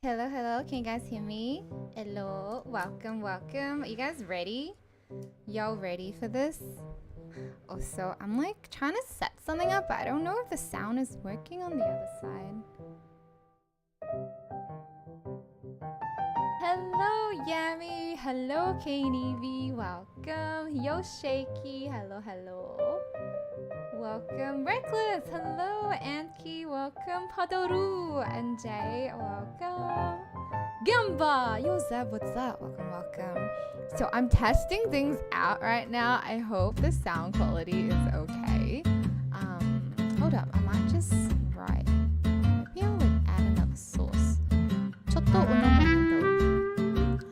Hello, hello. Can you guys hear me? Hello. Welcome, welcome. Are you guys ready? Y'all ready for this? Also, I'm like trying to set something up, but I don't know if the sound is working on the other side. Hello, Yami. Hello, KNEV. Welcome. Yo, Shaky. Hello, hello. Welcome, Reckless. Hello, Anki. Welcome, Padoru. And Jay. Welcome. Gamba. Yo, Zeb. What's up? Welcome, welcome. So I'm testing things out right now. I hope the sound quality is okay. Hold up. I might just write. Maybe I'll like add another source. Chotto unomondo.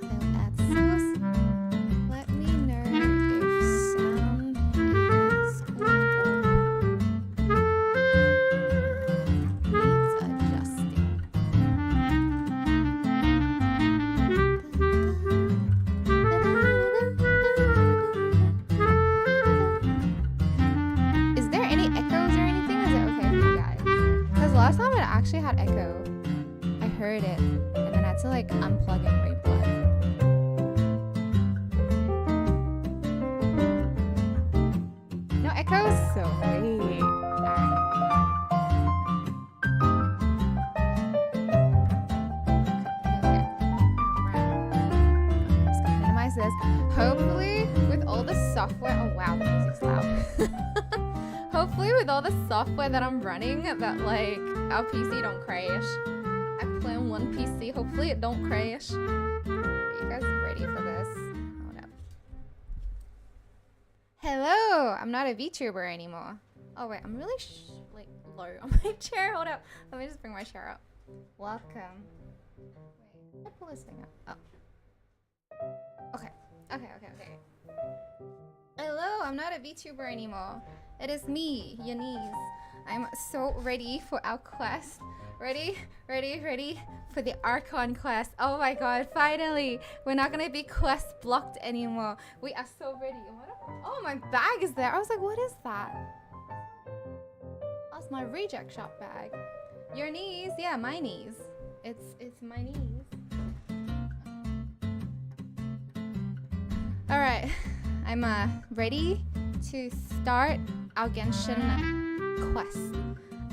I'll add source. Let me know if sound is cool. Needs adjusting. Is there any echoes or anything? Is it okay for you guys? Because last time it actually had echo. I heard it, and then I had to like unplug and replug. No echoes? Sweet. Alright. Just gonna minimize this. Hopefully, with all the software. Oh wow, the music's loud. Hopefully, with all the software that I'm running, that like our PC don't crash. I play on one PC. Hopefully, it don't crash. Are you guys ready for this? Hold up. Hello, I'm not a VTuber anymore. Oh wait, I'm really like low on my chair. Hold up. Let me just bring my chair up. Welcome. Wait, how do I pull this thing up? Oh. Okay. Okay. Hello, I'm not a VTuber anymore. It is me, Yunis. I'm so ready for our quest. Ready for the Archon quest. Oh my god, finally! We're not gonna be quest blocked anymore. We are so ready. Oh, my bag is there. I was like, what is that? That's my reject shop bag. Your knees? Yeah, my knees. It's my knees. Alright, I'm ready to start our Genshin quest.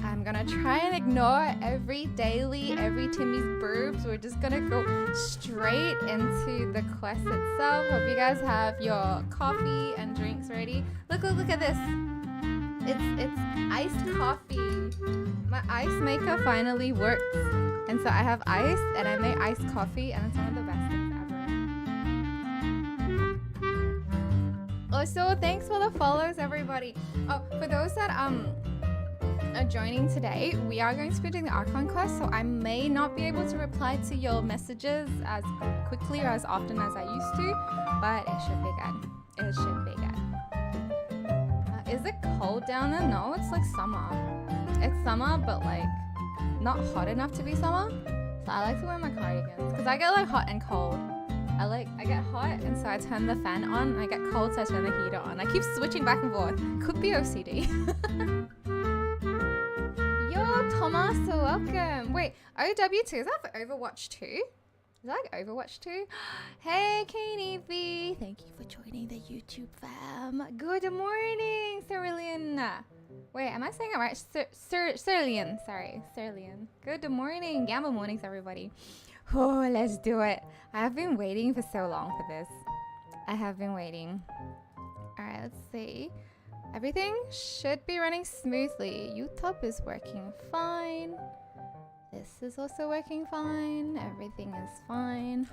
I'm gonna try and ignore every Timmy's boobs. We're just gonna go straight into the quest itself. Hope you guys have your coffee and drinks ready. Look at this. It's iced coffee. My ice maker finally works. And so I have ice and I made iced coffee and it's one of the best things ever. Also, thanks for the follows, everybody. Oh, for those that are joining today, we are going to be doing the Archon quest, so I may not be able to reply to your messages as quickly or as often as I used to, but it should be good. It should be good. Is it cold down there? No, it's like summer. It's summer, but like not hot enough to be summer. So I like to wear my cardigans because I get like hot and cold. I get hot and so I turn the fan on, and I get cold so I turn the heater on. I keep switching back and forth. Could be OCD. Yo, Thomas, welcome. Wait, OW2, is that for Overwatch 2? Is that like Overwatch 2? Hey, KNEV. Thank you for joining the YouTube fam. Good morning, Cerulean. Wait, am I saying it right? Cerulean. Sorry, Cerulean. Good morning. Gamma mornings, everybody. Oh, let's do it. I have been waiting for so long for this. I have been waiting. Alright, let's see. Everything should be running smoothly. YouTube is working fine. This is also working fine. Everything is fine.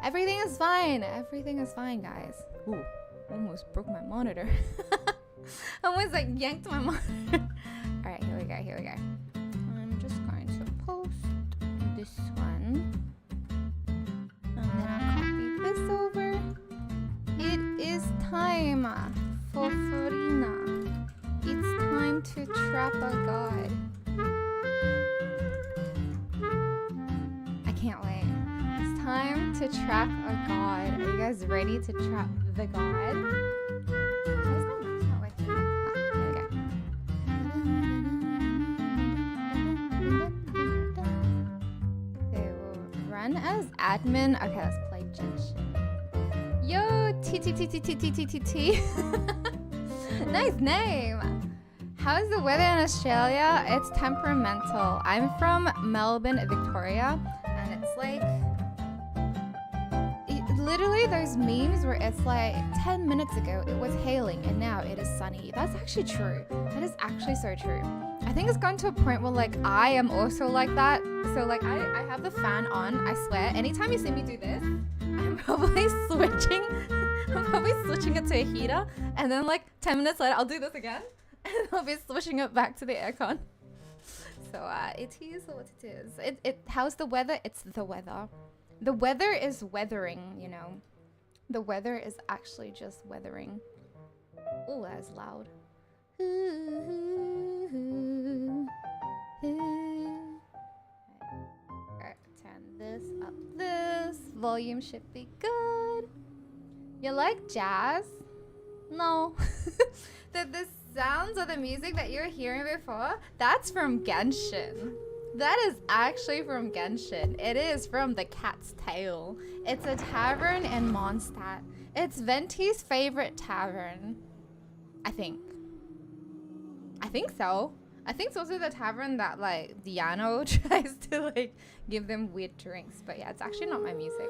Everything is fine. Everything is fine, guys. Ooh, almost broke my monitor. Almost like yanked my monitor. Alright, here we go. I'm just going to post this one. And then I'll copy this over. It is time for Furina. It's time to trap a god. I can't wait. It's time to trap a god. Are you guys ready to trap the god? Where's my mouse not working? Ah, there we go. There will run as admin. Okay, let's play Genshin. Yo, T. Nice name. How's the weather in Australia? It's temperamental. I'm from Melbourne, Victoria, and it's like literally those memes where it's like 10 minutes ago it was hailing and now it is sunny. That's actually true. That is actually so true. I think it's gone to a point where like I am also like that. So like I have the fan on. I swear anytime you see me do this, I'm probably switching it to a heater, and then like 10 minutes later I'll do this again and I'll be switching it back to the aircon. So it is what it is. How's the weather? It's the weather. The weather is weathering, you know. The weather is actually just weathering. Oh, that's loud. Alright, turn this up. This volume should be good. You like jazz? No. the sounds of the music that you were hearing before, that's from Genshin. That is actually from Genshin. It is from the Cat's Tail. It's a tavern in Mondstadt. It's Venti's favorite tavern. I think so. I think it's also the tavern that like Diano tries to like give them weird drinks. But yeah, it's actually not my music.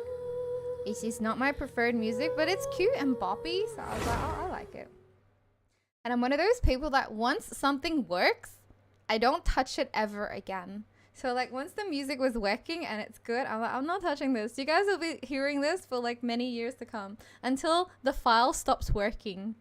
It's not my preferred music, but it's cute and boppy, so I was like, oh, I like it. And I'm one of those people that once something works, I don't touch it ever again. So like once the music was working and it's good, I'm like, I'm not touching this. You guys will be hearing this for like many years to come until the file stops working.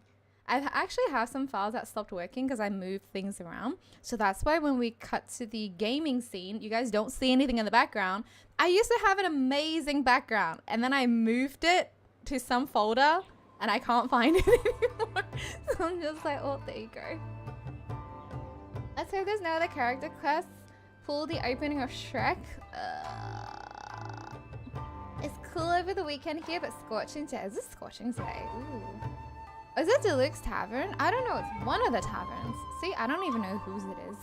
I actually have some files that stopped working because I moved things around. So that's why when we cut to the gaming scene, you guys don't see anything in the background. I used to have an amazing background and then I moved it to some folder and I can't find it anymore. So I'm just like, oh, there you go. Let's hope there's no other character quests. Pull the opening of Shrek. It's cool over the weekend here, but scorching today. Is it scorching today? Ooh. Is it Deluxe Tavern? I don't know. It's one of the taverns. See, I don't even know whose it is.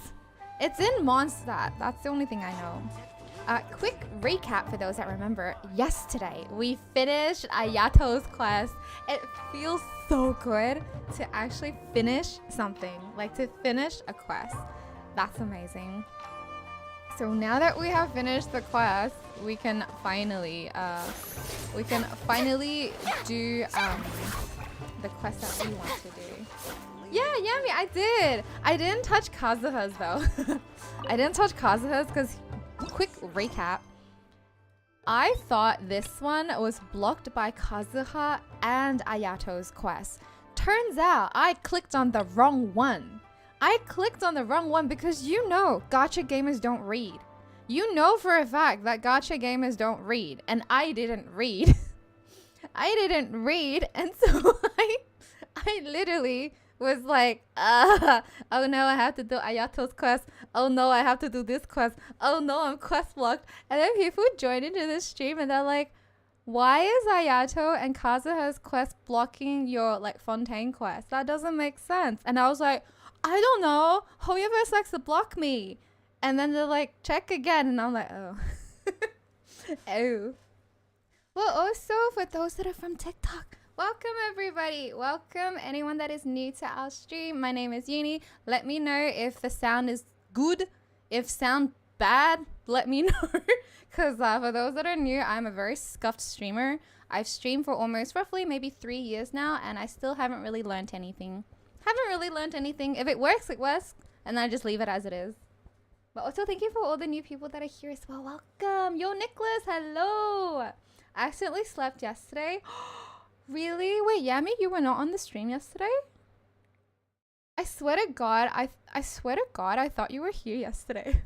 It's in Mondstadt. That's the only thing I know. Quick recap for those that remember. Yesterday, we finished Ayato's quest. It feels so good to actually finish something. Like to finish a quest. That's amazing. So now that we have finished the quest, we can finally do the quest that we want to do. Yeah, Yami, I did. I didn't touch Kazuha's though. I didn't touch Kazuha's because, quick recap, I thought this one was blocked by Kazuha and Ayato's quest. Turns out I clicked on the wrong one. I clicked on the wrong one because you know gacha gamers don't read. You know for a fact that gacha gamers don't read, and I didn't read. I didn't read, and so I literally was like, oh no, I have to do Ayato's quest. Oh no, I have to do this quest. Oh no, I'm quest blocked. And then people join into this stream and they're like, why is Ayato and Kazuha's quest blocking your like Fontaine quest? That doesn't make sense. And I was like, I don't know. Hoyoverse likes to block me. And then they're like, check again. And I'm like, oh. Oh. Well, also for those that are from TikTok, welcome everybody. Welcome anyone that is new to our stream. My name is Yuni. Let me know if the sound is good. If sound bad, let me know. Because for those that are new, I'm a very scuffed streamer. I've streamed for almost roughly maybe 3 years now, and I still haven't really learned anything. If it works, it works, and then I just leave it as it is. But also thank you for all the new people that are here as well. Welcome. Yo, Nicholas, hello. I accidentally slept yesterday. Really? Wait, Yami, you were not on the stream yesterday? I swear to God, I swear to God, I thought you were here yesterday.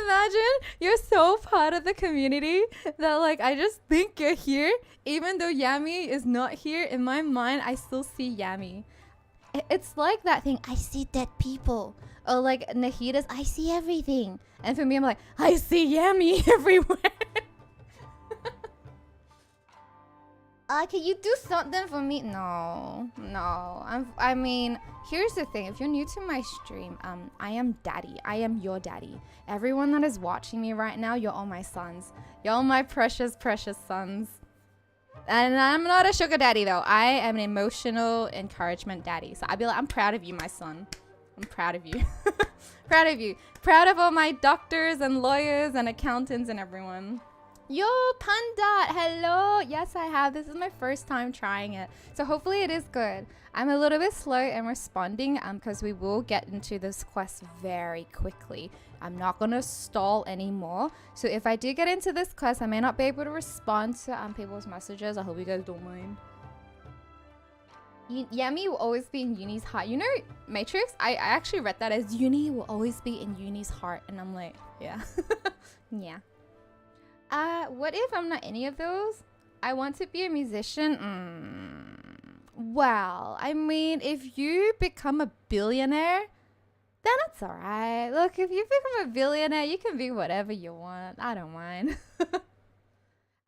Imagine you're so part of the community that like I just think you're here, even though Yami is not here. In my mind, I still see Yami. It's like that thing, I see dead people. Or like Nahida's, I see everything. And for me, I'm like, I see Yami everywhere. Can you do something for me? No. I mean, here's the thing. If you're new to my stream, I am daddy. I am your daddy. Everyone that is watching me right now, you're all my sons. You're all my precious, precious sons. And I'm not a sugar daddy though. I am an emotional encouragement daddy. So I'd be like, I'm proud of you, my son. I'm proud of you. Proud of you. Proud of all my doctors and lawyers and accountants and everyone. Yo, Panda, hello. Yes, I have. This is my first time trying it. So hopefully it is good. I'm a little bit slow in responding because we will get into this quest very quickly. I'm not going to stall anymore. So if I do get into this quest, I may not be able to respond to people's messages. I hope you guys don't mind. Yemi will always be in Uni's heart. You know, Matrix, I actually read that as Uni will always be in Uni's heart. And I'm like, yeah. Yeah. What if I'm not any of those? I want to be a musician. Well, I mean, if you become a billionaire, then it's alright. Look, if you become a billionaire, you can be whatever you want. I don't mind.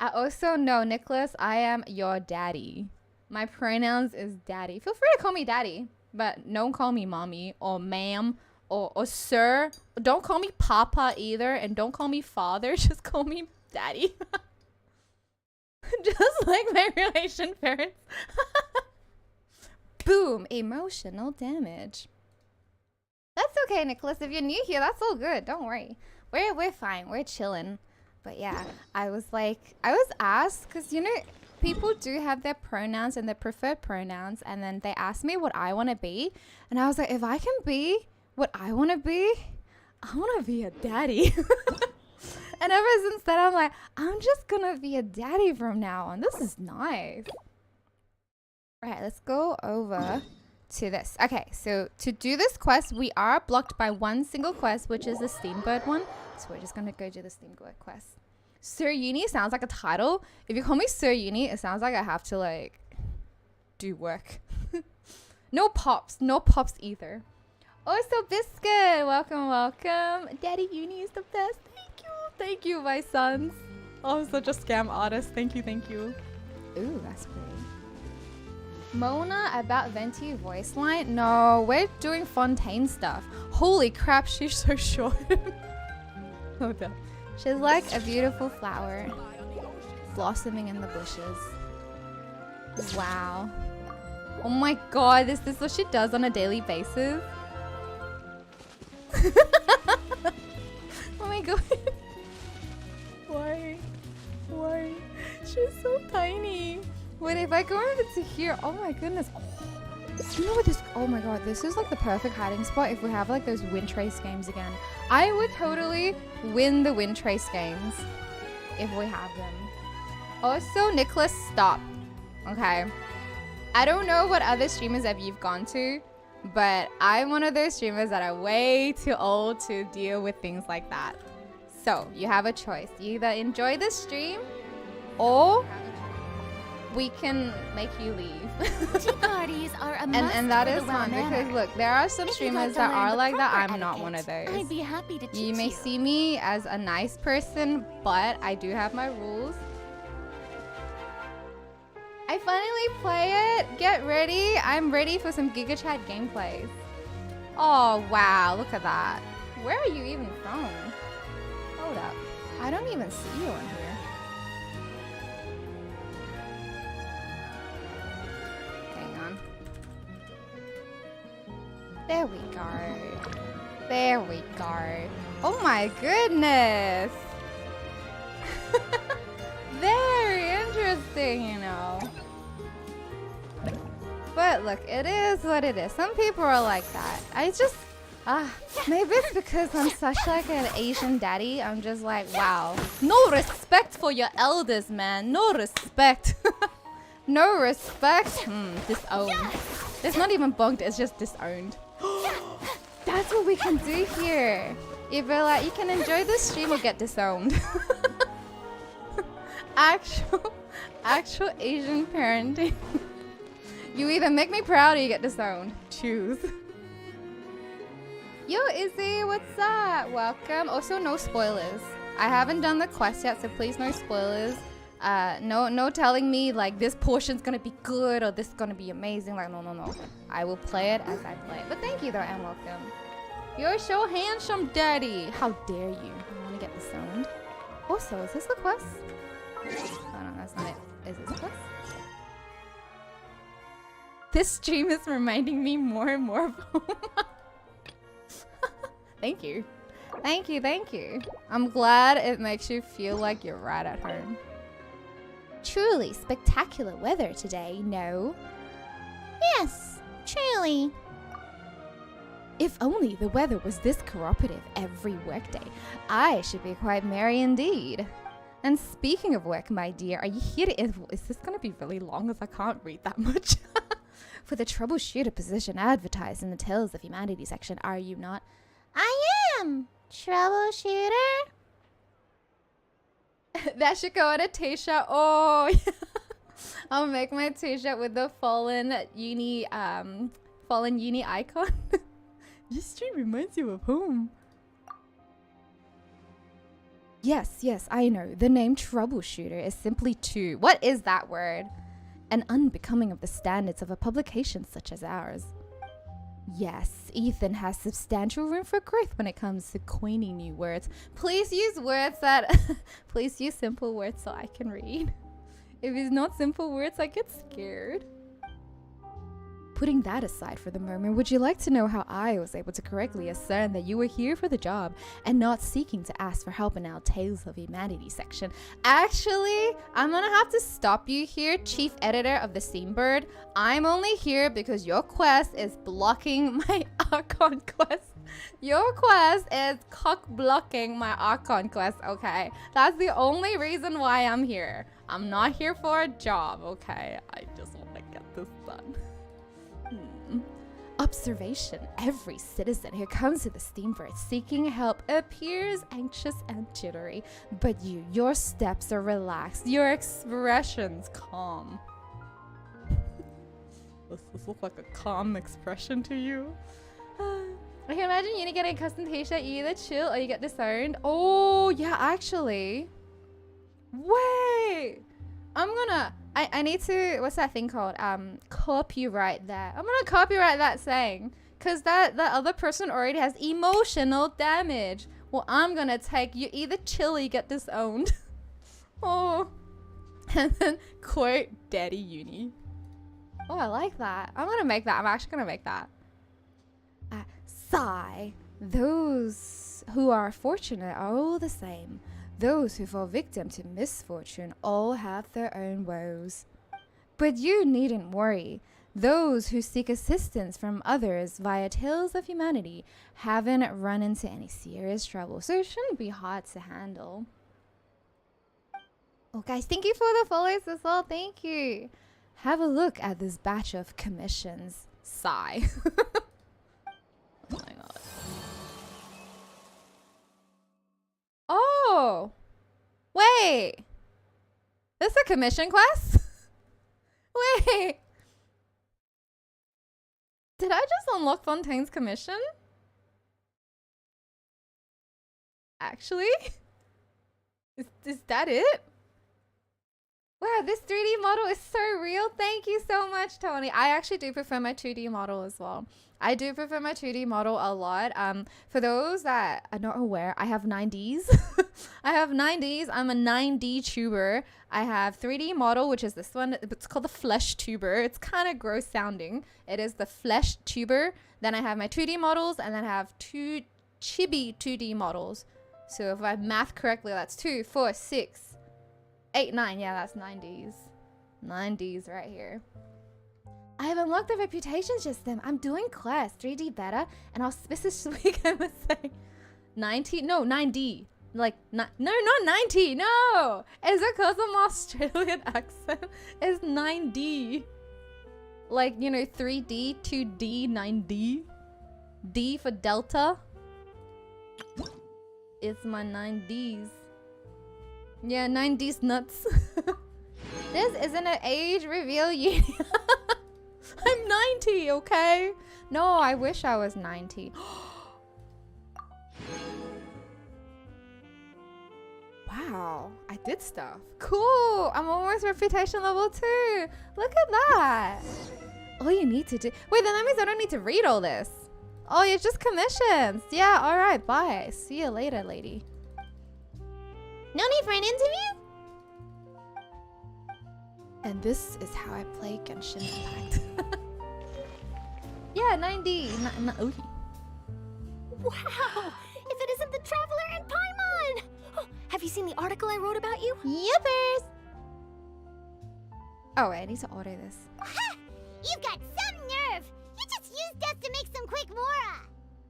I also know, Nicholas, I am your daddy. My pronouns is daddy. Feel free to call me daddy, but don't call me mommy or ma'am or sir. Don't call me papa either, and don't call me father. Just call me daddy. Just like my relation parents. Boom, emotional damage. That's okay, Nicholas. If you're new here, that's all good. Don't worry. We're fine. We're chilling. But yeah, I was asked, because you know, people do have their pronouns and their preferred pronouns, and then they asked me what I want to be, and I was like, if I can be what I want to be, I want to be a daddy. And ever since then, I'm like, I'm just gonna be a daddy from now on. This is nice. All right, let's go over to this. Okay, so to do this quest, we are blocked by one single quest, which is the Steambird one. So we're just gonna go do the Steambird quest. Sir Uni sounds like a title. If you call me Sir Uni, it sounds like I have to like do work. No pops either. Also, Biscuit, welcome. Daddy Uni is the best. Thank you, my sons. Oh, I'm such a scam artist. Thank you. Ooh, that's pretty. Mona about Venti voice line? No, we're doing Fontaine stuff. Holy crap, she's so short. Hold up. She's like a beautiful flower blossoming in the bushes. Wow. Oh my god, this is what she does on a daily basis. Oh my god. Why? She's so tiny. Wait, if I go over to here, oh my goodness. Oh, you know what this, oh my god, this is like the perfect hiding spot if we have like those wind trace games again. I would totally win the wind trace games if we have them. Also, Nicholas, stop. Okay. I don't know what other streamers have you've gone to, but I'm one of those streamers that are way too old to deal with things like that. So, you have a choice. You either enjoy the stream, or we can make you leave. Tea parties are a must and that is fun because look, there are some streamers that are like that. I'm not one of those. I'd be happy to teach you. You may see me as a nice person, but I do have my rules. I finally play it. Get ready. I'm ready for some Giga Chat gameplays. Oh wow, look at that. Where are you even from? Hold up. I don't even see you on here. Hang on. There we go. There we go. Oh my goodness. Very interesting, you know. But look, it is what it is. Some people are like that. I just, maybe it's because I'm such like an Asian daddy. I'm just like, wow. No respect for your elders, man. No respect. No respect. Disowned. Yes! It's not even bugged, it's just disowned. That's what we can do here. If you're like, you can enjoy the stream or get disowned. Actual Asian parenting. You either make me proud or you get disowned. Choose. Yo, Izzy, what's up? Welcome. Also, no spoilers. I haven't done the quest yet, so please no spoilers. No telling me like this portion's gonna be good or this is gonna be amazing. Like, no. I will play it as I play it. But thank you though, and welcome. You're so handsome, daddy. How dare you? I wanna get this sound. Also, is this the quest? Oh no, that's not it. Is this the quest? This stream is reminding me more and more of home. Thank you. Thank you. I'm glad it makes you feel like you're right at home. Truly spectacular weather today, no? Yes, truly. If only the weather was this cooperative every workday, I should be quite merry indeed. And speaking of work, my dear, are you here to... Is this going to be really long as I can't read that much? For the troubleshooter position advertised in the Tales of Humanity section, are you not? I am! Troubleshooter? That should go on a t-shirt. Oh, yeah. I'll make my t-shirt with the fallen uni icon. This stream reminds you of home. Yes, I know. The name troubleshooter is simply too... What is that word? And unbecoming of the standards of a publication such as ours. Yes, Ethan has substantial room for growth when it comes to coining new words. Please use words that... Please use simple words so I can read. If it's not simple words, I get scared. Putting that aside for the moment, would you like to know how I was able to correctly ascertain that you were here for the job and not seeking to ask for help in our Tales of Humanity section? Actually, I'm gonna have to stop you here, chief editor of the Steambird. I'm only here because your quest is blocking my Archon quest. Your quest is cock-blocking my Archon quest, okay? That's the only reason why I'm here. I'm not here for a job, okay? I just want to get this done. Observation. Every citizen who comes to the Steambird seeking help appears anxious and jittery, but your steps are relaxed, your expressions calm. Does this look like a calm expression to you? I can imagine you getting a custom t-shirt. You either chill or you get disowned. Oh, yeah, actually. Wait. I need to, what's that thing called? Copyright that. I'm gonna copyright that saying. Cause that other person already has emotional damage. Well, I'm gonna take, you either chill or you get disowned. Oh. And then quote Daddy Uni. Oh, I like that. I'm gonna make that. I'm actually gonna make that. Sigh. Those who are fortunate are all the same. Those who fall victim to misfortune all have their own woes. But you needn't worry. Those who seek assistance from others via Tales of Humanity haven't run into any serious trouble, so it shouldn't be hard to handle. Oh guys, thank you for the follows as well. Thank you. Have a look at this batch of commissions. Sigh. Oh my god. Oh! Wait! This is a commission quest? Wait! Did I just unlock Fontaine's commission? Actually? Is that it? Wow, this 3D model is so real. Thank you so much, Tony. I actually do prefer my 2D model as well. I do prefer my 2D model a lot. For those that are not aware, I have 9Ds. I have 9Ds. I'm a 9D tuber. I have 3D model, which is this one. It's called the flesh tuber. It's kind of gross sounding. It is the flesh tuber. Then I have my 2D models, and then I have two chibi 2D models. So if I math correctly, that's 2, 4, 6, 8, 9. Yeah, that's 9Ds. 9Ds right here. I have unlocked the reputation system. I'm doing quest 3D beta and auspicious week. I must say 90. No, 9D. Like no, not 90. No, it's because of my Australian accent. It's 9D. Like, you know, 3D, 2D, 9D. D for Delta. It's my 9Ds. Yeah, 9D's nuts. This isn't an age reveal yet. I'm 90, okay? No, I wish I was 90. Wow, I did stuff. Cool. I'm almost reputation level 2. Look at that. All you need to do. Wait, then that means I don't need to read all this. Oh, you're just commissions. Yeah, all right. Bye. See you later, lady. No need for an interview? And this is how I play Genshin Impact. Yeah, 90. Oh. Wow! If it isn't the Traveler and Paimon! Oh, have you seen the article I wrote about you? Yippers! Oh, wait, I need to order this. Ha! You've got some nerve! You just used us to make some quick mora!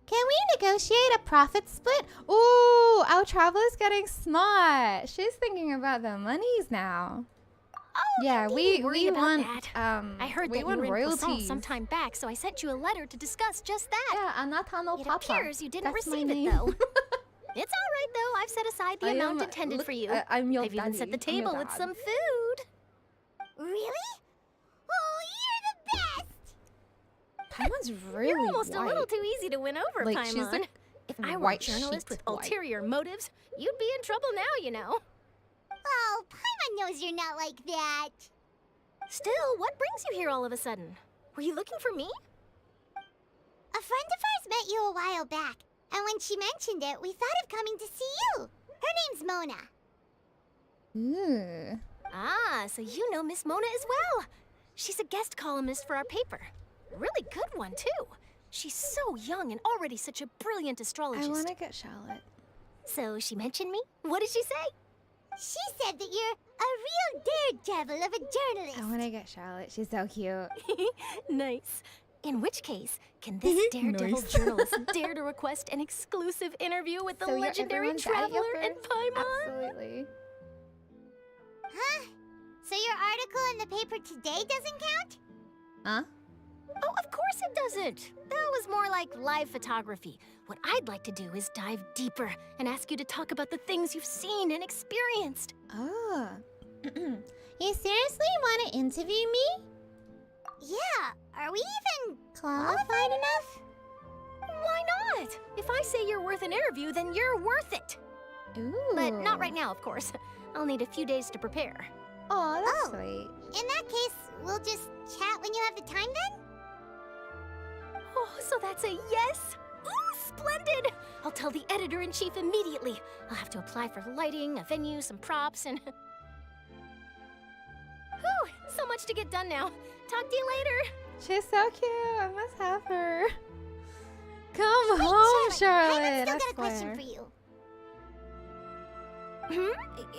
Can we negotiate a profit split? Ooh, our traveler's getting smart. She's thinking about the monies now. Oh, yeah, we want that. I we heard that you want were in royalties Poisson some time back, so I sent you a letter to discuss just that. Yeah, Anatano It Papa. appears you didn't That's my receive it, name. though. It's all right, though. I've set aside the amount intended for you. I'm your I've even set the daddy. I'm your table with dad. some food. Really? Oh, you're the best! Paimon's really You're almost white. a little too easy to win over, Like, she's Paimon. like If I were a white journalist sheep with white. ulterior motives, you'd be in trouble now, you know. Oh, Paimon knows you're not like that. Still, what brings you here all of a sudden? Were you looking for me? A friend of ours met you a while back, and when she mentioned it, we thought of coming to see you. Her name's Mona. Ooh. Ah, so you know Miss Mona as well. She's a guest columnist for our paper. A really good one, too. She's so young and already such a brilliant astrologist. I want to get Charlotte. So she mentioned me? What did she say? She said that you're a real daredevil of a journalist. I want to get Charlotte. She's so cute. Nice. In which case, can this daredevil Nice. journalist dare to request an exclusive interview with the So you're legendary everyone's daddy Traveler and uppers? Paimon? Absolutely. Huh? So your article in the paper today doesn't count? Huh? Oh, of course it doesn't. That was more like live photography. What I'd like to do is dive deeper and ask you to talk about the things you've seen and experienced. Oh. You seriously want to interview me? Yeah, are we even qualified enough? Why not? If I say you're worth an interview, then you're worth it. Ooh. But not right now, of course. I'll need a few days to prepare. Oh, that's Oh. sweet. In that case, we'll just chat when you have the time then? Oh, so that's a yes? Ooh, splendid! I'll tell the editor-in-chief immediately. I'll have to apply for lighting, a venue, some props, and... Whew, so much to get done now. Talk to you later. She's so cute. I must have her. Come Wait, home, Charlotte, Charlotte. Paimon's still I got a question swear. for you.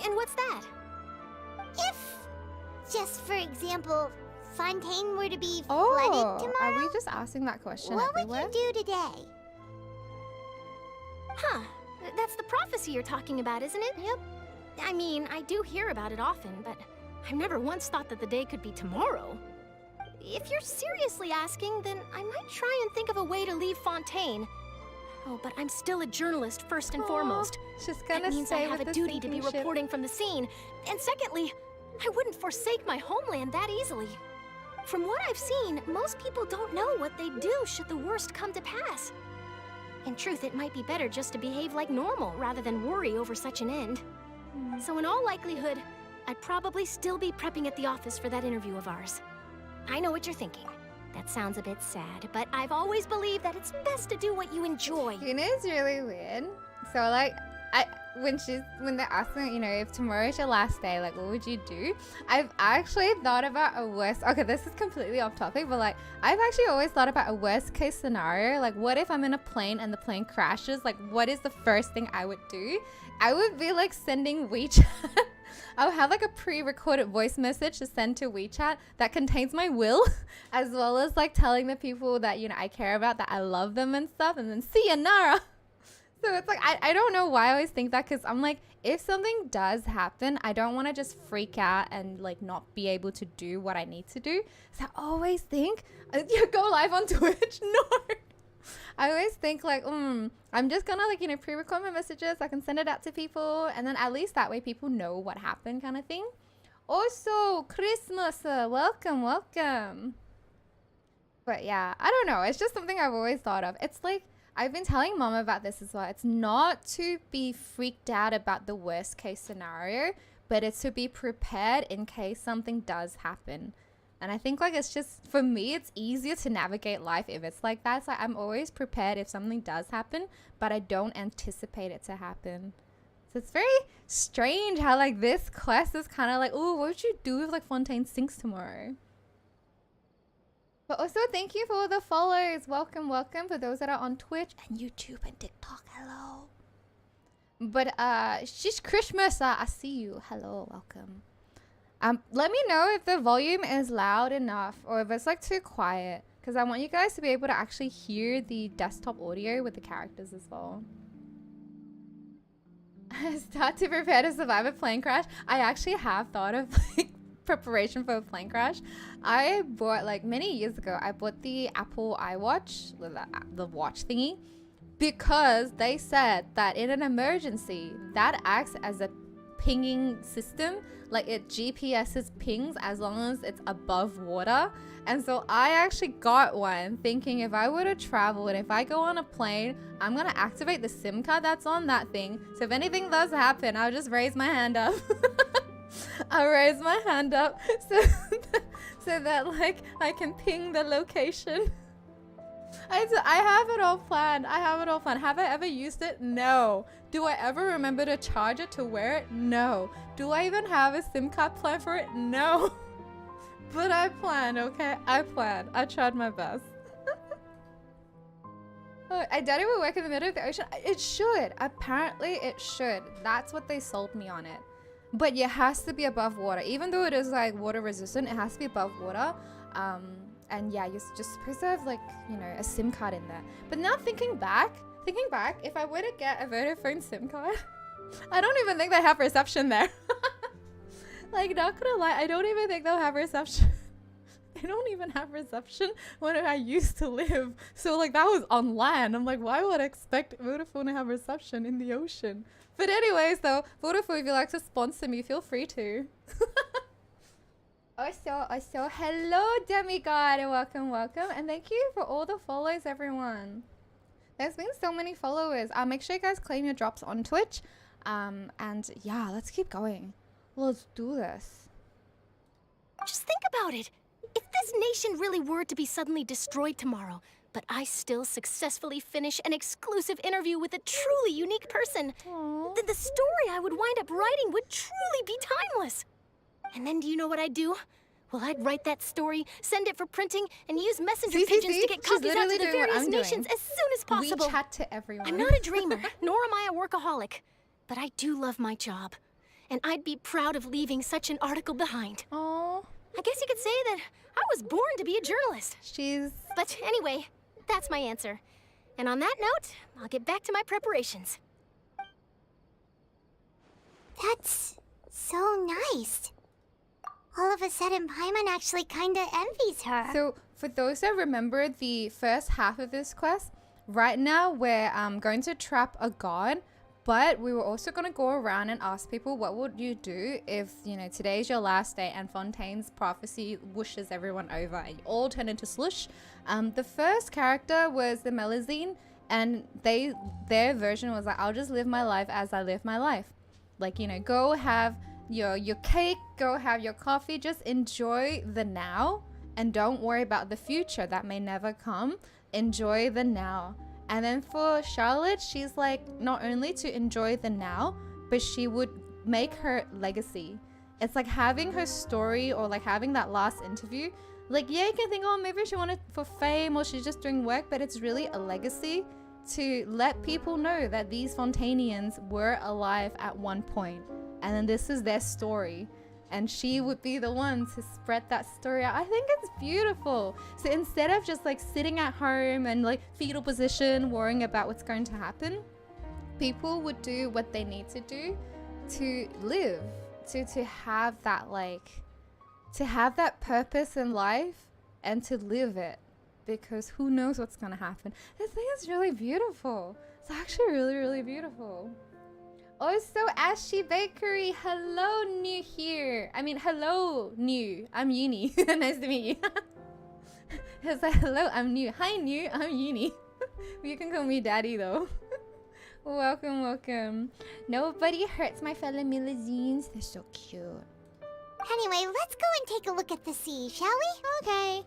And what's that? If, just for example, Fontaine were to be Oh, flooded are tomorrow, we just asking that question what everywhere? would you do today? Huh, that's the prophecy you're talking about, isn't it? Yep. I mean, I do hear about it often, but I've never once thought that the day could be tomorrow. If you're seriously asking, then I might try and think of a way to leave Fontaine. Oh, but I'm still a journalist first and Aw, foremost. She's That gonna means stay I have with a the duty to be sinking ship. reporting from the scene. And secondly, I wouldn't forsake my homeland that easily. From what I've seen, most people don't know what they'd do should the worst come to pass. In truth, it might be better just to behave like normal rather than worry over such an end. So in all likelihood, I'd probably still be prepping at the office for that interview of ours. I know what you're thinking. That sounds a bit sad, but I've always believed that it's best to do what you enjoy. You know, it's really weird. So like, when they're asking, you know, if tomorrow's your last day, like, what would you do? I've actually thought about a worst. Okay, this is completely off topic, but like, I've actually always thought about a worst case scenario. Like, what if I'm in a plane and the plane crashes? Like, what is the first thing I would do? I would be like sending WeChat. I'll have like a pre-recorded voice message to send to WeChat that contains my will, as well as like telling the people that, you know, I care about, that I love them and stuff, and then see ya, Nara. So it's like, I don't know why I always think that, because I'm like, if something does happen, I don't want to just freak out and like not be able to do what I need to do. So I always think, you go live on Twitch. No. I always think like, I'm just gonna like, you know, pre-record my messages. I can send it out to people, and then at least that way people know what happened, kind of thing. Also, Christmas, welcome, welcome. But yeah, I don't know. It's just something I've always thought of. It's like, I've been telling Mom about this as well. It's not to be freaked out about the worst case scenario, but it's to be prepared in case something does happen. And I think like it's just, for me, it's easier to navigate life if it's like that. It's like I'm always prepared if something does happen, but I don't anticipate it to happen. So it's very strange how like this quest is kind of like, oh, what would you do if like Fontaine sinks tomorrow? But also thank you for all the follows. Welcome, welcome for those that are on Twitch and YouTube and TikTok. Hello. But she's Christmas. I see you. Hello, welcome. Let me know if the volume is loud enough or if it's like too quiet, because I want you guys to be able to actually hear the desktop audio with the characters as well. Start to prepare to survive a plane crash. I actually have thought of like preparation for a plane crash. I bought like many years ago, I bought the Apple iWatch, the watch thingy, because they said that in an emergency that acts as a pinging system. Like it GPS's pings as long as it's above water. And so I actually got one thinking if I were to travel and if I go on a plane, I'm gonna activate the SIM card that's on that thing. So if anything does happen, I'll just raise my hand up. I'll raise my hand up so that like I can ping the location. I have it all planned. Have I ever used it? No. Do I ever remember to charge it to wear it? No. Do I even have a SIM card plan for it? No. But I planned, okay? I planned. I tried my best. Oh, I doubt it would work in the middle of the ocean. It should. Apparently it should. That's what they sold me on it. But it has to be above water. Even though it is like water resistant, it has to be above water. And yeah, you're just supposed to have like, you know, a SIM card in there. But now thinking back, if I were to get a Vodafone SIM card, I don't even think they have reception there. Like, not gonna lie, I don't even think they'll have reception. They don't even have reception where I used to live. So like that was on land. I'm like, why would I expect Vodafone to have reception in the ocean? But anyways though, Vodafone, if you'd like to sponsor me, feel free to. Also, hello Demigod, and welcome, and thank you for all the follows, everyone. There's been so many followers. Make sure you guys claim your drops on Twitch, and yeah, let's keep going. Let's do this. Just think about it. If this nation really were to be suddenly destroyed tomorrow, but I still successfully finish an exclusive interview with a truly unique person, then the story I would wind up writing would truly be timeless. And then do you know what I'd do? Well, I'd write that story, send it for printing, and use messenger pigeons to get copies out to the various nations as soon as possible. We chat to everyone. I'm not a dreamer, nor am I a workaholic, but I do love my job. And I'd be proud of leaving such an article behind. Oh. I guess you could say that I was born to be a journalist. But anyway, that's my answer. And on that note, I'll get back to my preparations. That's so nice. All of a sudden, Paimon actually kinda envies her. So, for those that remember the first half of this quest, right now we're going to trap a god, but we were also going to go around and ask people, what would you do if, you know, today's your last day and Fontaine's prophecy whooshes everyone over and you all turn into slush. The first character was the Melazine, and their version was like, I'll just live my life as I live my life. Like, you know, go have your cake, go have your coffee, just enjoy the now and don't worry about the future that may never come. Enjoy the now. And then for Charlotte, she's like, not only to enjoy the now, but she would make her legacy. It's like having her story, or like having that last interview. Like, yeah, you can think, oh, maybe she wanted for fame or she's just doing work, but it's really a legacy to let people know that these Fontainians were alive at one point. And then this is their story. And she would be the one to spread that story out. I think it's beautiful. So instead of just like sitting at home and like fetal position, worrying about what's going to happen, people would do what they need to do to live, to have that purpose in life and to live it, because who knows what's going to happen. This thing is really beautiful. It's actually really, really beautiful. Also, Ashy Bakery, hello, new here. I mean, hello, new. I'm Yuni. Nice to meet you. It's like, hello, I'm new. Hi, new. I'm Yuni. You can call me daddy though. Welcome, welcome. Nobody hurts my fellow Millazines. They're so cute. Anyway, let's go and take a look at the sea, shall we? Okay.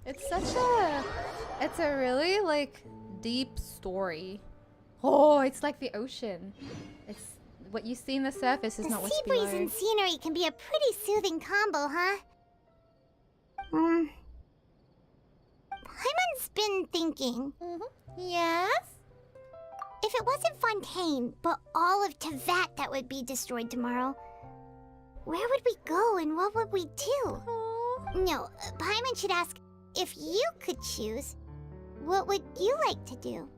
It's a really like deep story. Oh, it's like the ocean. It's what you see in the surface is not what's below. The sea breeze and scenery can be a pretty soothing combo, huh? Paimon's been thinking. Yes? If it wasn't Fontaine, but all of Tevat that would be destroyed tomorrow, where would we go and what would we do? No, Paimon should ask, if you could choose, what would you like to do?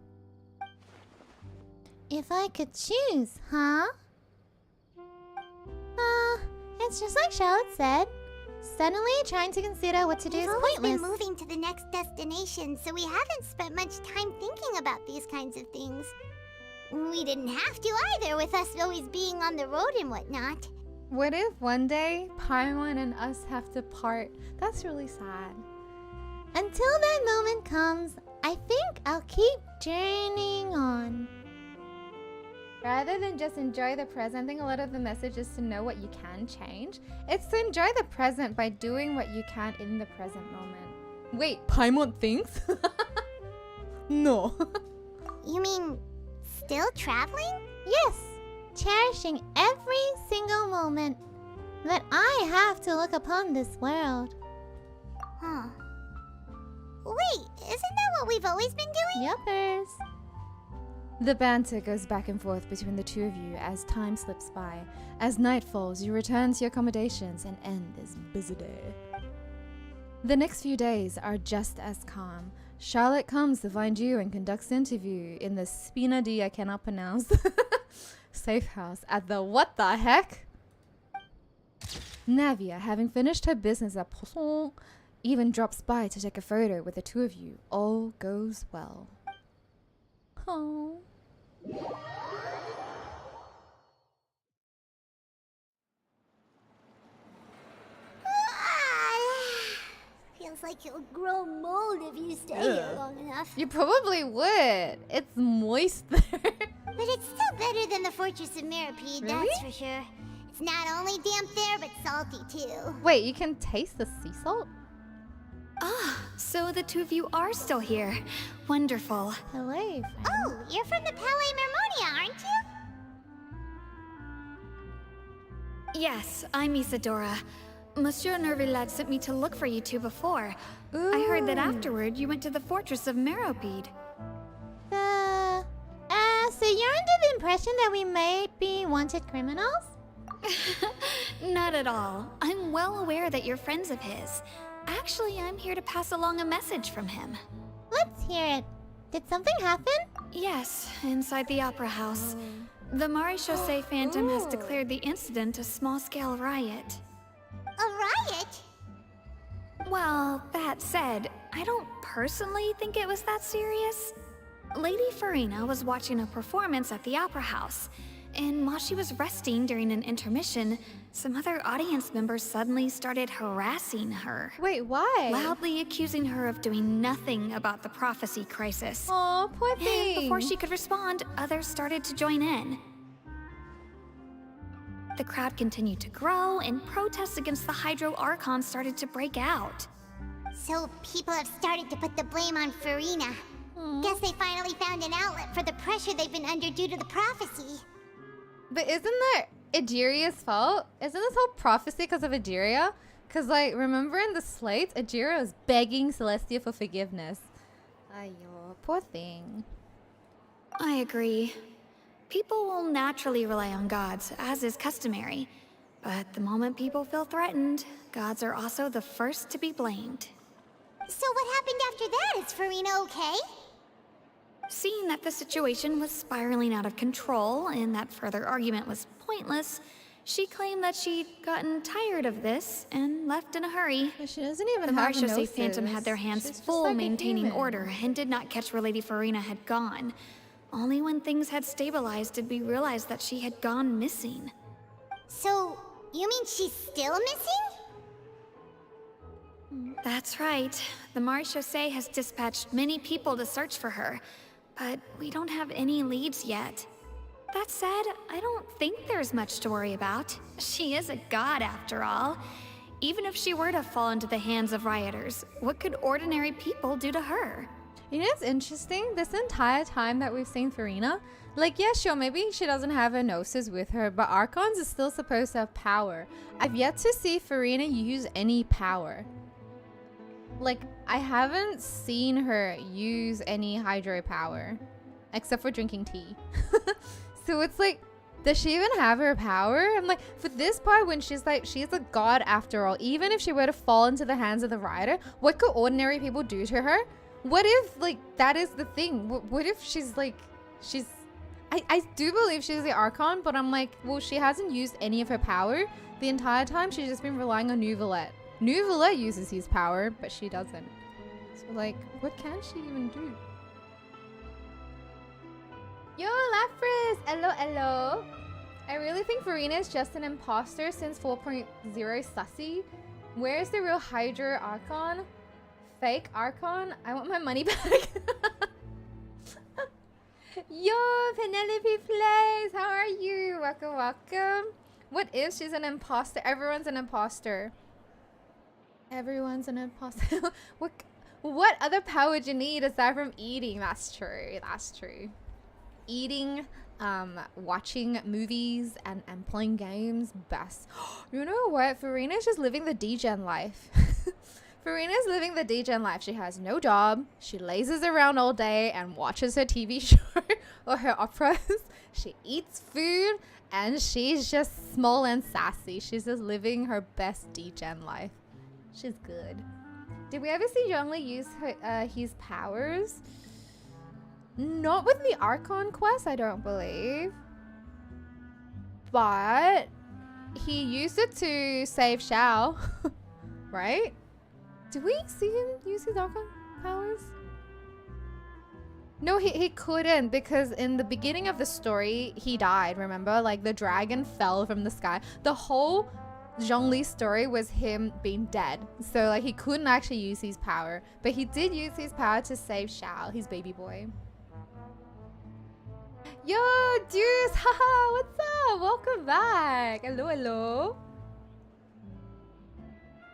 If I could choose, huh? It's just like Charlotte said. Suddenly trying to consider what to do is We've always pointless. been moving to the next destination, so we haven't spent much time thinking about these kinds of things. We didn't have to either, with us always being on the road and whatnot. What if one day Paimon and us have to part? That's really sad. Until that moment comes, I think I'll keep journeying on. Rather than just enjoy the present, I think a lot of the message is to know what you can change. It's to enjoy the present by doing what you can in the present moment. Wait, Paimon thinks? No. You mean, still traveling? Yes, cherishing every single moment that I have to look upon this world. Huh. Wait, isn't that what we've always been doing? Yuppers. The banter goes back and forth between the two of you as time slips by. As night falls, you return to your accommodations and end this busy day. The next few days are just as calm. Charlotte comes to find you and conducts the interview in the Spina D I cannot pronounce safe house at the what the heck? Navia, having finished her business at Poisson, even drops by to take a photo with the two of you. All goes well. Oh. Feels like you'll grow mold if you stay here long enough. You probably would. It's moist there. But it's still better than the Fortress of Mirapede, Really? that's for sure. It's not only damp there, but salty too. Wait, you can taste the sea salt? Ah, so the two of you are still here. Wonderful. Hello, friend. Oh, you're from the Palais Mermonia, aren't you? Yes, I'm Isadora. Monsieur Nervilad sent me to look for you two before. I heard that afterward you went to the Fortress of Meropide. So you're under the impression that we may be wanted criminals? Not at all. I'm well aware that you're friends of his. Actually, I'm here to pass along a message from him. Let's hear it. Did something happen? Yes, inside the Opera House. The Maréchaussée Phantom has declared the incident a small-scale riot. A riot? Well, that said, I don't personally think it was that serious. Lady Furina was watching a performance at the Opera House, and while she was resting during an intermission, some other audience members suddenly started harassing her. Wait, why? Loudly accusing her of doing nothing about the prophecy crisis. Aw, poor And thing. before she could respond, others started to join in. The crowd continued to grow, and protests against the Hydro Archon started to break out. So people have started to put the blame on Furina. Guess they finally found an outlet for the pressure they've been under due to the prophecy. But isn't that Egeria's fault? Isn't this whole prophecy because of Egeria? Because, like, remember in the slates, Egeria was begging Celestia for forgiveness. Ayo, poor thing. I agree. People will naturally rely on gods, as is customary. But the moment people feel threatened, gods are also the first to be blamed. So what happened after that? Is Furina okay? Seeing that the situation was spiraling out of control and that further argument was pointless, she claimed that she'd gotten tired of this and left in a hurry. But she doesn't even The have Maréchaussée noses. Phantom had their hands She's just full like a maintaining human. order and did not catch where Lady Furina had gone. Only when things had stabilized did we realize that she had gone missing. So, you mean she's still missing? That's right. the Marechaussee has dispatched many people to search for her, but we don't have any leads yet. That said, I don't think there's much to worry about. She is a god after all. Even if she were to fall into the hands of rioters, what could ordinary people do to her? You know, it's interesting. This entire time that we've seen Furina, like, yeah, sure, maybe she doesn't have her gnosis with her, but Archons is still supposed to have power. I've yet to see Furina use any power. Like, I haven't seen her use any hydro power, except for drinking tea. So it's like, does she even have her power? I'm like, for this part, when she's like, she's a god after all, even if she were to fall into the hands of the rioter, what could ordinary people do to her? What if, like, that is the thing? What if she's like, I do believe she's the Archon, but I'm like, well, she hasn't used any of her power the entire time. She's just been relying on Neuvillette. Neuvillette uses his power, but she doesn't. So, like, what can she even do? Yo, Lapras! Hello, hello. I really think Furina is just an imposter since 4.0 sussy. Where's the real Hydra Archon? Fake Archon? I want my money back. Yo, Penelope Plays! How are you? Welcome, welcome. What if she's an imposter? Everyone's an imposter. Everyone's an imposter. What other power do you need aside from eating? That's true. That's true. Eating, watching movies, and playing games, best. You know what? Furina's just living the degen life. Furina's living the degen life. She has no job. She lazes around all day and watches her TV show or her operas. She eats food and she's just small and sassy. She's just living her best degen life. She's good. Did we ever see Zhongli use his powers? Not with the Archon quest, I don't believe. But he used it to save Xiao, right? Did we see him use his Archon powers? No, he couldn't, because in the beginning of the story, he died, remember? Like, the dragon fell from the sky. The whole Zhongli's story was him being dead. So, like, he couldn't actually use his power. But he did use his power to save Xiao, his baby boy. Yo, Deuce! Haha, what's up? Welcome back. Hello, hello.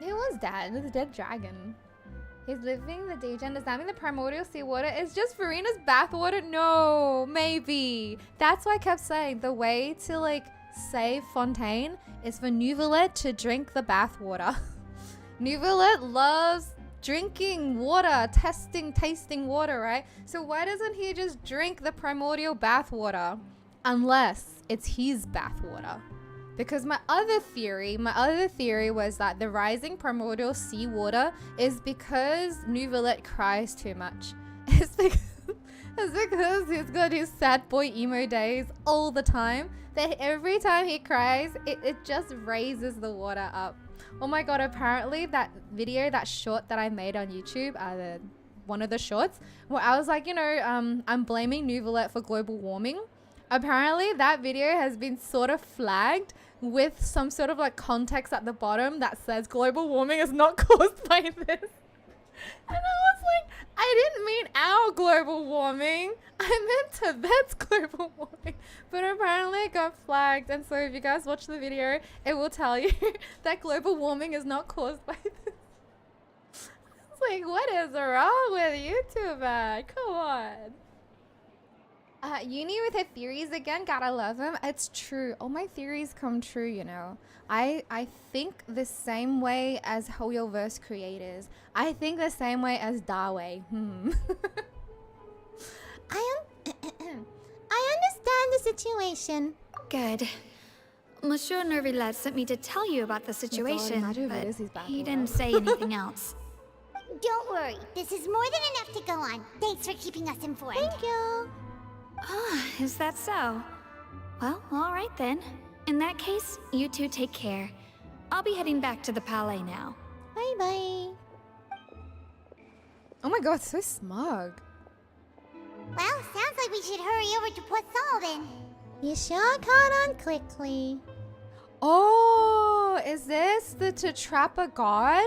He was dead. The dead dragon. He's living the degen. Does that mean the primordial seawater is just Furina's bathwater? No, maybe. That's why I kept saying the way to, like, save Fontaine is for Neuvillette to drink the bathwater. Neuvillette loves drinking water, tasting water, right? So why doesn't he just drink the primordial bathwater? Unless it's his bathwater. Because my other theory was that the rising primordial seawater is because Neuvillette cries too much. It's because he's got his sad boy emo days all the time, that every time he cries, it just raises the water up. Oh my god, apparently that video, that short that I made on YouTube, one of the shorts, where I was like, you know, I'm blaming Neuvillette for global warming. Apparently that video has been sort of flagged with some sort of like context at the bottom that says global warming is not caused by this. And I was like, I didn't mean our global warming. I meant Tibet's global warming. But apparently it got flagged. And so if you guys watch the video, it will tell you that global warming is not caused by this. It's like, what is wrong with YouTube, man? Come on. Yuni with her theories again. Gotta love him. It's true. All my theories come true, you know. I think the same way as Hoyoverse creators. I think the same way as Dawe. I understand the situation. Good. Monsieur Neuvillette sent me to tell you about the situation, but he didn't say anything else. Don't worry, this is more than enough to go on. Thanks for keeping us informed. Thank you. Ah, is that so? Well, all right then. In that case, you two take care. I'll be heading back to the palais now. Bye-bye. Oh my god, so smug. Well, sounds like we should hurry over to Port Sullivan. You sure caught on quickly. Oh, is this the to trap a god?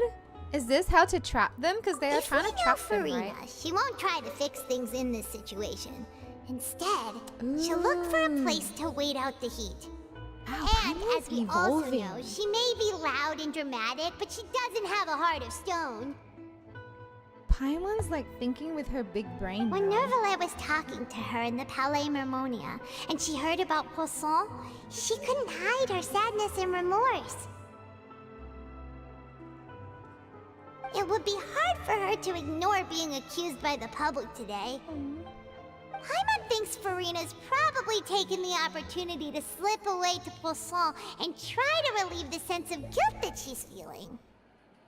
Is this how to trap them? Because they are If trying we to know trap them, Furina, right? she won't try to fix things in this situation. Instead, she'll look for a place to wait out the heat. And as we also know, she may be loud and dramatic, but she doesn't have a heart of stone. Paimon's like thinking with her big brain. When now. Narwhal was talking to her in the Palais Mermonia, and she heard about Poisson, she couldn't hide her sadness and remorse. It would be hard for her to ignore being accused by the public today. Paimon thinks Furina's probably taken the opportunity to slip away to Poisson and try to relieve the sense of guilt that she's feeling.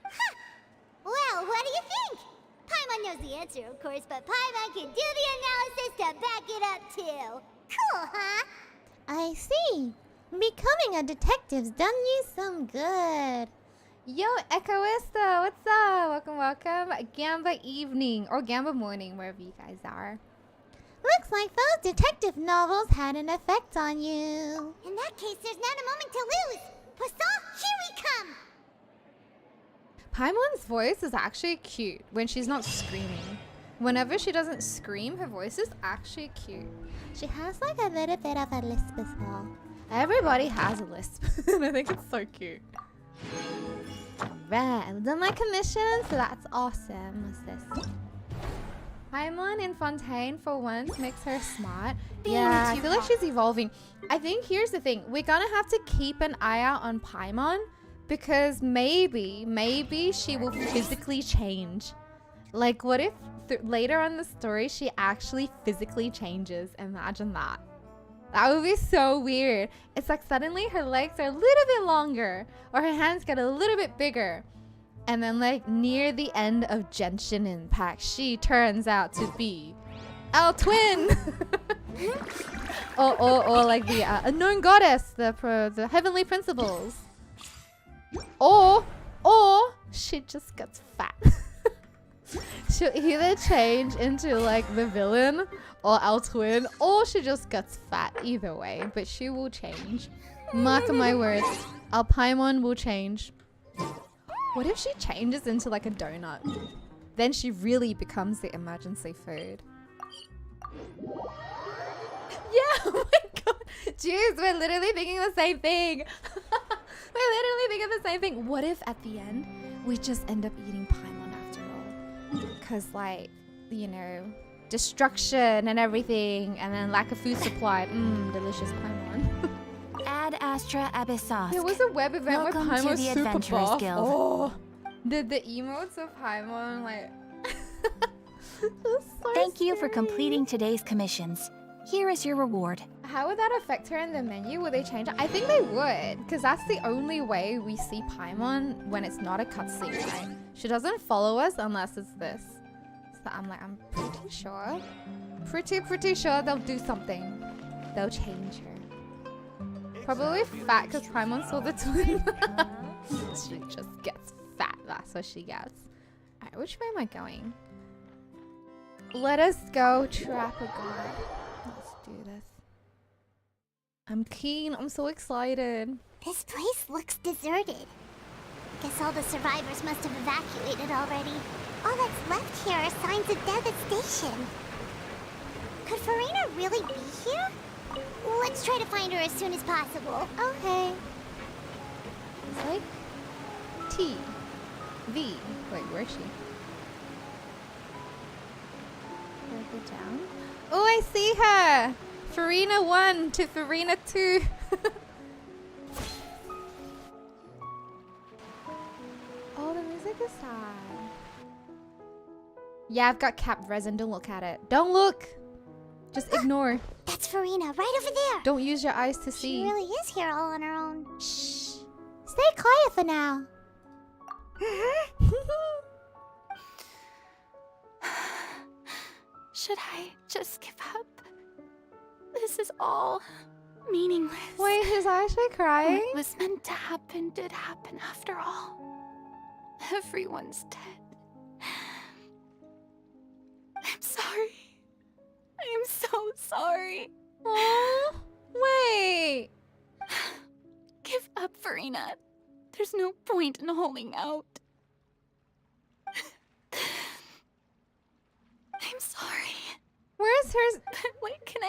Huh. Well, what do you think? Paimon knows the answer, of course, but Paimon can do the analysis to back it up, too. Cool, huh? I see. Becoming a detective's done you some good. Yo, Echoista, what's up? Welcome. Gamba evening or Gamba morning, wherever you guys are. Looks like those detective novels had an effect on you. In that case, there's not a moment to lose. Poisson, here we come! Paimon's voice is actually cute when she's not screaming. Whenever she doesn't scream, her voice is actually cute. She has like a little bit of a lisp as well. Everybody has a lisp, and I think it's so cute. Alright, I've done my commission, so that's awesome. What's this? Paimon in Fontaine for once makes her smart. Yeah, I feel like she's evolving. I think here's the thing. We're gonna have to keep an eye out on Paimon because maybe she will physically change. Like, what if later on the story she actually physically changes? Imagine that. That would be so weird. It's like suddenly her legs are a little bit longer or her hands get a little bit bigger. And then like near the end of Genshin Impact, she turns out to be our twin. or like the unknown goddess, the heavenly principles. Or she just gets fat. She'll either change into like the villain or our twin, or she just gets fat. Either way, but she will change. Mark my words, our Paimon will change. What if she changes into like a donut? Then she really becomes the emergency food. Yeah, oh my god. Jeez, we're literally thinking the same thing. We're literally thinking the same thing. What if at the end, we just end up eating Paimon after all? Because like, you know, destruction and everything, and then lack of food supply. Delicious Paimon. Ad Astra Abyssos. There was a web event where Welcome Paimon to was the super Adventurers buff. Guild. Oh, the emotes of Paimon, like. So Thank you for scary. completing today's commissions. Here is your reward. How would that affect her in the menu? Will they change it? I think they would, because that's the only way we see Paimon when it's not a cutscene, right? She doesn't follow us unless it's this. So I'm pretty sure. Pretty sure they'll do something. They'll change her. Probably fat, because Paimon saw the twin. She just gets fat. That's what she gets. Alright, which way am I going? Let us go trap a god. Let's do this. I'm keen. I'm so excited. This place looks deserted. Guess all the survivors must have evacuated already. All that's left here are signs of death at station. Could Furina really be here? Let's try to find her as soon as possible. Okay. It's like T. V. Wait, where is she? Further down. Oh, I see her! Furina 1 to Furina 2. Oh, the music is sad. Yeah, I've got capped resin. Don't look at it. Don't look! Just ignore. That's Furina, right over there. Don't use your eyes to see. She really is here all on her own. Shh. Stay quiet for now. Should I just give up? This is all meaningless. Wait, is Aisha crying? What was meant to happen did happen after all. Everyone's dead. I'm sorry. I am so sorry. Aww. Wait. Give up, Furina. There's no point in holding out.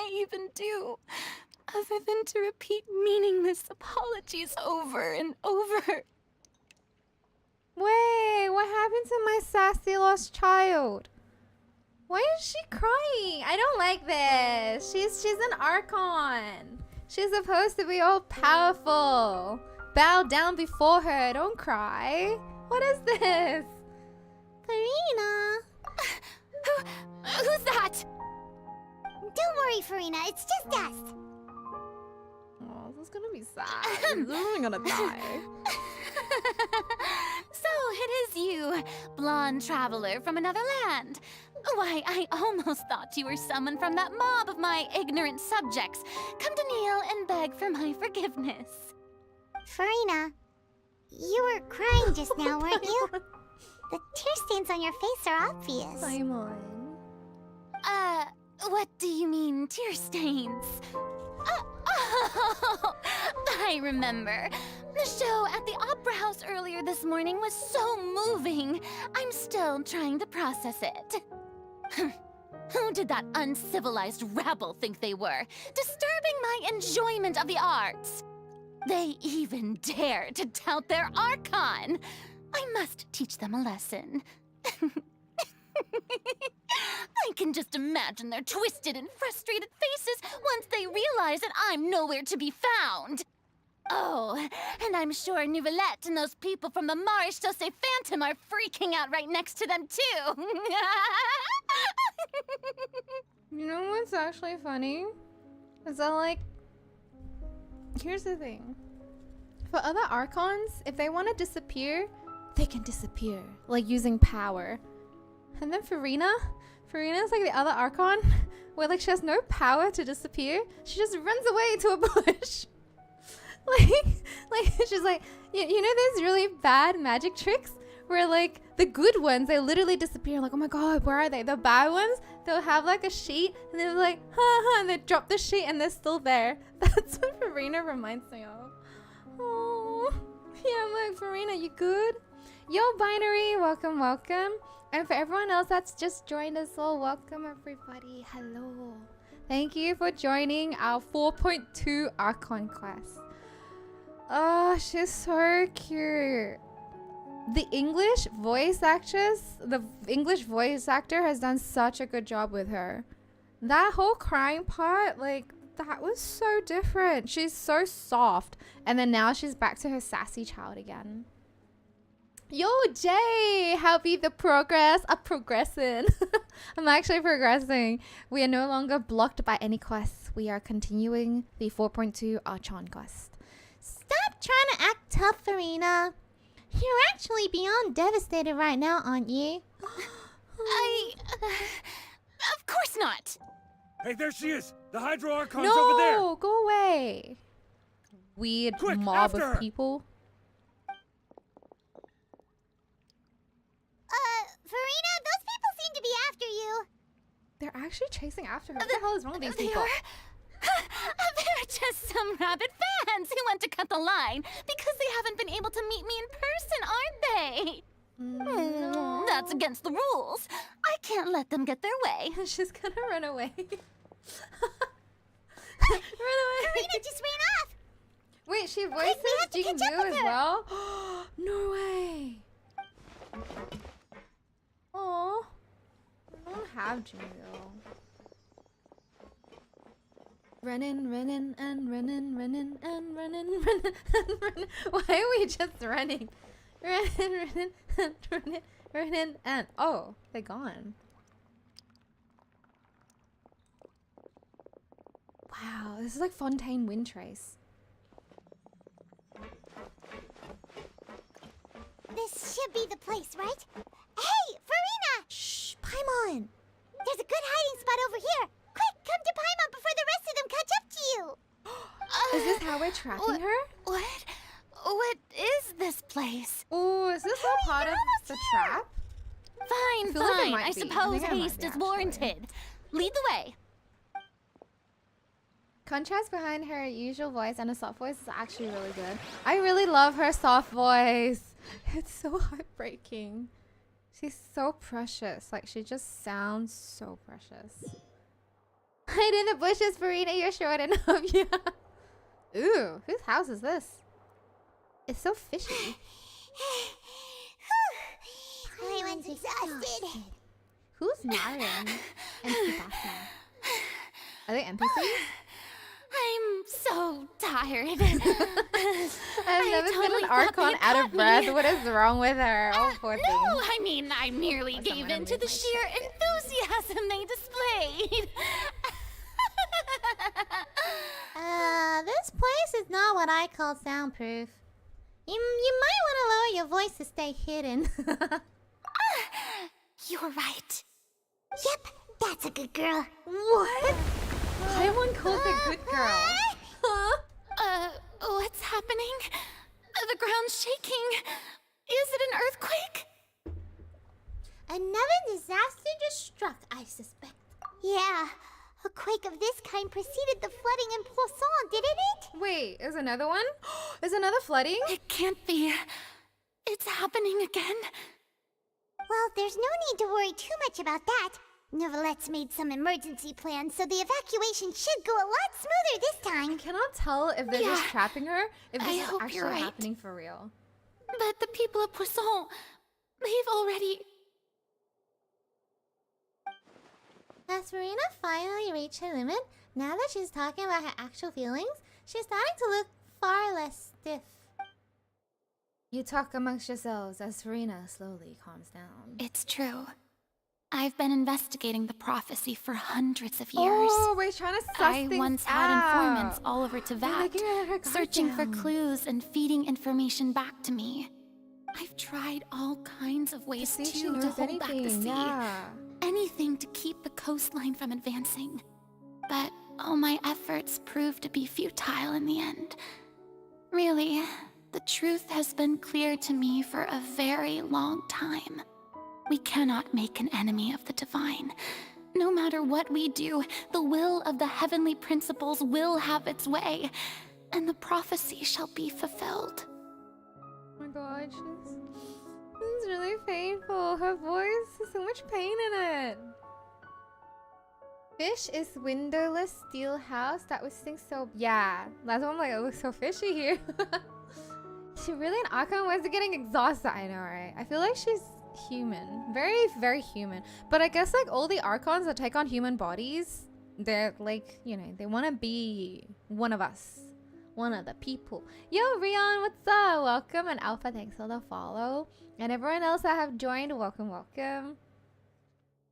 I even do? Other than to repeat meaningless apologies over and over. Wait, what happened to my sassy lost child? Why is she crying? I don't like this. She's an Archon. She's supposed to be all powerful. Bow down before her. Don't cry. What is this? Furina. Who's that? Don't worry, Furina. It's just us. Oh, this is gonna be sad. I'm gonna die. So it is you, blonde traveler from another land. Why, I almost thought you were someone from that mob of my ignorant subjects, come to kneel and beg for my forgiveness. Furina, you were crying just now, weren't you? The tear stains on your face are obvious. Simon. What do you mean, tear stains? Oh, I remember. The show at the Opera House earlier this morning was so moving. I'm still trying to process it. Who did that uncivilized rabble think they were, disturbing my enjoyment of the arts? They even dare to tout their Archon. I must teach them a lesson. I can just imagine their twisted and frustrated faces once they realize that I'm nowhere to be found. Oh, and I'm sure Nouvellette and those people from the Maréchal Phantom are freaking out right next to them, too. You know what's actually funny? Is that, like, here's the thing. For other Archons, if they want to disappear, they can disappear. Like, using power. And then Furina's like the other Archon, where, like, she has no power to disappear. She just runs away to a bush. like she's like, you know those really bad magic tricks where, like, the good ones, they literally disappear. Like, oh my god, where are they? The bad ones, they'll have like a sheet and they're like, ha ha, and they drop the sheet and they're still there. That's what Furina reminds me of. Oh, yeah, I'm like, Furina, you good? Yo, Binary, welcome, welcome. And for everyone else that's just joined us all, welcome everybody. Hello. Thank you for joining our 4.2 Archon quest. Oh, she's so cute. The English voice actor has done such a good job with her. That whole crying part, like, that was so different. She's so soft. And then now she's back to her sassy child again. Yo, Jay, how be the progress? I'm progressing. I'm actually progressing. We are no longer blocked by any quests. We are continuing the 4.2 Archon quest. Stop trying to act tough, Furina. You're actually beyond devastated right now, aren't you? Of course not. Hey, there she is! The Hydro Archon's over there! No, go away. Weird Quick, mob after of her. people. Furina, those people seem to be after you. They're actually chasing after her. What the hell is wrong with these people? They're just some rabid fans who want to cut the line because they haven't been able to meet me in person, aren't they? No. That's against the rules. I can't let them get their way. She's gonna run away. Run away. Furina just ran off. Wait, she we voices have to catch up Jingu with as her. well? No way. Aw. I don't have Jingu. Running and running and running and running and running. Why are we just running? Running and running and oh, they're gone. Wow, this is like Fontaine Wind Trace. This should be the place, right? Hey, Furina! Shh, Paimon. There's a good hiding spot over here. Quick, come to Paimon before the rest of them catch up to you. Is this how we're tracking her? What is this place? Oh, is this all part of the trap? Fine, feel like it fine. might I be. I suppose think it might haste be, is actually. warranted. Lead the way. Contrast behind her usual voice and a soft voice is actually really good. I really love her soft voice. It's so heartbreaking. She's so precious. Like, she just sounds so precious. Hide in the bushes, Furina, you're short enough. Yeah. Ooh, whose house is this? It's so fishy. Everyone's exhausted. Who's Naren and Tsubasa? Are they NPCs? I'm so tired. I've never seen an Archon out of breath. What is wrong with her? Oh, poor thing. No, I mean, I merely gave in to the sheer enthusiasm they displayed. This place is not what I call soundproof. You might want to lower your voice to stay hidden. You're right. Yep, that's a good girl. What? Everyone calls a good girl. Huh? What's happening? The ground's shaking. Is it an earthquake? Another disaster just struck, I suspect. Yeah, a quake of this kind preceded the flooding in Poisson, didn't it? Wait, is another one? Is another flooding? It can't be. It's happening again. Well, there's no need to worry too much about that. Neverlette's made some emergency plans, so the evacuation should go a lot smoother this time. I cannot tell if they're just trapping her, if this I is hope actually you're right. happening for real. But the people of Poisson, they've already... Has Furina finally reached her limit? Now that she's talking about her actual feelings, she's starting to look far less stiff. You talk amongst yourselves as Furina slowly calms down. It's true. I've been investigating the prophecy for hundreds of years. Oh, we're trying to suss I things once out. had informants all over They're Tevat, like, "Yeah, her guard searching for down." clues and feeding information back to me. I've tried all kinds of ways See if she to knows hold back the anything, sea. yeah. Anything to keep the coastline from advancing. But all my efforts proved to be futile in the end. Really, the truth has been clear to me for a very long time. We cannot make an enemy of the divine. No matter what we do, the will of the heavenly principles will have its way, and the prophecy shall be fulfilled. Oh my god, it's really painful. Her voice has so much pain in it. Fish is windowless steel house. That was thing so... Yeah, that's why I'm like, it looks so fishy here. Is she really an Archon? Why is it getting exhausted? I know, right? I feel like she's human. Very, very human. But I guess like all the Archons that take on human bodies, they're like, you know, they want to be one of us. One of the people. Yo, Rion, what's up? Welcome. And Alpha, thanks for the follow. And everyone else that have joined, welcome, welcome.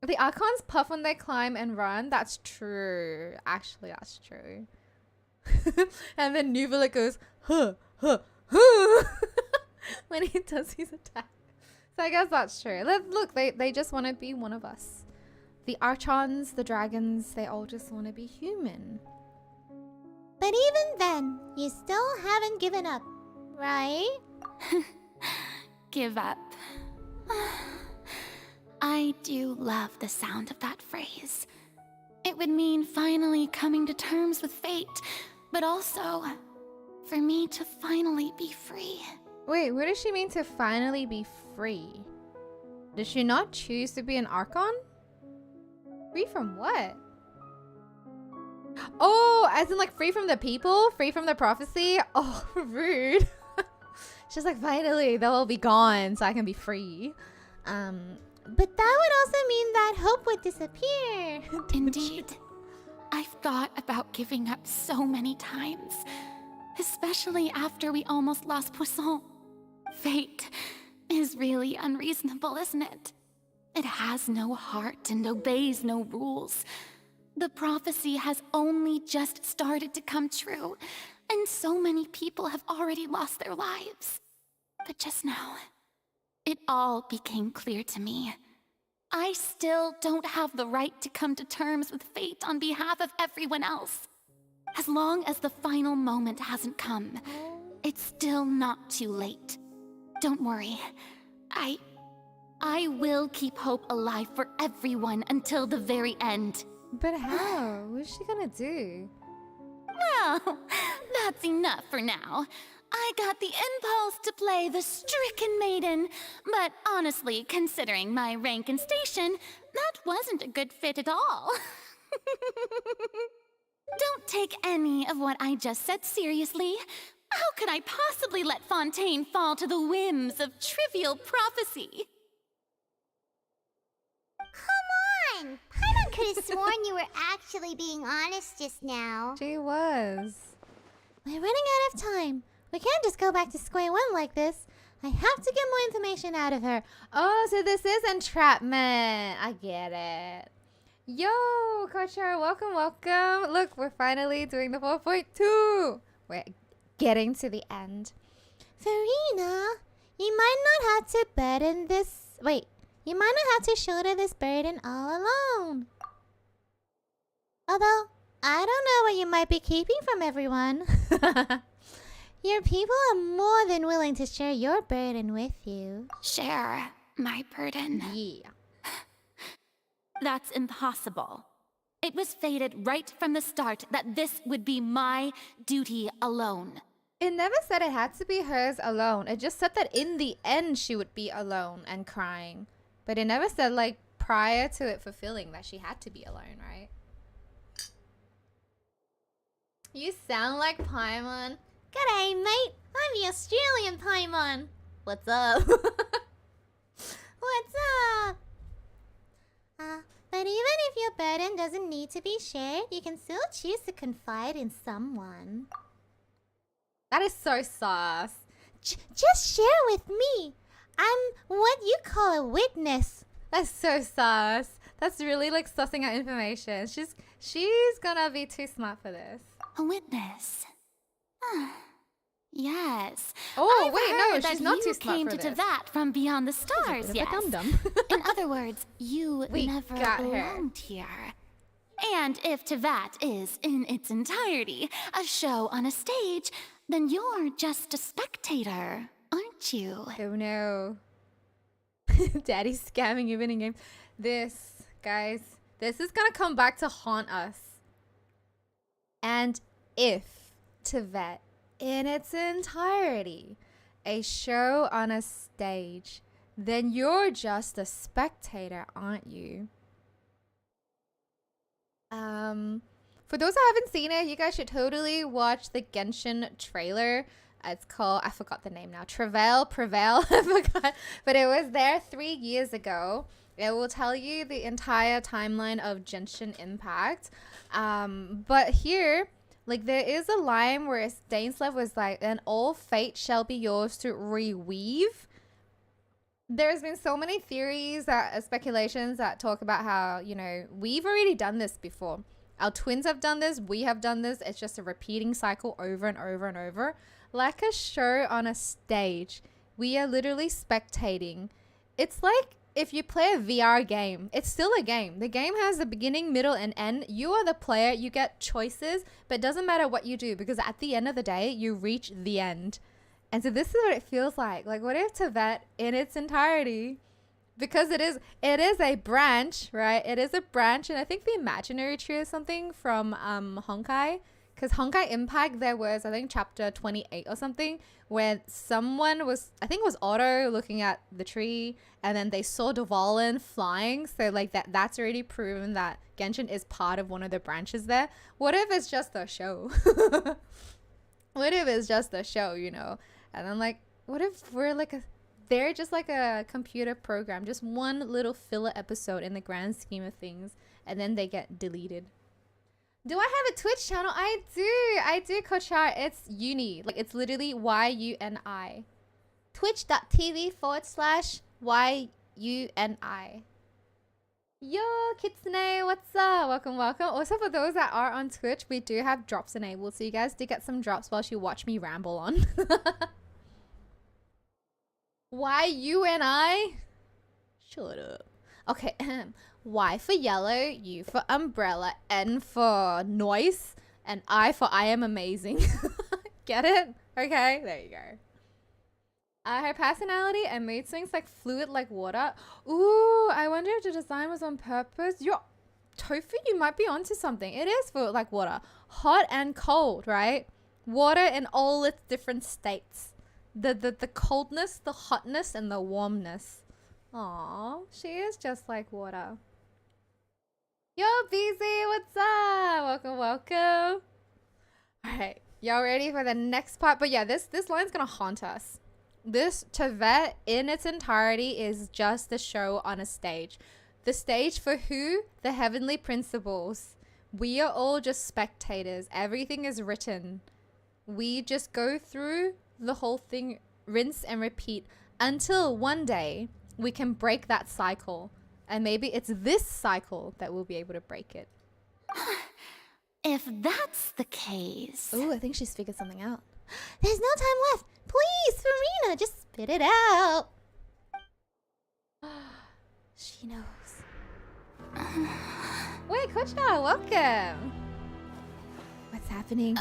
The Archons puff when they climb and run. That's true. Actually, that's true. And then Nuvola goes, huh, huh, huh. when he does his attack. So I guess that's true. Look, they just want to be one of us. The Archons, the dragons, they all just want to be human. But even then, you still haven't given up, right? Give up. I do love the sound of that phrase. It would mean finally coming to terms with fate, but also for me to finally be free. Wait, what does she mean to finally be free? Did she not choose to be an Archon? Free from what? Oh, as in like free from the people? Free from the prophecy? Oh, rude. She's like, finally, they'll all be gone so I can be free. But that would also mean that hope would disappear. Indeed. I've thought about giving up so many times. Especially after we almost lost Poisson. Fate is really unreasonable, isn't it? It has no heart and obeys no rules. The prophecy has only just started to come true, and so many people have already lost their lives. But just now, it all became clear to me. I still don't have the right to come to terms with fate on behalf of everyone else. As long as the final moment hasn't come, it's still not too late. Don't worry. I will keep hope alive for everyone until the very end. But how? What's she gonna do? Well, that's enough for now. I got the impulse to play the stricken maiden, but honestly, considering my rank and station, that wasn't a good fit at all. Don't take any of what I just said seriously. How could I possibly let Fontaine fall to the whims of trivial prophecy? Come on! Paimon could have sworn you were actually being honest just now. She was. We're running out of time. We can't just go back to square one like this. I have to get more information out of her. Oh, so this is entrapment. I get it. Yo, Kochar, welcome, welcome. Look, we're finally doing the 4.2. We're getting to the end. Furina, you might not have to burden this... Wait, you might not have to shoulder this burden all alone. Although, I don't know what you might be keeping from everyone. Your people are more than willing to share your burden with you. Share my burden. Yeah. That's impossible. It was fated right from the start that this would be my duty alone. It never said it had to be hers alone. It just said that in the end she would be alone and crying. But it never said, like, prior to it fulfilling that she had to be alone, right? You sound like Paimon. G'day, mate. I'm the Australian Paimon. What's up? What's up? But even if your burden doesn't need to be shared, you can still choose to confide in someone. That is so sauce. Just share with me. I'm what you call a witness. That's so sauce. That's really like sussing out information. She's gonna be too smart for this. A witness. Yes. Oh, I've wait, heard no, that she's not you too smart came for to this. Tevat from beyond the stars, yes. Dum-dum. In other words, you We never got her. belonged here. And if Tevat is, in its entirety, a show on a stage, then you're just a spectator, aren't you? Oh no. Daddy's scamming even in game. This, guys, this is gonna come back to haunt us. And if Tevat, in its entirety, a show on a stage, then you're just a spectator, aren't you? For those who haven't seen it, you guys should totally watch the Genshin trailer. It's called, I forgot the name now, Prevail, I forgot. But it was there 3 years ago. It will tell you the entire timeline of Genshin Impact. But here, like, there is a line where Dainslev was like, and all fate shall be yours to reweave. There's been so many theories, speculations that talk about how, you know, we've already done this before. Our twins have done this. We have done this. It's just a repeating cycle over and over and over. Like a show on a stage. We are literally spectating. It's like if you play a VR game, it's still a game. The game has a beginning, middle, and end. You are the player. You get choices, but it doesn't matter what you do because at the end of the day, you reach the end. And so this is what it feels like. Like, what if Tevat in its entirety, because it is a branch, right? It is a branch, and I think the imaginary tree is something from Honkai. Because Honkai Impact, there was, I think, chapter 28 or something, where someone was, I think it was Otto looking at the tree, and then they saw Dvalin flying. So, like, that's already proven that Genshin is part of one of the branches there. What if it's just a show? What if it's just a show, you know? And then, like, what if we're like they're just like a computer program, just one little filler episode in the grand scheme of things, and then they get deleted. Do I have a Twitch channel? I do, Kochar. It's Yuni. Like, it's literally YUNI. Twitch.tv/YUNI. Yo, Kitsune, what's up? Welcome. Also, for those that are on Twitch, we do have drops enabled, so you guys do get some drops whilst you watch me ramble on. YUNI? Shut up. Okay, Y for yellow, U for umbrella, N for noise, and I for I am amazing. Get it? Okay, there you go. Her personality and mood swings like fluid like water. Ooh, I wonder if the design was on purpose. Tofu, you might be onto something. It is fluid like water. Hot and cold, right? Water in all its different states. The coldness, the hotness, and the warmness. Aww, she is just like water. Yo, BZ, what's up? Welcome. All right, y'all ready for the next part? But yeah, this line's gonna haunt us. This Tevet in its entirety is just the show on a stage. The stage for who? The heavenly principles. We are all just spectators. Everything is written. We just go through the whole thing, rinse and repeat, until one day we can break that cycle. And maybe it's this cycle that we'll be able to break it. If that's the case... Ooh, I think she's figured something out. There's no time left. Please, Furina, just spit it out. She knows. Wait, Kocha, welcome. What's happening?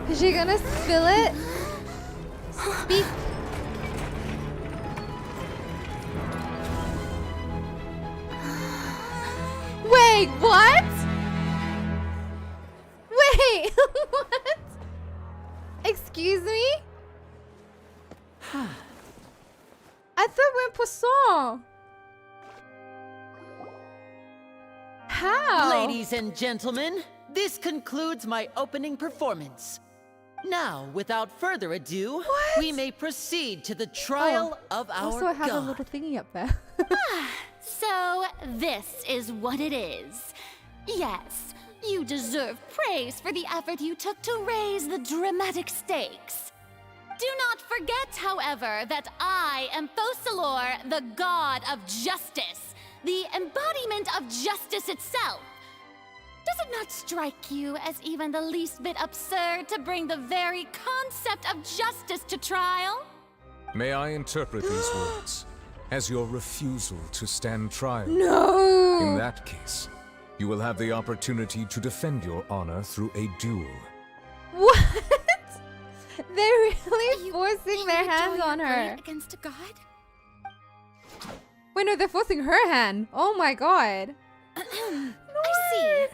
Is she gonna spill it? Speak. Wait, what? Wait, what? Excuse me? I thought we're in Poisson. How? Ladies and gentlemen, this concludes my opening performance. Now, without further ado, we may proceed to the trial of our also, I have god. a little thingy up there. So, this is what it is. Yes, you deserve praise for the effort you took to raise the dramatic stakes. Do not forget, however, that I am Focalors, the god of justice, the embodiment of justice itself. Does it not strike you as even the least bit absurd to bring the very concept of justice to trial? May I interpret these words as your refusal to stand trial? No! In that case, you will have the opportunity to defend your honor through a duel. What? They're really forcing their hands on her. Against a god? Wait, no, they're forcing her hand. Oh my god. I see.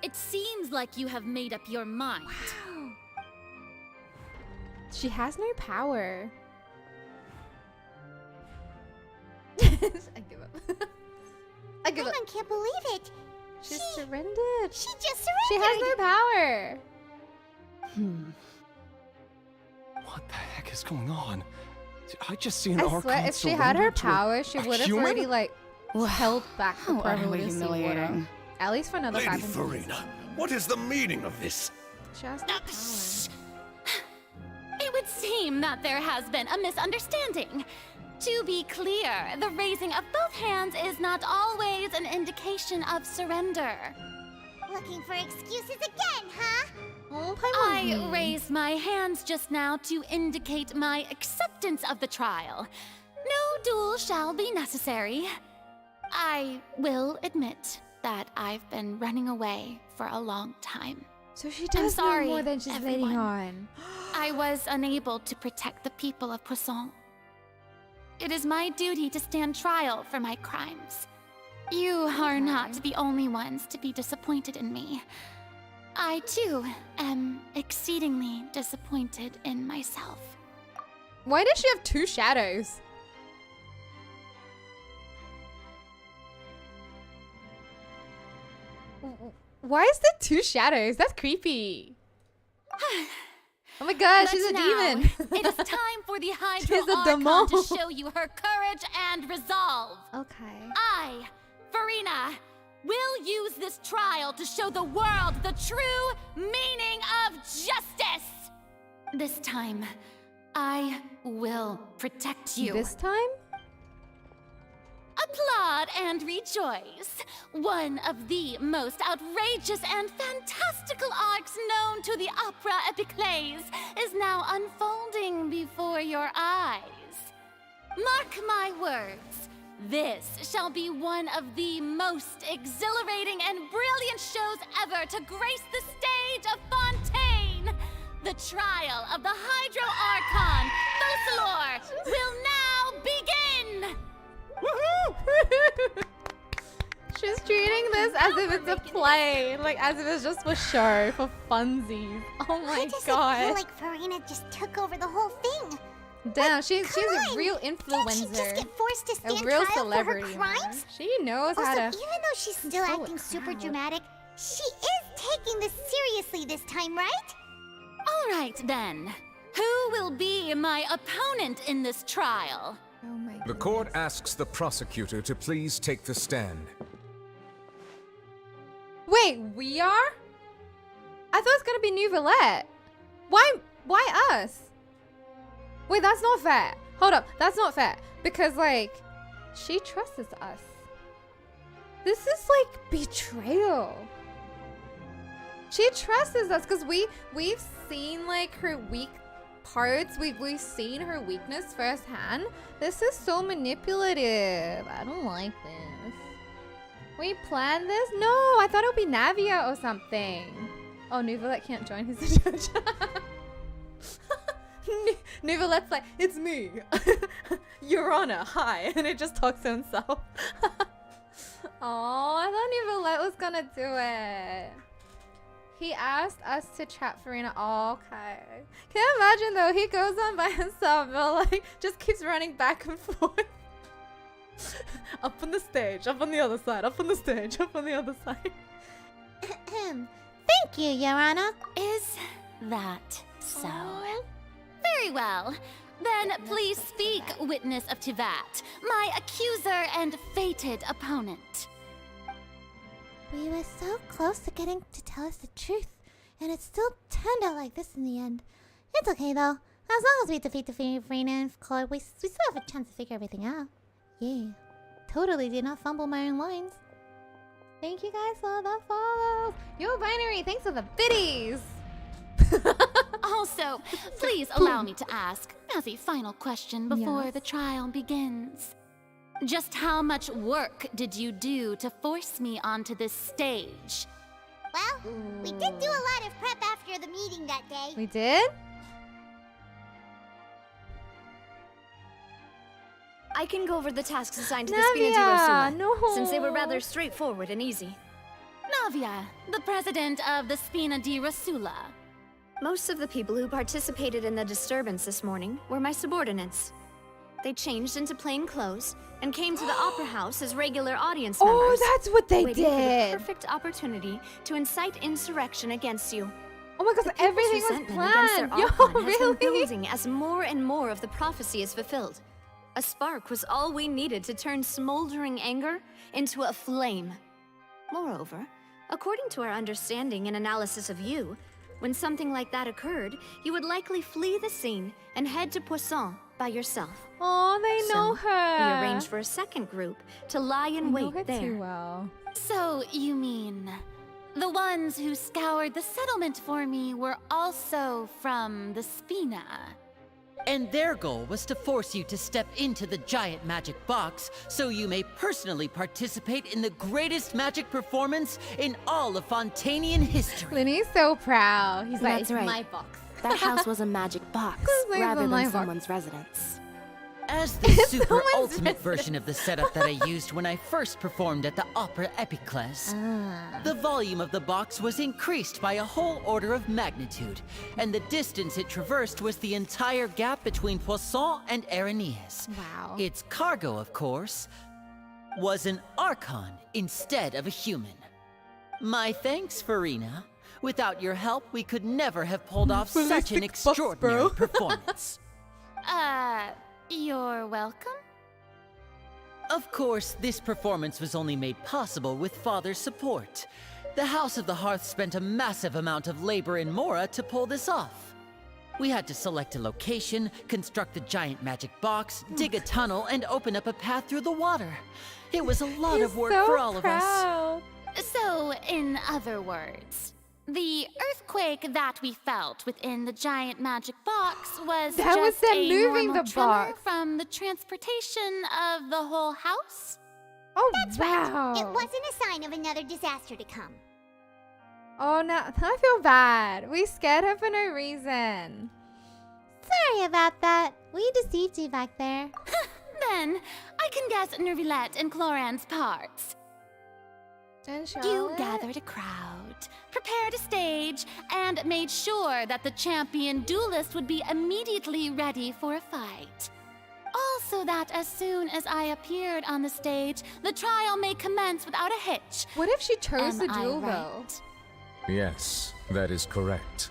It seems like you have made up your mind. Wow. She has no power. I give up. I give up. I can't believe it. She's surrendered. She just She surrendered. has no power. What the heck is going on? I just see an I Archon swear, if she had her surrender to power, she a would have human? already held back the How utterly primordial sea water. humiliating. At least for another Lady 500 years. Furina, what is the meaning of this? She has no power. It would seem that there has been a misunderstanding. To be clear, the raising of both hands is not always an indication of surrender. Looking for excuses again, huh? Oh, I raised my hands just now to indicate my acceptance of the trial. No duel shall be necessary. I will admit that I've been running away for a long time. So she does know sorry, more than she's letting everyone. on. I was unable to protect the people of Poisson. It is my duty to stand trial for my crimes. You are not the only ones to be disappointed in me. I, too, am exceedingly disappointed in myself. Why does she have two shadows? Why is there two shadows? That's creepy. Oh my god, she's a But demon. now, it is time for the She's Hydro a Archon demon. to show you her courage and resolve. Okay. I, Furina, will use this trial to show the world the true meaning of justice. This time, I will protect you. This time? Applaud and rejoice. One of the most outrageous and fantastical arcs known to the opera epiclese is now unfolding before your eyes. Mark my words. This shall be one of the most exhilarating and brilliant shows ever to grace the stage of Fontaine. The trial of the Hydro Archon, Focalors, will now begin! She's treating this as if it's a play, like as if it's just for show, for funsies. Oh my Why does god. it feel like Furina just took over the whole thing? Damn, she's Come a real on, influencer. Can't she just get forced to stand a real trial celebrity. for her crimes? Man. She knows Also, how to. even though she's still control a acting super crowd. dramatic, she is taking this seriously this time, right? All right, then. Who will be my opponent in this trial? Oh my god. The court asks the prosecutor to please take the stand. Wait, we are? I thought it was gonna be New Roulette. Why us? Wait, that's not fair. Hold up, that's not fair. Because like, she trusts us. This is like betrayal. She trusts us because we've seen like her weak parts. We've seen her weakness firsthand. This is so manipulative. I don't like this. We planned this? No, I thought it would be Navia or something. Oh, Nuvalet can't join his judge. Nuvalet's like, it's me. Your Honor, hi. And it just talks to himself. Oh, I thought Nuvalet was gonna do it. He asked us to trap Furina. Oh, okay. Can you imagine though? He goes on by himself, but like just keeps running back and forth. Up on the stage, up on the other side, up on the stage, up on the other side. Thank you, Your Honor. Is that so? Very well. Then please speak, witness of Tivat, my accuser and fated opponent. We were so close to getting to tell us the truth, and it still turned out like this in the end. It's okay though. As long as we defeat the Furina and Focalors, we still have a chance to figure everything out. Yeah, totally did not fumble my own lines. Thank you guys for the follows. Yo, Binary, thanks for the biddies. Also, please allow me to ask, as a final question before Yes. the trial begins. Just how much work did you do to force me onto this stage? Well, we did do a lot of prep after the meeting that day. We did? I can go over the tasks assigned to the Navia, Spina di Rosula, no. since they were rather straightforward and easy. Navia, the president of the Spina di Rosula. Most of the people who participated in the disturbance this morning were my subordinates. They changed into plain clothes and came to the opera house as regular audience members. Oh, that's what they waiting for the did. perfect opportunity to incite insurrection against you. Oh my god, everything was Resentment against their planned. Yo, archon has been really? building as more and more of the prophecy is fulfilled. A spark was all we needed to turn smoldering anger into a flame. Moreover, according to our understanding and analysis of you, when something like that occurred, you would likely flee the scene and head to Poisson by yourself. Oh, they know So, her. We arranged for a second group to lie in I know wait her there. too well. So, you mean, the ones who scoured the settlement for me were also from the Spina? And their goal was to force you to step into the giant magic box so you may personally participate in the greatest magic performance in all of Fontanian history. Lenny's so proud. He's like, That's it's right. my box. That house was a magic box Like rather my than box. someone's residence. As the super Someone's ultimate version of the setup that I used when I first performed at the Opera Epiclese, the volume of the box was increased by a whole order of magnitude, and the distance it traversed was the entire gap between Poisson and Aranias. Wow. Its cargo, of course, was an archon instead of a human. My thanks, Furina. Without your help, we could never have pulled off such an Ballistic bucks, extraordinary bro. performance. You're welcome? Of course, this performance was only made possible with Father's support. The House of the Hearth spent a massive amount of labor in Mora to pull this off. We had to select a location, construct the giant magic box, dig a tunnel, and open up a path through the water. It was a lot He's of work so for all of us. proud. So, in other words, the earthquake that we felt within the giant magic box was That was just them a moving normal the tremor box. from the transportation of the whole house? Oh, That's wow. right. It wasn't a sign of another disaster to come. Oh, now I feel bad. We scared her for no reason. Sorry about that. We deceived you back there. Then, I can guess Nervilette and Cloran's parts. And You Charlotte? gathered a crowd, prepared a stage, and made sure that the champion duelist would be immediately ready for a fight. Also that as soon as I appeared on the stage, the trial may commence without a hitch. What if she chose Am the I duel right? though? Yes, that is correct.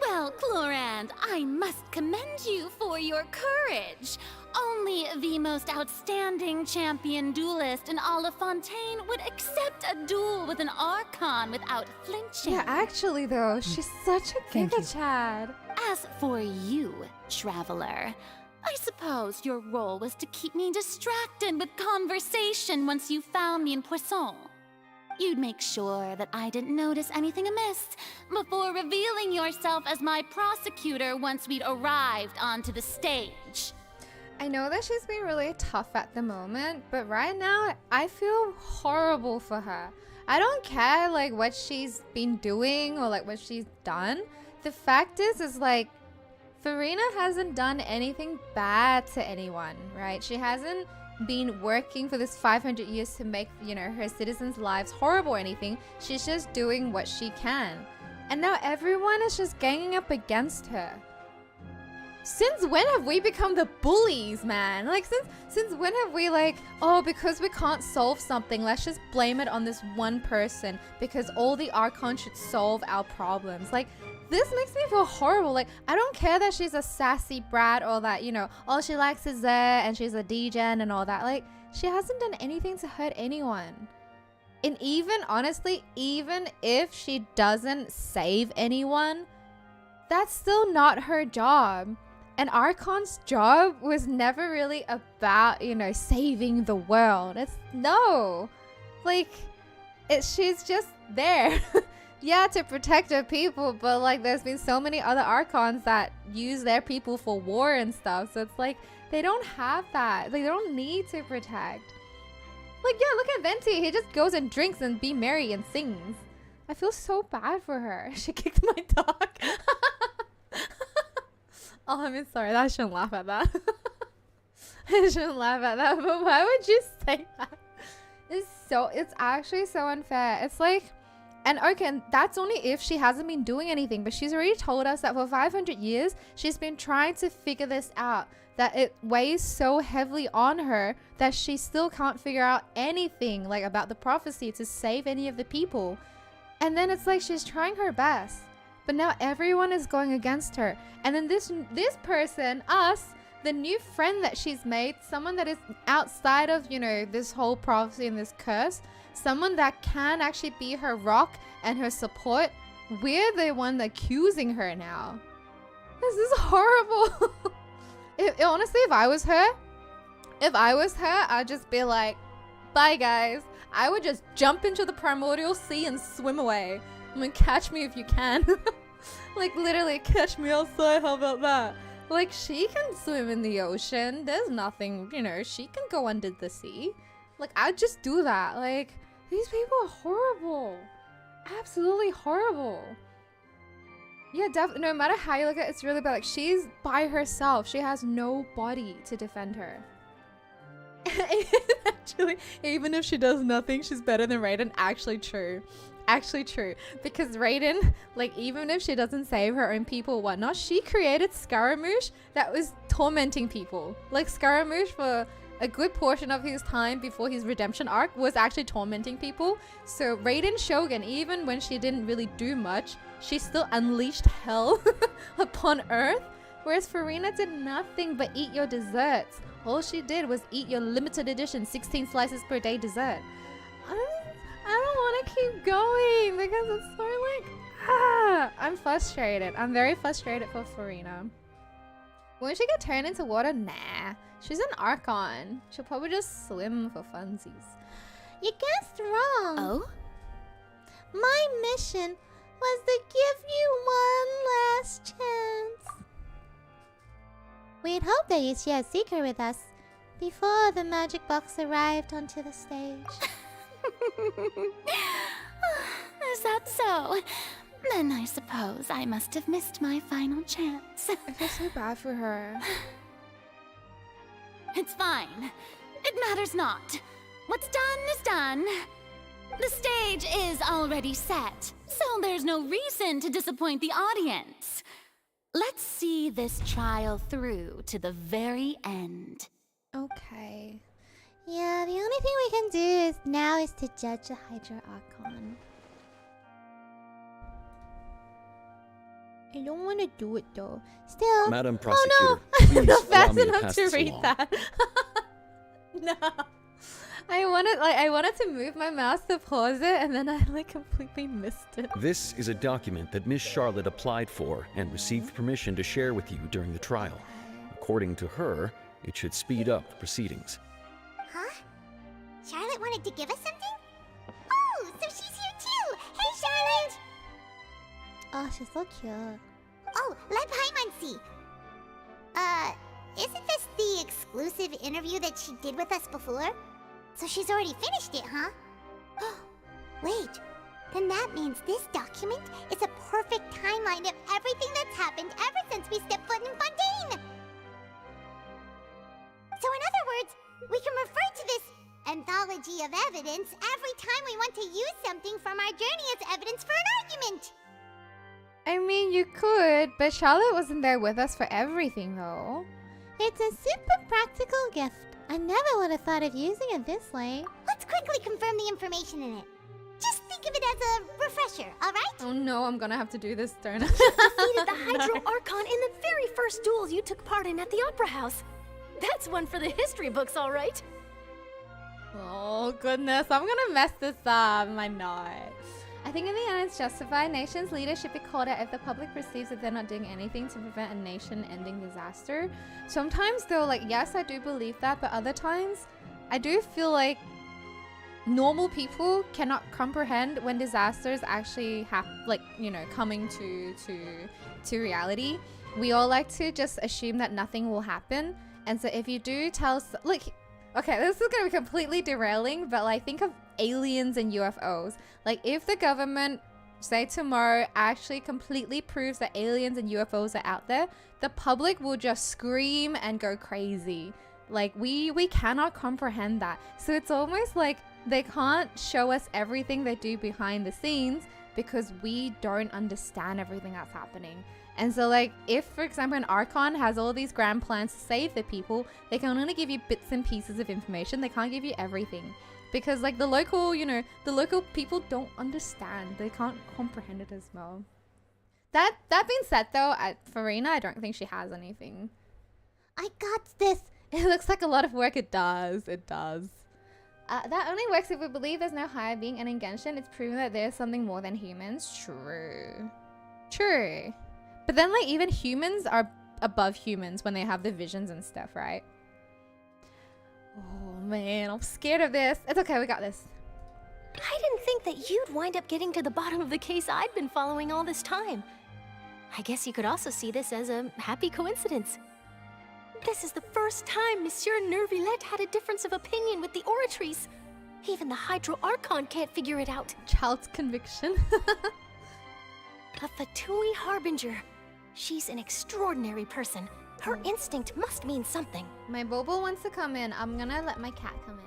Well, Clorand, I must commend you for your courage. Only the most outstanding champion duelist in all of Fontaine would accept a duel with an Archon without flinching. Yeah, actually though, she's such a Thank you. Giga Chad. As for you, Traveler, I suppose your role was to keep me distracted with conversation once you found me in Poisson. You'd make sure that I didn't notice anything amiss before revealing yourself as my prosecutor once we'd arrived onto the stage. I know that she's been really tough at the moment, but right now I feel horrible for her. I don't care like what she's been doing or like what she's done. The fact is like Furina hasn't done anything bad to anyone, right? She hasn't been working for this 500 years to make, you know, her citizens' lives horrible or anything. She's just doing what she can. And now everyone is just ganging up against her. Since when have we become the bullies, man? Like, since when have we like, oh, because we can't solve something, let's just blame it on this one person because all the Archons should solve our problems. Like, this makes me feel horrible. Like, I don't care that she's a sassy brat or that, you know, all she likes is there and she's a degen and all that. Like, she hasn't done anything to hurt anyone. And even, honestly, even if she doesn't save anyone, that's still not her job. And Archon's job was never really about, you know, saving the world. It's no. Like, she's just there. Yeah, to protect her people, but like there's been so many other Archons that use their people for war and stuff. So it's like they don't have that. Like, they don't need to protect. Like, yeah, look at Venti. He just goes and drinks and be merry and sings. I feel so bad for her. She kicked my dog. Oh, I'm sorry. I shouldn't laugh at that. I shouldn't laugh at that. But why would you say that? It's actually so unfair. It's like, and okay, that's only if she hasn't been doing anything. But she's already told us that for 500 years, she's been trying to figure this out. That it weighs so heavily on her that she still can't figure out anything like about the prophecy to save any of the people. And then it's like she's trying her best. But now everyone is going against her. And then this person, us, the new friend that she's made, someone that is outside of, you know, this whole prophecy and this curse, someone that can actually be her rock and her support, we're the one accusing her now. This is horrible. Honestly, if I was her, I'd just be like, bye guys. I would just jump into the primordial sea and swim away. I mean, catch me if you can. Like, literally, catch me outside. How about that? Like, she can swim in the ocean. There's nothing, you know, she can go under the sea. Like, I'd just do that. Like, these people are horrible. Absolutely horrible. Yeah, definitely. No matter how you look at it, it's really bad. Like, she's by herself. She has nobody to defend her. Actually, even if she does nothing, she's better than Raiden. Actually true. Actually true. Because Raiden, like, even if she doesn't save her own people or whatnot, she created Scaramouche that was tormenting people. Like, Scaramouche for a good portion of his time before his redemption arc was actually tormenting people. So Raiden Shogun, even when she didn't really do much, she still unleashed hell upon Earth. Whereas Furina did nothing but eat your desserts. All she did was eat your limited edition 16 slices per day dessert. I don't want to keep going because it's so like, I'm frustrated. I'm very frustrated for Furina. Won't she get turned into water? Nah. She's an Archon. She'll probably just swim for funsies. You guessed wrong. Oh? My mission was to give you one last chance. We'd hoped that you'd share a secret with us before the magic box arrived onto the stage. Is that so? Then I suppose I must have missed my final chance. I feel so bad for her. It's fine. It matters not. What's done is done. The stage is already set, so there's no reason to disappoint the audience. Let's see this trial through to the very end. Okay. Yeah, the only thing we can do is to judge the Hydra Archon. I don't want to do it though. Still. Madam Prosecutor, oh no! please I'm not allow fast me to enough pass to this read along. that. No. I wanted to move my mouse to pause it, and then I like completely missed it. This is a document that Miss Charlotte applied for and received permission to share with you during the trial. According to her, it should speed up the proceedings. Huh? Charlotte wanted to give us something? Oh, so she's here too! Hey, Charlotte! Oh, she's so cute. Oh, let Paimon see. Isn't this the exclusive interview that she did with us before? So she's already finished it, huh? Wait, then that means this document is a perfect timeline of everything that's happened ever since we stepped foot in Fontaine! So in other words, we can refer to this anthology of evidence every time we want to use something from our journey as evidence for an argument! I mean, you could, but Charlotte wasn't there with us for everything, though. It's a super practical gift. I never would have thought of using it this way. Let's quickly confirm the information in it. Just think of it as a refresher, alright? Oh no, I'm gonna have to do this, don't I? Defeated the Hydro Archon in the very first duels you took part in at the Opera House. That's one for the history books, alright? Oh goodness, I'm gonna mess this up, am I not? I think in the end it's justified. Nations' leaders should be called out if the public perceives that they're not doing anything to prevent a nation-ending disaster. Sometimes though, like, yes, I do believe that, but other times, I do feel like normal people cannot comprehend when disasters actually coming to reality. We all like to just assume that nothing will happen. And so if you do tell, look, okay, this is gonna be completely derailing, but like, think of aliens and UFOs. Like, if the government, say tomorrow, actually completely proves that aliens and UFOs are out there, the public will just scream and go crazy. Like, we cannot comprehend that. So it's almost like they can't show us everything they do behind the scenes because we don't understand everything that's happening. And so, like, if, for example, an Archon has all these grand plans to save the people, they can only give you bits and pieces of information. They can't give you everything. Because, like, the local people don't understand. They can't comprehend it as well. That being said, though, at Furina, I don't think she has anything. I got this. It looks like a lot of work. It does. It does. That only works if we believe there's no higher being, and in Genshin, it's proven that there's something more than humans. True. True. But then, like, even humans are above humans when they have the visions and stuff, right? Oh, man, I'm scared of this. It's okay, we got this. I didn't think that you'd wind up getting to the bottom of the case I'd been following all this time. I guess you could also see this as a happy coincidence. This is the first time Monsieur Nervillette had a difference of opinion with the Oratrice. Even the Hydro Archon can't figure it out. Child's conviction. A Fatui Harbinger. She's an extraordinary person. Her instinct must mean something. My Bobo wants to come in. I'm gonna let my cat come in.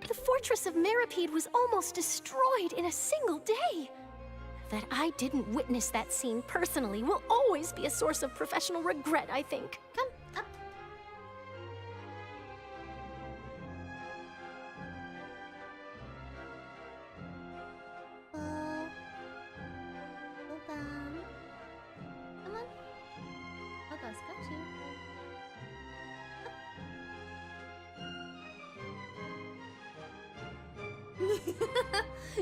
The fortress of Meripede was almost destroyed in a single day. That I didn't witness that scene personally will always be a source of professional regret, I think. Come up. Hold on. Come on. Oh, that's got you.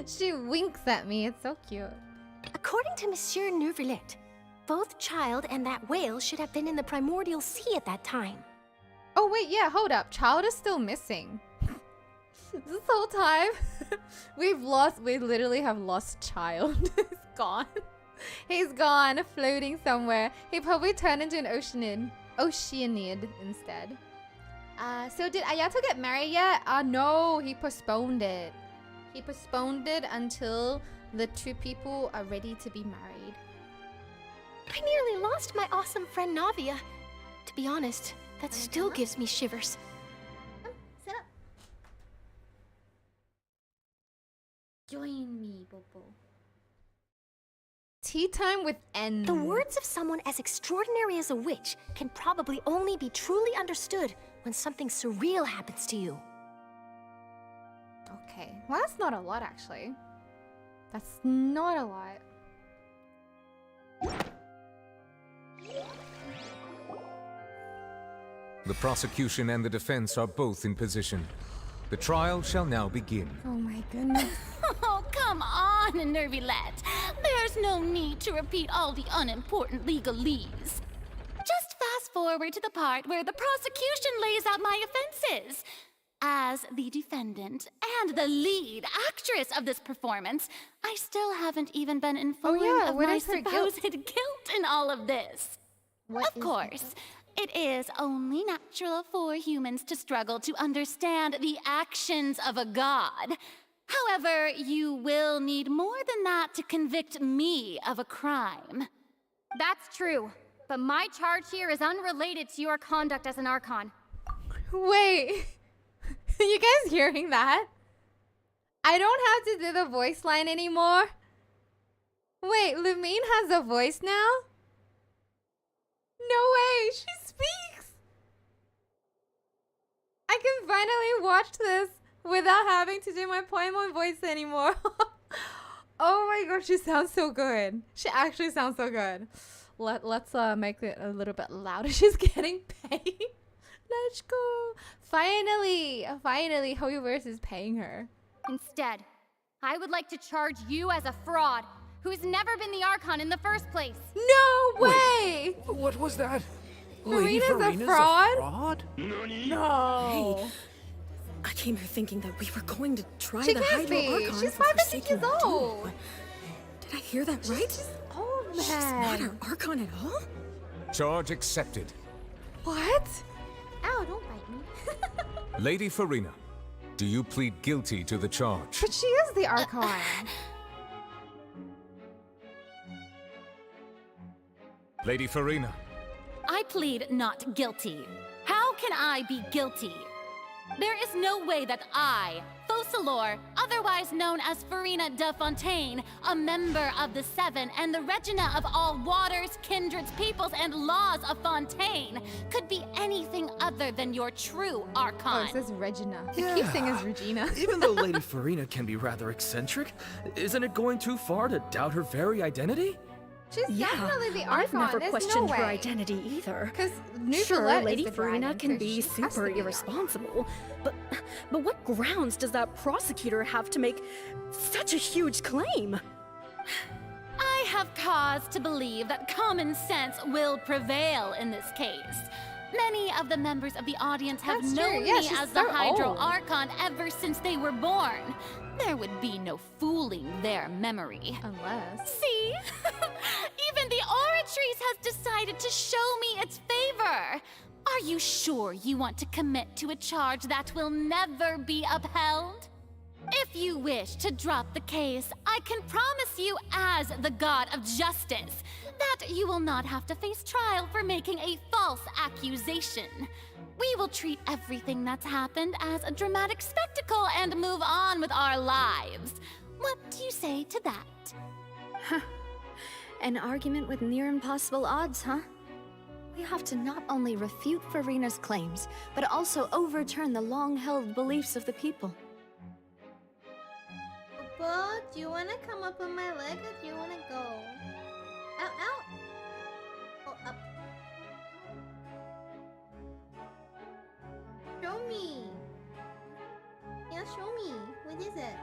She winks at me. It's so cute. According to Monsieur Nervillette, both Child and that whale should have been in the primordial sea at that time. Oh wait, yeah, hold up. Child is still missing. This whole time, we literally have lost Child. He's gone. He's gone, floating somewhere. He probably turned into an oceanid instead. So did Ayato get married yet? No, he postponed it. He postponed it until the two people are ready to be married. I nearly lost my awesome friend Navia. To be honest, that still gives me shivers. Sit up. Join me, Bobo. Tea time with N. The words of someone as extraordinary as a witch can probably only be truly understood when something surreal happens to you. Okay, well that's not a lot actually. That's not a lot. The prosecution and the defense are both in position. The trial shall now begin. Oh my goodness. Oh, come on, Nervylette. There's no need to repeat all the unimportant legalese. Just fast forward to the part where the prosecution lays out my offenses. As the defendant and the lead actress of this performance, I still haven't even been informed of what my is her guilt? supposed guilt in all of this. Of course, it is only natural for humans to struggle to understand the actions of a god. However, you will need more than that to convict me of a crime. That's true, but my charge here is unrelated to your conduct as an Archon. Wait, you guys hearing that? I don't have to do the voice line anymore. Wait, Lumine has a voice now? No way, she speaks! I can finally watch this without having to do my Paimon voice anymore. Oh my gosh, she sounds so good. She actually sounds so good. Let's make it a little bit louder. She's getting paid. Let's go. Finally, Hoyoverse is paying her. Instead, I would like to charge you as a fraud who's never been the Archon in the first place. No way! Wait, what was that? Furina's a fraud? fraud? No. Hey, I came here thinking that we were going to try She the can't Hydro be. Archon She's for 5 Forsaking years Duel. old. Did I hear that right? Oh man. She's not our Archon at all? Charge accepted. What? Ow, don't bite me. Lady Furina, do you plead guilty to the charge? But she is the Archon. Lady Furina, I plead not guilty. How can I be guilty? There is no way that I, Focalors, otherwise known as Furina de Fontaine, a member of the Seven and the Regina of all waters, kindreds, peoples, and laws of Fontaine, could be anything other than your true Archon. Oh, it says Regina. I keep saying it's Regina. Even though Lady Furina can be rather eccentric, isn't it going too far to doubt her very identity? She's definitely the Archon. I've never There's questioned no her way. identity either. Because Sure, Lady Lady Furina can be super irresponsible. irresponsible, but what grounds does that prosecutor have to make such a huge claim? I have cause to believe that common sense will prevail in this case. Many of the members of the audience have That's known true. Yeah, me she's as the so Hydro old. Archon ever since they were born. There would be no fooling their memory. Unless. See? Even the Oratrice has decided to show me its favor. Are you sure you want to commit to a charge that will never be upheld? If you wish to drop the case, I can promise you as the God of Justice that you will not have to face trial for making a false accusation. We will treat everything that's happened as a dramatic spectacle and move on with our lives. What do you say to that? Huh. An argument with near impossible odds, huh? We have to not only refute Furina's claims, but also overturn the long-held beliefs of the people. Bo, do you want to come up on my leg or do you want to go? Out, out. Oh, up. Show me. Yeah, show me. What is it?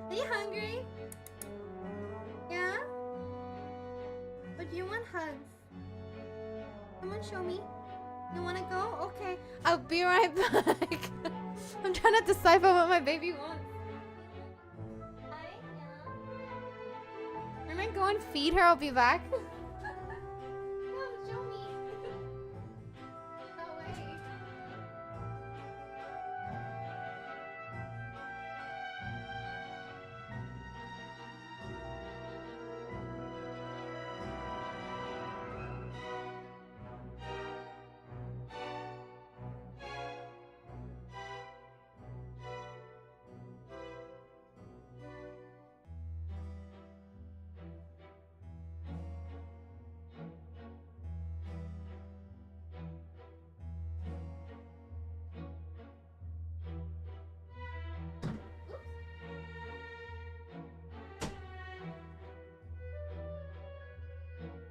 Are you hungry? Yeah? You want hugs? Someone show me. You wanna go? Okay. I'll be right back. I'm trying to decipher what my baby wants. I'm gonna go and feed her. I'll be back. No, show me. No way.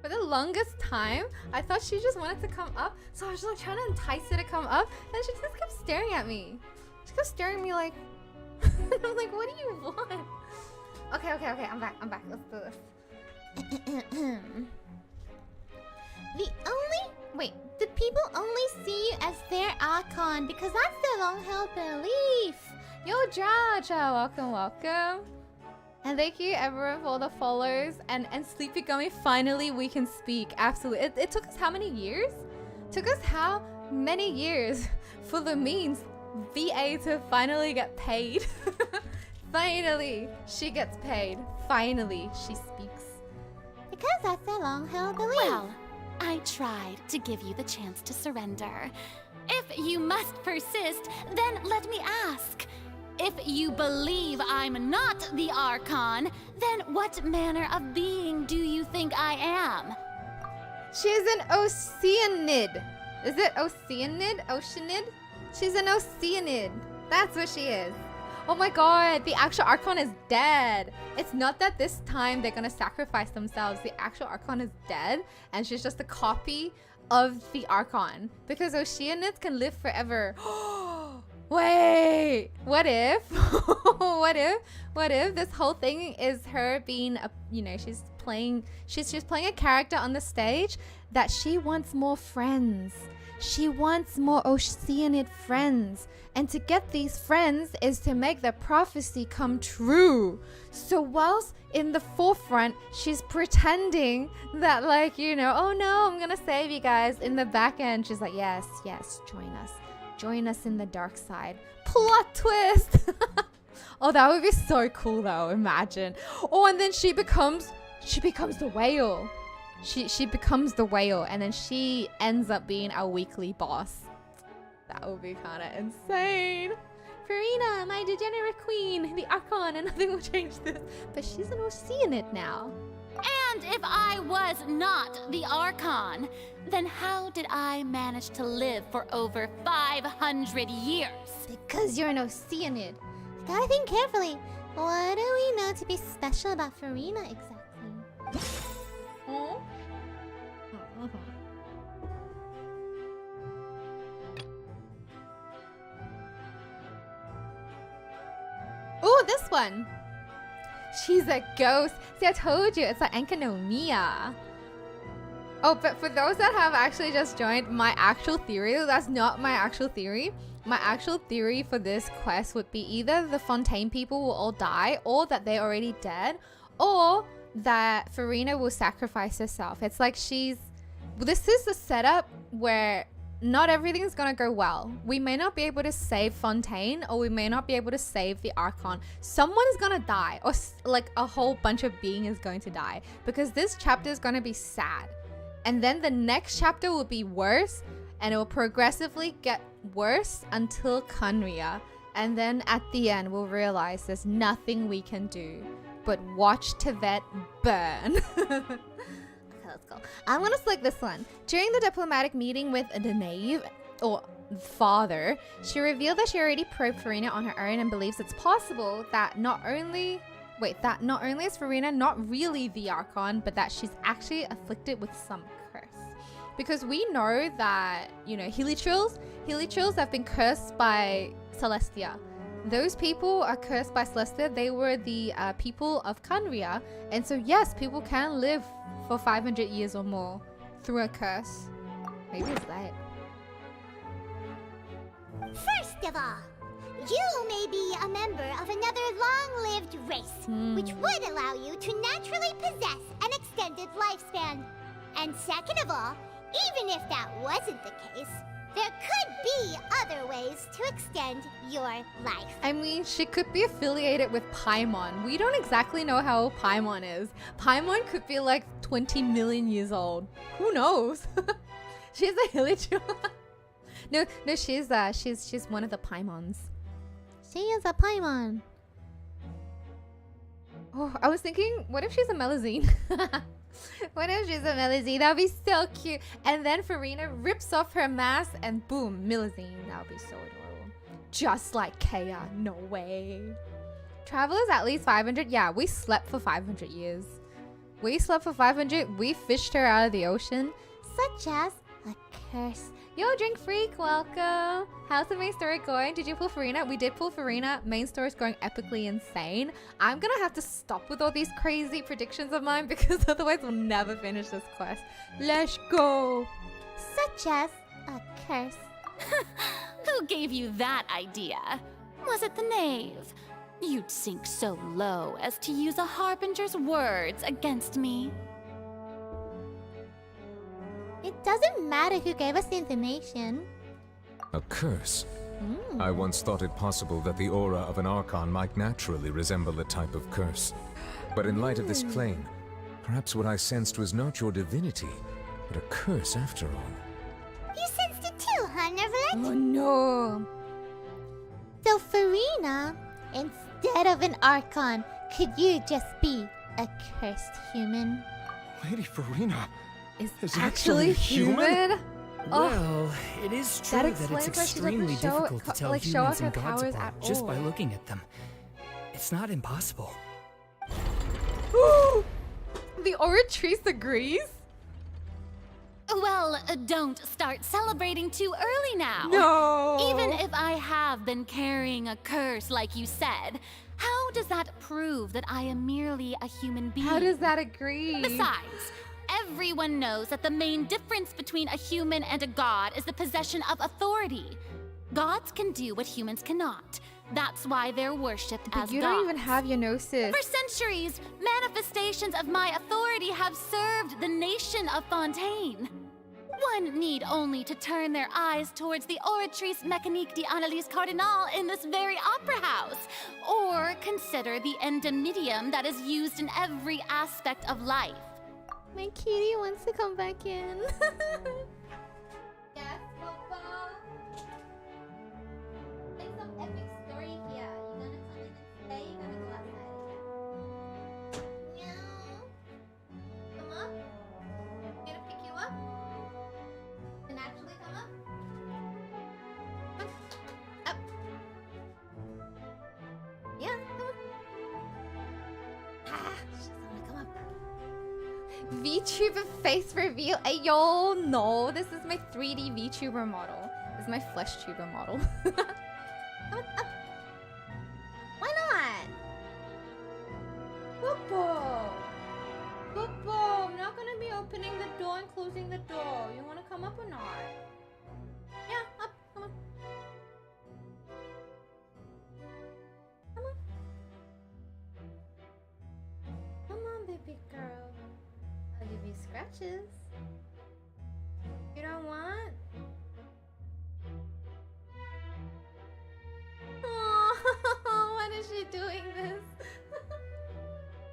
For the longest time, I thought she just wanted to come up, so I was just like trying to entice her to come up, and she just kept staring at me. She kept staring at me like, I'm like, what do you want? Okay, I'm back, let's do this. Wait, the people only see you as their Archon because that's their long-held belief. Yo, Jaja, welcome. And thank you everyone for all the follows and Sleepy Gummy, finally we can speak. Absolutely. It took us how many years? Took us how many years for the means VA to finally get paid? Finally, she gets paid. Finally, she speaks. Because that's their long-held belief. Well, I tried to give you the chance to surrender. If you must persist, then let me ask. If you believe I'm not the Archon, then what manner of being do you think I am? She's an Oceanid. Is it Oceanid? Oceanid? She's an Oceanid. That's what she is. Oh my god, the actual Archon is dead. It's not that this time they're gonna sacrifice themselves. The actual Archon is dead, and she's just a copy of the Archon. Because Oceanids can live forever. Wait, what if? what if this whole thing is her being a, she's playing a character on the stage that she wants more friends. She wants more Oceanid friends. And to get these friends is to make the prophecy come true. So whilst in the forefront, she's pretending that oh no, I'm gonna save you guys. In the back end, she's like, yes, join us. Join us in the dark side. Plot twist! Oh, that would be so cool though, imagine. Oh, and then she becomes the whale. She becomes the whale, and then she ends up being our weekly boss. That would be kind of insane. Furina, my degenerate queen, the Archon, and nothing will change this. But she's an Oceanid now. And if I was not the Archon, then how did I manage to live for over 500 years? Because you're an Oceanid. You gotta think carefully. What do we know to be special about Furina exactly? Oh, this one. She's a ghost. See, I told you, it's like Ankanomiya. Oh, but for those that have actually just joined, my actual theory, that's not my actual theory. My actual theory for this quest would be either the Fontaine people will all die, or that they're already dead, or that Furina will sacrifice herself. It's like this is the setup where not everything's gonna go well. We may not be able to save Fontaine, or we may not be able to save the Archon. Someone is gonna die, or like a whole bunch of being is going to die, because this chapter is gonna be sad. And then the next chapter will be worse, and it will progressively get worse until Kanria. And then at the end, we'll realize there's nothing we can do but watch Tevet burn. Let's go. I'm gonna select this one. During the diplomatic meeting with the knave, or father, she revealed that she already probed Furina on her own and believes it's possible that not only is Furina not really the Archon, but that she's actually afflicted with some curse. Because we know that, helitrils have been cursed by Celestia. those people are cursed by Celestia. They were the people of Canria. And so yes, people can live for 500 years or more through a curse. Maybe it's that. First of all, you may be a member of another long-lived race, which would allow you to naturally possess an extended lifespan. And second of all, even if that wasn't the case, there could be other ways to extend your life. I mean, she could be affiliated with Paimon. We don't exactly know how Paimon is. Paimon could be like 20 million years old. Who knows? She's a Hilichurl. No, she's one of the Paimons. She is a Paimon. Oh, I was thinking, what if she's a Melazine? What if she's a Melazine? That'd be so cute. And then Furina rips off her mask and boom, Melazine. That would be so adorable. Just like Kea. No way. Travel is at least 500. Yeah, we slept for 500 years. We slept for 500. We fished her out of the ocean. Such as a curse. Yo, Drink Freak, welcome. How's the main story going? Did you pull Furina? We did pull Furina. Main story is going epically insane. I'm gonna have to stop with all these crazy predictions of mine because otherwise we'll never finish this quest. Let's go. Such as a curse. Who gave you that idea? Was it the knave? You'd sink so low as to use a harbinger's words against me. It doesn't matter who gave us the information. A curse? I once thought it possible that the aura of an Archon might naturally resemble a type of curse. But in light of this claim, perhaps what I sensed was not your divinity, but a curse after all. You sensed it too, huh, Neverland? Oh no. So Furina, instead of an Archon, could you just be a cursed human? Lady Furina is actually human? Well, it is true that it's extremely difficult to tell humans and gods apart just by looking at them. It's not impossible. The Oratrice agrees? Well, don't start celebrating too early now. No! Even if I have been carrying a curse like you said, how does that prove that I am merely a human being? How does that agree? Besides, everyone knows that the main difference between a human and a god is the possession of authority. Gods can do what humans cannot. That's why they're worshipped as gods. But you don't even have your gnosis. For centuries, manifestations of my authority have served the nation of Fontaine. One need only to turn their eyes towards the Oratrice Mécanique d'Analyse Cardinal in this very opera house, or consider the endemidium that is used in every aspect of life. My kitty wants to come back in. Yes, Papa. There's some epic story here. You gonna come in and stay? You gonna go outside? No. Come up. I'm gonna pick you up. And actually come up. Up. Yeah, come on. Ah, she doesn't wanna come up. VTuber face reveal. Ayo, no, this is my 3D VTuber model. This is my flesh tuber model. Come on, up. Why not? Popo! Popo, I'm not gonna be opening the door and closing the door. You wanna come up or not? Yeah, up, come on. Come on. Come on, baby girl. I'll give you scratches. You don't want? Oh, why is she doing this?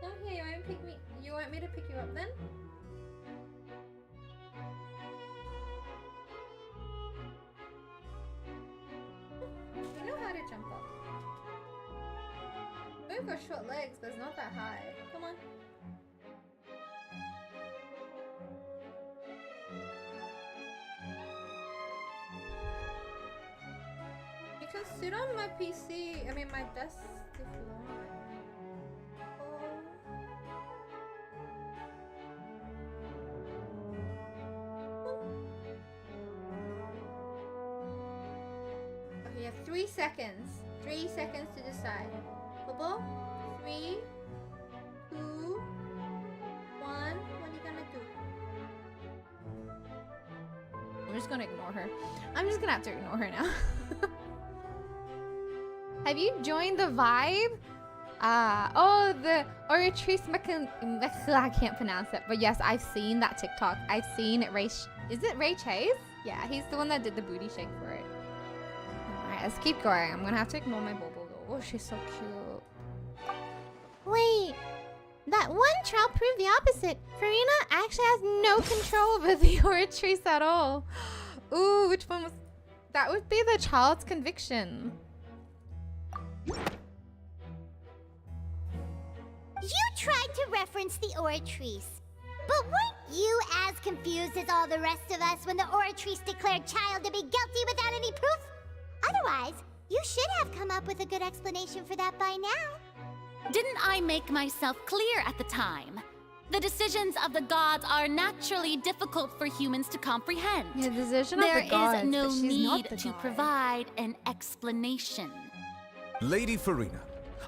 Okay, you want me to pick you up then? You know how to jump up. We've got short legs, but it's not that high. Come on. You can sit on my PC, I mean my desk if you want. Okay, you have 3 seconds. 3 3 seconds to decide. Bubble? 3, 2, 1. What are you gonna do? I'm just gonna ignore her. I'm just gonna have to ignore her now. Have you joined the vibe? Oh, the Oratrice I can't pronounce it, but yes, I've seen that TikTok. I've seen Ray. Is it Ray Chase? Yeah, he's the one that did the booty shake for it. Alright, let's keep going. I'm gonna have to ignore my Bobo though. Oh, she's so cute. Wait, that one trial proved the opposite. Furina actually has no control over the Oratrice at all. Ooh, which one was... That would be the child's conviction. You tried to reference the Oratrice. But weren't you as confused as all the rest of us when the Oratrice declared Child to be guilty without any proof? Otherwise, you should have come up with a good explanation for that by now. Didn't I make myself clear at the time? The decisions of the gods are naturally difficult for humans to comprehend. Yeah, the decision there of the gods, is no but she's need not the to god. provide an explanation. Lady Furina,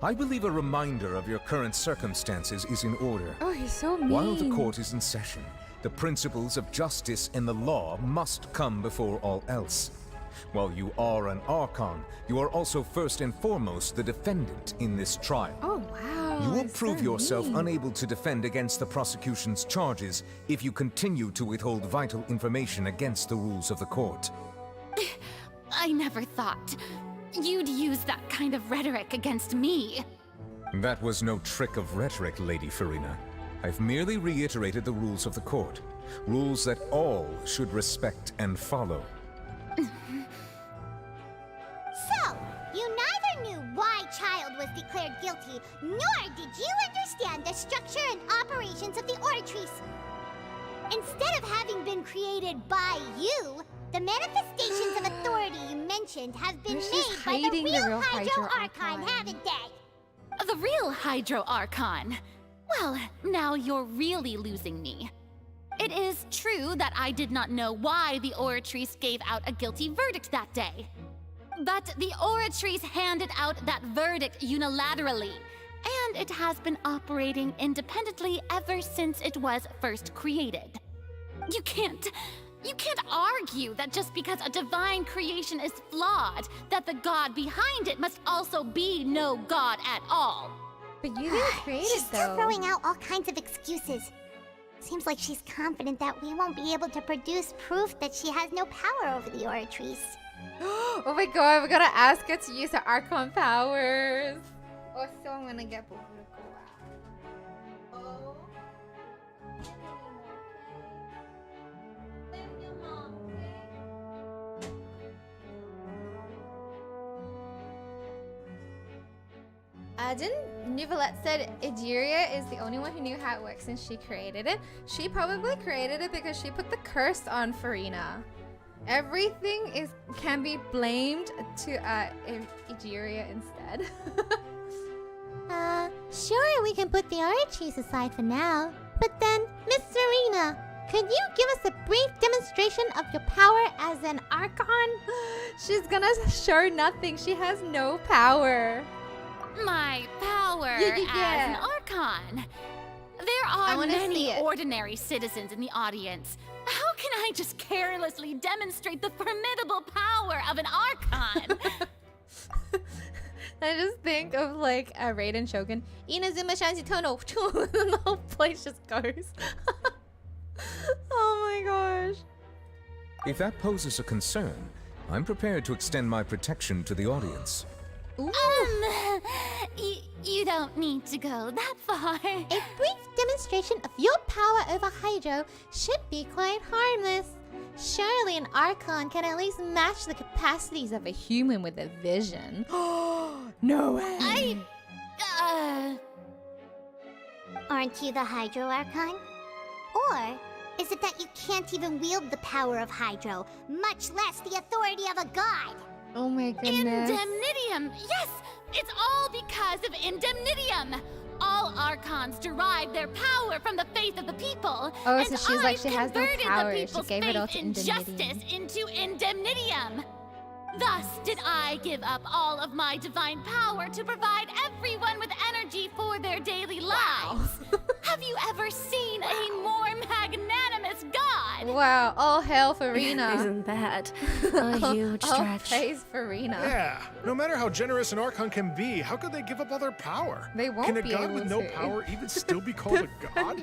I believe a reminder of your current circumstances is in order. Oh, he's so mean. While the court is in session, the principles of justice and the law must come before all else. While you are an Archon, you are also first and foremost the defendant in this trial. Oh, wow. You will he's prove so yourself mean. unable to defend against the prosecution's charges if you continue to withhold vital information against the rules of the court. I never thought you'd use that kind of rhetoric against me. That was no trick of rhetoric, Lady Furina. I've merely reiterated the rules of the court. Rules that all should respect and follow. So, you neither knew why Child was declared guilty, nor did you understand the structure and operations of the Oratrice. Instead of having been created by you, the manifestations of authority you mentioned have been made by the real Hydro Archon, haven't they? The real Hydro Archon? Well, now you're really losing me. It is true that I did not know why the Oratrice gave out a guilty verdict that day. But the Oratrice handed out that verdict unilaterally, and it has been operating independently ever since it was first created. You can't argue that just because a divine creation is flawed, that the god behind it must also be no god at all. But you didn't create She's it, still though. throwing out all kinds of excuses. Seems like she's confident that we won't be able to produce proof that she has no power over the Oratrice. Oh my god, we gotta ask her to use her Archon powers. Oh, so I'm gonna get Boo Boo to go out. Oh. Didn't Nicolette said Egeria is the only one who knew how it works since she created it? She probably created it because she put the curse on Furina. Everything can be blamed to Egeria instead. Sure, we can put the Oratrice aside for now. But then, Miss Furina, could you give us a brief demonstration of your power as an Archon? She's gonna show nothing. She has no power. My power as an Archon. There are many ordinary citizens in the audience. How can I just carelessly demonstrate the formidable power of an Archon? I just think of like a Raiden Shogun. Inazuma Shanzi Tono. The whole place just goes. Oh my gosh. If that poses a concern, I'm prepared to extend my protection to the audience. You don't need to go that far. A brief demonstration of your power over Hydro should be quite harmless. Surely an Archon can at least match the capacities of a human with a vision. No way. Aren't you the Hydro Archon? Or is it that you can't even wield the power of Hydro, much less the authority of a god? Oh my goodness. Indemnitium! Yes! It's all because of Indemnitium! All Archons derive their power from the faith of the people. Oh, and so she's like, she has no converted power. the She people's gave it all faith to in Indemnitium. justice into Indemnitium. Thus did I give up all of my divine power to provide everyone with energy for their daily lives. Have you ever seen a more magnanimous god? Wow, all hail Furina. Isn't that a huge All stretch? praise Furina. Yeah, no matter how generous an Archon can be, how could they give up all their power? They won't Can a be god able with no to. power even still be called a god?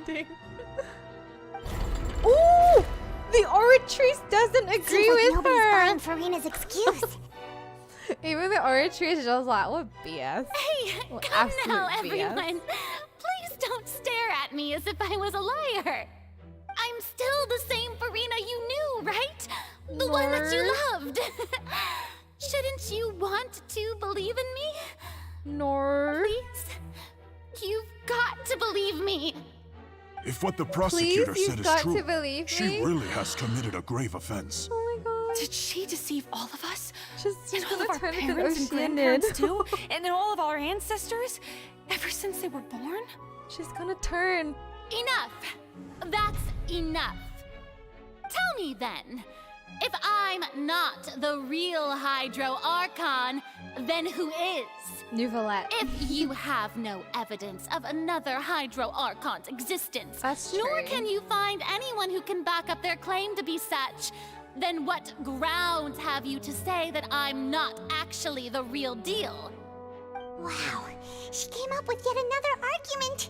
Ooh! The Oratrice doesn't agree Seems like with nobody's her. buying Furina's excuse. Even the Oratrice is just like, what BS? Hey, What come now, absolute BS. everyone. Please don't stare at me as if I was a liar. I'm still the same Furina you knew, right? The one that you loved. Shouldn't you want to believe in me? No. Please? You've got to believe me. If what the prosecutor Please, said you've is got true, to believe she me. really has committed a grave offense. Oh my god. Did she deceive all of us? She's And all gonna of our turn into parents and Oceanid. grandparents too? And all of our ancestors? Ever since they were born? She's gonna turn. Enough. That's enough. Tell me then, if I'm not the real Hydro Archon, then who is? Nouvellette. If you have no evidence of another Hydro Archon's existence, That's nor true. can you find anyone who can back up their claim to be such, then what grounds have you to say that I'm not actually the real deal? Wow, she came up with yet another argument.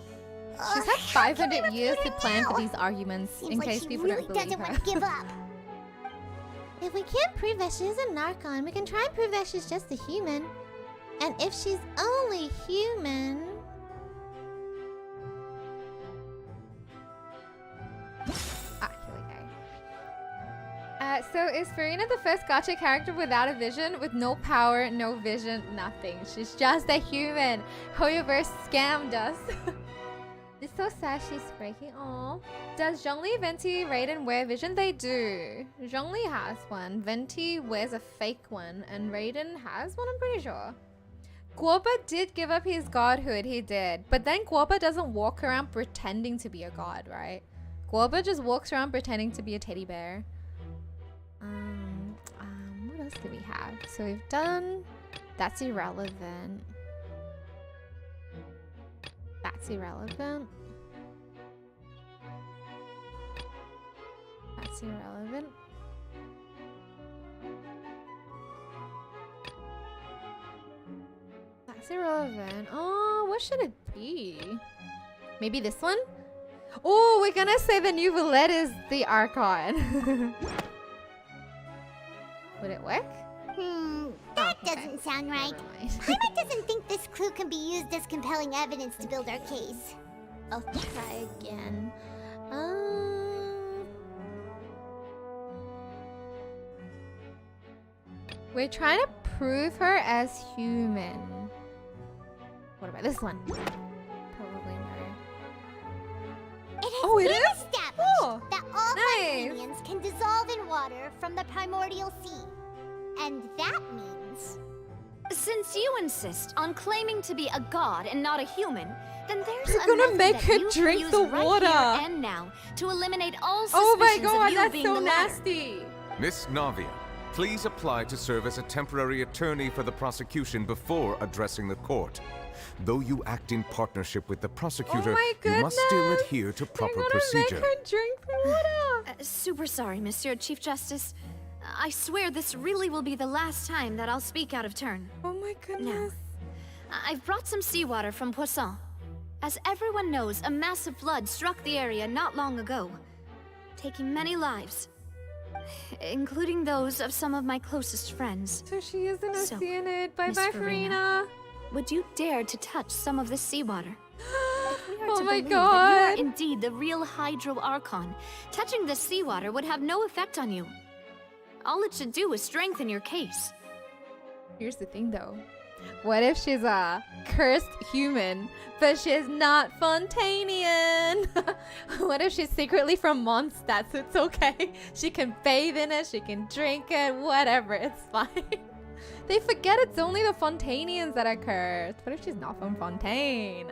She's had 500 years to plan for these arguments, Seems in like case she people really don't believe doesn't her. want to give up. If we can't prove that she's an Archon, we can try and prove that she's just a human. And if she's only human... Ah, here we go. So is Furina the first gacha character without a vision? With no power, no vision, nothing. She's just a human. Hoyoverse scammed us. It's so sad she's breaking. Aww. Does Zhongli, Venti, Raiden wear vision? They do. Zhongli has one. Venti wears a fake one. And Raiden has one, I'm pretty sure. Guoba did give up his godhood, he did. But then Guoba doesn't walk around pretending to be a god, right? Guoba just walks around pretending to be a teddy bear. What else do we have? So we've done... That's irrelevant. That's irrelevant. That's irrelevant. That's irrelevant. Oh, what should it be? Maybe this one? Oh, we're gonna say the Nouvellette is the Archon. Would it work? That doesn't sound right. Paimon doesn't think this clue can be used as compelling evidence to build our case. I'll try again. We're trying to prove her as human. What about this one? Probably no. It has Oh, it been is? established that all nice. Hyperions can dissolve in water from the primordial sea. And that means... Since you insist on claiming to be a god and not a human, then there's You're a gonna method make that her you can drink use the right water. here and now to eliminate all suspicions Oh my god, of you that's being so the latter. nasty. Miss Navia, please apply to serve as a temporary attorney for the prosecution before addressing the court. Though you act in partnership with the prosecutor, my you must still goodness. adhere to proper Make procedure. her drink the water. Super sorry, Monsieur Chief Justice. I swear this really will be the last time that I'll speak out of turn. Oh my goodness. I've brought some seawater from Poisson. As everyone knows, a massive flood struck the area not long ago, taking many lives, including those of some of my closest friends. So she is an So, Oceanid. Bye Miss bye, Furina, Furina. Would you dare to touch some of this seawater? If we are Oh to my believe that god. you are indeed the real Hydro Archon, touching this seawater would have no effect on you. All it should do is strengthen your case. Here's the thing though. What if she's a cursed human, but she's not Fontanian? What if she's secretly from Mondstadt, so it's okay? She can bathe in it, she can drink it, whatever, it's fine. They forget it's only the Fontanians that are cursed. What if she's not from Fontaine?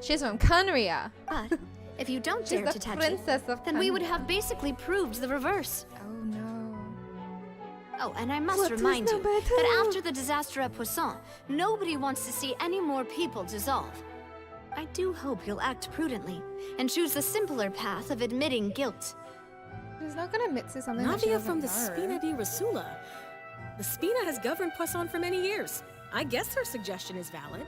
She's from Conria. But if you don't She's dare the to touch princess it, of then we would Conria. have basically proved the reverse. Oh no. Oh, and I must remind you that after the disaster at Poisson, nobody wants to see any more people dissolve. I do hope you'll act prudently and choose the simpler path of admitting guilt. She's not gonna admit to something that she Navia doesn't from the know. Spina di Rasula. The Spina has governed Poisson for many years. I guess her suggestion is valid.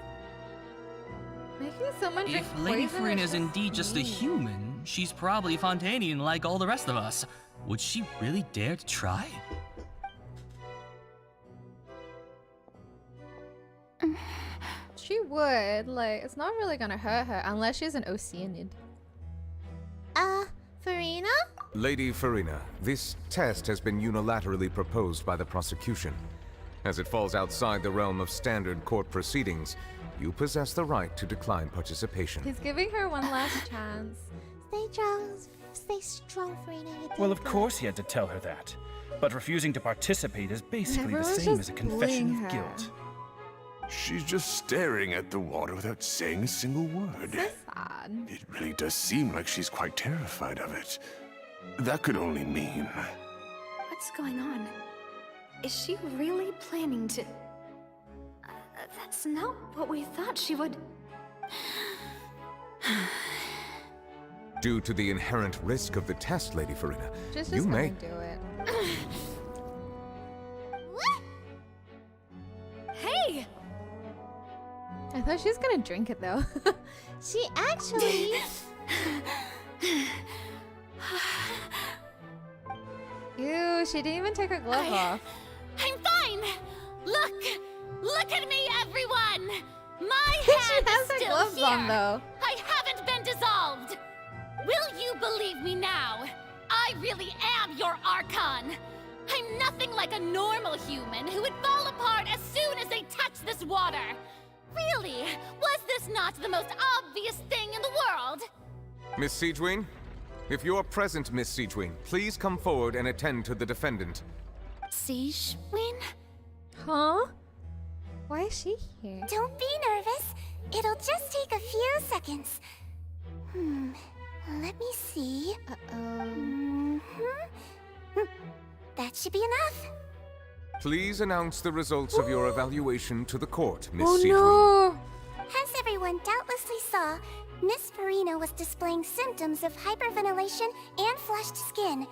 Making someone drink If Lady poison Furina is is indeed just a human, she's probably Fontanian like all the rest of us. Would she really dare to try? She would, like, it's not really gonna hurt her unless she's an Oceanid. Furina? Lady Furina, this test has been unilaterally proposed by the prosecution. As it falls outside the realm of standard court proceedings, you possess the right to decline participation. He's giving her one last chance. Stay strong, Furina. Well, of course he had to tell her that. But refusing to participate is basically the Everyone's same just as a confession bullying of her. guilt. She's just staring at the water without saying a single word. So sad. It really does seem like she's quite terrified of it. That could only mean... What's going on? Is she really planning to... that's not what we thought she would... Due to the inherent risk of the test, Lady Furina, Just you may... do it. Hey! I thought she was gonna drink it though. She actually... Ew, she didn't even take her glove off. I'm fine! Look at me, everyone! My She hand has is her still gloves here! on, though. I haven't been dissolved! Will you believe me now? I really am your Archon! I'm nothing like a normal human who would fall apart as soon as they touch this water! Really? Was this not the most obvious thing in the world? Miss Siegewin? If you're present, Miss Siegewin, please come forward and attend to the defendant. Siegewin? Huh? Why is she here? Don't be nervous. It'll just take a few seconds. Let me see. That should be enough. Please announce the results of your evaluation to the court, Miss Oh Siegewin. no! As everyone doubtlessly saw, Miss Furina was displaying symptoms of hyperventilation and flushed skin.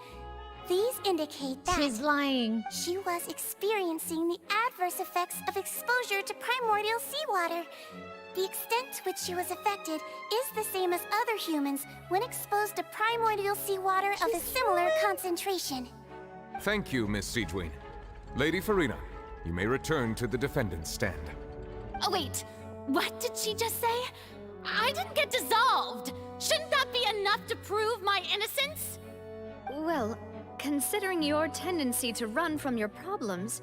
These indicate that She's lying. she was experiencing the adverse effects of exposure to primordial seawater. The extent to which she was affected is the same as other humans when exposed to primordial seawater of a similar concentration. Thank you, Miss Siegewin. Lady Furina, you may return to the defendant's stand. Oh, wait. What did she just say? I didn't get dissolved! Shouldn't that be enough to prove my innocence? Well, considering your tendency to run from your problems,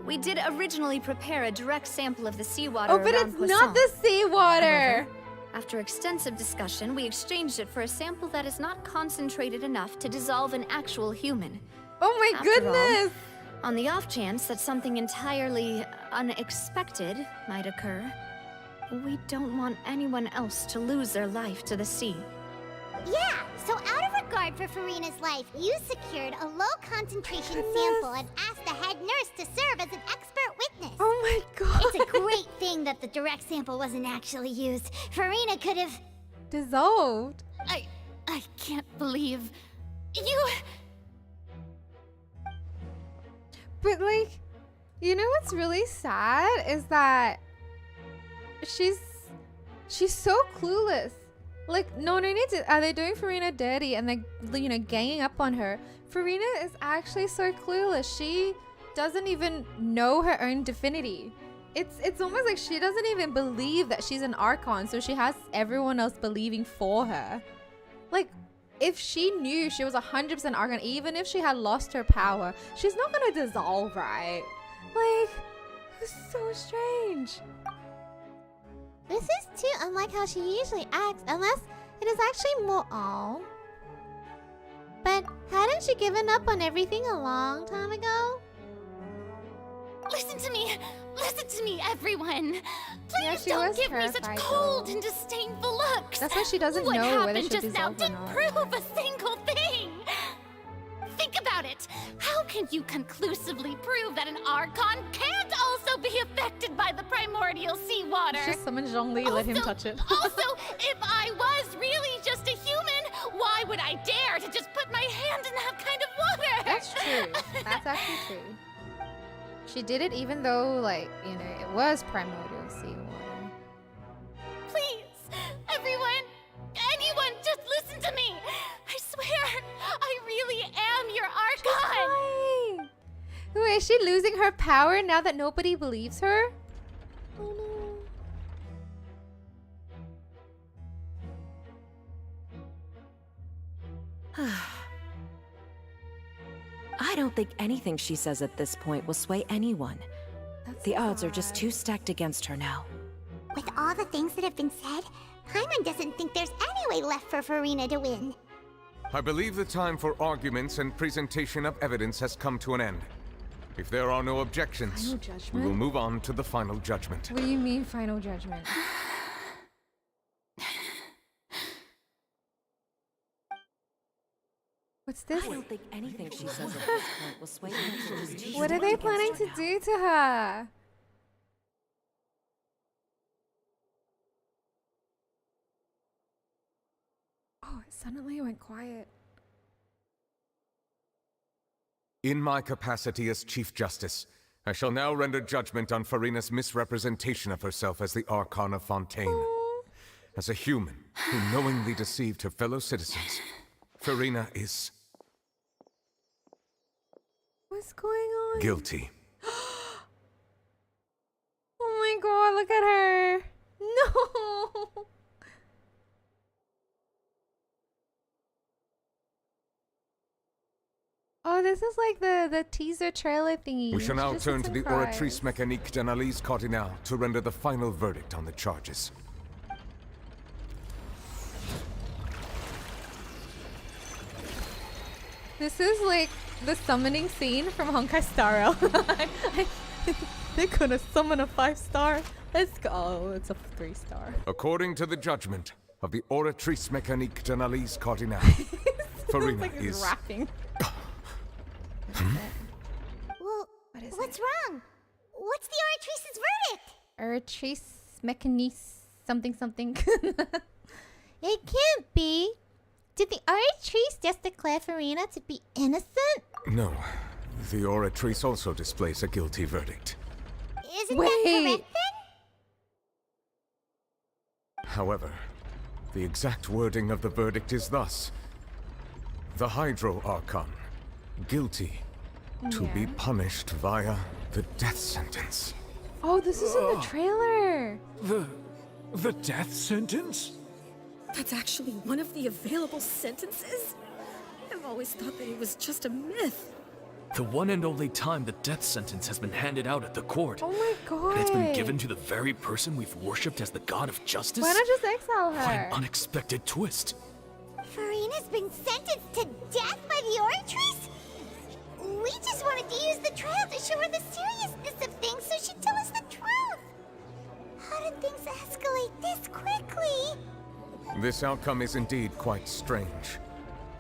we did originally prepare a direct sample of the seawater Oh, but around it's Poisson. not the seawater! However, after extensive discussion, we exchanged it for a sample that is not concentrated enough to dissolve an actual human. Oh my After goodness! all, on the off chance that something entirely unexpected might occur, we don't want anyone else to lose their life to the sea. Yeah, so out of regard for Furina's life, you secured a low concentration sample and asked the head nurse to serve as an expert witness. Oh my god! It's a great thing that the direct sample wasn't actually used. Furina could have... dissolved. I can't believe... you... But like, you know what's really sad is that she's so clueless. Like, no need to. Are they doing Furina dirty and they're, you know, ganging up on her? Furina is actually so clueless. She doesn't even know her own divinity. It's almost like she doesn't even believe that she's an Archon, so she has everyone else believing for her. Like, if she knew she was 100% Archon, even if she had lost her power, she's not gonna dissolve, right? Like, it's so strange. This is too unlike how she usually acts, unless it is actually more all. But hadn't she given up on everything a long time ago? Listen to me, everyone. Yeah, Please she don't was give me such terrified, cold though. and disdainful looks. That's why she doesn't what know whether happened she'll just now dissolve or didn't not. prove a single thing. Think about it. How can you conclusively prove that an Archon can't also be affected by the primordial seawater? Just summon Zhongli, let him touch it. Also, if I was really just a human, why would I dare to just put my hand in that kind of water? That's true. That's actually true. She did it even though, like, you know, it was primordial seawater. Please, everyone, anyone, just listen to me. I swear, I really am your Archon. Wait, is she losing her power now that nobody believes her? Oh no. I don't think anything she says at this point will sway anyone. The odds are just too stacked against her now. With all the things that have been said, Paimon doesn't think there's any way left for Furina to win. I believe the time for arguments and presentation of evidence has come to an end. If there are no objections, we will move on to the final judgment. What do you mean, final judgment? What's this? I don't think anything she says at this point will sway anyone. What are they planning to do to her? Oh, it suddenly went quiet. In my capacity as Chief Justice, I shall now render judgment on Furina's misrepresentation of herself as the Archon of Fontaine. As a human who knowingly deceived her fellow citizens, Furina is... What's going on? guilty. Oh my god, look at her. No. Oh, this is like the teaser trailer thingy. We shall now Just turn sits to and the cries. Oratrice Mécanique d'Analyse Cardinale to render the final verdict on the charges. This is like the summoning scene from Honkai Star Rail. They're gonna summon a 5-star. Let's go. Oh, it's a 3-star. According to the judgment of the Oratrice Mécanique d'Analyse Cardinale, Furina like he's is... rapping. Well, what's wrong? What's the Oratrice's verdict? Oratrice Mécanique something something. It can't be. Did the Oratrice just declare Furina to be innocent? No. The Oratrice also displays a guilty verdict. Isn't that correct then? However, the exact wording of the verdict is thus. The Hydro Archon, guilty to be punished via the death sentence. Oh, this is in the trailer. The death sentence? That's actually one of the available sentences? I've always thought that it was just a myth. The one and only time the death sentence has been handed out at the court. Oh my god. And it's been given to the very person we've worshipped as the god of justice? Why not just exile her? What an unexpected twist. Furina's been sentenced to death by the Oratrice? We just wanted to use the trial to show her the seriousness of things so she'd tell us the truth. How did things escalate this quickly? This outcome is indeed quite strange.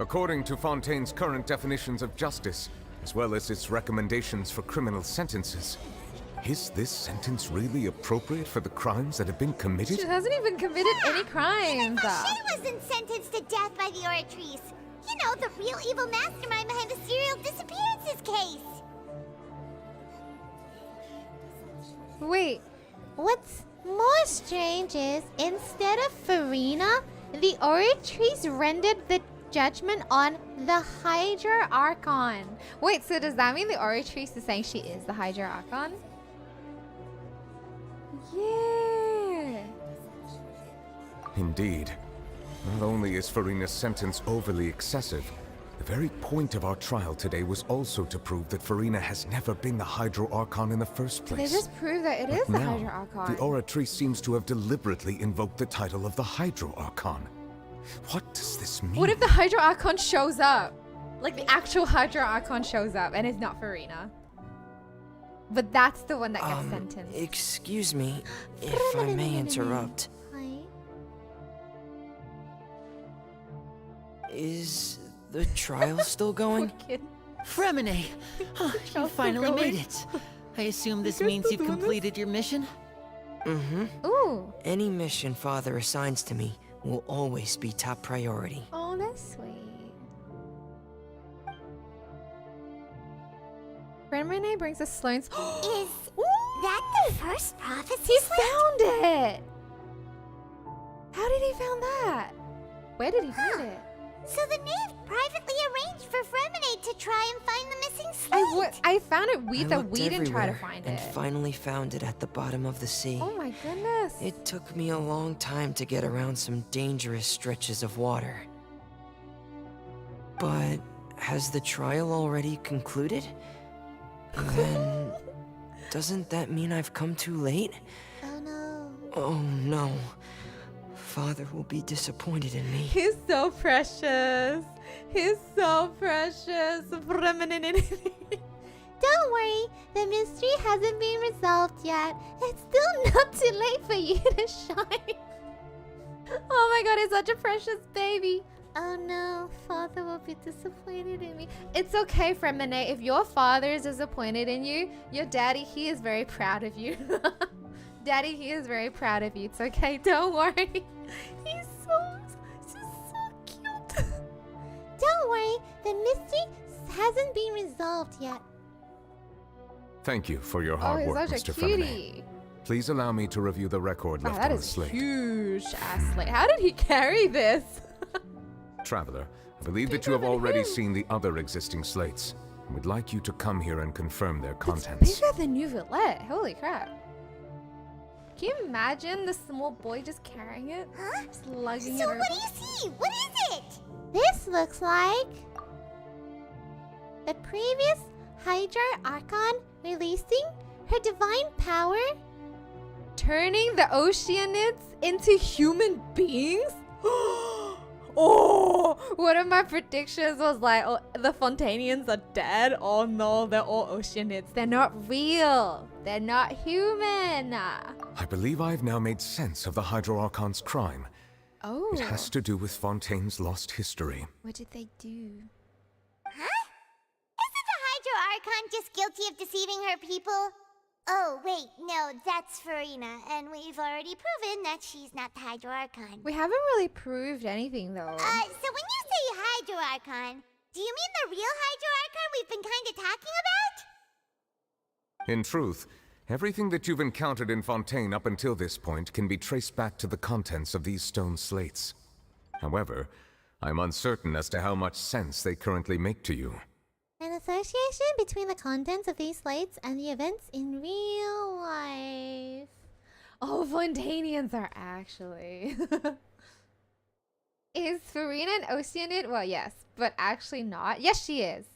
According to Fontaine's current definitions of justice, as well as its recommendations for criminal sentences, is this sentence really appropriate for the crimes that have been committed? She hasn't even committed any crimes. She wasn't sentenced to death by the Oratrice. You know, the real evil mastermind behind the serial disappearances case. Wait. What's more strange is, instead of Furina, the Oratrice rendered the judgment on the Hydra Archon. Wait, so does that mean the Oratrice is saying she is the Hydra Archon? Yeah. Indeed. Not only is Furina's sentence overly excessive, the very point of our trial today was also to prove that Furina has never been the Hydro Archon in the first They place. just prove that it is But the now, Hydra Archon. the Oratrice seems to have deliberately invoked the title of the Hydro Archon. What does this mean? What if the Hydra Archon shows up? Like the actual Hydra Archon shows up and it's not Furina. But that's the one that gets sentenced. Excuse me, if I may interrupt. Is the trial still going? Fremine! You finally made it. I assume this means you've completed your mission? Mm-hmm. Ooh. Any mission Father assigns to me will always be top priority. Oh, that's sweet. Fremine brings us Sloane's. Is that the first prophecy? He found it! How did he found that? Where did he find it? So the knave privately arranged for Fremine to try and find the missing slate. I found it. We I looked didn't try to everywhere find and it. finally found it at the bottom of the sea. Oh my goodness. It took me a long time to get around some dangerous stretches of water. But has the trial already concluded? Then doesn't that mean I've come too late? Oh no. Oh no. Father will be disappointed in me. He's so precious. He's so precious. Don't worry, the mystery hasn't been resolved yet. It's still not too late for you to shine. Oh my god, he's such a precious baby. Oh no, Father will be disappointed in me. It's okay, Fremine. If your father is disappointed in you, your daddy, he is very proud of you. Daddy, he is very proud of you. It's okay, don't worry. He's so cute. Don't worry, the mystery hasn't been resolved yet. Thank you for your hard he's work, such a Mr. Fremine. cutie. Please allow me to review the record Wow, left that on the is slate. huge ass slate. How did he carry this? Traveler, I believe that you have already seen the other existing slates. We'd like you to come here and confirm their contents. Bigger than you Villette. Holy crap. Can you imagine the small boy just carrying it? Huh? Just lugging it So over? what do you see? What is it? This looks like the previous Hydra Archon releasing her divine power, turning the Oceanids into human beings? Oh, one of my predictions was like, oh, the Fontanians are dead. Oh no, they're all Oceanids. They're not real. They're not human. I believe I've now made sense of the Hydro Archon's crime. Oh. It has to do with Fontaine's lost history. What did they do? Huh? Isn't the Hydro Archon just guilty of deceiving her people? Oh, wait, no, that's Furina, and we've already proven that she's not the Hydro Archon. We haven't really proved anything though. So when you say Hydro Archon, do you mean the real Hydro Archon we've been kind of talking about? In truth, everything that you've encountered in Fontaine up until this point can be traced back to the contents of these stone slates. However, I'm uncertain as to how much sense they currently make to you. an association between the contents of these slates and the events in real life. Oh, Fontanians are actually. Is Furina an Oceanid? Well, yes, but actually not. Yes, she is.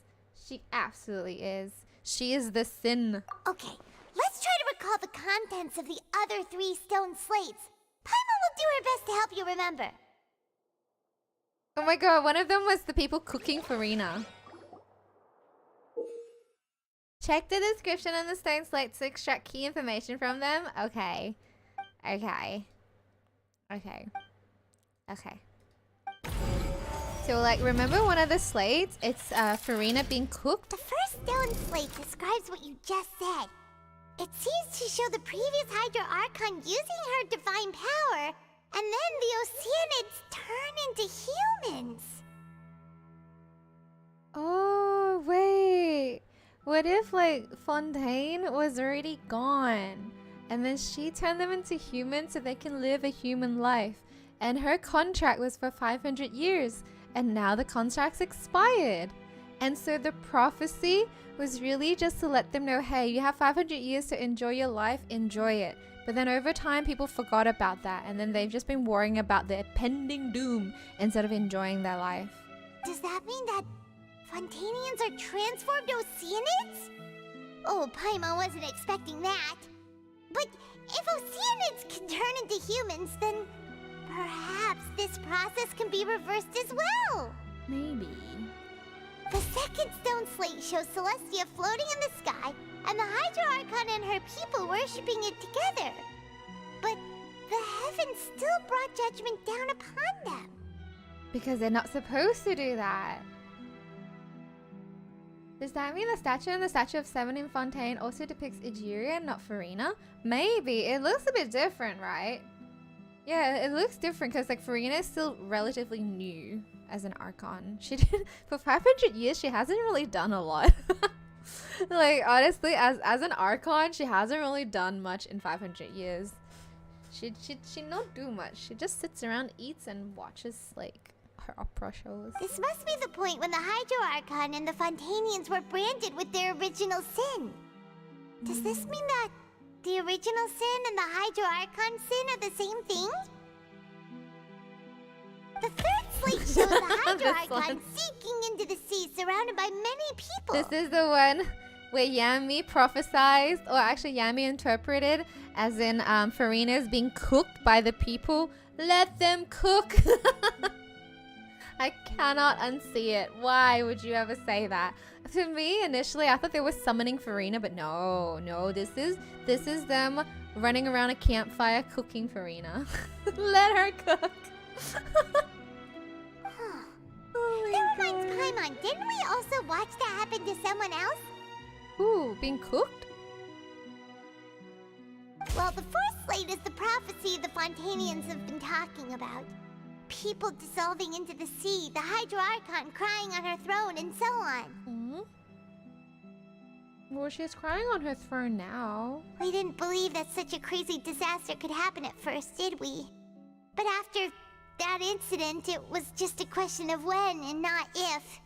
She absolutely is. She is the sin. Okay, let's try to recall the contents of the other 3 stone slates. Paimon will do her best to help you remember. Oh my god, one of them was the people cooking Furina. Check the description on the stone slates to extract key information from them. Okay. Okay. Okay. Okay. So, like, remember one of the slates? It's Furina being cooked? The first stone slate describes what you just said. It seems to show the previous Hydra Archon using her divine power, and then the Oceanids turn into humans. Oh, wait. What if, like, Fontaine was already gone? And then she turned them into humans so they can live a human life. And her contract was for 500 years. And now the contract's expired. And so the prophecy was really just to let them know, hey, you have 500 years to enjoy your life, enjoy it. But then over time, people forgot about that. And then they've just been worrying about their pending doom instead of enjoying their life. Does that mean that Fontanians are transformed Oceanids? Oh, Paimon wasn't expecting that. But if Oceanids can turn into humans, then perhaps this process can be reversed as well. Maybe. The second stone slate shows Celestia floating in the sky and the Hydra Archon and her people worshipping it together. But the heavens still brought judgment down upon them. Because they're not supposed to do that. Does that mean the statue in the Statue of Seven in Fontaine also depicts Egeria, not Furina? Maybe. It looks a bit different, right? Yeah, it looks different because like Furina is still relatively new as an Archon. She did for 500 years. She hasn't really done a lot. Like honestly, as an Archon, she hasn't really done much in 500 years. She not do much. She just sits around, eats, and watches like her opera shows. This must be the point when the Hydro Archon and the Fontanians were branded with their original sin. Does this mean that the original sin and the Hydro Archon sin are the same thing? The third slate shows the Hydro Archon seeking into the sea, surrounded by many people. This is the one where Yami prophesized, or actually Yami interpreted, as in Furina is being cooked by the people. Let them cook. I cannot unsee it. Why would you ever say that? For me, initially, I thought they were summoning Furina, but no, this is them running around a campfire cooking Furina. Let her cook. That reminds Paimon, didn't we also watch that happen to someone else? Ooh, being cooked? Well, the first slate is the prophecy the Fontanians have been talking about. People dissolving into the sea, the Hydro Archon crying on her throne, and so on. Well, she's crying on her throne now. We didn't believe that such a crazy disaster could happen at first, did we? But after that incident, it was just a question of when and not if.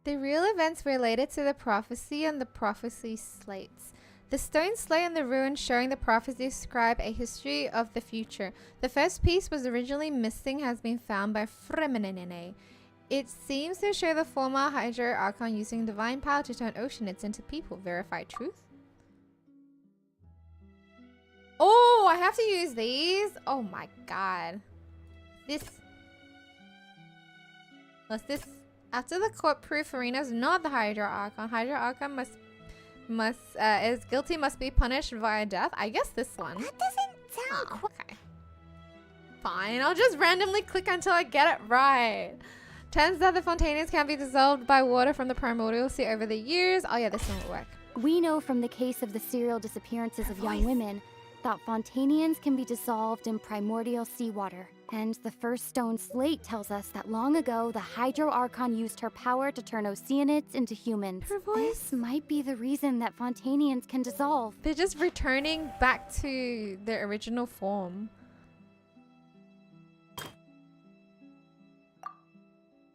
The real events related to the prophecy and the prophecy slates. The stone slate and the ruin showing the prophecy describe a history of the future. The first piece was originally missing has been found by Fremenene. It seems to show the former Hydro Archon using divine power to turn oceanids into people. Verified truth? Oh, I have to use these? Oh my god. What's this? After the court proved Furina is not the Hydro Archon, Hydro Archon is guilty, must be punished via death. I guess this one. That doesn't sound quite... Okay. Fine, I'll just randomly click until I get it right. Turns out the Fontanians can be dissolved by water from the primordial sea over the years. Oh yeah, this one will work. We know from the case of the serial disappearances of young women that Fontanians can be dissolved in primordial seawater. And the first stone slate tells us that long ago, the Hydro Archon used her power to turn oceanids into humans. Her voice? This might be the reason that Fontanians can dissolve. They're just returning back to their original form.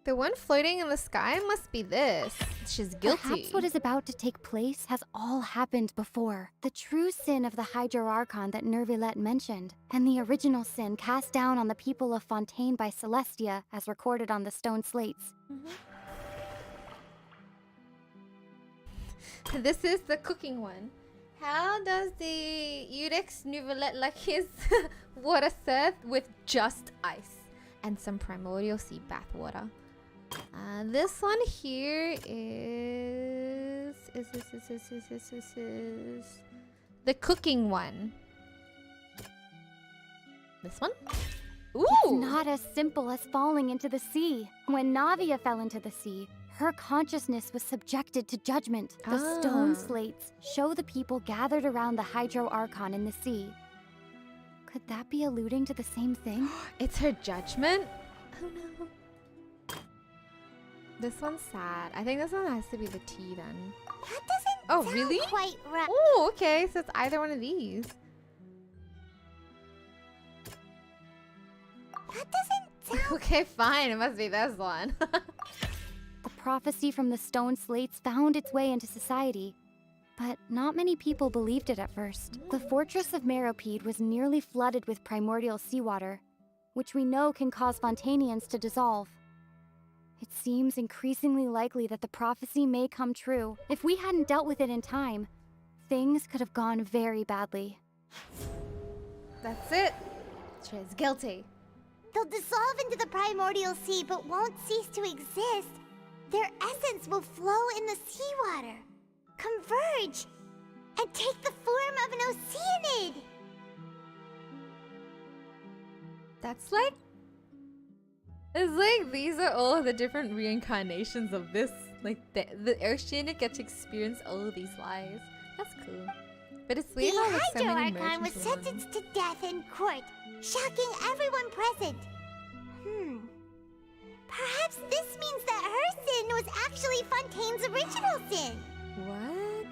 The one floating in the sky must be this. She's guilty. Perhaps what is about to take place has all happened before. The true sin of the Hydro Archon that Nervilette mentioned, and the original sin cast down on the people of Fontaine by Celestia, as recorded on the stone slates. This is the cooking one. How does the Eudex Nervilette like his water served with just ice and some primordial sea bath water? This one here is the cooking one. This one? Ooh! It's not as simple as falling into the sea. When Navia fell into the sea, her consciousness was subjected to judgment. The stone slates show the people gathered around the Hydro Archon in the sea. Could that be alluding to the same thing? It's her judgment? Oh no. This one's sad. I think this one has to be the T then. That doesn't sound really? quite right. Oh, okay. So it's either one of these. That doesn't sound... Okay, fine. It must be this one. The prophecy from the stone slates found its way into society, but not many people believed it at first. The fortress of Meropide was nearly flooded with primordial seawater, which we know can cause Fontanians to dissolve. It seems increasingly likely that the prophecy may come true. If we hadn't dealt with it in time, things could have gone very badly. That's it. She's guilty. They'll dissolve into the primordial sea, but won't cease to exist. Their essence will flow in the seawater, converge, and take the form of an oceanid. That's like It's like these are all the different reincarnations of this. Like the Oceanic get to experience all of these lives. That's cool. But it's weird how like so many Hydro-Archon was merchants are on. sentenced to death in court, shocking everyone present. Perhaps this means that her sin was actually Fontaine's original sin. What?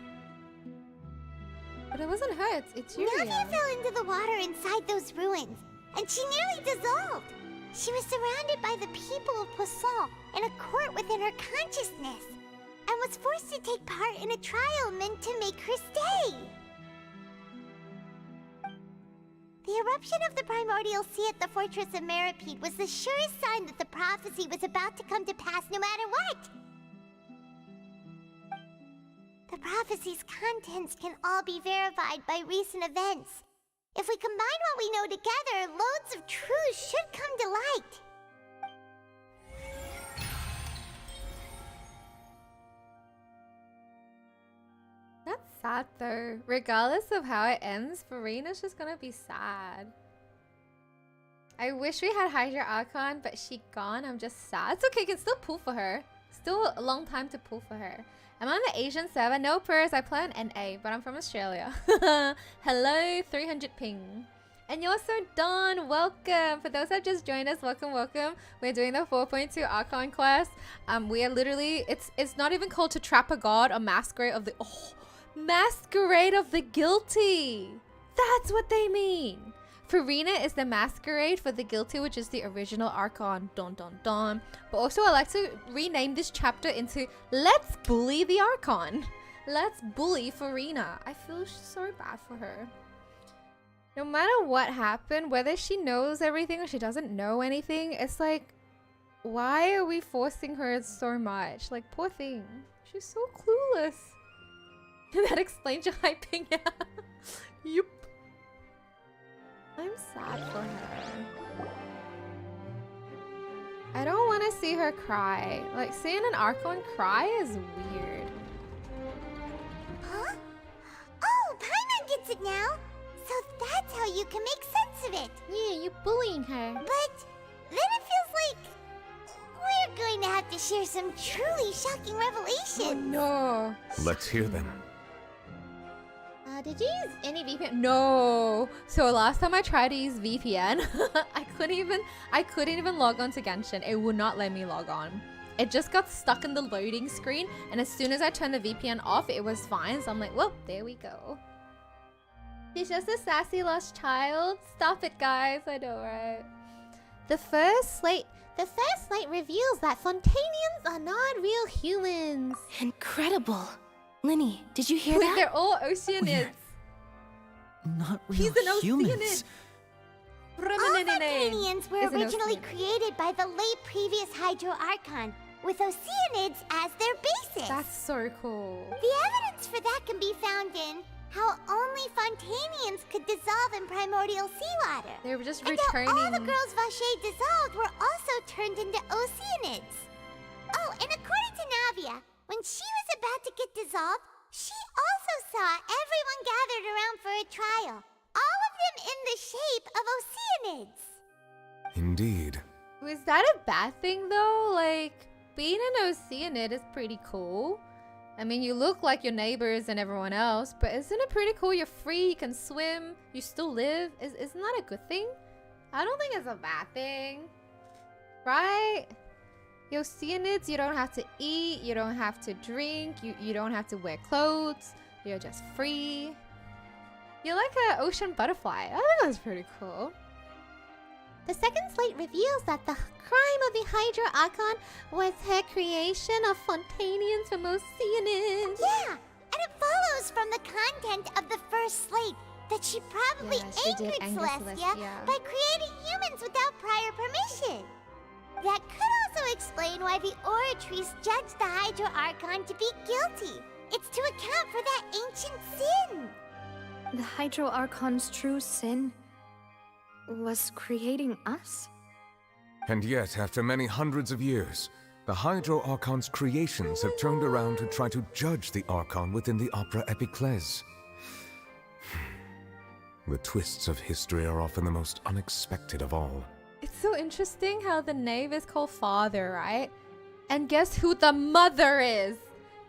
But it wasn't her, it's Yuria. Navia fell into the water inside those ruins, and she nearly dissolved. She was surrounded by the people of Poisson in a court within her consciousness, and was forced to take part in a trial meant to make her stay. The eruption of the primordial sea at the fortress of Meripede was the surest sign that the prophecy was about to come to pass no matter what. The prophecy's contents can all be verified by recent events. If we combine what we know together, loads of truths should come to light. That's sad though. Regardless of how it ends, Furina's just gonna be sad. I wish we had Hydra-Archon, but she gone. I'm just sad. It's okay, I can still pull for her. Still a long time to pull for her. I'm on the Asian server. No purrs. I play on NA, but I'm from Australia. Hello, 300 ping. And you're so done. Welcome. For those that just joined us, welcome, welcome. We're doing the 4.2 Archon quest. We are literally, it's not even called To Trap a God or Masquerade of the, Masquerade of the Guilty. That's what they mean. Furina is the masquerade for the guilty, which is the original Archon. Dun dun dun. But also I like to rename this chapter into Let's Bully the Archon. Let's bully Furina. I feel so bad for her. No matter what happened, whether she knows everything or she doesn't know anything, it's like, why are we forcing her so much? Like, poor thing. She's so clueless. That explains your hyping. Yup. I'm sad for her. I don't want to see her cry. Like, seeing an Archon cry is weird. Huh? Oh, Paimon gets it now! So that's how you can make sense of it! Yeah, you're bullying her. But then it feels like we're going to have to share some truly shocking revelations! Oh no! Let's hear them. Did you use any VPN? No. So last time I tried to use VPN, I couldn't even log on to Genshin. It would not let me log on. It just got stuck in the loading screen, and as soon as I turned the VPN off, it was fine. So I'm like, well, there we go. She's just a sassy lost child. Stop it, guys. I know, right? The first slate reveals that Fontanians are not real humans. Incredible. Linny, did you hear Wait, that? They're all Oceanids. Not real He's an humans. All Fontanians were originally created by the late previous Hydro-Archon, with Oceanids as their basis. That's so cool. The evidence for that can be found in how only Fontanians could dissolve in primordial seawater. They were just returning. And how all the girls Vacher dissolved were also turned into Oceanids. Oh, and according to Navia, when she was about to get dissolved, she also saw everyone gathered around for a trial. All of them in the shape of Oceanids. Indeed. Was that a bad thing though? Like, being an Oceanid is pretty cool. I mean, you look like your neighbors and everyone else, but isn't it pretty cool? You're free, you can swim, you still live. Isn't that a good thing? I don't think it's a bad thing. Right? Oceanids, you don't have to eat, you don't have to drink, you don't have to wear clothes, you're just free. You're like an ocean butterfly. I think that's pretty cool. The second slate reveals that the crime of the Hydra-Archon was her creation of Fontanians from Oceanids. Yeah, and it follows from the content of the first slate that she probably angered Celestia by creating humans without prior permission. That could also explain why the Oratrice judged the Hydro-Archon to be guilty. It's to account for that ancient sin. The Hydro-Archon's true sin was creating us? And yet, after many hundreds of years, the Hydro-Archon's creations have turned around to try to judge the Archon within the Opera Epiclese. The twists of history are often the most unexpected of all. It's so interesting how the knave is called father, right? And guess who the mother is?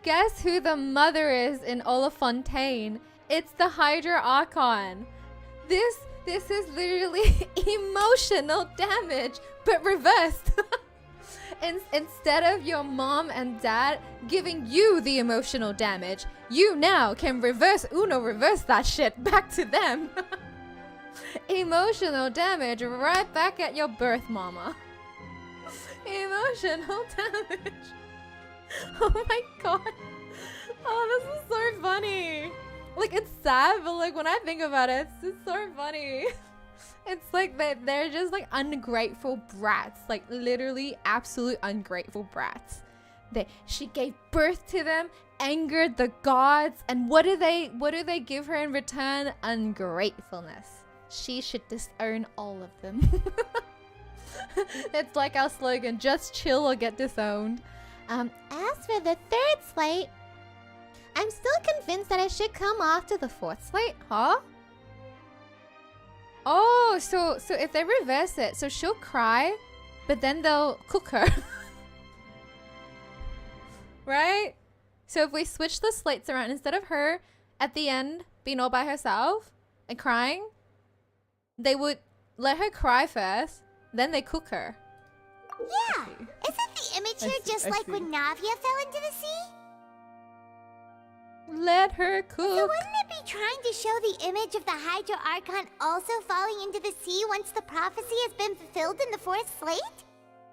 Guess who the mother is in Olifontaine? It's the Hydra Archon. This is literally emotional damage, but reversed. Instead of your mom and dad giving you the emotional damage, you now can reverse that shit back to them. Emotional damage right back at your birth mama. Emotional damage. Oh my god. Oh, this is so funny. Like, it's sad, but like when I think about it, it's just so funny. It's like they're just like ungrateful brats, like literally absolute ungrateful brats. She gave birth to them, angered the gods, and what do they give her in return? Ungratefulness. She should disown all of them. It's like our slogan, just chill or get disowned. As for the third slate, I'm still convinced that it should come after the fourth slate, huh? Oh, so if they reverse it, so she'll cry, but then they'll cook her. Right? So if we switch the slates around, instead of her at the end being all by herself and crying, they would let her cry first, then they cook her. Yeah, isn't the image here just like when Navia fell into the sea? Let her cook. So wouldn't it be trying to show the image of the Hydro Archon also falling into the sea once the prophecy has been fulfilled in the fourth slate?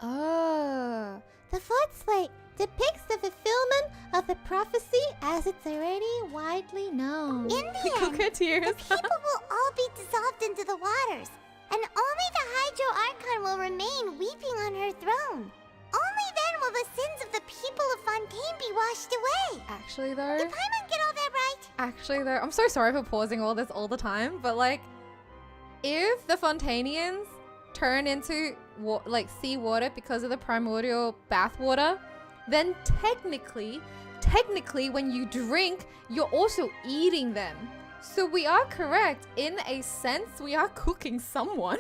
Oh, the fourth slate depicts the fulfillment of the prophecy as it's already widely known. In the end, the people will all be dissolved into the waters, and only the Hydro Archon will remain weeping on her throne. Only then will the sins of the people of Fontaine be washed away. Actually, though. Did Paimon get all that right? Actually, though, I'm so sorry for pausing all this all the time, but like, if the Fontainians turn into like seawater because of the primordial bathwater, then technically, when you drink, you're also eating them. So we are correct. In a sense, we are cooking someone.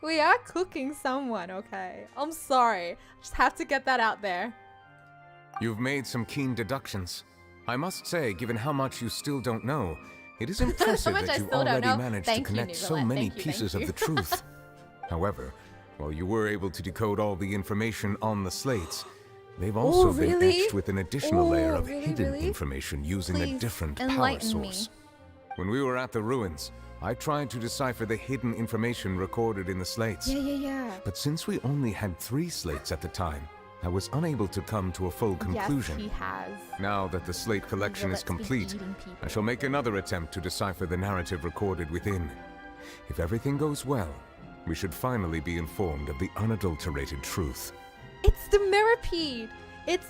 We are cooking someone, okay? I'm sorry. Just have to get that out there. You've made some keen deductions. I must say, given how much you still don't know, it is impressive that you already managed to connect so many pieces of the truth. However, while you were able to decode all the information on the slates, they've also been etched with an additional layer of hidden information using a different power source. When we were at the ruins, I tried to decipher the hidden information recorded in the slates. Yeah. But since we only had 3 slates at the time, I was unable to come to a full conclusion. Yes, he has. Now that the slate collection is complete, I shall make another attempt to decipher the narrative recorded within. If everything goes well, we should finally be informed of the unadulterated truth. It's the Mirapede. It's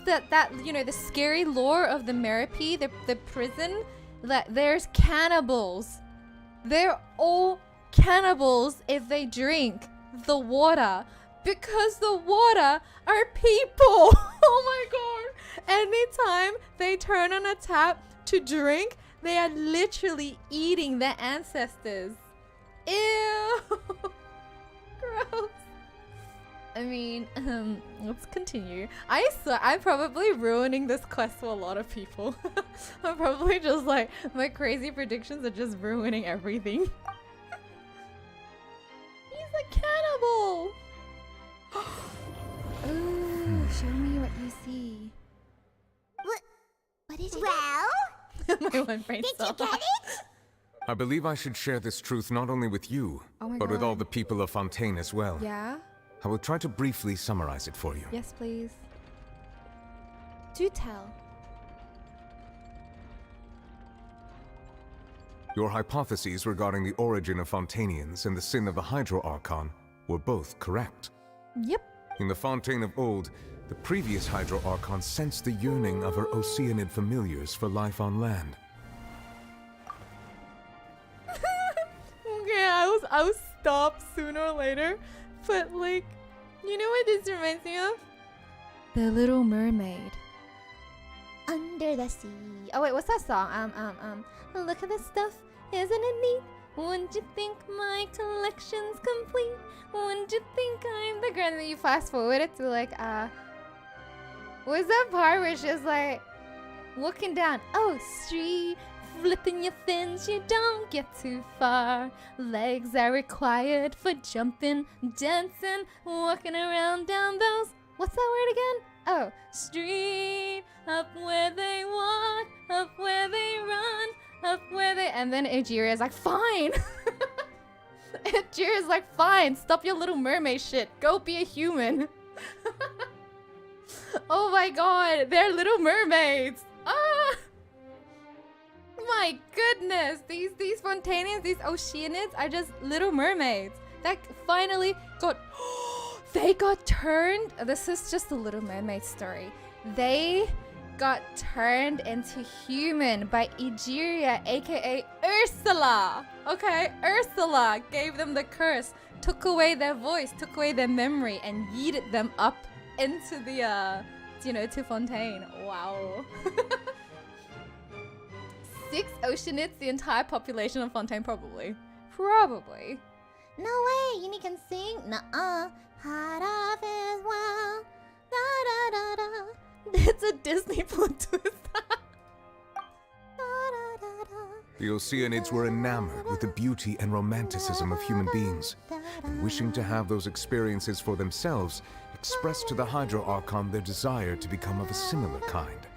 that you know, the scary lore of the Mirapede, the prison, that there's cannibals. They're all cannibals if they drink the water, because the water are people. Oh my god. Anytime they turn on a tap to drink, they are literally eating their ancestors. Ew. Gross. I mean, let's continue. I swear, I'm probably ruining this quest for a lot of people. I'm probably just like, my crazy predictions are just ruining everything. He's a cannibal! Ooh, show me what you see. What did you get? My one brain Did you get it? I believe I should share this truth not only with you, but with all the people of Fontaine as well. Yeah? I will try to briefly summarize it for you. Yes, please. Do tell. Your hypotheses regarding the origin of Fontainians and the sin of the Hydro Archon were both correct. Yep. In the Fontaine of old, the previous Hydro Archon sensed the yearning of her Oceanid familiars for life on land. Okay, I'll stop sooner or later, but like, you know what this reminds me of? The Little Mermaid. Under the sea. Oh wait, what's that song? Look at this stuff, isn't it neat? Wouldn't you think my collection's complete? Wouldn't you think I'm the girl? And then you fast forward it to like, what's that part where she's like, walking down, oh, street, flipping your fins, you don't get too far. Legs are required for jumping, dancing, walking around down those, what's that word again? Oh, street, up where they walk, up where they run, up where they... And then Egeria is like, fine. Egeria is like, fine, stop your Little Mermaid shit. Go be a human. Oh my god, they're Little Mermaids. Ah! My goodness, these Fontanians, these Oceanids are just Little Mermaids that finally got... They got turned... This is just a Little Mermaid story. They got turned into human by Egeria, aka Ursula. Okay, Ursula gave them the curse, took away their voice, took away their memory, and yeeted them up into the, to Fontaine. Wow. 6 Oceanids, the entire population of Fontaine, probably. Probably. No way, Yuni can sing? Nuh-uh. Hot off as well. Da da da da. It's a Disney plot twist. The Oceanids were enamored with the beauty and romanticism of human beings, and wishing to have those experiences for themselves, expressed to the Hydro Archon their desire to become of a similar kind.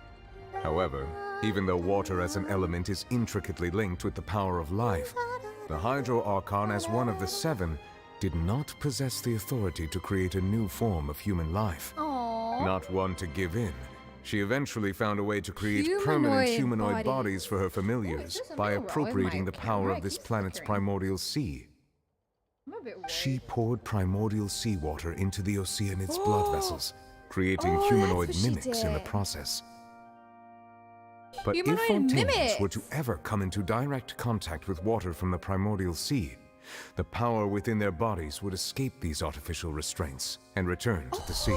However, even though water as an element is intricately linked with the power of life, the Hydro Archon, as one of the 7, did not possess the authority to create a new form of human life. Aww. Not one to give in, she eventually found a way to create permanent humanoid bodies for her familiars by appropriating the power of this planet's primordial sea. She poured primordial seawater into the Oceanids' blood vessels, creating humanoid mimics in the process. But if Fontanians were to ever come into direct contact with water from the primordial sea, the power within their bodies would escape these artificial restraints and return to the sea.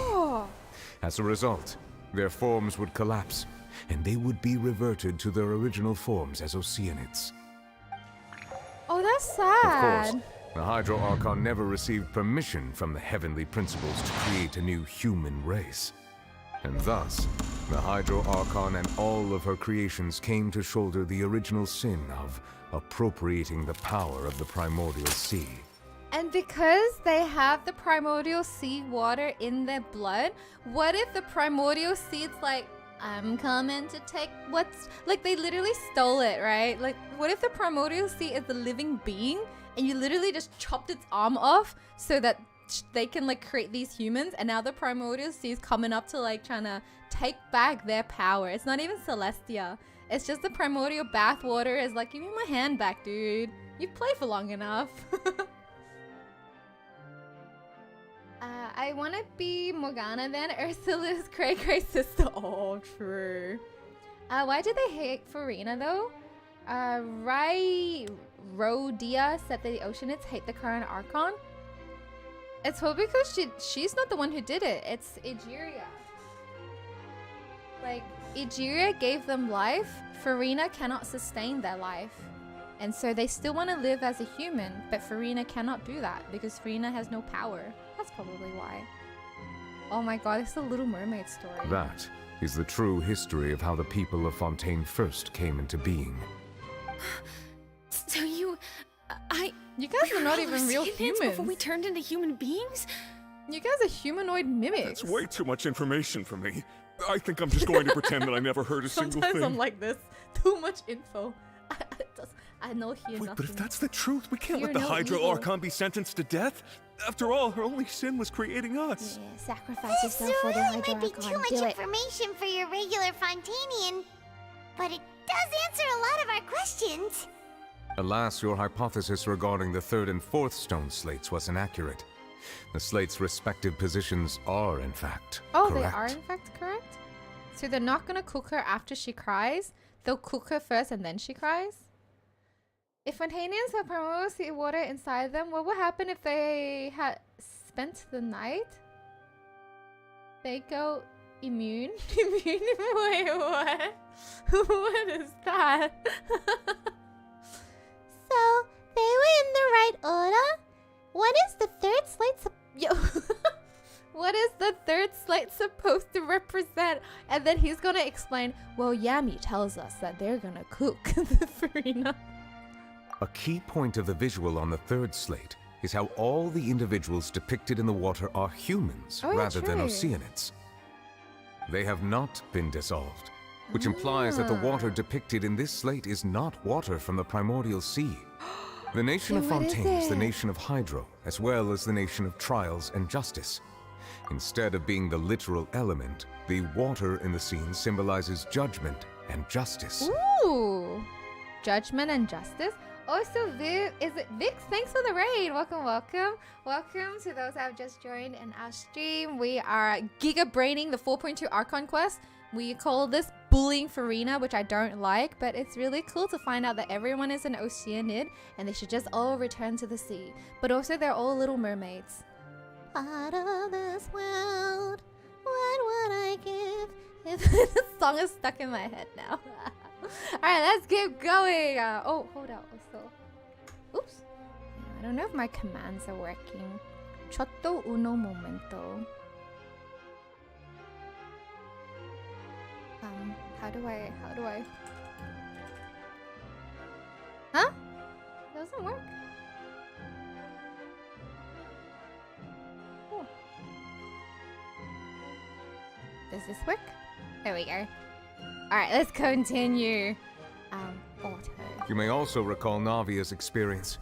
As a result, their forms would collapse, and they would be reverted to their original forms as Oceanids. Oh, that's sad. Of course, the Hydro Archon never received permission from the heavenly principles to create a new human race. And thus, the Hydro Archon and all of her creations came to shoulder the original sin of appropriating the power of the primordial sea. And because they have the primordial sea water in their blood, what if the primordial seed's like, I'm coming to take what's... Like, they literally stole it, right? Like, what if the primordial sea is the living being, and you literally just chopped its arm off so that they can, like, create these humans, and now the primordial sea is coming up to, like, trying to take back their power. It's not even Celestia. It's just the primordial bathwater is like, give me my hand back, dude. You've played for long enough. I want to be Morgana then. Ursula's cray-cray sister. Oh, true. Why did they hate Furina though? Rodia said that the Oceanids hate the current Archon. It's probably because she's not the one who did it. It's Egeria. Like, Egeria gave them life. Furina cannot sustain their life. And so they still want to live as a human, but Furina cannot do that because Furina has no power. That's probably why. Oh my god, it's the Little Mermaid story. That is the true history of how the people of Fontaine first came into being. So you guys were not even real humans before we turned into human beings? You guys are humanoid mimics. That's way too much information for me. I think I'm just going to pretend that I never heard a single thing. Sometimes I'm like this. Too much info. I know here nothing. But if that's the truth, we can't let the Hydro Archon be sentenced to death. After all, her only sin was creating us. Yeah, sacrifice yourself for the Hydro Archon. Might be too much information for your regular Fontanian, but it does answer a lot of our questions. Alas, your hypothesis regarding the 3rd and 4th stone slates was inaccurate. The slates' respective positions are, in fact, correct. They are, in fact, correct? So they're not going to cook her after she cries? They'll cook her first and then she cries? If Fontanians have primordial sea water inside them, what would happen if they had spent the night? They go immune? Immune? Wait, what? What is that? So, were in the right order? What is the third slate What is the third slate supposed to represent? And then he's gonna explain, well, Yami tells us that they're gonna cook the Furina. A key point of the visual on the third slate is how all the individuals depicted in the water are humans rather than oceanids. They have not been dissolved, which implies that the water depicted in this slate is not water from the primordial sea. The nation of Fontaine is the nation of Hydro, as well as the nation of Trials and Justice. Instead of being the literal element, the water in the scene symbolizes judgment and justice. Ooh! Judgment and justice? Also, Vix, thanks for the raid. Welcome, welcome. Welcome to those that have just joined in our stream. We are giga-braining the 4.2 Archon quest. We call this bullying Furina, which I don't like, but it's really cool to find out that everyone is an Oceanid and they should just all return to the sea. But also, they're all little mermaids. Out of this world, what would I give if This song is stuck in my head now. Alright, let's keep going. Oh, hold up. Also, oops. I don't know if my commands are working. Chotto uno momento. How do I? Huh? Doesn't work. Oh. Does this work? There we go. Alright, let's continue. Auto. You may also recall Navia's experience.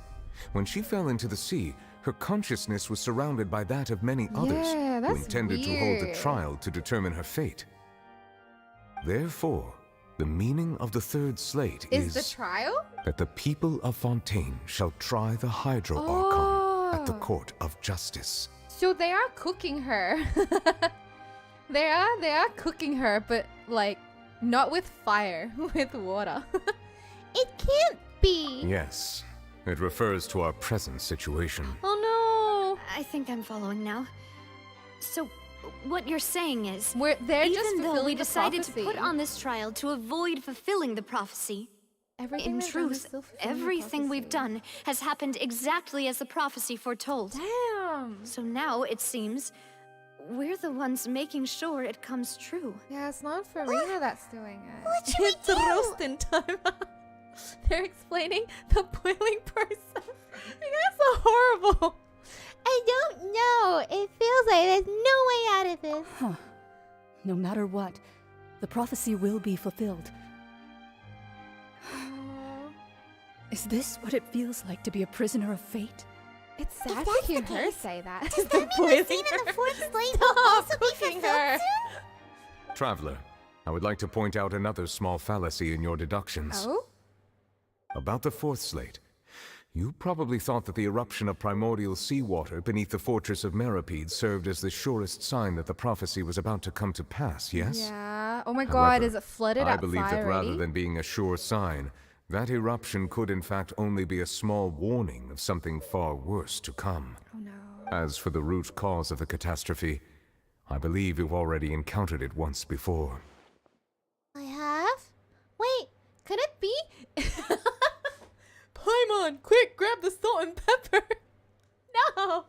When she fell into the sea, her consciousness was surrounded by that of many others who intended to hold a trial to determine her fate. Therefore, the meaning of the third slate is the trial? That the people of Fontaine shall try the Hydro Archon at the court of justice. So they are cooking her. they are cooking her, but like not with fire, with water. It can't be. Yes, it refers to our present situation. Oh no! I think I'm following now. So, what you're saying is, they're even just though we fulfilling the decided to prophecy. put on this trial to avoid fulfilling the prophecy, in truth, everything we've done has happened exactly as the prophecy foretold. Damn! So now, it seems, we're the ones making sure it comes true. Yeah, it's not Furina that's doing it. What should we do? It's roasting time. They're explaining the boiling process. You guys are horrible. I don't know. It feels like there's no way out of this. Huh. No matter what, the prophecy will be fulfilled. Is this what it feels like to be a prisoner of fate? It's sad to hear her say that. Does that mean the scene in the fourth slate will also be fulfilled soon? Traveler, I would like to point out another small fallacy in your deductions. Oh? About the fourth slate. You probably thought that the eruption of primordial seawater beneath the fortress of Meripede served as the surest sign that the prophecy was about to come to pass, yes? Yeah. Oh my god, However, is it flooded I outside believe that rather already? than being a sure sign, that eruption could in fact only be a small warning of something far worse to come. Oh no. As for the root cause of the catastrophe, I believe you've already encountered it once before. I have? Wait, could it be? Paimon, quick, grab the salt and pepper. No.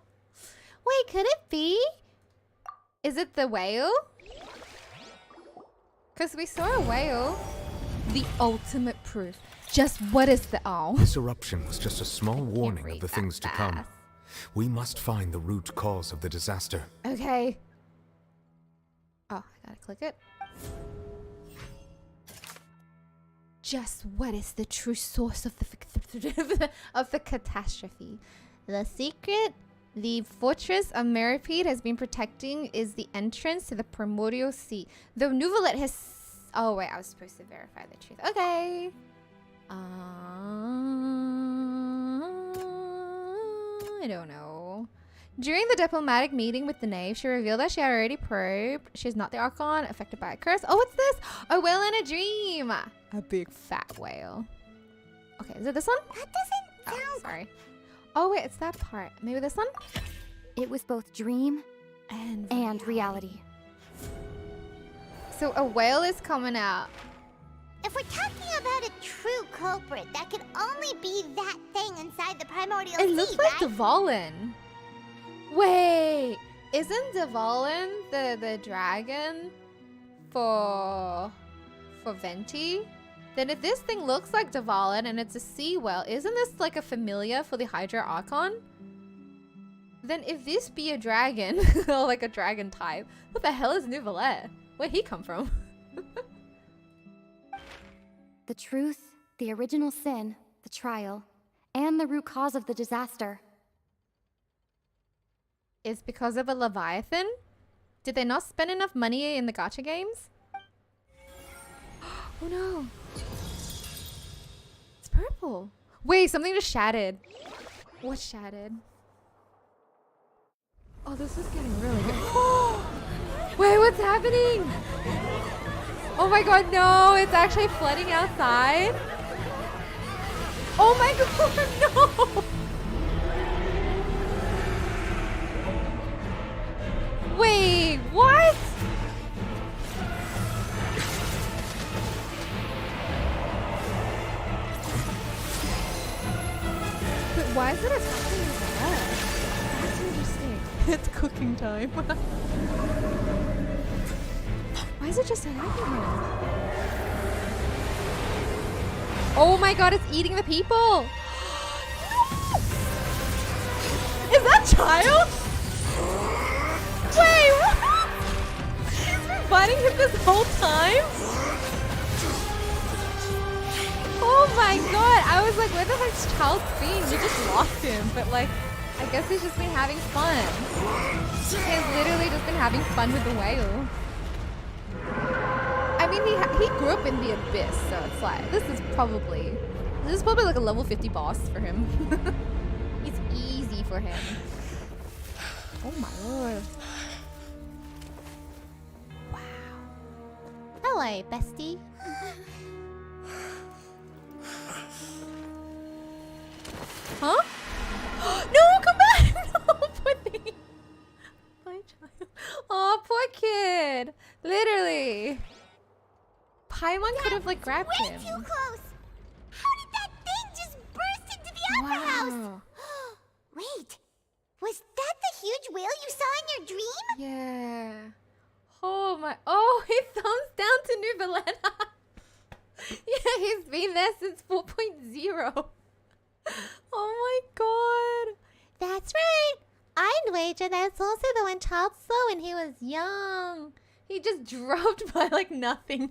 Wait, could it be? Is it the whale? Because we saw a whale. The ultimate proof. Just what is the This eruption was just a small warning of the things to come. We must find the root cause of the disaster. Okay. Oh, I gotta click it. Just what is the true source of the catastrophe? The secret the fortress of Meripede has been protecting is the entrance to the primordial sea. The Nouvelet has... Oh wait, I was supposed to verify the truth. Okay. I don't know. During the diplomatic meeting with the knave, she revealed that she had already probed. She's not the Archon, affected by a curse. Oh, what's this? A whale in a dream. A big fat whale. Okay, is it this one? That doesn't sound... Sorry. Oh, wait, it's that part. Maybe this one? It was both dream and reality. So a whale is coming out. If we're talking about a true culprit, that could only be that thing inside the primordial sea, It looks like right? Dvalin. Wait, isn't Dvalin the dragon for Venti? Then if this thing looks like Dvalin and it's a sea whale, isn't this like a familiar for the Hydra Archon? Then if this be a dragon, or like a dragon type, what the hell is Neuvillette? Where'd he come from? The truth, the original sin, the trial, and the root cause of the disaster. Is because of a Leviathan? Did they not spend enough money in the gacha games? Oh no. It's purple. Wait, something just shattered. What shattered? Oh, this is getting really good. Wait, what's happening? Oh my god, no, it's actually flooding outside. Oh my god, no! Wait, what? But why is it attacking his head? That's interesting. It's cooking time. Why is it just attacking him? Oh my god, it's eating the people! Is that child? Wait, what? He's been biting him this whole time? Oh my god, I was like, where the heck's Child's been? We just lost him, but like, I guess he's just been having fun. He's literally just been having fun with the whale. I mean, he grew up in the abyss, so it's like, this is probably like a level 50 boss for him. It's easy for him. Oh my lord. Hello, bestie. Huh? No, come back! No, poor thing. My child. Oh, poor kid. Literally. Paimon could have like grabbed way him. too close. How did that thing just burst into the opera house? Wait, was that the huge whale you saw in your dream? Yeah. Oh my. Oh, he thumbs down to Neuvillette. Yeah, he's been there since 4.0. Oh my god. That's right. I'd wager that's also the one Child saw when he was young. He just dropped by like nothing.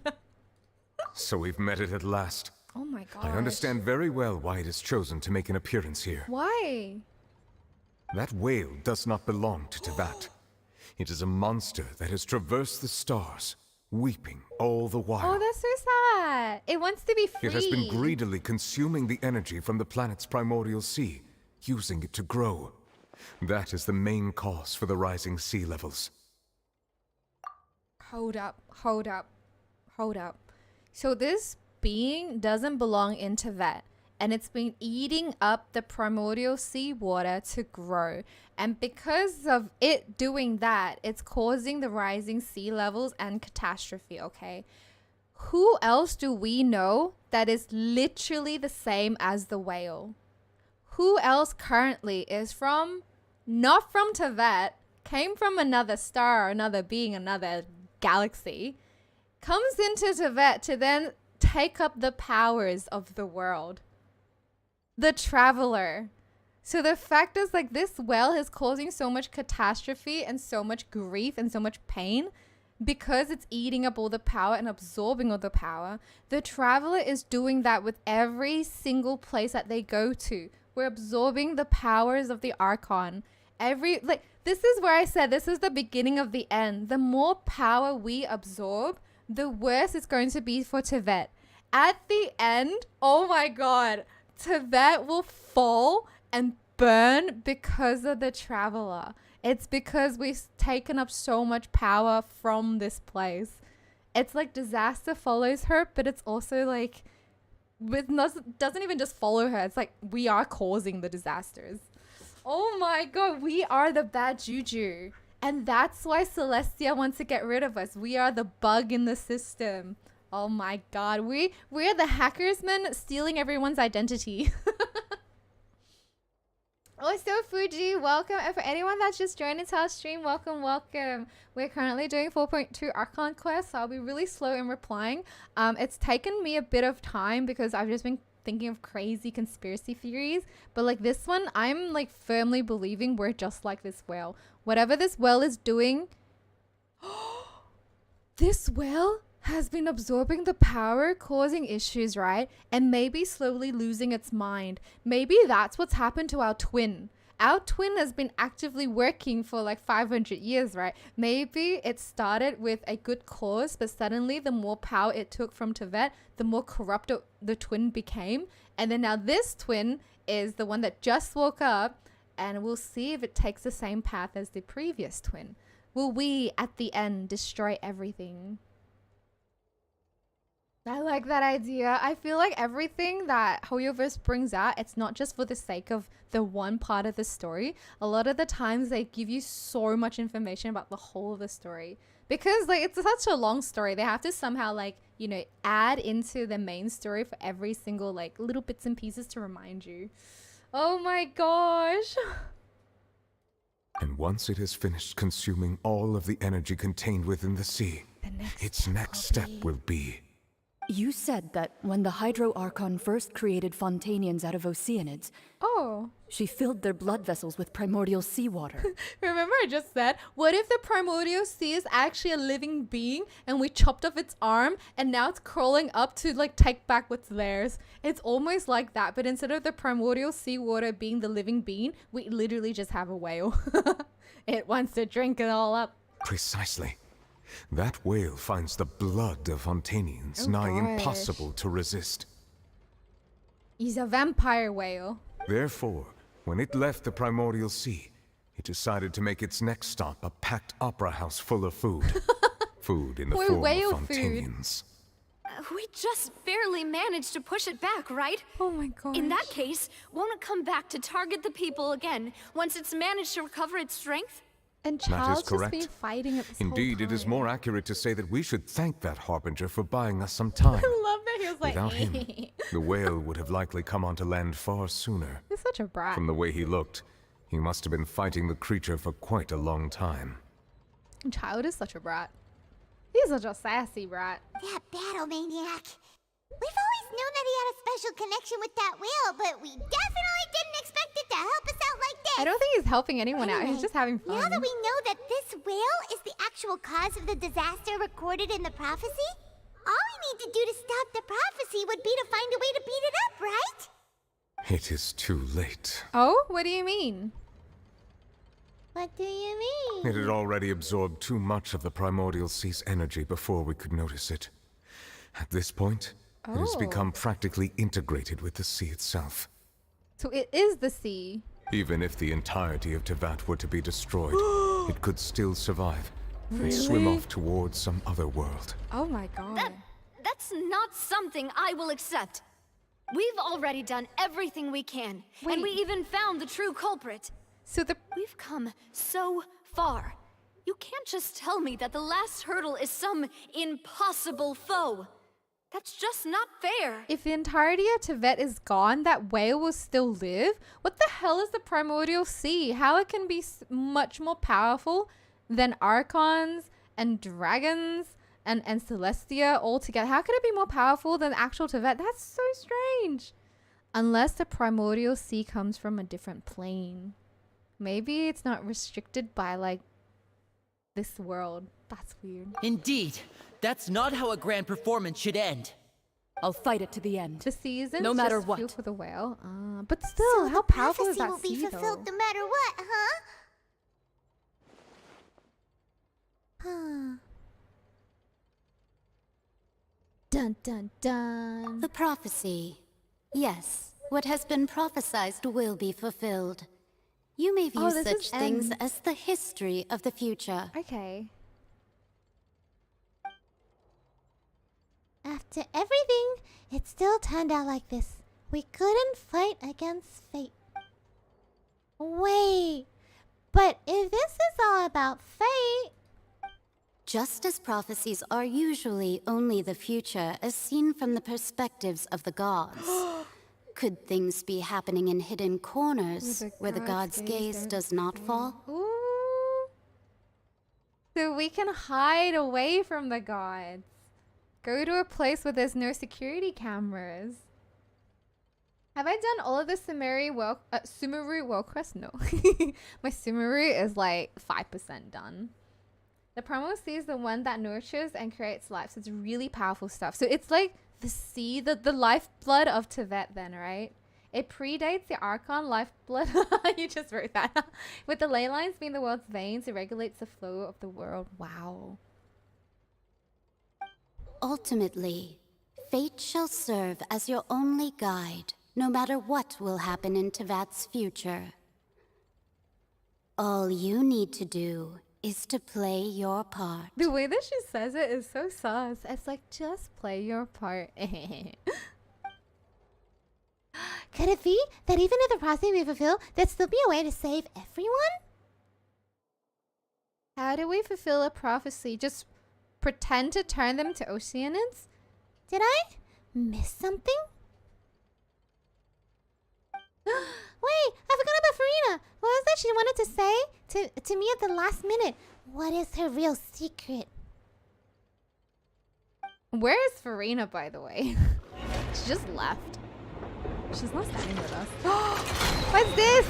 So we've met it at last. Oh my god. I understand very well why it has chosen to make an appearance here. Why? That whale does not belong to Teyvat. It is a monster that has traversed the stars, weeping all the while. Oh, that's so sad. It wants to be free. It has been greedily consuming the energy from the planet's primordial sea, using it to grow. That is the main cause for the rising sea levels. Hold up. So this being doesn't belong in Teyvat, and it's been eating up the primordial seawater to grow. And because of it doing that, it's causing the rising sea levels and catastrophe, okay? Who else do we know that is literally the same as the whale? Who else currently is not from Teyvat, came from another star, another being, another galaxy, comes into Teyvat to then take up the powers of the world? The Traveler. So the fact is, like, this whale is causing so much catastrophe and so much grief and so much pain because it's eating up all the power and absorbing all the power. The Traveler is doing that with every single place that they go to. We're absorbing the powers of the Archon. This is where I said this is the beginning of the end. The more power we absorb, the worse it's going to be for Teyvat. At the end, oh my god, Teyvat will fall and burn because of the Traveler. It's because we've taken up so much power from this place. It's like disaster follows her, but it's also like doesn't even just follow her. It's like we are causing the disasters. Oh my god, we are the bad juju. And that's why Celestia wants to get rid of us. We are the bug in the system. Oh my god, we're the hackersmen stealing everyone's identity. Also, Fuji, welcome. And for anyone that's just joined into our stream, welcome, welcome. We're currently doing 4.2 Archon Quest, so I'll be really slow in replying. It's taken me a bit of time because I've just been thinking of crazy conspiracy theories. But like this one, I'm like firmly believing we're just like this whale. Whatever this whale is doing... This whale has been absorbing the power, causing issues, right? And maybe slowly losing its mind. Maybe that's what's happened to our twin. Our twin has been actively working for like 500 years, right? Maybe it started with a good cause, but suddenly the more power it took from Tevet, the more corrupt the twin became. And then now this twin is the one that just woke up, and we'll see if it takes the same path as the previous twin. Will we, at the end, destroy everything? I like that idea. I feel like everything that Hoyoverse brings out, it's not just for the sake of the one part of the story. A lot of the times they give you so much information about the whole of the story. Because like it's such a long story, they have to somehow like, you know, add into the main story for every single like little bits and pieces to remind you. Oh my gosh. And once it has finished consuming all of the energy contained within the sea, its next step will be... You said that when the Hydro Archon first created Fontanians out of Oceanids, she filled their blood vessels with primordial seawater. Remember I just said, what if the primordial sea is actually a living being and we chopped off its arm and now it's crawling up to like take back what's theirs? It's almost like that, but instead of the primordial seawater being the living being, we literally just have a whale. It wants to drink it all up. Precisely. That whale finds the blood of Fontanians nigh impossible to resist. He's a vampire whale. Therefore, when it left the primordial sea, it decided to make its next stop a packed opera house full of food. Food in the form of Fontanians. We just barely managed to push it back, right? Oh my god. In that case, won't it come back to target the people again once it's managed to recover its strength? And Child's just been fighting it this Indeed, whole time. it is more accurate to say that we should thank that harbinger for buying us some time. I love that he was like, without him, the whale would have likely come onto land far sooner. He's such a brat. From the way he looked, he must have been fighting the creature for quite a long time. Child is such a brat. He's such a sassy brat. That battle maniac. We've always known that he had a special connection with that whale, but we definitely didn't expect it to help us out like this. I don't think he's helping anyone out. He's just having fun. Now that we know that this whale is the actual cause of the disaster recorded in the prophecy, all we need to do to stop the prophecy would be to find a way to beat it up, right? It is too late. Oh? What do you mean? What do you mean? It had already absorbed too much of the primordial sea's energy before we could notice it. At this point, it has become practically integrated with the sea itself. So it is the sea. Even if the entirety of Tevat were to be destroyed, it could still survive and swim off towards some other world. Oh my god. That's not something I will accept. We've already done everything we can, and we even found the true culprit. So We've come so far. You can't just tell me that the last hurdle is some impossible foe. That's just not fair. If the entirety of Tevet is gone, that whale will still live? What the hell is the primordial sea? How it can be much more powerful than Archons and dragons and Celestia all together? How could it be more powerful than actual Tevet? That's so strange. Unless the primordial sea comes from a different plane. Maybe it's not restricted by like this world. That's weird. Indeed. That's not how a grand performance should end. I'll fight it to the end. The season, no matter just what. Fuel for the whale. But still, how powerful is that sea, will be fulfilled no matter what, huh? Dun dun dun. The prophecy. Yes, what has been prophesized will be fulfilled. You may view such things as the history of the future. Okay. After everything, it still turned out like this. We couldn't fight against fate. Wait, but if this is all about fate... Just as prophecies are usually only the future as seen from the perspectives of the gods, could things be happening in hidden corners where the gods' gaze does not fall? Ooh. So we can hide away from the gods. Go to a place where there's no security cameras. Have I done all of the Sumeru world quest? No. My Sumeru is like 5% done. The primal sea is the one that nurtures and creates life. So it's really powerful stuff. So it's like the sea, the lifeblood of Tibet then, right? It predates the Archon lifeblood. You just wrote that. With the ley lines being the world's veins, it regulates the flow of the world. Wow. Ultimately, fate shall serve as your only guide, no matter what will happen in Tevat's future. All you need to do is to play your part. The way that she says it is so sus. It's like, just play your part. Could it be that even if the prophecy we fulfill, there'd still be a way to save everyone? How do we fulfill a prophecy? Just pretend to turn them to Oceanids? Did I miss something? Wait, I forgot about Furina. What was that she wanted to say to me at the last minute? What is her real secret? Where is Furina, by the way? She just left. She's not standing with us. What's this?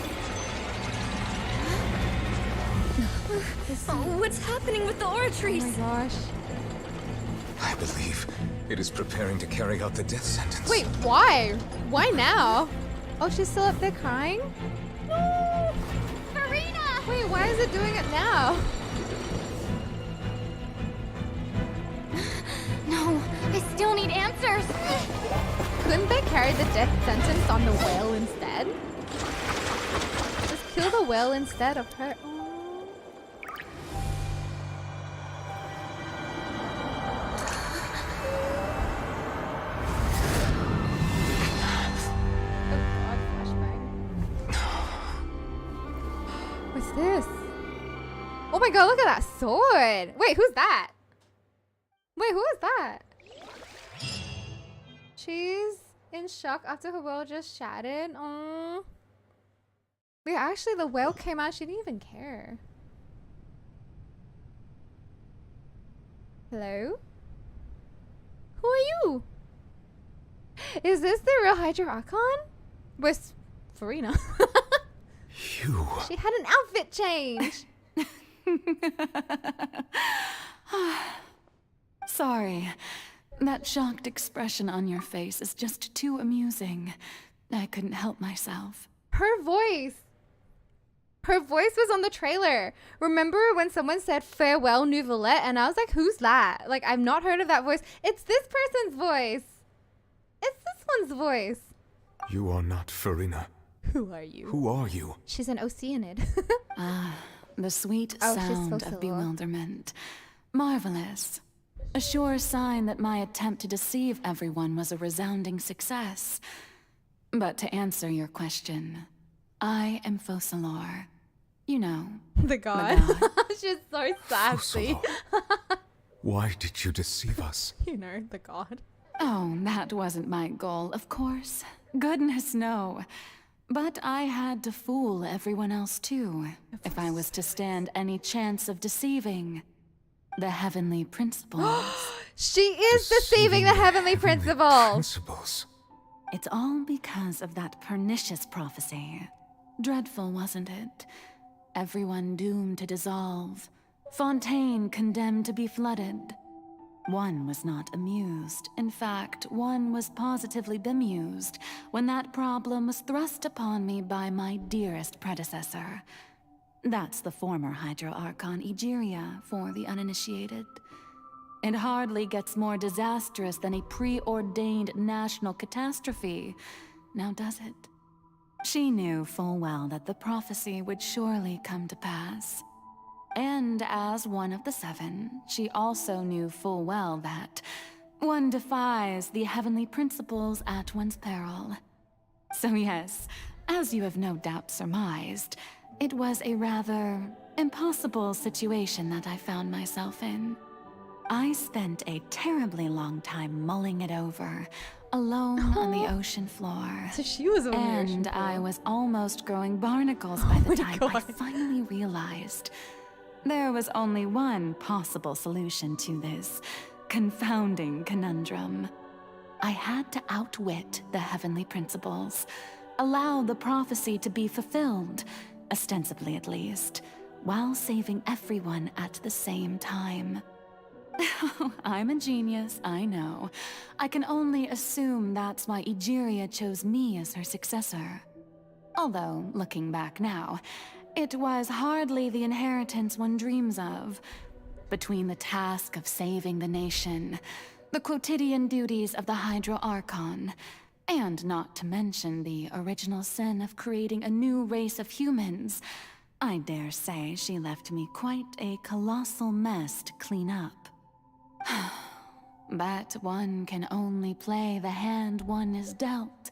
What's happening with the aura trees? Oh my gosh. I believe it is preparing to carry out the death sentence. Wait, why? Why now? Oh, she's still up there crying? No! Furina! Wait, why is it doing it now? No, I still need answers. Couldn't they carry the death sentence on the whale instead? Just kill the whale instead of her. What's this? Oh my god, look at that sword! Wait, who's that? Wait, who is that? She's in shock after her world just shattered. Aww. Wait, actually the whale came out, she didn't even care. Hello? Who are you? Is this the real Hydro Archon? With Furina. You. She had an outfit change. Sorry. That shocked expression on your face is just too amusing. I couldn't help myself. Her voice. Her voice was on the trailer. Remember when someone said farewell Nouvellette and I was like, who's that? Like, I've not heard of that voice. It's this person's voice. It's this one's voice. You are not Furina. Who are you? Who are you? She's an Oceanid. The sweet Oh, sound of bewilderment. Marvelous. A sure sign that my attempt to deceive everyone was a resounding success. But to answer your question, I am Focalors. You know, the god. She's so sassy. Why did you deceive us? You know, the god. Oh, that wasn't my goal, of course. Goodness, no. But I had to fool everyone else too, if I was to stand any chance of deceiving the heavenly principles. She is deceiving the heavenly principles. Principles. It's all because of that pernicious prophecy. Dreadful, wasn't it? Everyone doomed to dissolve. Fontaine condemned to be flooded. One was not amused. In fact, one was positively bemused when that problem was thrust upon me by my dearest predecessor. That's the former Hydro Archon Egeria for the uninitiated. It hardly gets more disastrous than a preordained national catastrophe, now does it? She knew full well that the prophecy would surely come to pass. And as one of the seven, she also knew full well that one defies the heavenly principles at one's peril. So yes, as you have no doubt surmised, it was a rather impossible situation that I found myself in. I spent a terribly long time mulling it over, alone on the ocean floor. So she was on the ocean floor. I was almost growing barnacles by the time I finally realized there was only one possible solution to this confounding conundrum. I had to outwit the heavenly principles, allow the prophecy to be fulfilled, ostensibly at least, while saving everyone at the same time. I'm a genius, I know. I can only assume that's why Egeria chose me as her successor. Although, looking back now, it was hardly the inheritance one dreams of. Between the task of saving the nation, the quotidian duties of the Hydro Archon, and not to mention the original sin of creating a new race of humans, I dare say she left me quite a colossal mess to clean up. But one can only play the hand one is dealt.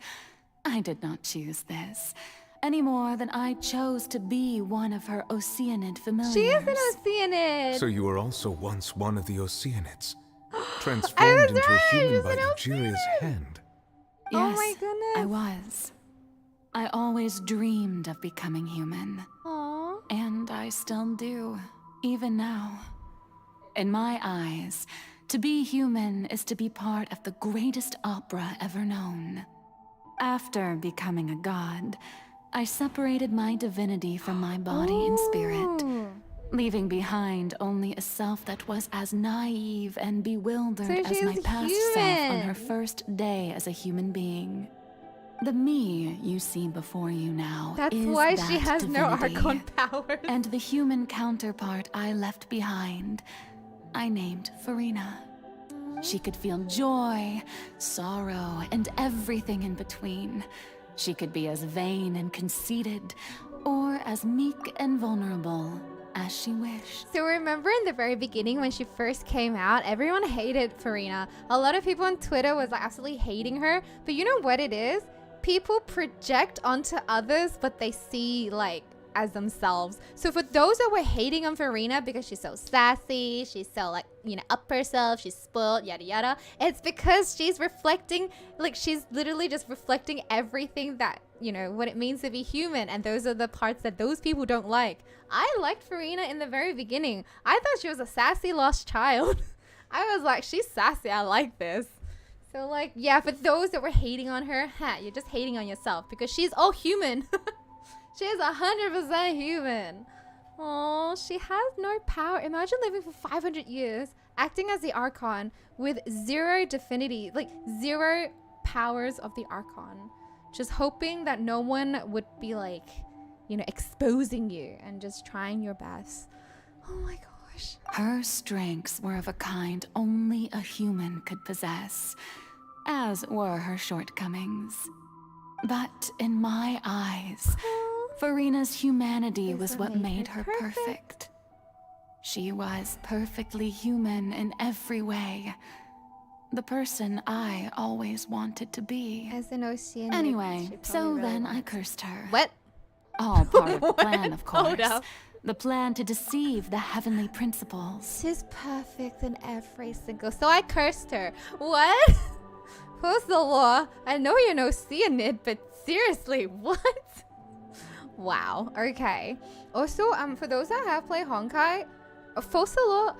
I did not choose this, any more than I chose to be one of her Oceanid familiars. She is an Oceanid! So you were also once one of the Oceanids, transformed into a human by Egeria's hand. Yes, oh my goodness. I was. I always dreamed of becoming human. Aww. And I still do, even now. In my eyes, to be human is to be part of the greatest opera ever known. After becoming a god, I separated my divinity from my body and spirit, leaving behind only a self that was as naive and bewildered as my past self on her first day as a human being. The me you see before you now is why that she has divinity, no Archon powers. And the human counterpart I left behind, I named Furina. She could feel joy, sorrow, and everything in between. She could be as vain and conceited, or as meek and vulnerable as she wished. So remember in the very beginning when she first came out, everyone hated Furina. A lot of people on Twitter was like absolutely hating her. But you know what it is? People project onto others what they see like as themselves. So for those that were hating on Furina because she's so sassy, she's so like, you know, up herself, she's spoiled, yada yada, it's because she's reflecting, like she's literally just reflecting everything that, you know, what it means to be human, and those are the parts that those people don't like. I liked Furina in the very beginning. I thought she was a sassy lost child. I was like, she's sassy, I like this. So like, yeah, for those that were hating on her, you're just hating on yourself because she's all human. She's 100% human. Oh, she has no power. Imagine living for 500 years, acting as the Archon with zero divinity, like zero powers of the Archon. Just hoping that no one would be like, you know, exposing you and just trying your best. Oh my gosh. Her strengths were of a kind only a human could possess, as were her shortcomings. But in my eyes, Furina's humanity was what made her perfect. She was perfectly human in every way. The person I always wanted to be. As an Oceanid. Anyway, so then I cursed her. What? All part of the plan, of course. The plan to deceive the heavenly principles. She's perfect in every single... So I cursed her. What? First of all, I know you're no Oceanid, but seriously, what? Wow. Okay. Also, for those that have played Honkai, Focalors,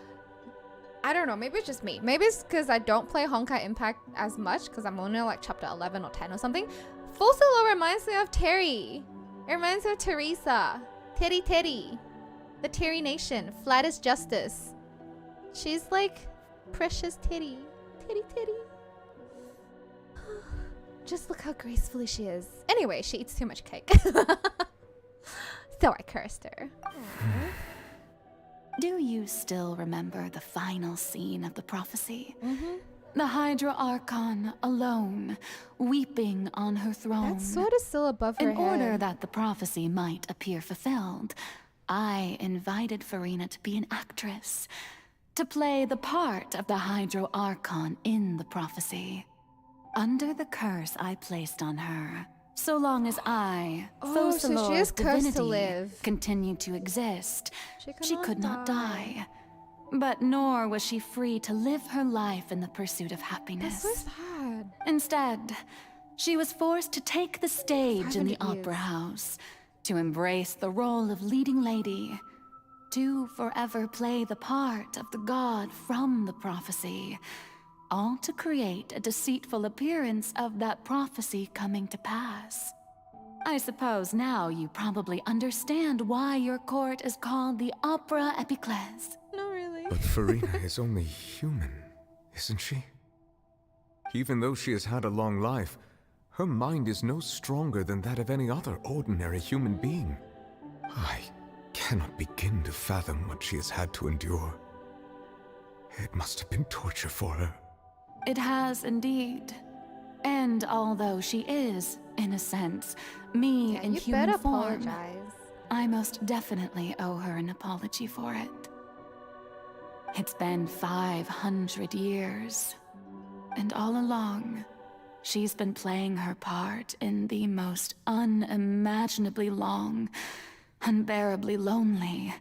I don't know. Maybe it's just me. Maybe it's because I don't play Honkai Impact as much because I'm only like chapter 11 or 10 or something. Focalors reminds me of Terry. It reminds me of Teresa. Teddy. The Terry Nation. Flat as justice. She's like precious Teddy. Teddy. Just look how gracefully she is. Anyway, she eats too much cake. So I cursed her. Do you still remember the final scene of the prophecy? The Hydra Archon alone, weeping on her throne. That sword is still above her head. In order that the prophecy might appear fulfilled, I invited Furina to be an actress, to play the part of the Hydro Archon in the prophecy. Under the curse I placed on her, so long as I, Focalors' divinity, continued to exist, she could not die. But nor was she free to live her life in the pursuit of happiness. That's so sad. Instead, she was forced to take the stage in the opera house, to embrace the role of leading lady, to forever play the part of the god from the prophecy, all to create a deceitful appearance of that prophecy coming to pass. I suppose now you probably understand why your court is called the Opera Epiclese. No, really. But Furina is only human, isn't she? Even though she has had a long life, her mind is no stronger than that of any other ordinary human being. I cannot begin to fathom what she has had to endure. It must have been torture for her. It has indeed. And although she is, in a sense, me in human form, I most definitely owe her an apology for it. It's been 500 years, and all along, she's been playing her part in the most unimaginably long, unbearably lonely,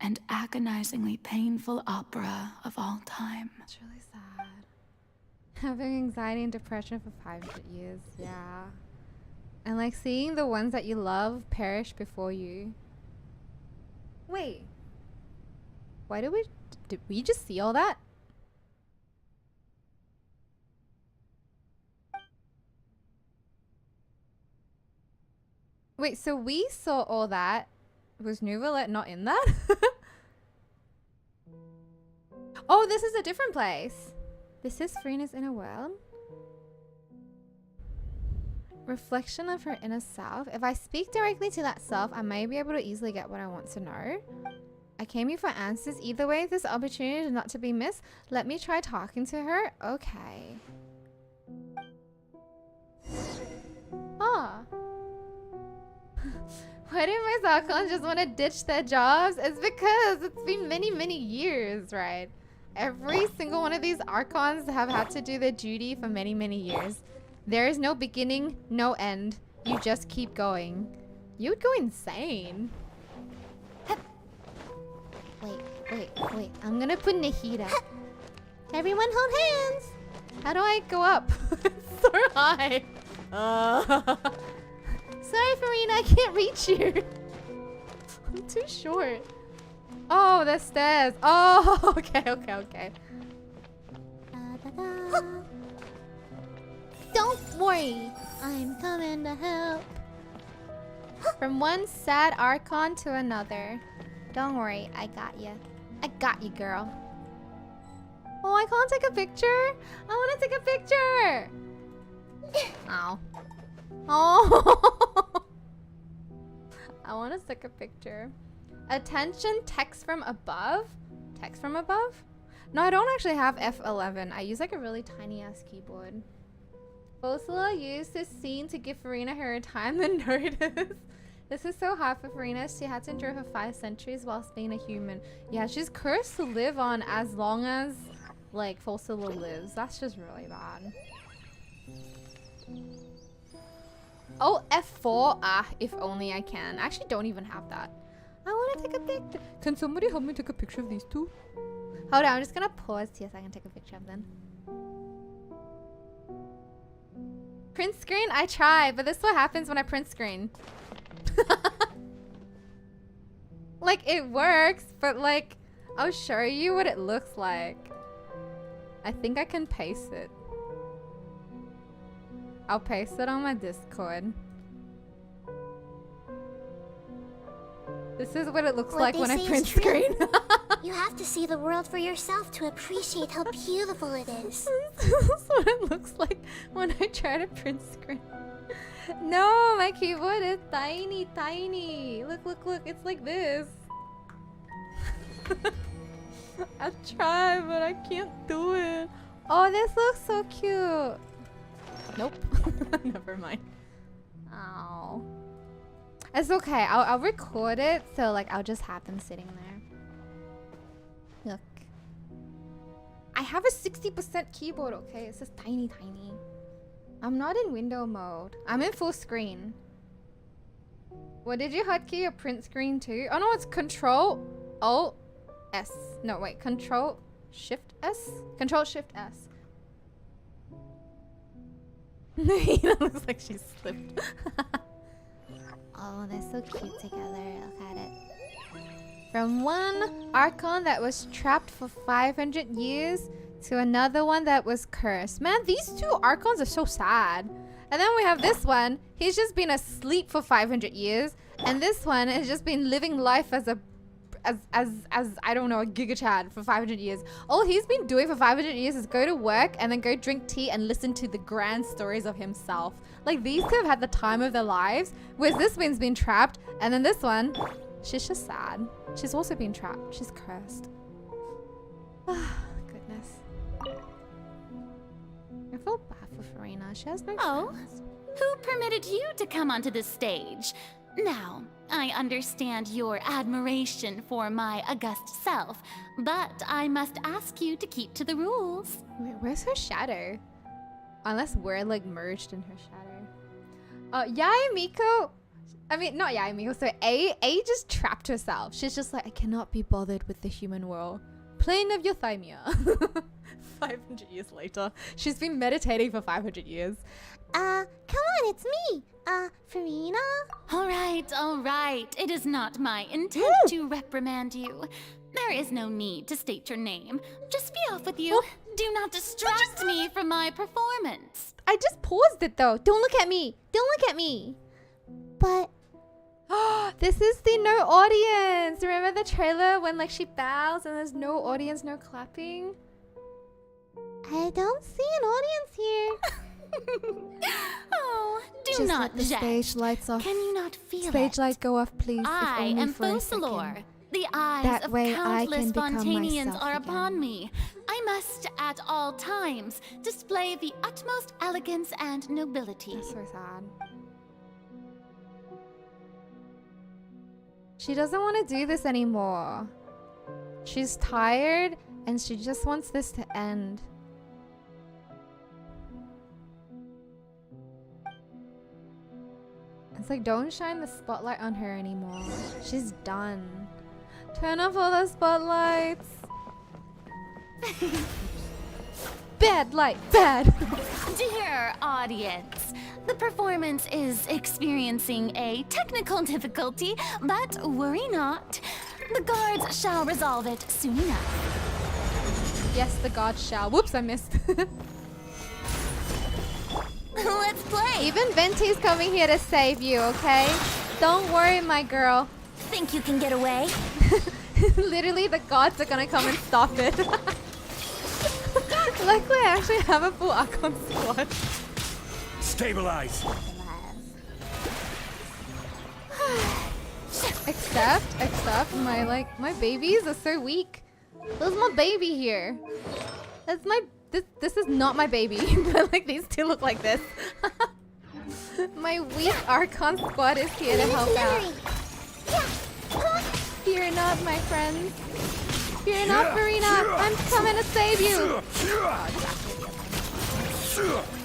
and agonizingly painful opera of all time. That's really sad. Having anxiety and depression for 500 years, yeah. And like seeing the ones that you love perish before you. Wait. Why did we just see all that? Wait, so we saw all that. Was Nouvellette not in that? Oh, this is a different place. This is Furina's inner world. Reflection of her inner self. If I speak directly to that self, I may be able to easily get what I want to know. I came here for answers. Either way, this opportunity is not to be missed. Let me try talking to her. Okay. Ah. Why do my Zarkons just want to ditch their jobs? It's because it's been many, many years, right? Every single one of these Archons have had to do their duty for many, many years. There is no beginning, no end. You just keep going. You would go insane. Wait. I'm gonna put Nahida. Everyone hold hands. How do I go up? It's so high. Sorry, Furina, I can't reach you. I'm too short. Oh, the stairs. Oh, okay. Don't worry, I'm coming to help. From one sad Archon to another. Don't worry, I got you. I got you, girl. Oh, I can't take a picture. I want to take a picture. Ow. Oh. I want to take a picture. Attention, text from above? Text from above? No, I don't actually have F11. I use like a really tiny ass keyboard. Focalors used this scene to give Furina her retirement notice. This is so hard for Furina. She had to endure for 5 centuries whilst being a human. Yeah, she's cursed to live on as long as like Focalors lives. That's just really bad. Oh, F4. Ah, if only I can. I actually don't even have that. I want to take a picture. Can somebody help me take a picture of these two? Hold on, I'm just gonna pause here so I can take a picture of them. Print screen? I try, but this is what happens when I print screen. Like, it works, but like, I'll show you what it looks like. I think I can paste it. I'll paste it on my Discord. This is what it looks like when I print screen. You have to see the world for yourself to appreciate how beautiful it is. This is what it looks like when I try to print screen. No, my keyboard is tiny, tiny. Look, it's like this. I try, but I can't do it. Oh, this looks so cute. Nope. Never mind. Ow. It's okay. I'll record it, so like I'll just have them sitting there. Look. I have a 60% keyboard, okay? It's just tiny, tiny. I'm not in window mode. I'm in full screen. What did you hotkey your print screen to? Oh no, it's Control, Alt, S. No, wait. Control Shift S? Control Shift S. It looks like she slipped. Oh, they're so cute together. Look at it. From one Archon that was trapped for 500 years to another one that was cursed. Man, these two Archons are so sad. And then we have this one. He's just been asleep for 500 years. And this one has just been living life as a I don't know, a Giga Chad for 500 years. All he's been doing for 500 years is go to work and then go drink tea and listen to the grand stories of himself. Like, these two have had the time of their lives, whereas this one's been trapped, and then this one, she's just sad. She's also been trapped. She's cursed. Goodness. I feel bad for Furina. She has no friends. Who permitted you to come onto this stage? Now, I understand your admiration for my august self, but I must ask you to keep to the rules. Wait, where's her shadow? Unless we're like merged in her shadow. Yai Miko. I mean, not Yai Miko. So A just trapped herself. She's just like, I cannot be bothered with the human world. Plain of Euthymia. 500 years later. She's been meditating for 500 years. Come on, it's me. Furina? All right. It is not my intent to reprimand you. There is no need to state your name. Just be off with you. Do not distract me from my performance. I just paused it though. Don't look at me. Don't look at me. But... this is the no audience. Remember the trailer when like she bows and there's no audience, no clapping? I don't see an audience here. Oh, do just not let the jet. stage lights off. Can you not feel Stage it? light go off, please. I am Focalors. The eyes That of way I countless can become Fontanians myself are again. upon me. I must, at all times, display the utmost elegance and nobility. That's so sad. She doesn't want to do this anymore. She's tired and she just wants this to end. It's like, don't shine the spotlight on her anymore. She's done. Turn off all the spotlights. Bad light, bad. Dear audience, the performance is experiencing a technical difficulty, but worry not. The guards shall resolve it soon enough. Yes, the gods shall. Whoops, I missed. Let's play. Even Venti's coming here to save you, okay? Don't worry, my girl. Think you can get away? Literally, the gods are gonna come and stop it. Luckily, I actually have a full Archon squad. Stabilize. Except my babies are so weak. There's my baby here. That's my this is not my baby, but like these two look like this. My weak Archon squad is here to help out. Fear not, my friends. Fear not, Furina. I'm coming to save you.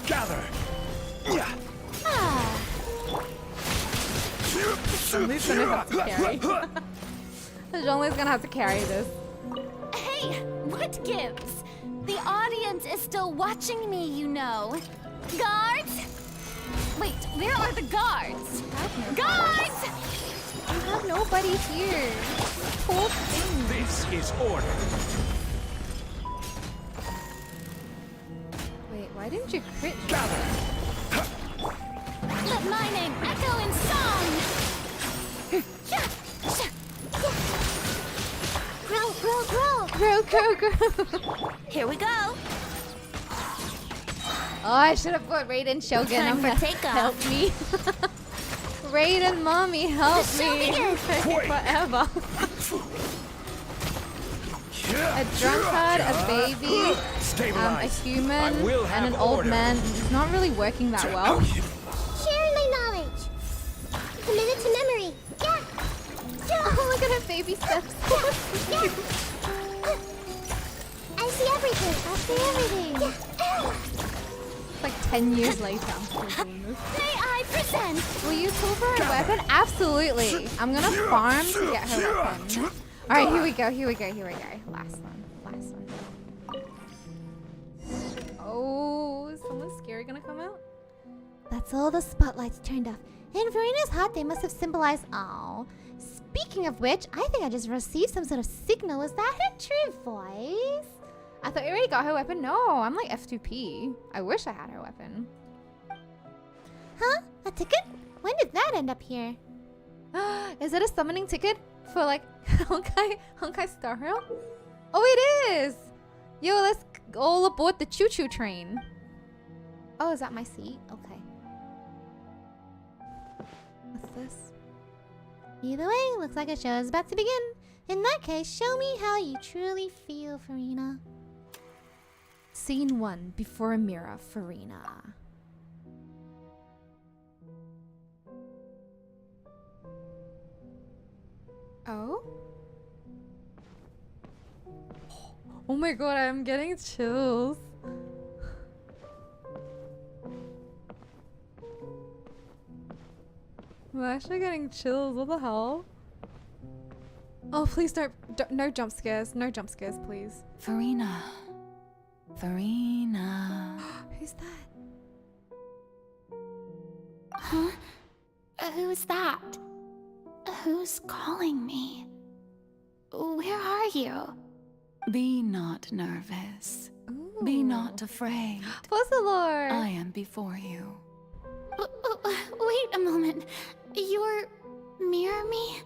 Gather. Zhongli's gonna have to carry. Zhongli's gonna have to carry this. Hey, what gives? The audience is still watching me, you know. Guards? Wait, where are the guards? Guards! I have nobody here. Poor thing. This is order. Wait, why didn't you crit? Gather. Let my name echo in song! Grow. Here we go. Oh, I should have put Raiden Shogun. Time for takeoff. Help me. Raiden, mommy, help me. It's taking forever. A drunkard, a baby, a human, and an old man. It's not really working that well. Sharing my knowledge. Commit it to memory. Yeah. Oh, look at her baby steps. I see everything. It's like 10 years later. May I present? Will you pull for a weapon? Absolutely. I'm gonna farm to get her weapon. Alright, here we go. Last one. Oh, is someone scary gonna come out? That's all the spotlights turned off. In Furina's heart, they must have symbolized all. Speaking of which, I think I just received some sort of signal. Was that her true voice? I thought you already got her weapon. No, I'm like F2P. I wish I had her weapon. Huh? A ticket? When did that end up here? Is it a summoning ticket for like Honkai Star Rail? Oh, it is! Yo, let's all aboard the choo-choo train. Oh, is that my seat? Okay. What's this? Either way, looks like a show is about to begin. In that case, show me how you truly feel, Furina. Scene 1. Before a mirror, Furina. Oh? Oh my god, I'm getting chills. I'm actually getting chills. What the hell? Oh, please don't no jump scares. No jump scares, please. Furina. Who's that? Huh? Who's that? Who's calling me? Where are you? Be not nervous. Be not afraid. Focalors! I am before you. Wait a moment. You're mirror me?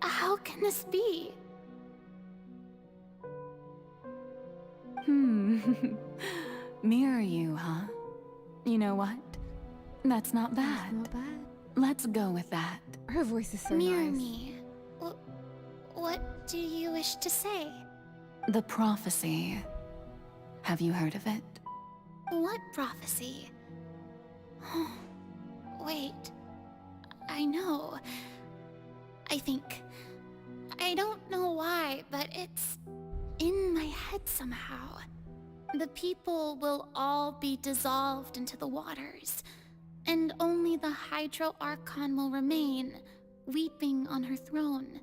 How can this be? Mirror you, huh? You know what? That's not bad. Not bad. Let's go with that. Her voice is so Mirror nice. me. What do you wish to say? The prophecy. Have you heard of it? What prophecy? Wait. I know. I think. I don't know why, but it's in my head somehow. The people will all be dissolved into the waters, and only the Hydro Archon will remain, weeping on her throne.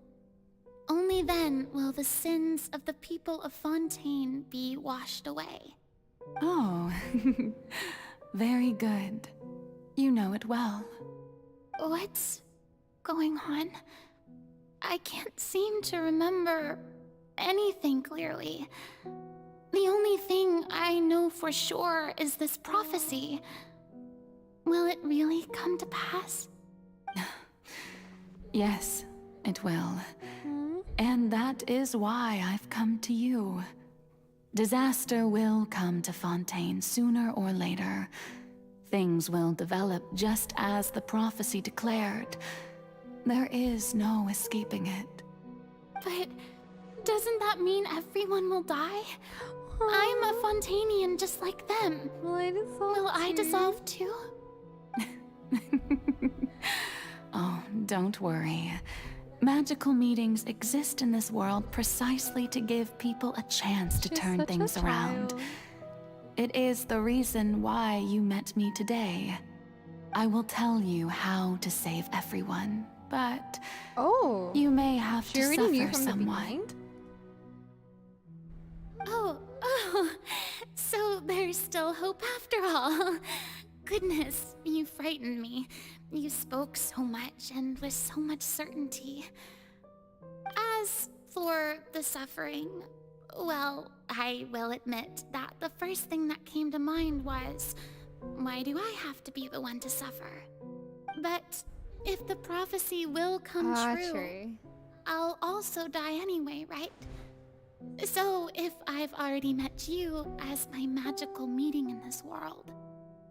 Only then will the sins of the people of Fontaine be washed away. Oh, very good. You know it well. What's going on? I can't seem to remember anything clearly. The only thing I know for sure is this prophecy. Will it really come to pass? Yes, it will. And that is why I've come to you. Disaster will come to Fontaine sooner or later. Things will develop just as the prophecy declared. There is no escaping it. But doesn't that mean everyone will die? I'm a Fontainian just like them. Will I dissolve too? Oh, don't worry. Magical meetings exist in this world precisely to give people a chance to turn things around. It is the reason why you met me today. I will tell you how to save everyone, but you may have to suffer somewhat. Oh, so there's still hope after all. Goodness, you frightened me. You spoke so much and with so much certainty. As for the suffering, well, I will admit that the first thing that came to mind was, why do I have to be the one to suffer? But if the prophecy will come true, I'll also die anyway, right? So if I've already met you as my magical meeting in this world,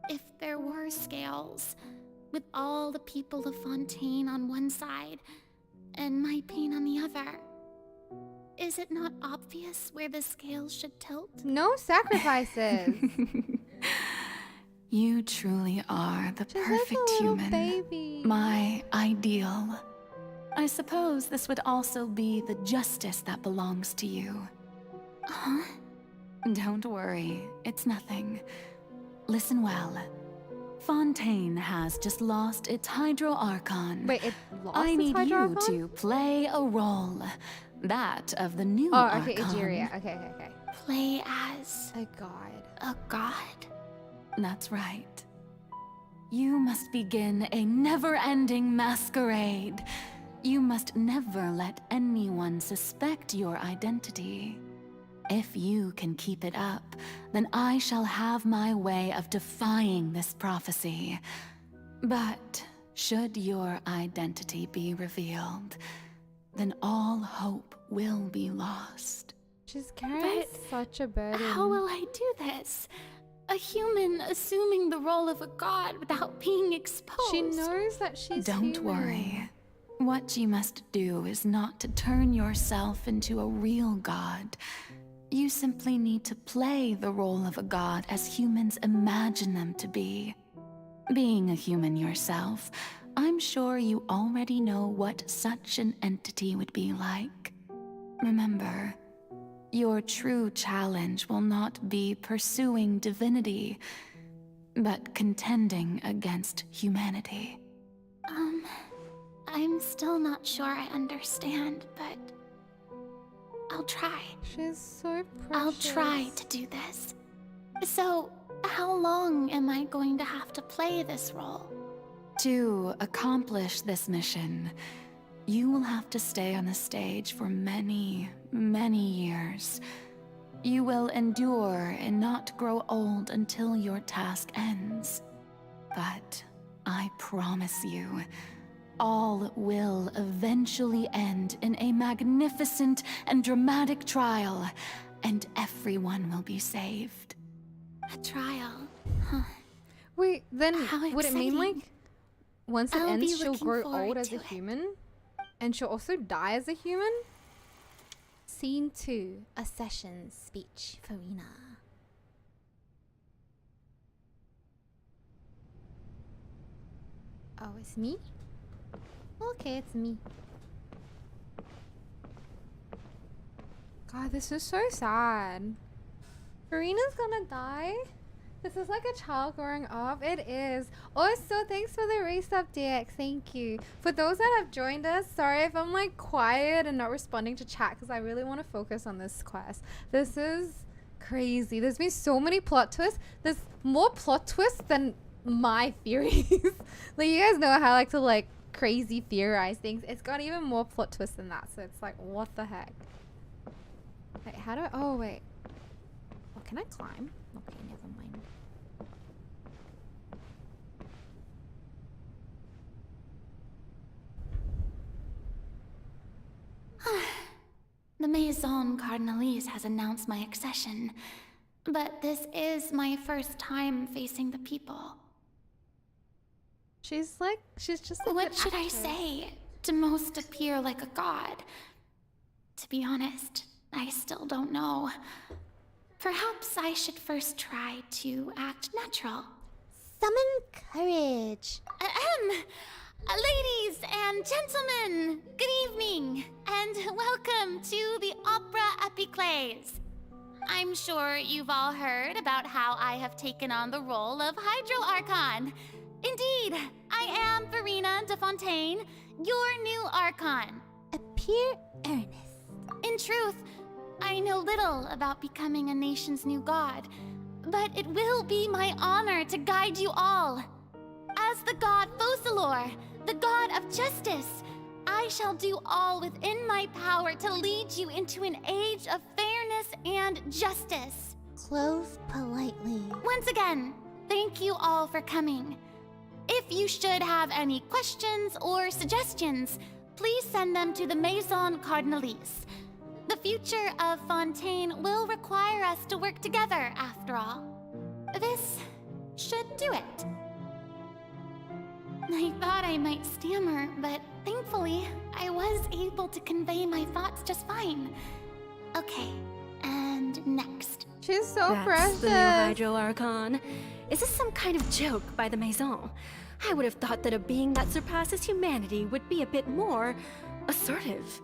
if there were scales, with all the people of Fontaine on one side and my pain on the other, is it not obvious where the scales should tilt? No sacrifices. You truly are the perfect human. Baby. My ideal. I suppose this would also be the justice that belongs to you. Huh? Don't worry, it's nothing. Listen well. Fontaine has just lost its Hydro Archon. Wait, it lost I its need Hydro you Archon? to play a role. That of the new Oh, Archon. okay, Egeria. Okay. Play as a god. A god? That's right. You must begin a never-ending masquerade. You must never let anyone suspect your identity. If you can keep it up, then I shall have my way of defying this prophecy. But should your identity be revealed, then all hope will be lost. She's carrying such a burden. How will I do this? A human assuming the role of a god without being exposed. She knows that she's Don't human. worry. What you must do is not to turn yourself into a real god. You simply need to play the role of a god as humans imagine them to be. Being a human yourself, I'm sure you already know what such an entity would be like. Remember, your true challenge will not be pursuing divinity, but contending against humanity. I'm still not sure I understand, but I'll try. She's so precious. I'll try to do this. So, how long am I going to have to play this role? To accomplish this mission, you will have to stay on the stage for many, many years. You will endure and not grow old until your task ends. But I promise you, all will eventually end in a magnificent and dramatic trial, and everyone will be saved. A trial? Huh. Wait, then How would it mean like once it I'll ends be she'll looking grow forward old as to a it. human? And she'll also die as a human? Scene 2, a session speech, Furina. Oh, it's me? Okay, it's me. God, this is so sad. Furina's gonna die? This is like a child growing up. It is. Also, thanks for the resub, DX. Thank you. For those that have joined us, sorry if I'm like quiet and not responding to chat because I really want to focus on this quest. This is crazy. There's been so many plot twists. There's more plot twists than my theories. Like, you guys know how I like to like crazy theorize things. It's got even more plot twists than that. So it's like, what the heck? Wait, how do I... Oh, wait. Oh, can I climb? Okay, never mind. The Maison Cardinalise has announced my accession, but this is my first time facing the people. She's just a What good should I actress. say to most appear like a god? To be honest, I still don't know. Perhaps I should first try to act natural. Summon courage. Ladies and gentlemen, good evening, and welcome to the Opera Epiclese. I'm sure you've all heard about how I have taken on the role of Hydro Archon. Indeed, I am Furina de Fontaine, your new Archon. Appear earnest. In truth, I know little about becoming a nation's new god, but it will be my honor to guide you all. As the god Focalors, the god of justice, I shall do all within my power to lead you into an age of fairness and justice. Close politely. Once again, thank you all for coming. If you should have any questions or suggestions, please send them to the Maison Cardinalise. The future of Fontaine will require us to work together, after all. This should do it. I thought I might stammer, but thankfully, I was able to convey my thoughts just fine. Okay, and next. She's so That's precious. the new Hydro Archon. Is this some kind of joke by the Maison? I would have thought that a being that surpasses humanity would be a bit more assertive.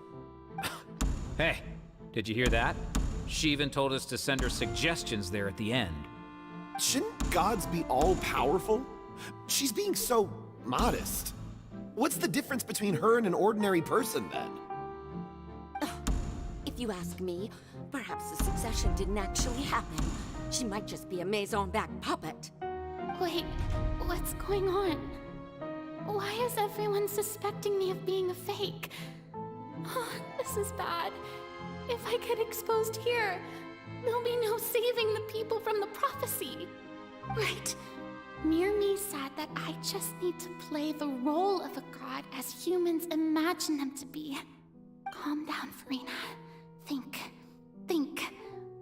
Hey, did you hear that? She even told us to send her suggestions there at the end. Shouldn't gods be all-powerful? She's being so modest. What's the difference between her and an ordinary person, then? If you ask me, perhaps the succession didn't actually happen. She might just be a maison-back puppet. Wait, what's going on? Why is everyone suspecting me of being a fake? Oh, this is bad. If I get exposed here, there'll be no saving the people from the prophecy. Right. Near me said that I just need to play the role of a god as humans imagine them to be. Calm down, Furina. Think.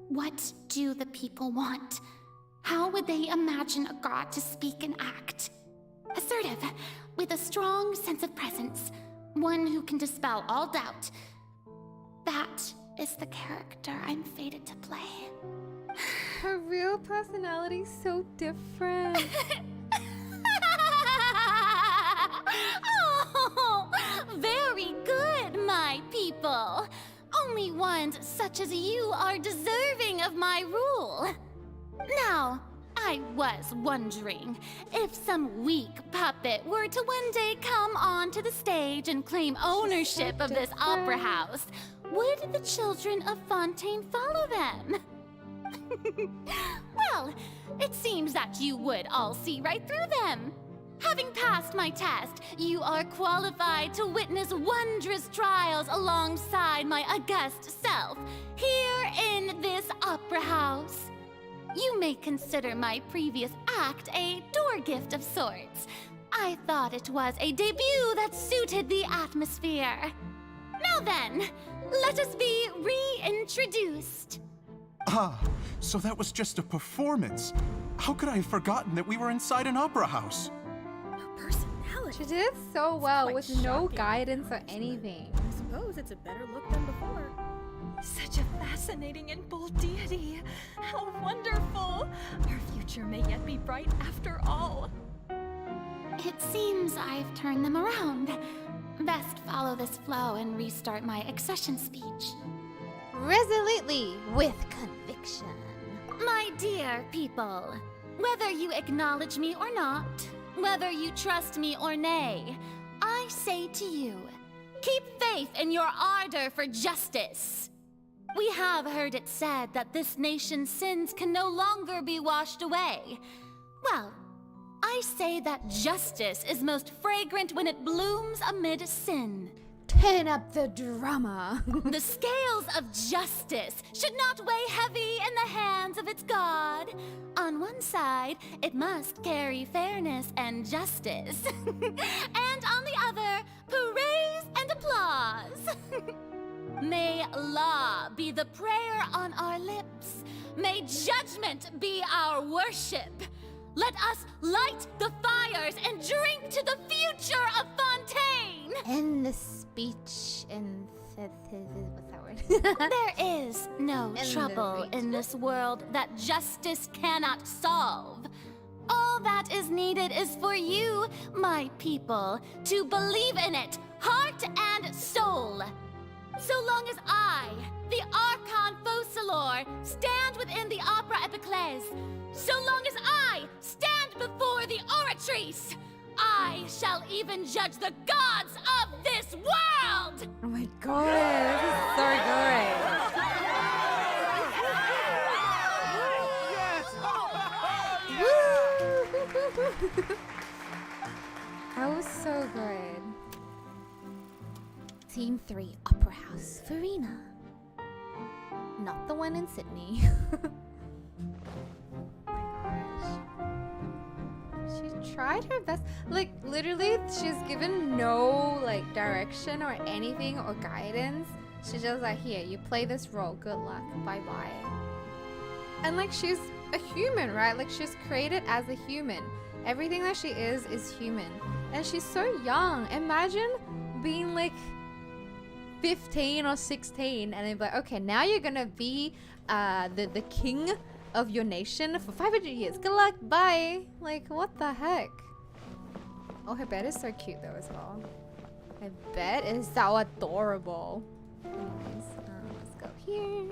What do the people want? How would they imagine a god to speak and act? Assertive, with a strong sense of presence. One who can dispel all doubt. That is the character I'm fated to play. Her real personality's so different. Oh, very good, my people. Only ones such as you are deserving of my rule. Now, I was wondering, if some weak puppet were to one day come onto the stage and claim ownership of this opera house, would the children of Fontaine follow them? Well, it seems that you would all see right through them. Having passed my test, you are qualified to witness wondrous trials alongside my august self, here in this opera house. You may consider my previous act a door gift of sorts. I thought it was a debut that suited the atmosphere. Now then, let us be reintroduced. Ah, so that was just a performance. How could I have forgotten that we were inside an opera house? She did so well with no guidance or anything. I suppose it's a better look than before. Such a fascinating and bold deity. How wonderful! Our future may yet be bright after all. It seems I've turned them around. Best follow this flow and restart my accession speech. Resolutely, with conviction. My dear people, whether you acknowledge me or not, whether you trust me or nay, I say to you, keep faith in your ardor for justice. We have heard it said that this nation's sins can no longer be washed away. Well, I say that justice is most fragrant when it blooms amid sin. Turn up the drama. The scales of justice should not weigh heavy in the hands of its god. On one side, it must carry fairness and justice. And on the other, praise and applause. May law be the prayer on our lips. May judgment be our worship. Let us light the fires and drink to the future of Fontaine! In the speech, what's that word? There is no trouble in this world that justice cannot solve. All that is needed is for you, my people, to believe in it, heart and soul. So long as I, the Archon Focalors, stand within the Opera Epiclese, so long as I stand before the Oratrice, I shall even judge the gods of this world! Oh my god, this is so good! Woo! That was so good. Team 3, Opera House, Furina. Not the one in Sydney. She tried her best. Like, literally, she's given no, like, direction or anything or guidance. She's just like, here, you play this role. Good luck. Bye-bye. And, like, she's a human, right? Like, she's created as a human. Everything that she is human. And she's so young. Imagine being, like, 15 or 16 and then be like, okay, now you're gonna be the king of your nation for 500 years. Good luck, bye. Like, what the heck? Oh, her bed is so cute though as well. Her bed is so adorable. Anyways, let's go here.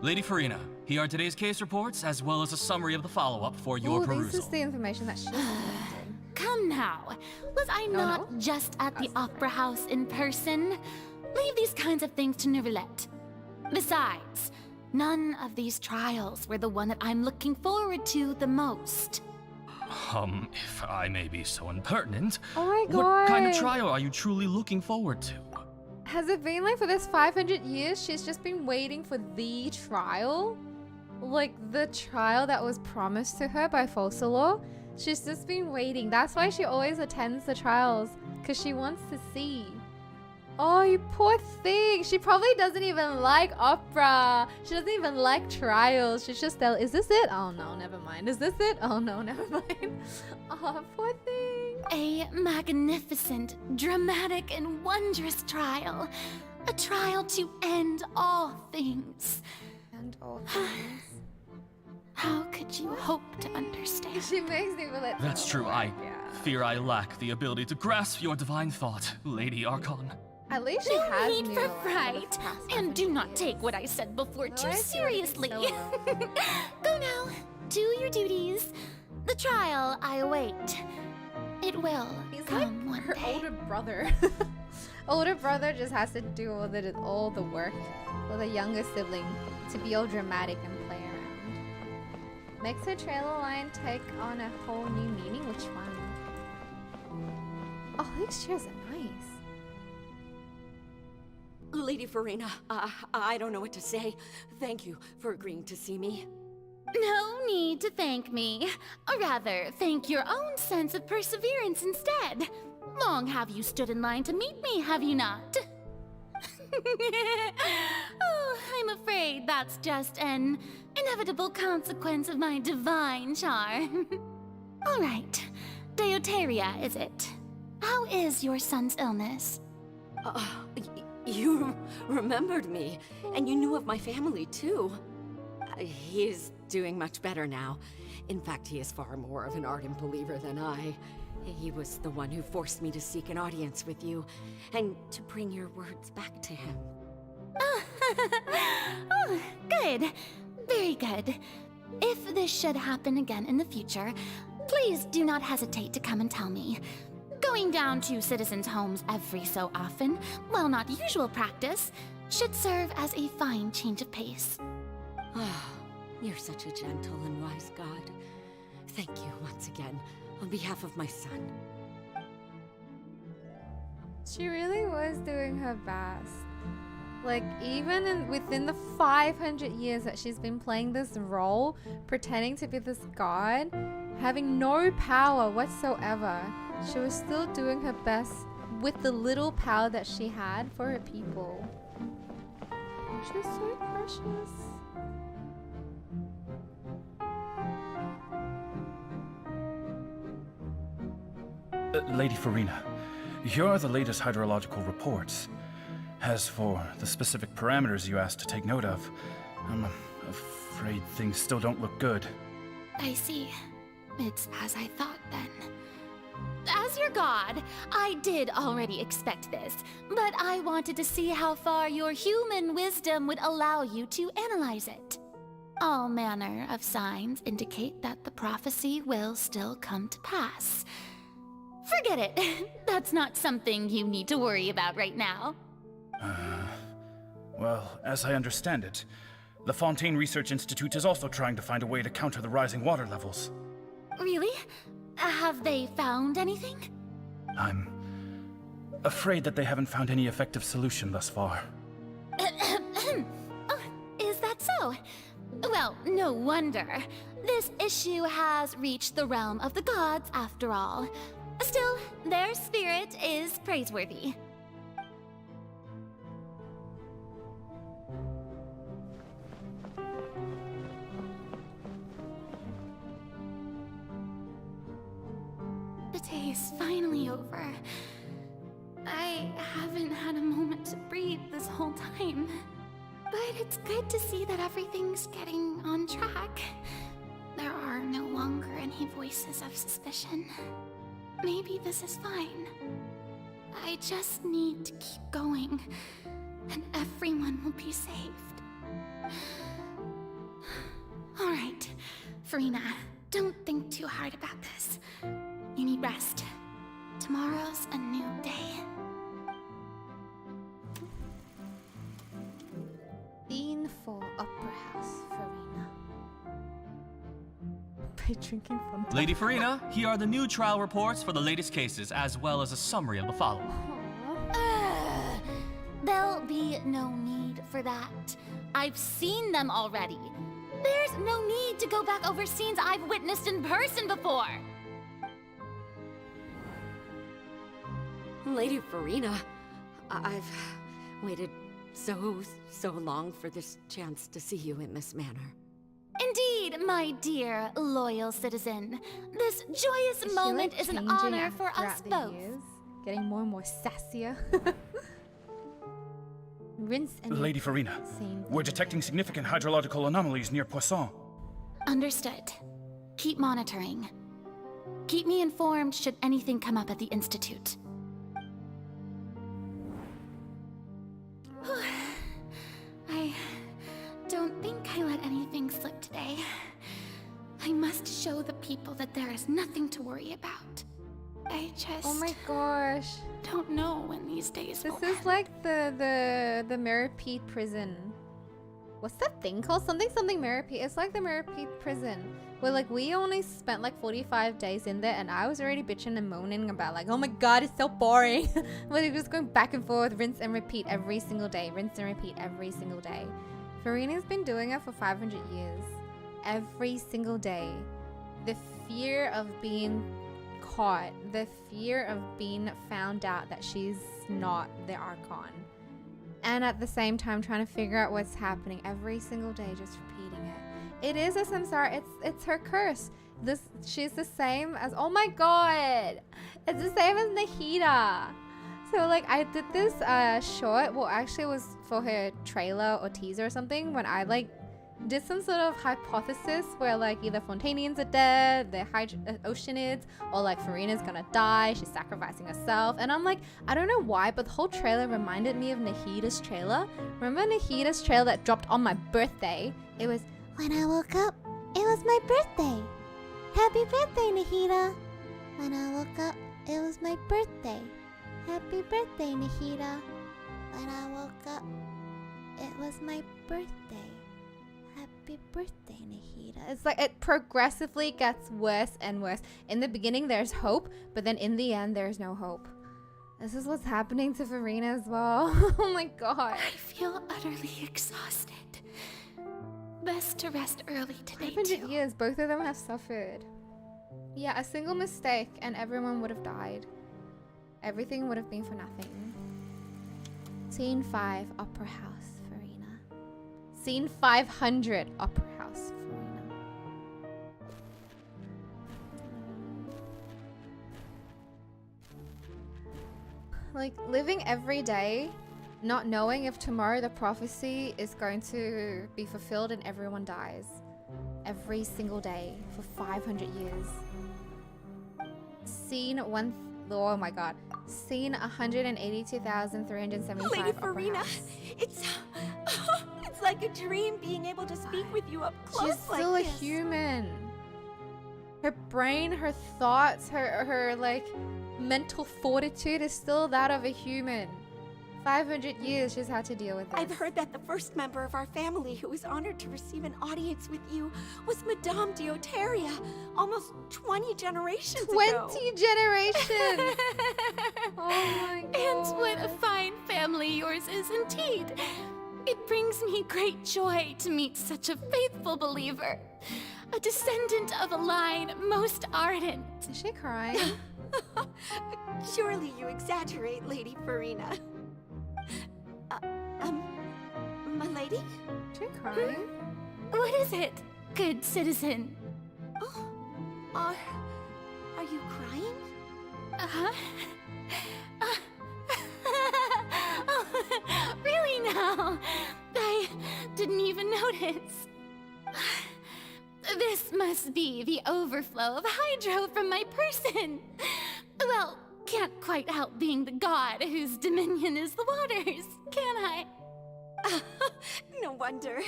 Lady Furina, Here are today's case reports, as well as a summary of the follow-up for your Ooh, perusal. this is the information that she's collecting. Come now. Was I not just at the Opera House in person? Leave these kinds of things to Neuvillette. Besides, none of these trials were the one that I'm looking forward to the most. If I may be so impertinent, Oh my god. what kind of trial are you truly looking forward to? Has it been like for this 500 years she's just been waiting for the trial? Like the trial that was promised to her by Focalors? She's just been waiting. That's why she always attends the trials, because she wants to see. Oh, you poor thing. She probably doesn't even like opera. She doesn't even like trials. She's just there. Is this it? Oh no, never mind. Is this it? Oh no, never mind. Oh, poor thing. A magnificent, dramatic, and wondrous trial. A trial to end all things. End all things. How could you hope to understand? She makes me feel it. That's true. I fear I lack the ability to grasp your divine thought, Lady Archon. At least she no has need for fright. And do not take what I said before too seriously. Go now. Do your duties. The trial I await. It will come like one day. Older brother. Older brother just has to do all the work for the younger sibling to be all dramatic and play around. Makes her trailer line take on a whole new meaning. Which one? Oh, these chairs are nice. Lady Furina, I don't know what to say. Thank you for agreeing to see me. No need to thank me. Or rather, thank your own sense of perseverance instead. Long have you stood in line to meet me, have you not? Oh, I'm afraid that's just an inevitable consequence of my divine charm. All right, Deoteria, is it? How is your son's illness? You remembered me, and you knew of my family, too. He is doing much better now. In fact, he is far more of an ardent believer than I. He was the one who forced me to seek an audience with you, and to bring your words back to him. Oh, good. Very good. If this should happen again in the future, please do not hesitate to come and tell me. Going down to citizens' homes every so often, while not usual practice, should serve as a fine change of pace. You're such a gentle and wise god. Thank you once again, on behalf of my son. She really was doing her best. Like, even within the 500 years that she's been playing this role, pretending to be this god, having no power whatsoever, she was still doing her best with the little power that she had for her people. She's so precious. Lady Furina, here are the latest hydrological reports. As for the specific parameters you asked to take note of, I'm afraid things still don't look good. I see. It's as I thought then. As your god, I did already expect this, but I wanted to see how far your human wisdom would allow you to analyze it. All manner of signs indicate that the prophecy will still come to pass. Forget it. That's not something you need to worry about right now. Well, as I understand it, the Fontaine Research Institute is also trying to find a way to counter the rising water levels. Really? Have they found anything? I'm afraid that they haven't found any effective solution thus far. Oh, is that so? Well, no wonder. This issue has reached the realm of the gods, after all. Still, their spirit is praiseworthy. The day is finally over. I haven't had a moment to breathe this whole time. But it's good to see that everything's getting on track. There are no longer any voices of suspicion. Maybe this is fine. I just need to keep going, and everyone will be saved. All right, Furina, don't think too hard about this. You need rest. Tomorrow's a new day. Scene 4, Opera House, Furina. By drinking Fanta. Lady Furina, here are the new trial reports for the latest cases, as well as a summary of the following. There'll be no need for that. I've seen them already. There's no need to go back over scenes I've witnessed in person before. Lady Furina, I've waited so long for this chance to see you in this manner. Indeed, my dear, loyal citizen. This joyous moment is an honor for us both. Getting more and more sassier. Rinse and Lady Furina, we're detecting significant hydrological anomalies near Poisson. Understood. Keep monitoring. Keep me informed should anything come up at the Institute. I don't think I let anything slip today. I must show the people that there is nothing to worry about. I just... Oh my gosh. Don't know when these days will This is like the Mirrorpede prison. What's that thing called? Something Mirrorpede. It's like the Mirrorpede prison. Where like we only spent like 45 days in there and I was already bitching and moaning about like, oh my god, it's so boring. But it was going back and forth, rinse and repeat every single day. Rinse and repeat every single day. Furina's been doing it for 500 years. Every single day. The fear of being caught, the fear of being found out that she's not the Archon, and at the same time trying to figure out what's happening every single day, just repeating it. It is a samsara. It's her curse. She's the same as, oh my god, it's the same as Nahida. So like I did this short, well actually it was for her trailer or teaser or something, when I like did some sort of hypothesis where like either Fontanians are dead, the Oceanids, or like Furina's gonna die, she's sacrificing herself. And I'm like, I don't know why, but the whole trailer reminded me of Nahida's trailer. Remember Nahida's trailer that dropped on my birthday? It was, when I woke up, it was my birthday. Happy birthday, Nahida. When I woke up, it was my birthday. Happy birthday, Nahida. When I woke up, it was my birthday. Happy birthday, Nahida. It's like it progressively gets worse and worse. In the beginning, there's hope, but then in the end, there's no hope. This is what's happening to Furina as well. Oh my god. I feel utterly exhausted. Best to rest early today, 500 years, both of them have suffered. Yeah, a single mistake and everyone would have died. Everything would have been for nothing. Scene 5, Opera House. Scene 500, Opera House, Furina. Like, living every day, not knowing if tomorrow the prophecy is going to be fulfilled and everyone dies. Every single day for 500 years. Scene oh my god. Scene 182,375. Lady Opera Furina, House. it's like a dream being able to speak with you up close. She's still like a this. human. Her brain, her thoughts, her like mental fortitude is still that of a human. 500 years she's had to deal with this. I've heard that the first member of our family who was honored to receive an audience with you was Madame Dioteria, almost 20 generations ago. 20 generations! Oh my god. And what a fine family yours is indeed. It brings me great joy to meet such a faithful believer. A descendant of a line most ardent. Is she crying? Surely you exaggerate, Lady Furina. My lady? Is she crying? What is it, good citizen? Oh, are you crying? Uh-huh. Oh, really now? I didn't even notice. This must be the overflow of hydro from my person. Well, can't quite help being the god whose dominion is the waters, can I? No wonder.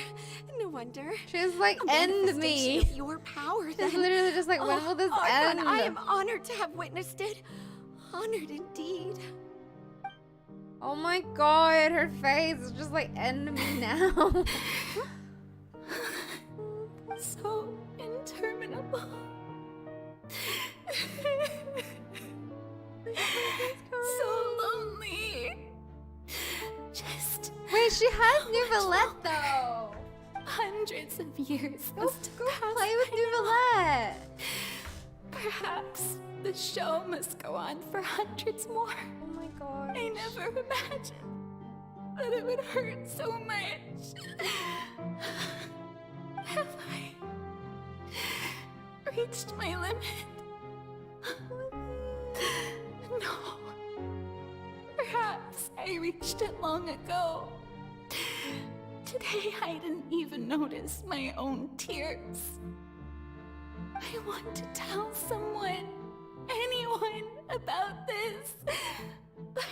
No wonder. She's like, A end manifestation me. of your power. She's literally just like, when will this end? I am honored to have witnessed it. Honored indeed. Oh my god, her face is just like, end me now. So interminable. So lonely. Just. Wait, she has Nouvellette though. Hundreds of years must have passed Play with by now. Nouvellette. Perhaps the show must go on for hundreds more. Oh my god. I never imagined that it would hurt so much. Have I reached my limit? No. Perhaps I reached it long ago. Today I didn't even notice my own tears. I want to tell someone, anyone, about this. But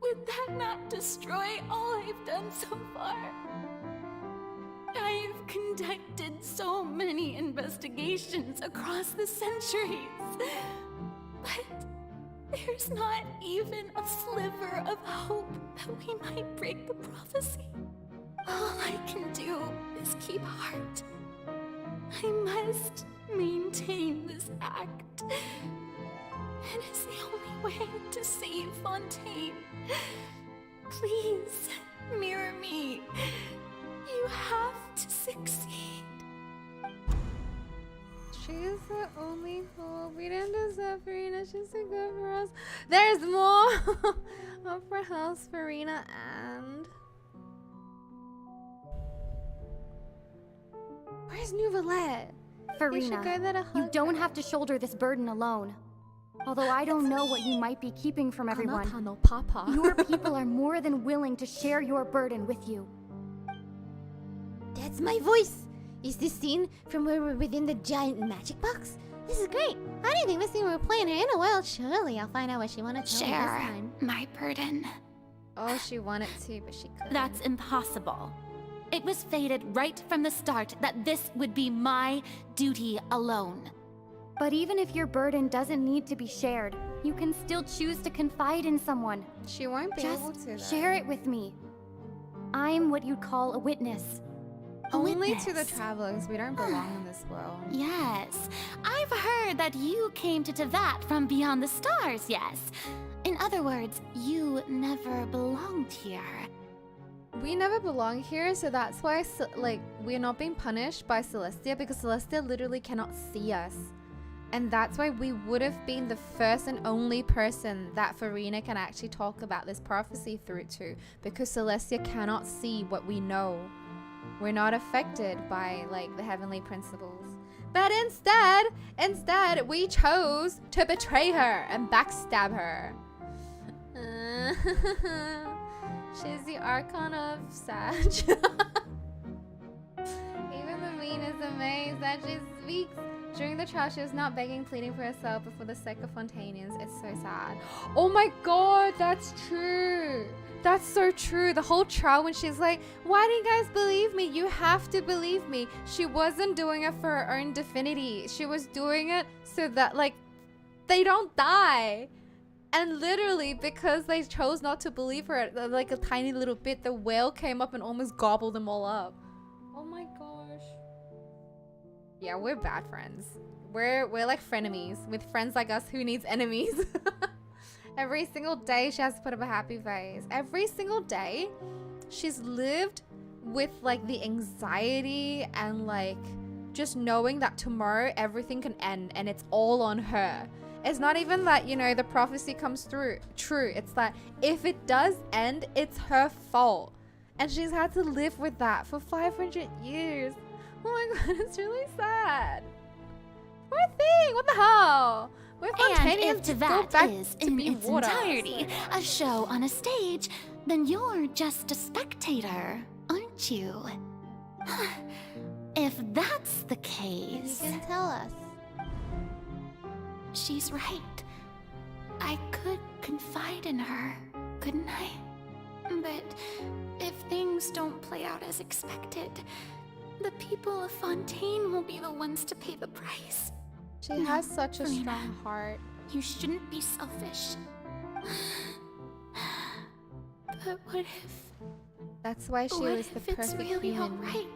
would that not destroy all I've done so far? I've conducted so many investigations across the centuries. But there's not even a sliver of hope that we might break the prophecy. All I can do is keep heart. I must maintain this act. It is the only way to save Fontaine. Please, mirror me. You have to succeed. She's the only hope. We didn't deserve Furina. She's so good for us. There's more. Opera House, Furina, and where's Nouvellette? Furina, you don't have to shoulder this burden alone. Although I don't know what you might be keeping from everyone, your people are more than willing to share your burden with you. That's my voice! Is this scene from where we're within the giant magic box? This is great! I didn't think this scene we were playing her in a while. Surely I'll find out what she wanted to tell me this time. My burden. Oh, she wanted to, but she couldn't. That's impossible. It was fated right from the start that this would be my duty alone. But even if your burden doesn't need to be shared, you can still choose to confide in someone. She won't be able to, though. Share it with me. I'm what you'd call a witness. Only to the travelers. We don't belong in this world. Yes. I've heard that you came to Tevat from beyond the stars, yes. In other words, you never belonged here. We never belong here, so that's why, we're not being punished by Celestia, because Celestia literally cannot see us. And that's why we would have been the first and only person that Furina can actually talk about this prophecy through to, because Celestia cannot see what we know. We're not affected by, the heavenly principles. But instead, we chose to betray her and backstab her. She's the Archon of Sag. Even the Mean is amazed that she speaks. During the trial, she was not begging, pleading for herself, but for the sake of Fontanians. It's so sad. Oh my god, that's true. That's so true. The whole trial when she's like, why do you guys believe me? You have to believe me. She wasn't doing it for her own divinity. She was doing it so that, they don't die. And literally, because they chose not to believe her, a tiny little bit, the whale came up and almost gobbled them all up. Oh my gosh. Yeah, we're bad friends. We're like frenemies. With friends like us, who needs enemies? Every single day, she has to put up a happy face. Every single day, she's lived with, the anxiety and, just knowing that tomorrow everything can end and it's all on her. It's not even that, the prophecy comes through true. It's that if it does end, it's her fault. And she's had to live with that for 500 years. Oh my god, it's really sad. Poor thing, what the hell? And if Tevat is, in its entirety, a show on a stage, then you're just a spectator, aren't you? If that's the case... You can tell us. She's right. I could confide in her, couldn't I? But if things things don't play out as expected, the people of Fontaine will be the ones to pay the price. She has such a strong heart. You shouldn't be selfish. But what if... That's why she was the perfect really human. Alright?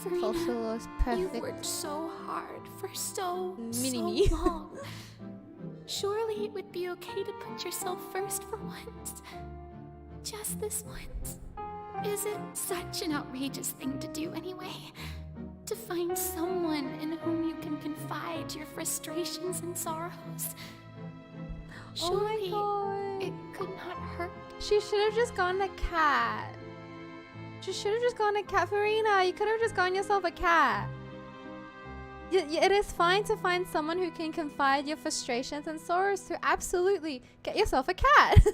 Focalors, perfect. You worked so hard for so Mini-me. long. Surely it would be okay to put yourself first for once. Just this once. Is it such an outrageous thing to do anyway? To find someone in whom you can confide your frustrations and sorrows? Surely it could not hurt. She should have just gone a cat. She should have just gone a cat. Furina, you could have just gone yourself a cat. It is fine to find someone who can confide your frustrations and sorrows to. Absolutely. Get yourself a cat.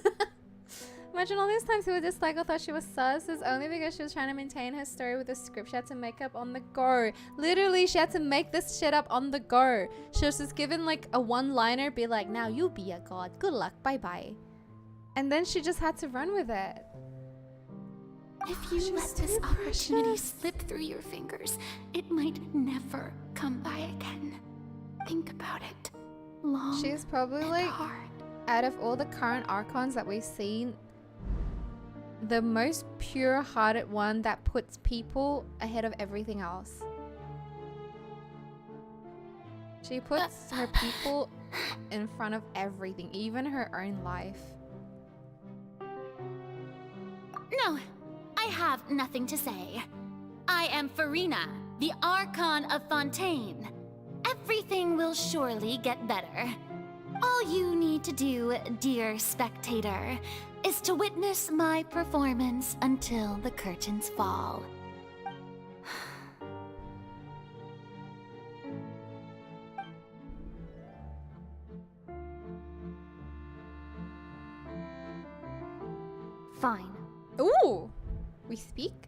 Imagine all these times people dislike or thought she was sus is only because she was trying to maintain her story with the script she had to make up on the go. Literally, she had to make this shit up on the go. She was just given like a one-liner, be like, now you be a god. Good luck, bye-bye. And then she just had to run with it. If you let this opportunity slip through your fingers, it might never come by again. Think about it. Long She's probably and like, hard. out of all the current Archons that we've seen, the most pure-hearted one that puts people ahead of everything else. She puts her people in front of everything, even her own life. No, I have nothing to say. I am Furina, the Archon of Fontaine. Everything will surely get better. All you need to do, dear spectator, is to witness my performance until the curtains fall. Fine. Ooh! We speak?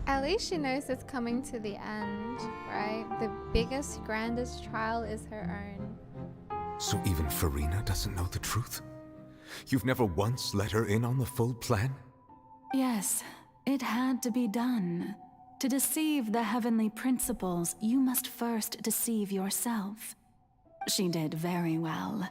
At least she knows it's coming to the end, right? The biggest, grandest trial is her own. So even Furina doesn't know the truth? You've never once let her in on the full plan? Yes, it had to be done. To deceive the heavenly principles, you must first deceive yourself. She did very well.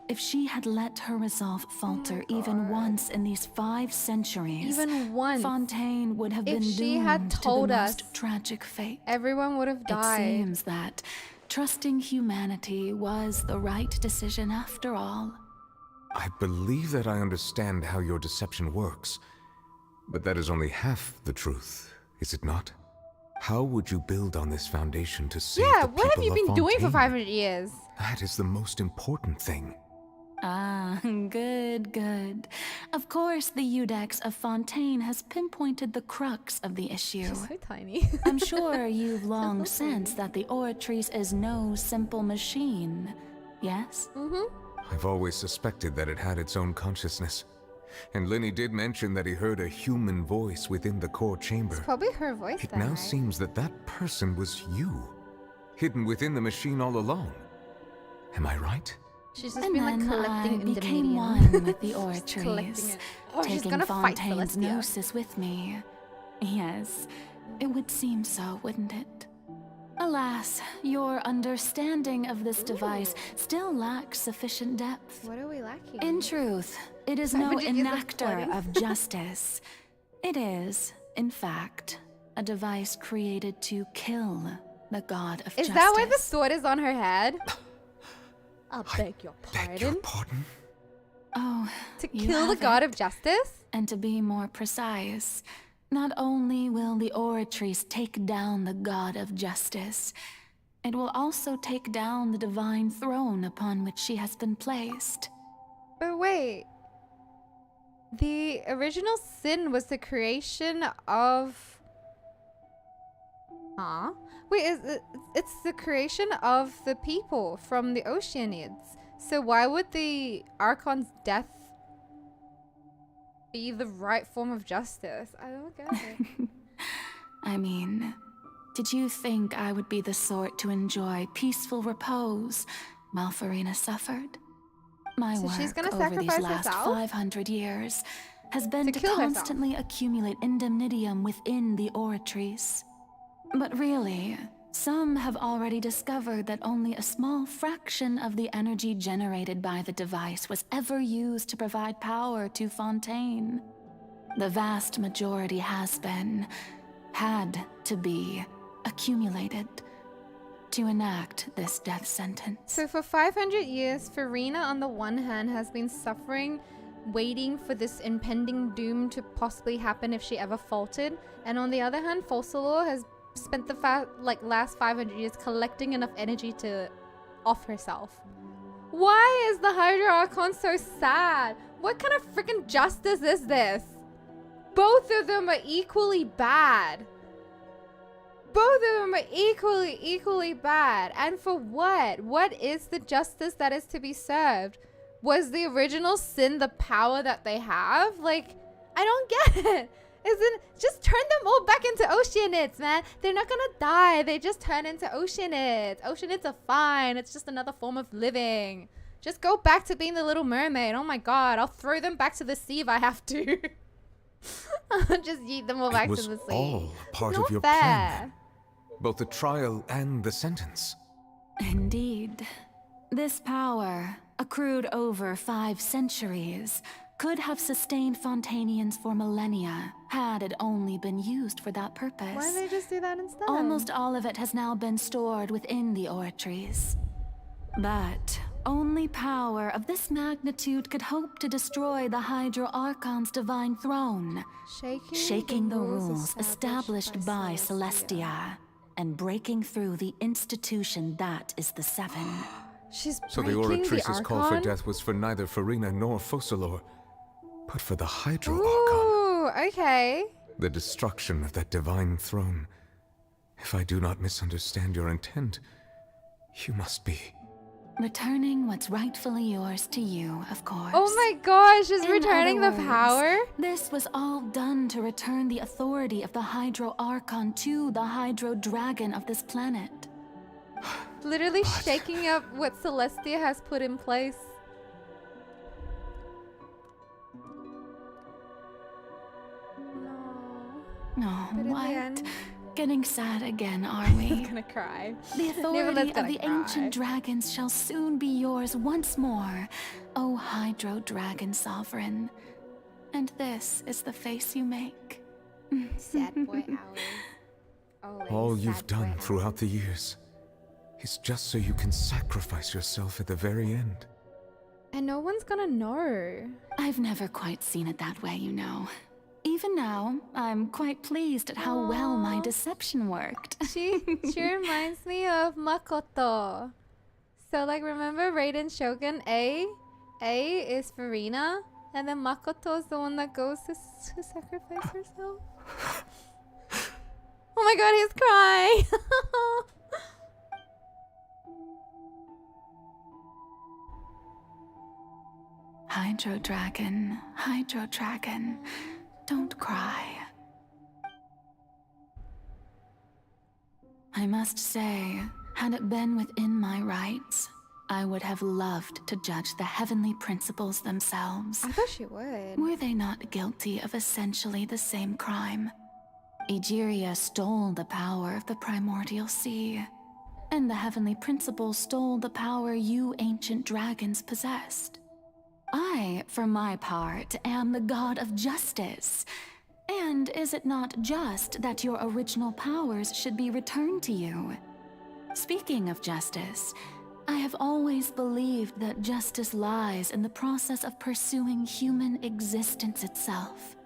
If she had let her resolve falter even once in these 5 centuries, even once, Fontaine would have been doomed to the most tragic fate. Everyone would have died. It seems that trusting humanity was the right decision after all. I believe that I understand how your deception works, but that is only half the truth, is it not? How would you build on this foundation to save the people of what have you been doing for Fontaine? 500 years? That is the most important thing. Ah, good, good. Of course, the Iudex of Fontaine has pinpointed the crux of the issue. She's so tiny. I'm sure you've long sensed that the Oratrice is no simple machine, yes? Mm-hmm. I've always suspected that it had its own consciousness. And Lenny did mention that he heard a human voice within the core chamber. It's probably her voice It then, now right? seems that that person was you, hidden within the machine all along. Am I right? She's just And been like then collecting I became one with the Oratrice, she's taking gonna fight Fontaine's Celestia. gnosis with me. Yes, it would seem so, wouldn't it? Alas, your understanding of this device still lacks sufficient depth. What are we lacking? In truth, it is no 500 years of enactor flooding. of justice. It is, in fact, a device created to kill the god of Is justice. that why the sword is on her head? I beg your pardon. Oh, To you kill the have god it. of justice? And to be more precise, not only will the Oratrice take down the god of justice, it will also take down the divine throne upon which she has been placed. But wait. The original sin was the creation of... Huh? Wait, it's the creation of the people from the Oceanids. So why would the Archon's death be the right form of justice? I don't get it. I mean, Did you think I would be the sort to enjoy peaceful repose while Furina suffered? My So work she's gonna over these sacrifice last herself? 500 years has been to kill herself. constantly accumulate indemnitium within the oratories. But really, some have already discovered that only a small fraction of the energy generated by the device was ever used to provide power to Fontaine. The vast majority had to be accumulated to enact this death sentence. So for 500 years, Furina on the one hand has been suffering, waiting for this impending doom to possibly happen if she ever faltered. And on the other hand, Focalors has spent the last 500 years collecting enough energy to off herself. Why is the Hydra Archon so sad? What kind of freaking justice is this? Both of them are equally bad. Both of them are equally bad. And for what? What is the justice that is to be served? Was the original sin the power that they have? Like, I don't get it. Just turn them all back into oceanids, man. They're not gonna die. They just turn into oceanids. Oceanids are fine. It's just another form of living. Just go back to being the Little Mermaid. Oh my god, I'll throw them back to the sea if I have to. I'll just yeet them all back to the sea. It was all part Not of your fair. plan. Both the trial and the sentence. Indeed. This power, accrued over 5 centuries, could have sustained Fontainians for millennia, had it only been used for that purpose. Why don't they just do that instead? Almost all of it has now been stored within the oratories. But only power of this magnitude could hope to destroy the Hydro Archon's divine throne, shaking the rules established by Celestia, and breaking through the institution that is the Seven. So the oratrice's call for death was for neither Furina nor Focalors, but for the Hydro Archon. Ooh, okay. The destruction of that divine throne. If I do not misunderstand your intent, you must be... Returning what's rightfully yours to you, of course. Oh my gosh, she's In returning other the words, power? This was all done to return the authority of the Hydro Archon to the Hydro Dragon of this planet. Literally shaking up what Celestia has put in place. No, But in the what? end- Getting sad again, are we? I'm gonna cry. The authority Nevertheless of gonna the cry. ancient dragons shall soon be yours once more, O Hydro Dragon Sovereign. And this is the face you make. Sad boy hours. All you've done throughout the years is just so you can sacrifice yourself at the very end. And no one's gonna know. I've never quite seen it that way, you know. Even now, I'm quite pleased at how well my deception worked. She reminds me of Makoto. So like, remember Raiden Shogun A? A is Furina, and then Makoto is the one that goes to sacrifice herself. Oh my god, he's crying. Hydro Dragon, don't cry. I must say, had it been within my rights, I would have loved to judge the heavenly principles themselves. I thought she would. Were they not guilty of essentially the same crime? Egeria stole the power of the primordial sea, and the heavenly principles stole the power you ancient dragons possessed. I, for my part, am the god of justice. And is it not just that your original powers should be returned to you? Speaking of justice, I have always believed that justice lies in the process of pursuing human existence itself.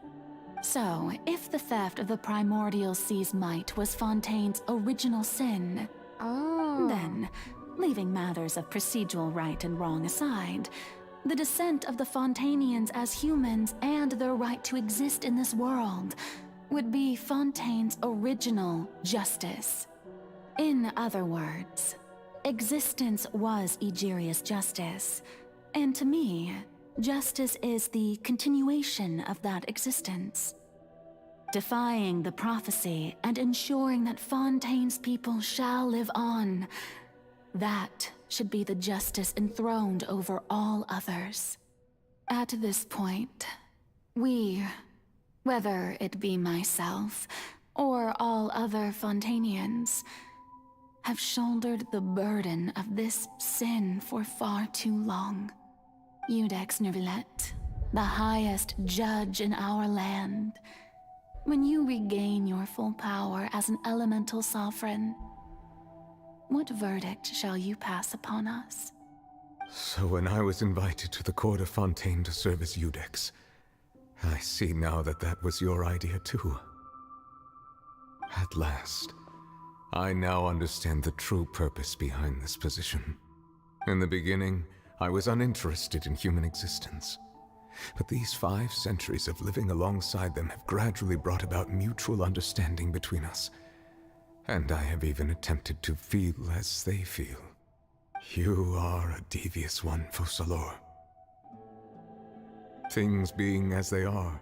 So, if the theft of the primordial sea's might was Fontaine's original sin, then, leaving matters of procedural right and wrong aside, the descent of the Fontainians as humans and their right to exist in this world would be Fontaine's original justice. In other words, existence was Egeria's justice, and to me, justice is the continuation of that existence. defying the prophecy and ensuring that Fontaine's people shall live on. That should be the justice enthroned over all others. At this point, we, whether it be myself or all other Fontainians, have shouldered the burden of this sin for far too long. Iudex Nervillet, the highest judge in our land, when you regain your full power as an elemental sovereign, what verdict shall you pass upon us? So when I was invited to the court of Fontaine to serve as Iudex, I see now that that was your idea too. At last, I now understand the true purpose behind this position. In the beginning, I was uninterested in human existence. But these 5 centuries of living alongside them have gradually brought about mutual understanding between us. And I have even attempted to feel as they feel. You are a devious one, Focalors. Things being as they are,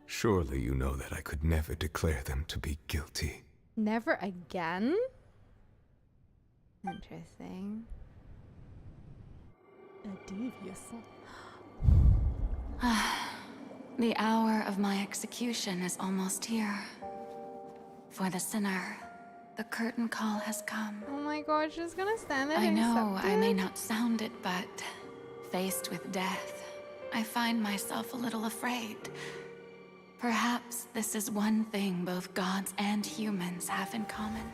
surely you know that I could never declare them to be guilty. Never again? Interesting. A devious one. The hour of my execution is almost here. For the sinner, the curtain call has come. Oh my god, she's gonna stand there I and know accept I it? may not sound it, but faced with death, I find myself a little afraid. Perhaps this is one thing both gods and humans have in common.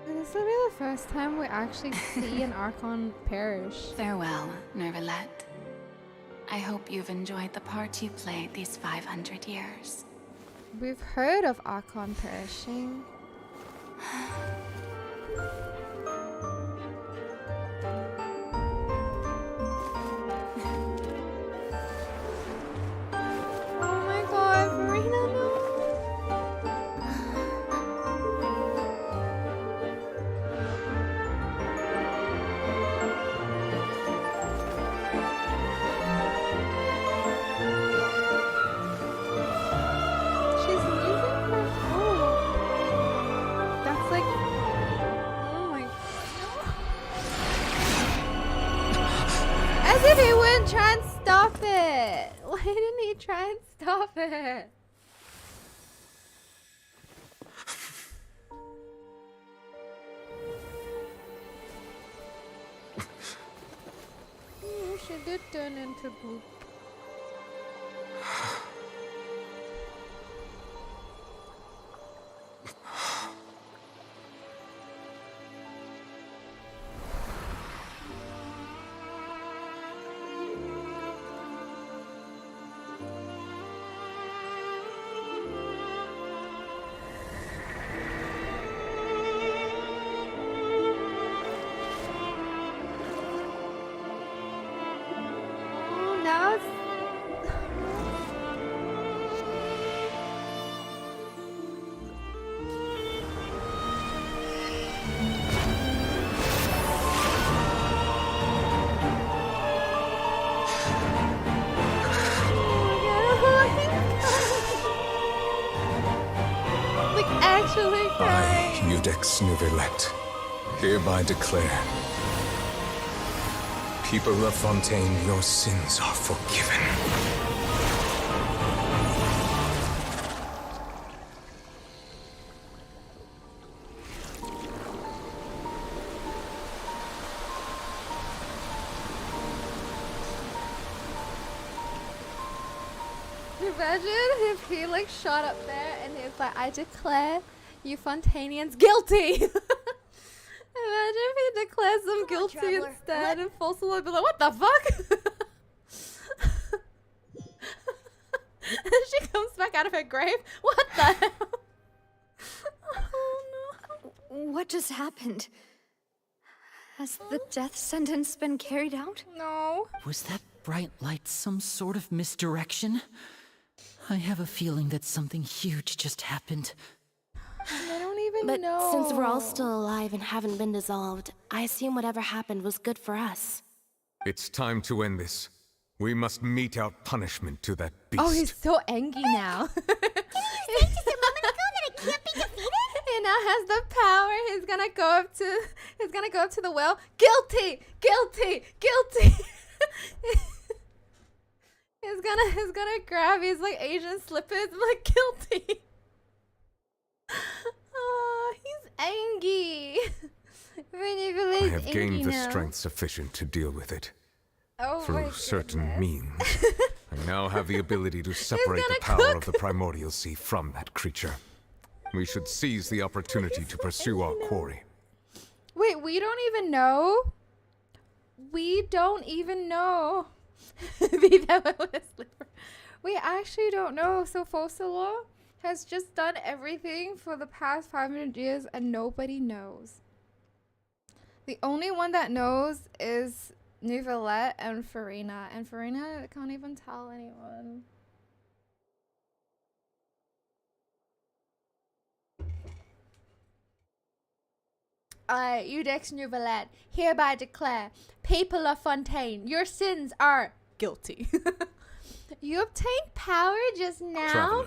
This will be the first time we actually see an Archon perish. Farewell, Nervillet. I hope you've enjoyed the part you played these 500 years. We've heard of Archon perishing. Oh my god, Furina, no! As if he wouldn't try and stop it. Why didn't he try and stop it? She did turn into poop. Now it's... like actually crying. I, Iudex Nervillet, hereby declare, people of Fontaine, your sins are forgiven. Imagine if he like shot up there and he was like, I declare you Fontainians guilty! Imagine if he declares them guilty traveler. instead and Focalors would be like, what the fuck? And she comes back out of her grave. What the hell? Oh no. What just happened? Has the death sentence been carried out? No. Was that bright light some sort of misdirection? I have a feeling that something huge just happened. I don't even But know. since we're all still alive and haven't been dissolved, I assume whatever happened was good for us. It's time to end this. We must mete out punishment to that beast. Oh, he's so angry now. He now has the power. He's gonna go up to the well. Guilty! Guilty! Guilty! He's gonna grab his like Asian slippers. I'm like, guilty. Oh, he's angry. I have gained the strength sufficient to deal with it. Oh, through certain means. I now have the ability to separate the power of the primordial sea from that creature. We should seize the opportunity to pursue our quarry. Wait, we don't even know? We don't even know. We actually don't know. So Focalors has just done everything for the past 500 years and nobody knows. The only one that knows is Neuvillette and Furina. And Furina can't even tell anyone. Eudex Neuvillette, hereby declare, people of Fontaine, your sins are guilty. You obtained power just now?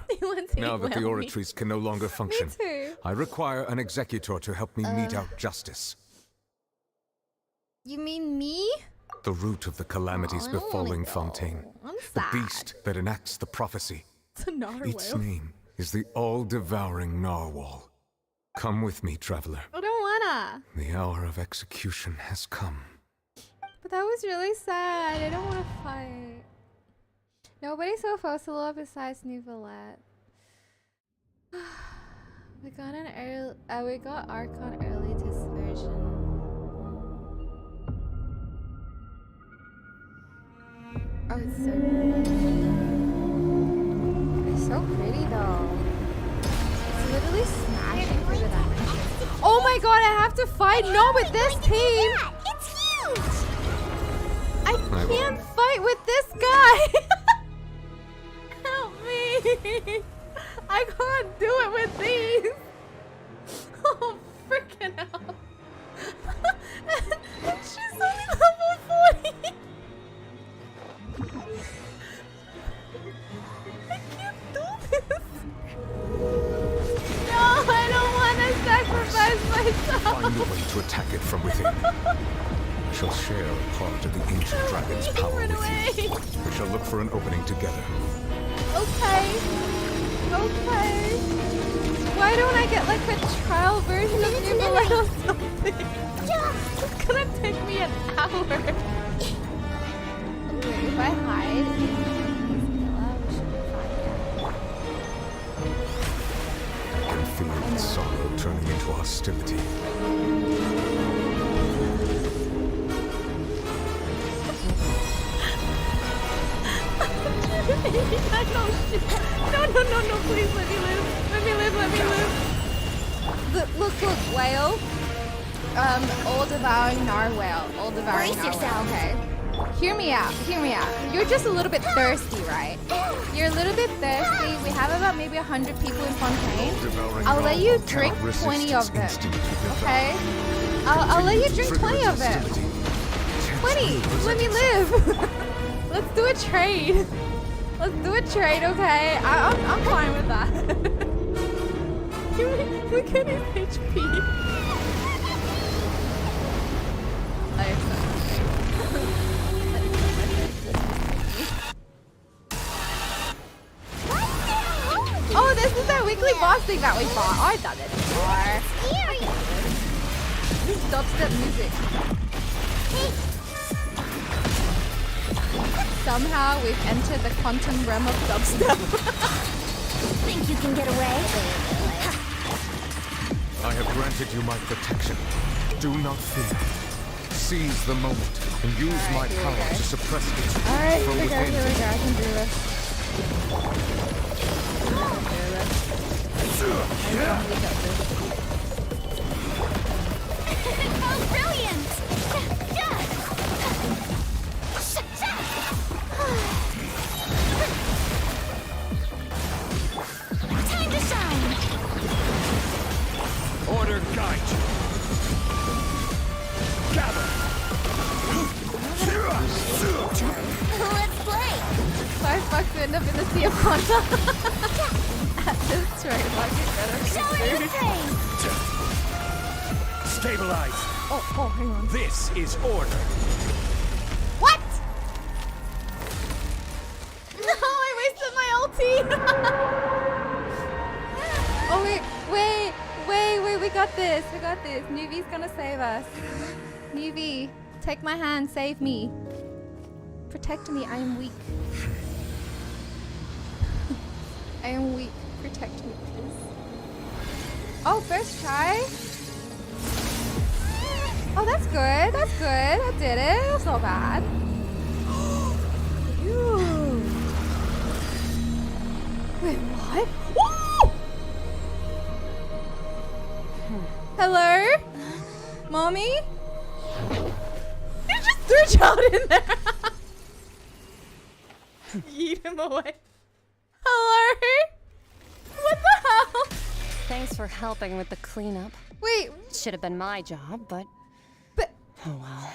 Now that the oratories can no longer function, Me too. I require an executor to help me mete out justice. You mean me? The root of the calamities befalling Fontaine. I'm The sad. beast that enacts the prophecy. It's a narwhal. Its name is the all-devouring narwhal. Come with me, traveler. I don't wanna. The hour of execution has come. But that was really sad. I don't want to fight. Nobody saw Focalors besides Neuvillette. We got an early. We got Archon early dispersion. Oh, it's so pretty. It's so pretty though. It's literally smashing through the dimensions. Oh my god! I have to fight. Not with this team. It's huge. I can't fight with this guy. Help me! I can't do it with these! Oh, freaking hell! And she's only level 40! I can't do this! No, I don't want to sacrifice myself! Find a way to attack it from within. I shall share a part of the ancient dragon's power with you. We shall look for an opening together. Okay. Okay. Why don't I get like a trial version of Neuvillette or something? It's gonna take me an hour. Wait, if I hide in Villa, we should be fine. I can feel its sorrow turning into hostility. No, please let me live. Let me live. Look, whale. All devouring narwhal. All devouring Brace narwhal. yourself. Okay. Hear me out. You're just a little bit thirsty, right? You're a little bit thirsty. We have about maybe 100 people in Fontaine. I'll let you drink 20 of them. Okay? I'll let you drink 20 of them. 20! Let me live! Let's do a trade. Let's do a trade, okay? I'm fine with that. Look at his HP. Oh, this is that weekly boss thing that we fought. Oh, I've done it before. This dubstep music. Somehow we've entered the quantum realm of dubstep. Think you can get away? I have granted you my protection. Do not fear. Seize the moment and use my power to suppress it from within. Here we go. I can do this. Oh, brilliant! Time to shine! Order guide you. Gather. Let's sucks to end up in the sea of content. At this rate, like it better. Stabilize. Oh, hang on. This is order. What? No, I wasted my ulti. Oh wait, we got this. Nuvi's gonna save us. Nuvi, take my hand, save me. Protect me, I am weak. I am weak, protect me please. Oh, first try? Oh, that's good, I did it, that's not bad. Ew. Wait, what? Woo! Hello? Mommy? You just threw a child in there. Yeet him away. Hello? What the hell? Thanks for helping with the cleanup. Wait. Should have been my job, but... Oh well.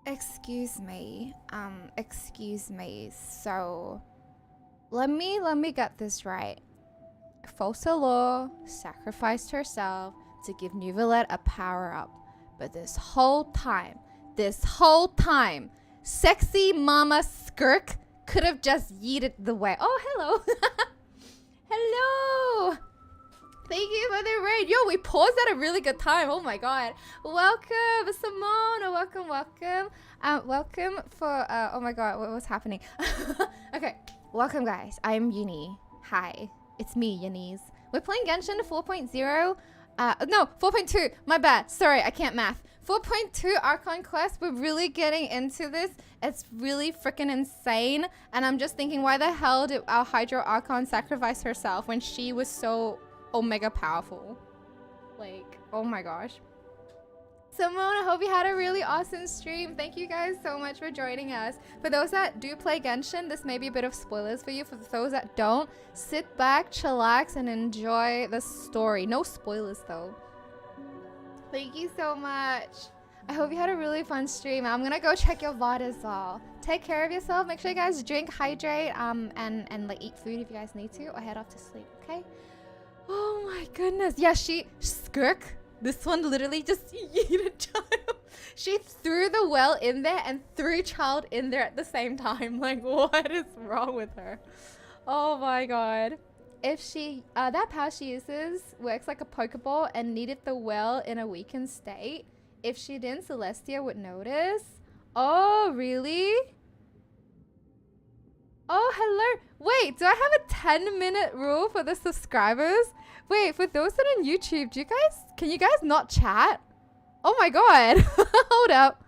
Excuse me. So, let me get this right. Focalors sacrificed herself to give Neuvillette a power-up. But this whole time, sexy mama Skirk could have just yeeted the way. Oh, hello. Hello. Thank you for the raid. Yo, we paused at a really good time. Oh my god. Welcome, Simone. Welcome. Welcome for, oh my god, what's happening? Okay, welcome guys. I'm Yuni. Hi, it's me, Yunis. We're playing Genshin 4.0. No, 4.2. My bad. Sorry, I can't math. 4.2 Archon Quest. We're really getting into this. It's really freaking insane. And I'm just thinking, why the hell did our Hydro Archon sacrifice herself when she was so omega powerful? Like, oh my gosh. Simone, I hope you had a really awesome stream. Thank you guys so much for joining us. For those that do play Genshin, this may be a bit of spoilers for you. For those that don't, sit back, chillax, and enjoy the story. No spoilers though. Thank you so much. I hope you had a really fun stream. I'm gonna go check your VOD as well. Take care of yourself. Make sure you guys drink, hydrate, and like eat food if you guys need to, or head off to sleep, okay? Oh my goodness. Yeah, Skirk, this one literally just yeeted a child. She threw the well in there and threw child in there at the same time. Like, what is wrong with her? Oh my god. If she, that power she uses works like a Pokeball and needed the well in a weakened state. If she didn't, Celestia would notice. Oh, really? Oh, hello. Wait, do I have a 10-minute rule for the subscribers? Wait, for those that are on YouTube, can you guys not chat? Oh my god. Hold up.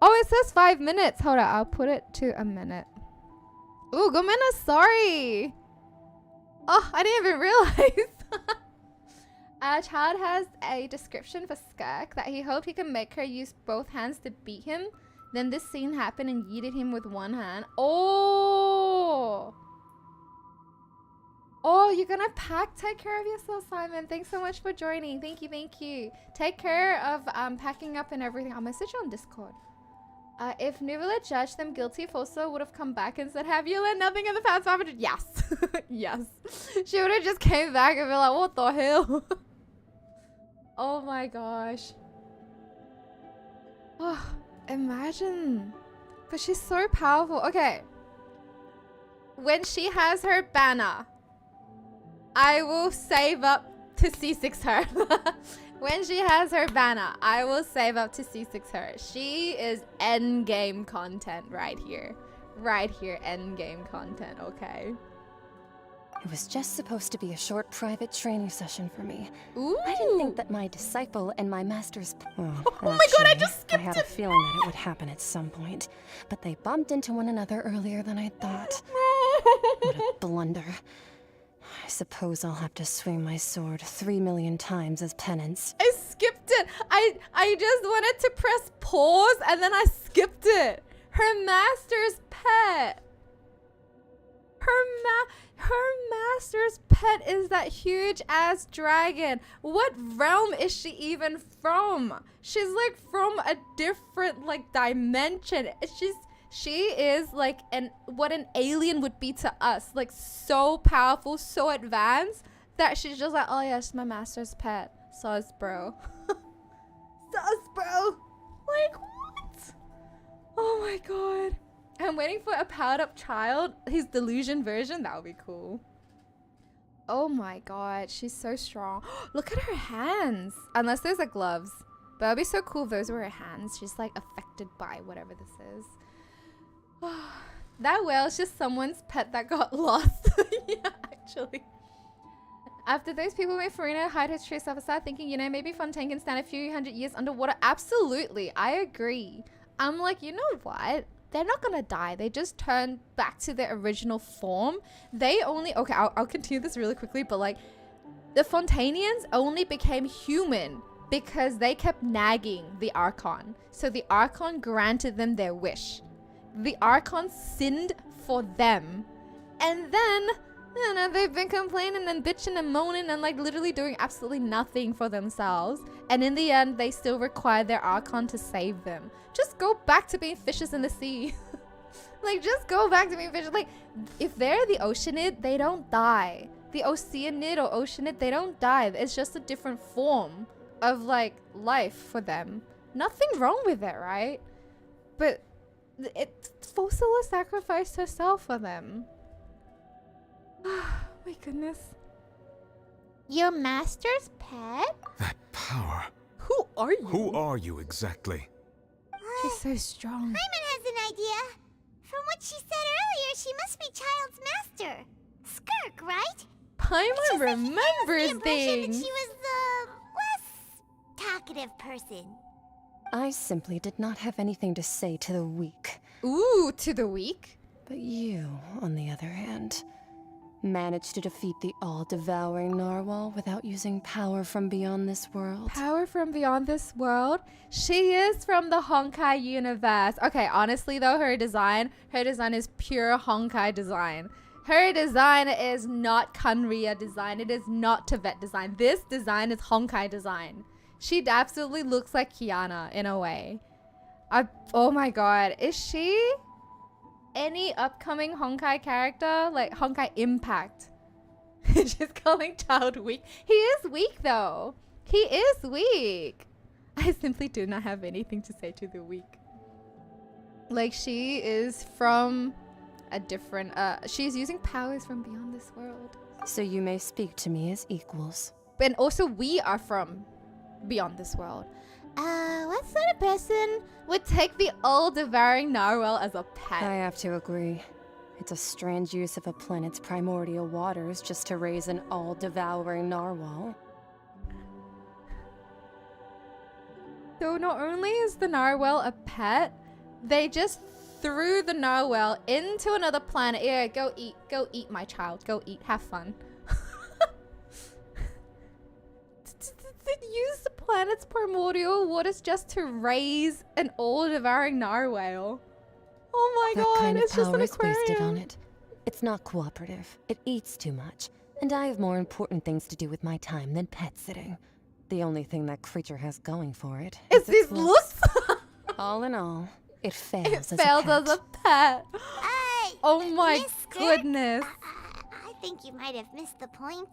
Oh, it says 5 minutes. Hold up, I'll put it to a minute. Ooh, Gomena, sorry. Oh, I didn't even realize. Child has a description for Skirk that he hoped he could make her use both hands to beat him. Then this scene happened and yeeted him with one hand. Oh! Oh, you're gonna take care of yourself, Simon. Thanks so much for joining. Thank you. Take care of packing up and everything. I'll message you on Discord. If Neuvillette judged them guilty, Fosa would have come back and said, have you learned nothing in the past 500? Yes. Yes. She would have just came back and be like, what the hell? Oh my gosh. Oh, imagine. But she's so powerful. Okay. When she has her banner, I will save up to C6 her. When she has her banner, I will save up to C6 her. She is endgame content right here. Right here, endgame content, okay? It was just supposed to be a short private training session for me. Ooh. I didn't think that my disciple and my master's... Oh my god, I just skipped I had a feeling that it would happen at some point. But they bumped into one another earlier than I thought. What a blunder. I suppose I'll have to swing my sword 3 million times as penance. I skipped it. I just wanted to press pause and then I skipped it. Her master's pet. Her master's pet is that huge ass dragon. What realm is she even from? She's like from a different like dimension. She is like what an alien would be to us. Like so powerful, so advanced that she's just like, oh yeah, she's my master's pet. Sus, bro. Sus, bro. Like what? Oh my god. I'm waiting for a powered up child. His delusion version. That would be cool. Oh my god, she's so strong. Look at her hands. Unless those are gloves. But it'd be so cool if those were her hands. She's like affected by whatever this is. That whale's just someone's pet that got lost. Yeah, actually. After those people made Furina hide her true self, I started thinking, you know, maybe Fontaine can stand a few hundred years underwater. Absolutely, I agree. I'm like, you know what? They're not gonna die. They just turn back to their original form. They only, okay, I'll continue this really quickly, but like, the Fontainians only became human because they kept nagging the Archon. So the Archon granted them their wish. The Archon sinned for them. And then, you know, they've been complaining and bitching and moaning and like literally doing absolutely nothing for themselves. And in the end, they still require their Archon to save them. Just go back to being fishes in the sea. Like, just go back to being fishes. Like, if they're the Oceanid, they don't die. The Oceanid or Oceanid, they don't die. It's just a different form of like life for them. Nothing wrong with it, right? But Focalors sacrificed herself for them. My goodness. Your master's pet? That power. Who are you? Who are you exactly? She's so strong. Hyman has an idea. From what she said earlier, she must be Child's master. Skirk, right? Paimon remembers things. She was the less talkative person. I simply did not have anything to say to the weak. Ooh, to the weak? But you, on the other hand, managed to defeat the all-devouring narwhal without using power from beyond this world. Power from beyond this world? She is from the Honkai universe. Okay, honestly though, her design is pure Honkai design. Her design is not Kanria design. It is not Tibet design. This design is Honkai design. She absolutely looks like Kiana in a way. Oh my god. Is she any upcoming Honkai character? Like Honkai Impact. She's calling Child weak. He is weak though. He is weak. I simply do not have anything to say to the weak. Like she is from a different, she's using powers from beyond this world. So you may speak to me as equals. And also we are from beyond this world. What sort of person would take the all-devouring narwhal as a pet? I have to agree. It's a strange use of a planet's primordial waters just to raise an all-devouring narwhal. So not only is the narwhal a pet, they just threw the narwhal into another planet. Yeah, go eat, my child. Go eat, have fun. Use the planet's primordial waters just to raise an all-devouring narwhal. Oh my god, kind of it's just an power is aquarium. wasted on it. It's not cooperative. It eats too much. And I have more important things to do with my time than pet sitting. The only thing that creature has going for it is its looks. All in all, it fails It as a failed pet. as a pet. Oh my Skirk, goodness. I think you might have missed the point.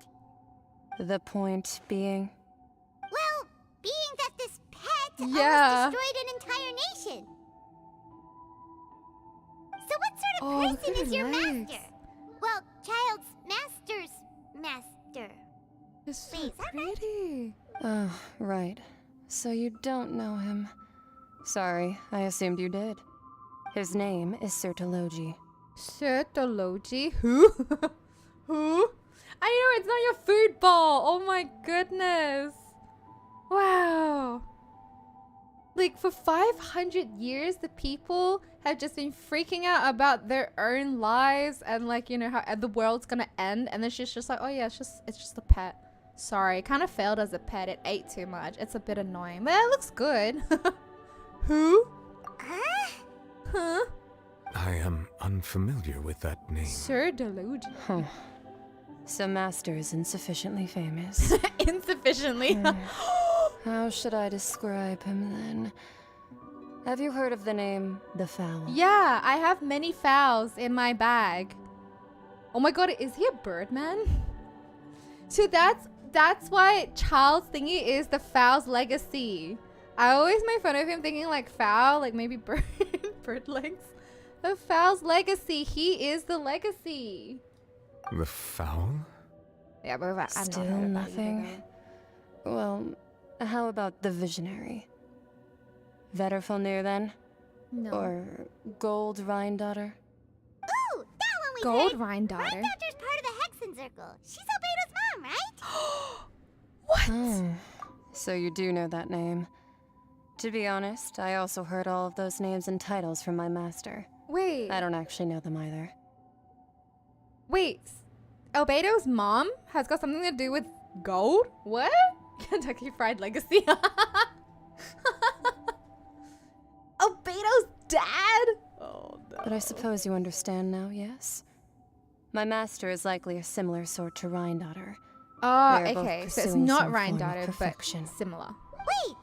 The point being? Well, being that this pet Yeah. almost destroyed an entire nation. So what sort of Oh, look person at is her your legs. master? Well, Child's master's master. It's so Wait, is that right? pretty. Oh, right. So you don't know him. Sorry, I assumed you did. His name is Sertologi. Sertologi? Who? Who? I know, it's not your food ball. Oh my goodness. Wow. Like for 500 years, the people have just been freaking out about their own lives and like, you know, how the world's gonna end. And then she's just like, oh yeah, it's just a pet. Sorry, it kind of failed as a pet. It ate too much. It's a bit annoying, but it looks good. Who? Huh? I am unfamiliar with that name. Sertologi. Huh. So Master is insufficiently famous. Insufficiently. How should I describe him then? Have you heard of the name the Fowl? Yeah, I have many fowls in my bag. Oh my god, is he a birdman? So that's why Charles thingy is the fowl's legacy. I always make fun of him thinking like fowl, like maybe bird legs. The fowl's legacy. He is the legacy. The fowl? Yeah, but I'm Still not nothing. Well, how about the visionary? Vetterfulnir then? No. Or Gold Rhine Daughter? Ooh, that one we Gold heard. Rhine Daughter. Rhine Daughter's part of the Hexen Circle. She's Albedo's mom, right? What? Oh, so you do know that name. To be honest, I also heard all of those names and titles from my master. Wait. I don't actually know them either. Wait. Albedo's mom has got something to do with gold? What? Kentucky Fried Legacy. Albedo's dad? Oh no. But I suppose you understand now, yes? My master is likely a similar sort to Rhine Daughter. Oh, They are both okay. So it's pursuing not some Rhine form of Daughter, but perfection. similar. Wait,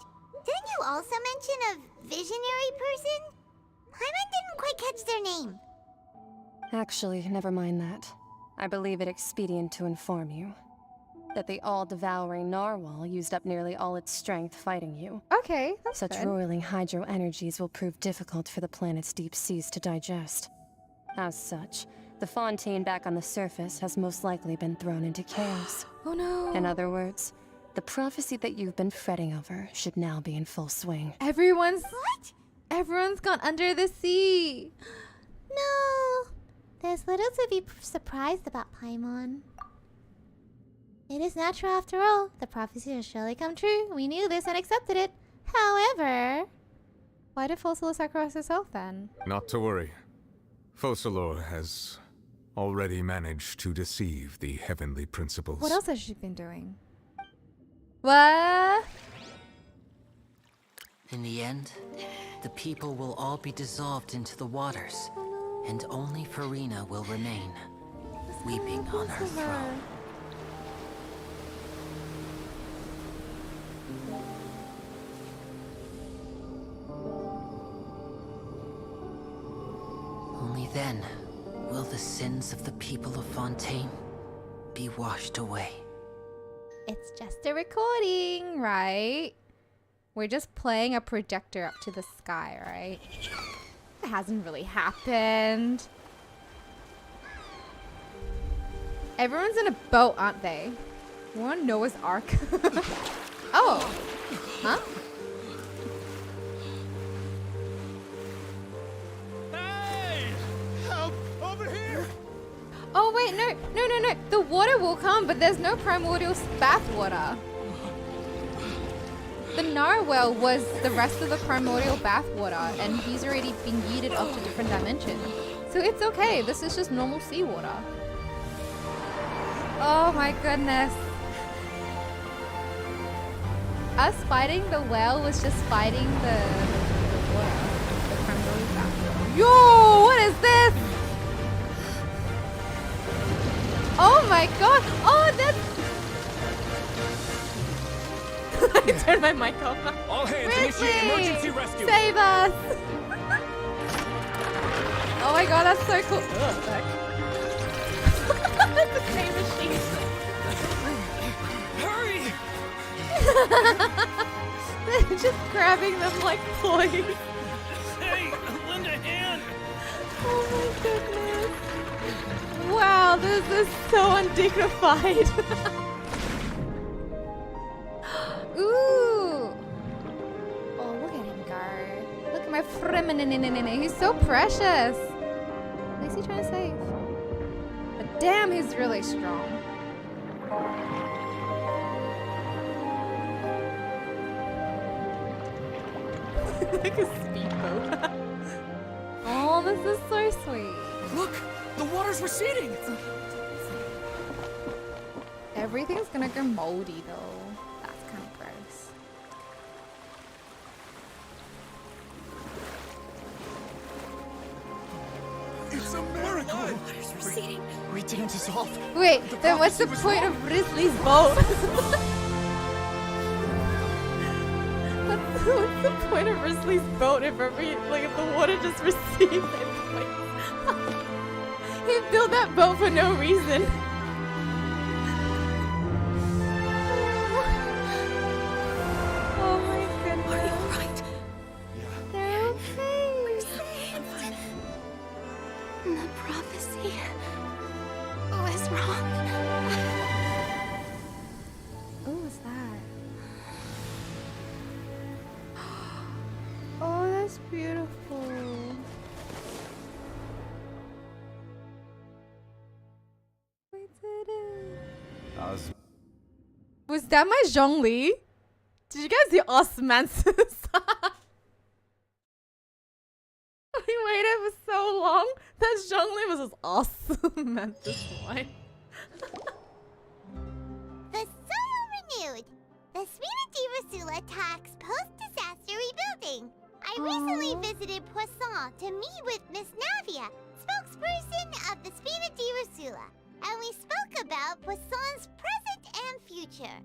didn't you also mention a visionary person? Paimon didn't quite catch their name. Actually, never mind that. I believe it expedient to inform you that the all-devouring narwhal used up nearly all its strength fighting you. Okay, that's Such good. roiling hydro energies will prove difficult for the planet's deep seas to digest. As such, the fontaine back on the surface has most likely been thrown into chaos. Oh no. In other words, the prophecy that you've been fretting over should now be in full swing. Everyone's gone under the sea. No. There's little to be surprised about, Paimon. It is natural after all. The prophecy will surely come true. We knew this and accepted it. However... Why did Focalors sacrifice herself then? Not to worry. Focalors has already managed to deceive the heavenly principles. What else has she been doing? What? In the end, the people will all be dissolved into the waters, and only Furina will remain, weeping on her throne. Only then will the sins of the people of Fontaine be washed away. It's just a recording, right? We're just playing a projector up to the sky, right? It hasn't really happened. Everyone's in a boat, aren't they? We're on Noah's Ark. Oh. Huh? Help! Over here! Oh wait, no. The water will come, but there's no primordial bathwater. The narwhal was the rest of the primordial bathwater, and he's already been yeeted off to different dimensions. So it's okay. This is just normal seawater. Oh my goodness. Us fighting the whale was just fighting the water. The primordial bathwater. Yo, what is this? Oh my god! Oh, that's... I turned my mic off. All hands, initiate emergency rescue! Save us! Oh my god, that's so cool. That's a time machine. Hurry! They're just grabbing them like toys. Hey, lend a hand! Oh my goodness. Wow, this is so undignified. Ooh. Oh, look at him go. Look at my friend. He's so precious. At least he's trying to save. But damn, he's really strong. Like a speedboat. Oh, this is so sweet. Look! The water's receding! Everything's gonna go moldy though. That's kind of gross. It's a miracle! The water's receding. We didn't dissolve. Wait, then what's the point of Risley's boat? What's the point of Risley's boat if if the water just receives it? He built that boat for no reason. Oh my goodness. Are you alright? They're okay. We're safe. The prophecy was wrong. What was that? Oh, that's beautiful. We did it. Was that my Zhongli? Did you guys see Osmanthus? We waited for so long. That Zhongli was just Osmanthus one. The soil renewed. The Furina Sula talks post-disaster rebuilding. I recently visited Poisson to meet with Miss Navia, spokesperson of the Furina Sula, and we spoke about Poisson's present and future.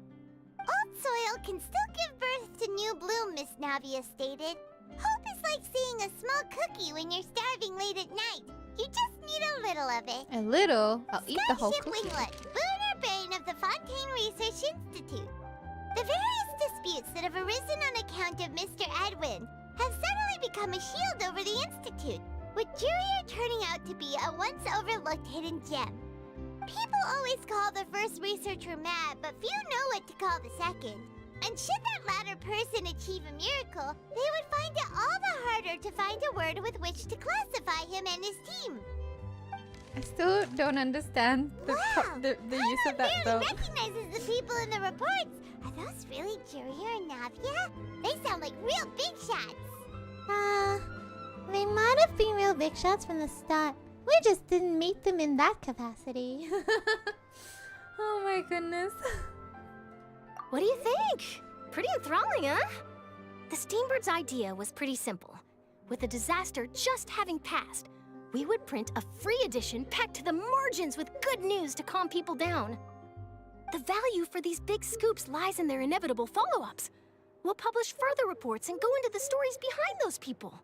Old soil can still give birth to new bloom, Miss Navia stated. Hope is like seeing a small cookie when you're starving late at night. You just need a little of it. A little? I'll eat the whole Skyship cookie. Winglet, Booner Brain of the Fontaine Research Institute. The various disputes that have arisen on account of Mr. Edwin have suddenly become a shield over the Institute, with Jurier turning out to be a once overlooked hidden gem. People always call the first researcher mad, but few know what to call the second. And should that latter person achieve a miracle, they would find it all the harder to find a word with which to classify him and his team. I still don't understand the use of that barely boat. recognizes the people in the reports. Are those really Jurier and Navia? They sound like real big shots. They might have been real big shots from the start. We just didn't meet them in that capacity. Oh my goodness. What do you think? Pretty enthralling, huh? The Steambird's idea was pretty simple. With the disaster just having passed, we would print a free edition packed to the margins with good news to calm people down. The value for these big scoops lies in their inevitable follow-ups. We'll publish further reports and go into the stories behind those people.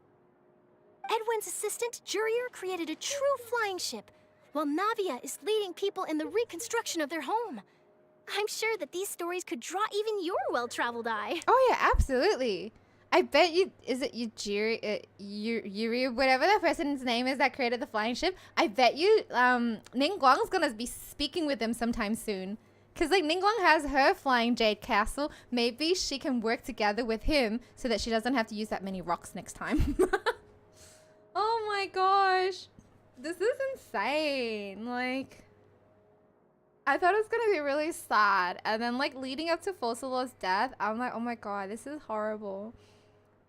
Edwin's assistant, Jurier, created a true flying ship, while Navia is leading people in the reconstruction of their home. I'm sure that these stories could draw even your well-traveled eye. Oh yeah, absolutely. I bet you, is it Yuri, whatever that person's name is that created the flying ship? I bet you Ningguang's gonna be speaking with them sometime soon. Cause like Ningguang has her flying jade castle. Maybe she can work together with him so that she doesn't have to use that many rocks next time. Oh my gosh. This is insane. Like, I thought it was gonna be really sad. And then like leading up to Focalors' death, I'm like, oh my god, this is horrible.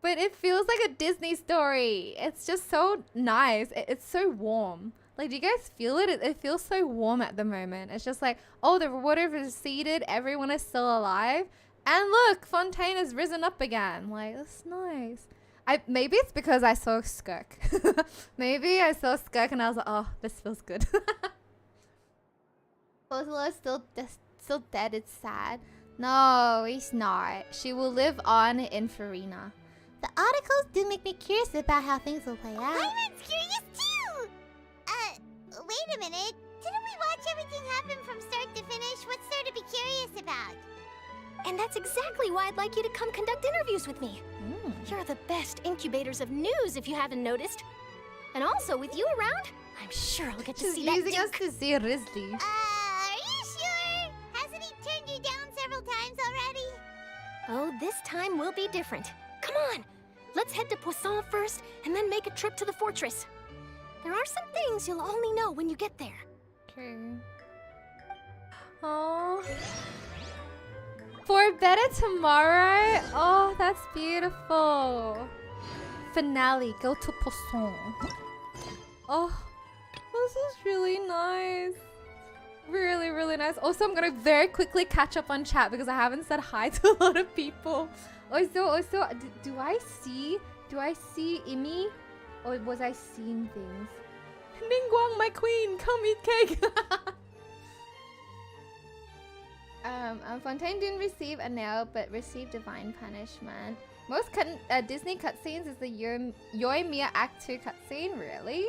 But it feels like a Disney story. It's just so nice. It's so warm. Like, do you guys feel it? It feels so warm at the moment. It's just like, oh, the water has receded. Everyone is still alive. And look, Fontaine has risen up again. Like, that's nice. Maybe it's because I saw Skirk. Maybe I saw Skirk and I was like, oh, this feels good. Focalors still dead. It's sad. No, he's not. She will live on in Furina. The articles do make me curious about how things will play out. I'm curious too! Wait a minute. Didn't we watch everything happen from start to finish? What's there to be curious about? And that's exactly why I'd like you to come conduct interviews with me. You're the best incubators of news, if you haven't noticed. And also, with you around, I'm sure I'll get to see that using Duke. us to see Risley. Are you sure? Hasn't he turned you down several times already? Oh, this time will be different. Come on, let's head to Poisson first, and then make a trip to the fortress. There are some things you'll only know when you get there. Okay. Oh. For better tomorrow? Oh, that's beautiful. Finale, go to Poisson. Oh, this is really nice. Really, really nice. Also, I'm gonna very quickly catch up on chat because I haven't said hi to a lot of people. Also, do I see Imi? Or was I seeing things? Ningguang, my queen, come eat cake. Fontaine didn't receive a nail, but received divine punishment. Most Disney cutscenes is the Yoimiya Act 2 cutscene, really?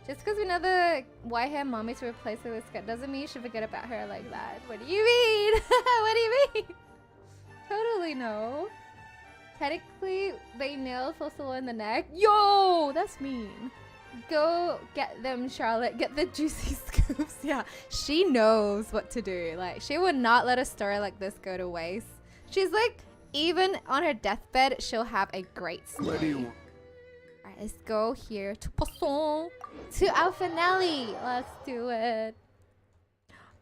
Just because we know the white hair mommy to replace her with Skirk doesn't mean you should forget about her like that. What do you mean? What do you mean? Totally no. Technically, they nailed Focalors in the neck. Yo, that's mean. Go get them, Charlotte. Get the juicy scoops. Yeah, she knows what to do. Like, she would not let a story like this go to waste. She's like, even on her deathbed, she'll have a great story. Where do you want? Alright, let's go here to Poisson. To our finale. Let's do it.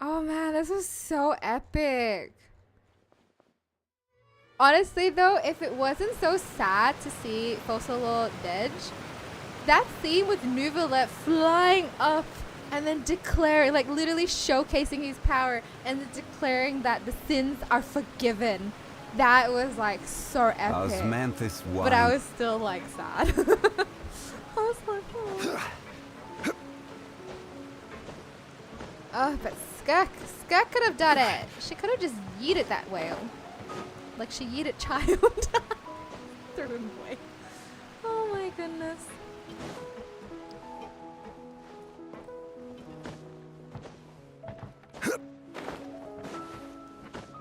Oh man, this was so epic. Honestly though, if it wasn't so sad to see Focalors dead, that scene with Neuvillette flying up and then declaring, like literally showcasing his power and then declaring that the sins are forgiven. That was like so epic. Osmanthus wine. But I was still like sad. I was like, oh, but Skirk could have done it. She could have just yeeted that whale. Like she yeeted child. Threw him away. Oh my goodness.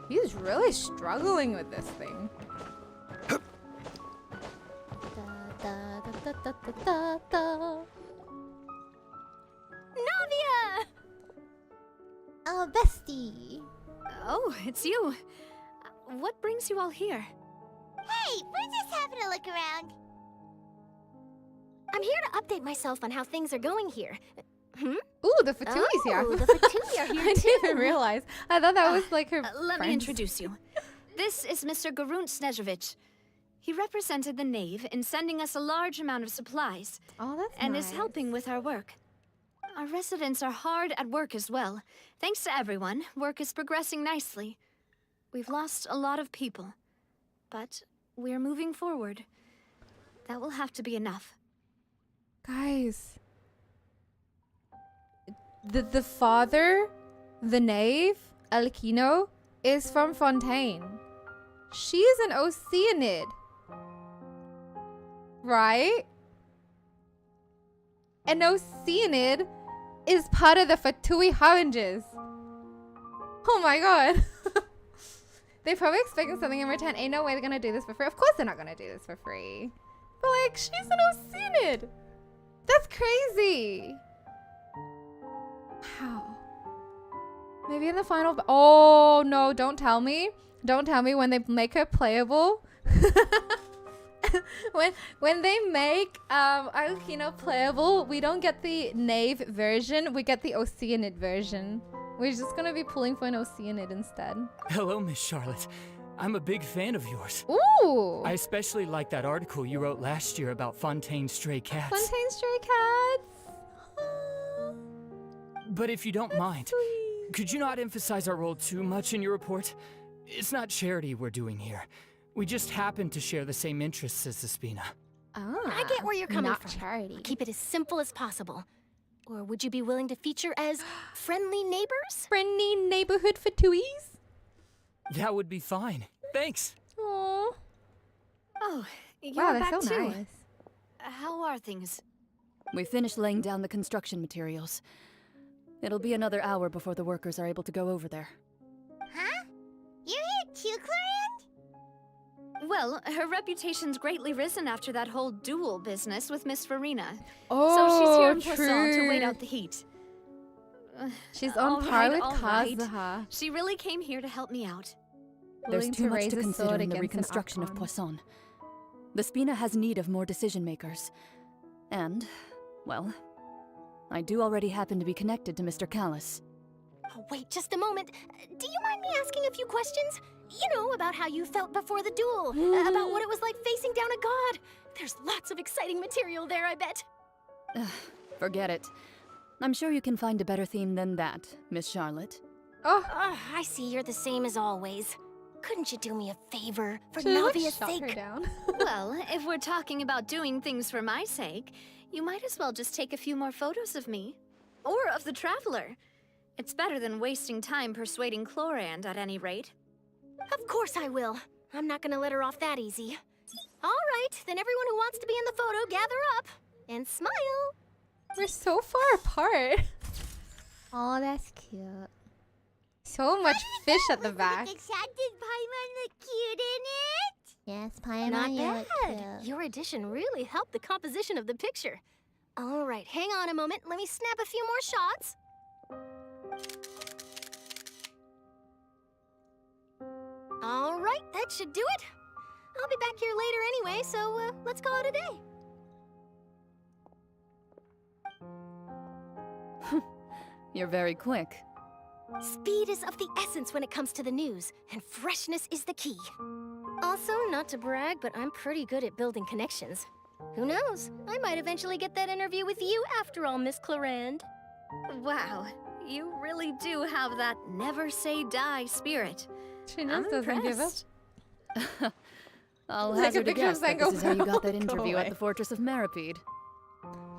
He's really struggling with this thing. Navia! Oh, bestie. Oh, it's you. What brings you all here? Hey, we're just having a look around. I'm here to update myself on how things are going here. Ooh, the Fatui's here. Oh, the Fatui are here I didn't even realize. I thought that was like her Let me friends. introduce you. This is Mr. Garunt Snezhevich. He represented the Knave in sending us a large amount of supplies. Oh, that's and nice. is helping with our work. Our residents are hard at work as well. Thanks to everyone, work is progressing nicely. We've lost a lot of people, but we're moving forward. That will have to be enough. Guys. The father, the Knave, Alikino, is from Fontaine. She is an Oceanid. Right? An Oceanid is part of the Fatui Harbingers. Oh my god. They probably expecting something in return. Ain't no way they're gonna do this for free. Of course they're not gonna do this for free. But like, she's an Oceanid. That's crazy. How? Maybe in the final. Oh no! Don't tell me. Don't tell me when they make her playable. when they make Alikino playable, we don't get the Knave version. We get the Oceanid version. We're just gonna be pulling for an Oceanid instead. Hello, Miss Charlotte. I'm a big fan of yours. Ooh! I especially like that article you wrote last year about Fontaine stray cats. Fontaine stray cats. But if you don't mind, could you not emphasize our role too much in your report? It's not charity we're doing here. We just happen to share the same interests as the Spina. I get where you're coming not from. charity. Keep it as simple as possible. Or would you be willing to feature as friendly neighbors? Friendly neighborhood Fatuis? That would be fine. Thanks. Aww. Oh, you're Wow, they're back so too. nice. How are things? We finished laying down the construction materials. It'll be another hour before the workers are able to go over there. Huh? You're here too, Clarant? Well, her reputation's greatly risen after that whole duel business with Miss Furina. Oh, so she's here in Poisson to wait true. out the heat. She's on par with alright. Kazuha. She really came here to help me out. There's Willing too to much raise to a consider sword in the against an reconstruction of Archon. Poisson. The Spina has need of more decision makers. And, well, I do already happen to be connected to Mr. Callis. Oh, wait just a moment. Do you mind me asking a few questions? You know, about how you felt before the duel. About what it was like facing down a god. There's lots of exciting material there, I bet. Forget it. I'm sure you can find a better theme than that, Miss Charlotte. Oh, I see you're the same as always. Couldn't you do me a favor for Should've, like, Navia's shot her sake? down. Well, if we're talking about doing things for my sake, you might as well just take a few more photos of me. Or of the Traveler. It's better than wasting time persuading Chlorand at any rate. Of course I will. I'm not gonna let her off that easy. All right, then everyone who wants to be in the photo, gather up and smile. We're so far apart. Oh, that's cute. So much fish at the back. Did Paimon look cute in it? Yes, Paimon, Not you look bad. cute. Your addition really helped the composition of the picture. All right, hang on a moment. Let me snap a few more shots. All right, that should do it. I'll be back here later anyway, so let's call it a day. You're very quick. Speed is of the essence when it comes to the news, and freshness is the key. Also, not to brag, but I'm pretty good at building connections. Who knows? I might eventually get that interview with you after all, Miss Chlorand. Wow, you really do have that never say die spirit. She I'm just doesn't give up. impressed. I'll Take a hazard a picture of guess that this is how you got that Zango. Go interview away. at the Fortress of Maripede.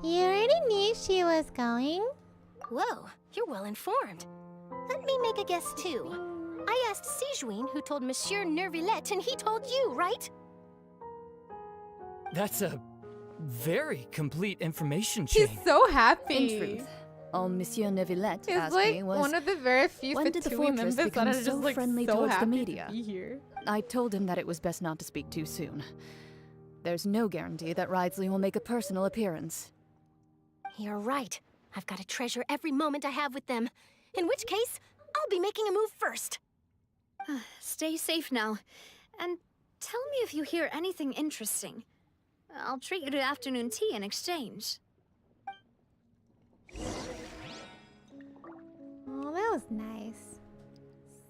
You already knew she was going. Whoa, you're well informed. Let me make a guess too. I asked Sijuin who told Monsieur Nervillet, and he told you, right? That's a very complete information chain. He's so happy. In truth, all Monsieur Neuvillette He's asked like me was, one of the very few when did the Fatui fortress members that become are so just like friendly so towards the happy media? to be here. I told him that it was best not to speak too soon. There's no guarantee that Ridesley will make a personal appearance. You're right. I've got to treasure every moment I have with them. In which case, I'll be making a move first. Stay safe now. And tell me if you hear anything interesting. I'll treat you to afternoon tea in exchange. Oh, that was nice.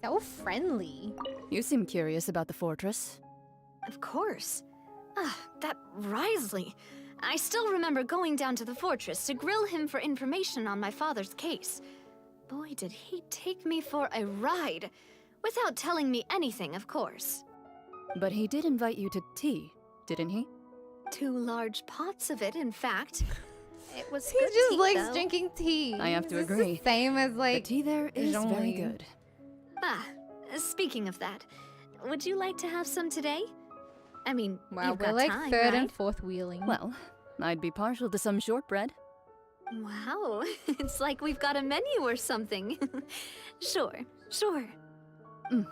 So friendly. You seem curious about the fortress. Of course. That Risley. I still remember going down to the fortress to grill him for information on my father's case. Boy, did he take me for a ride. Without telling me anything, of course. But he did invite you to tea, didn't he? 2 large pots of it, in fact. It was He good just tea, likes though. drinking tea. I have to This is agree. the same as like The tea there is very Jean-Louis. good. Speaking of that, would you like to have some today? I mean, Wow, you've we're got like time, third right? and fourth wheeling. Well, I'd be partial to some shortbread. Wow, it's like we've got a menu or something. Sure. We're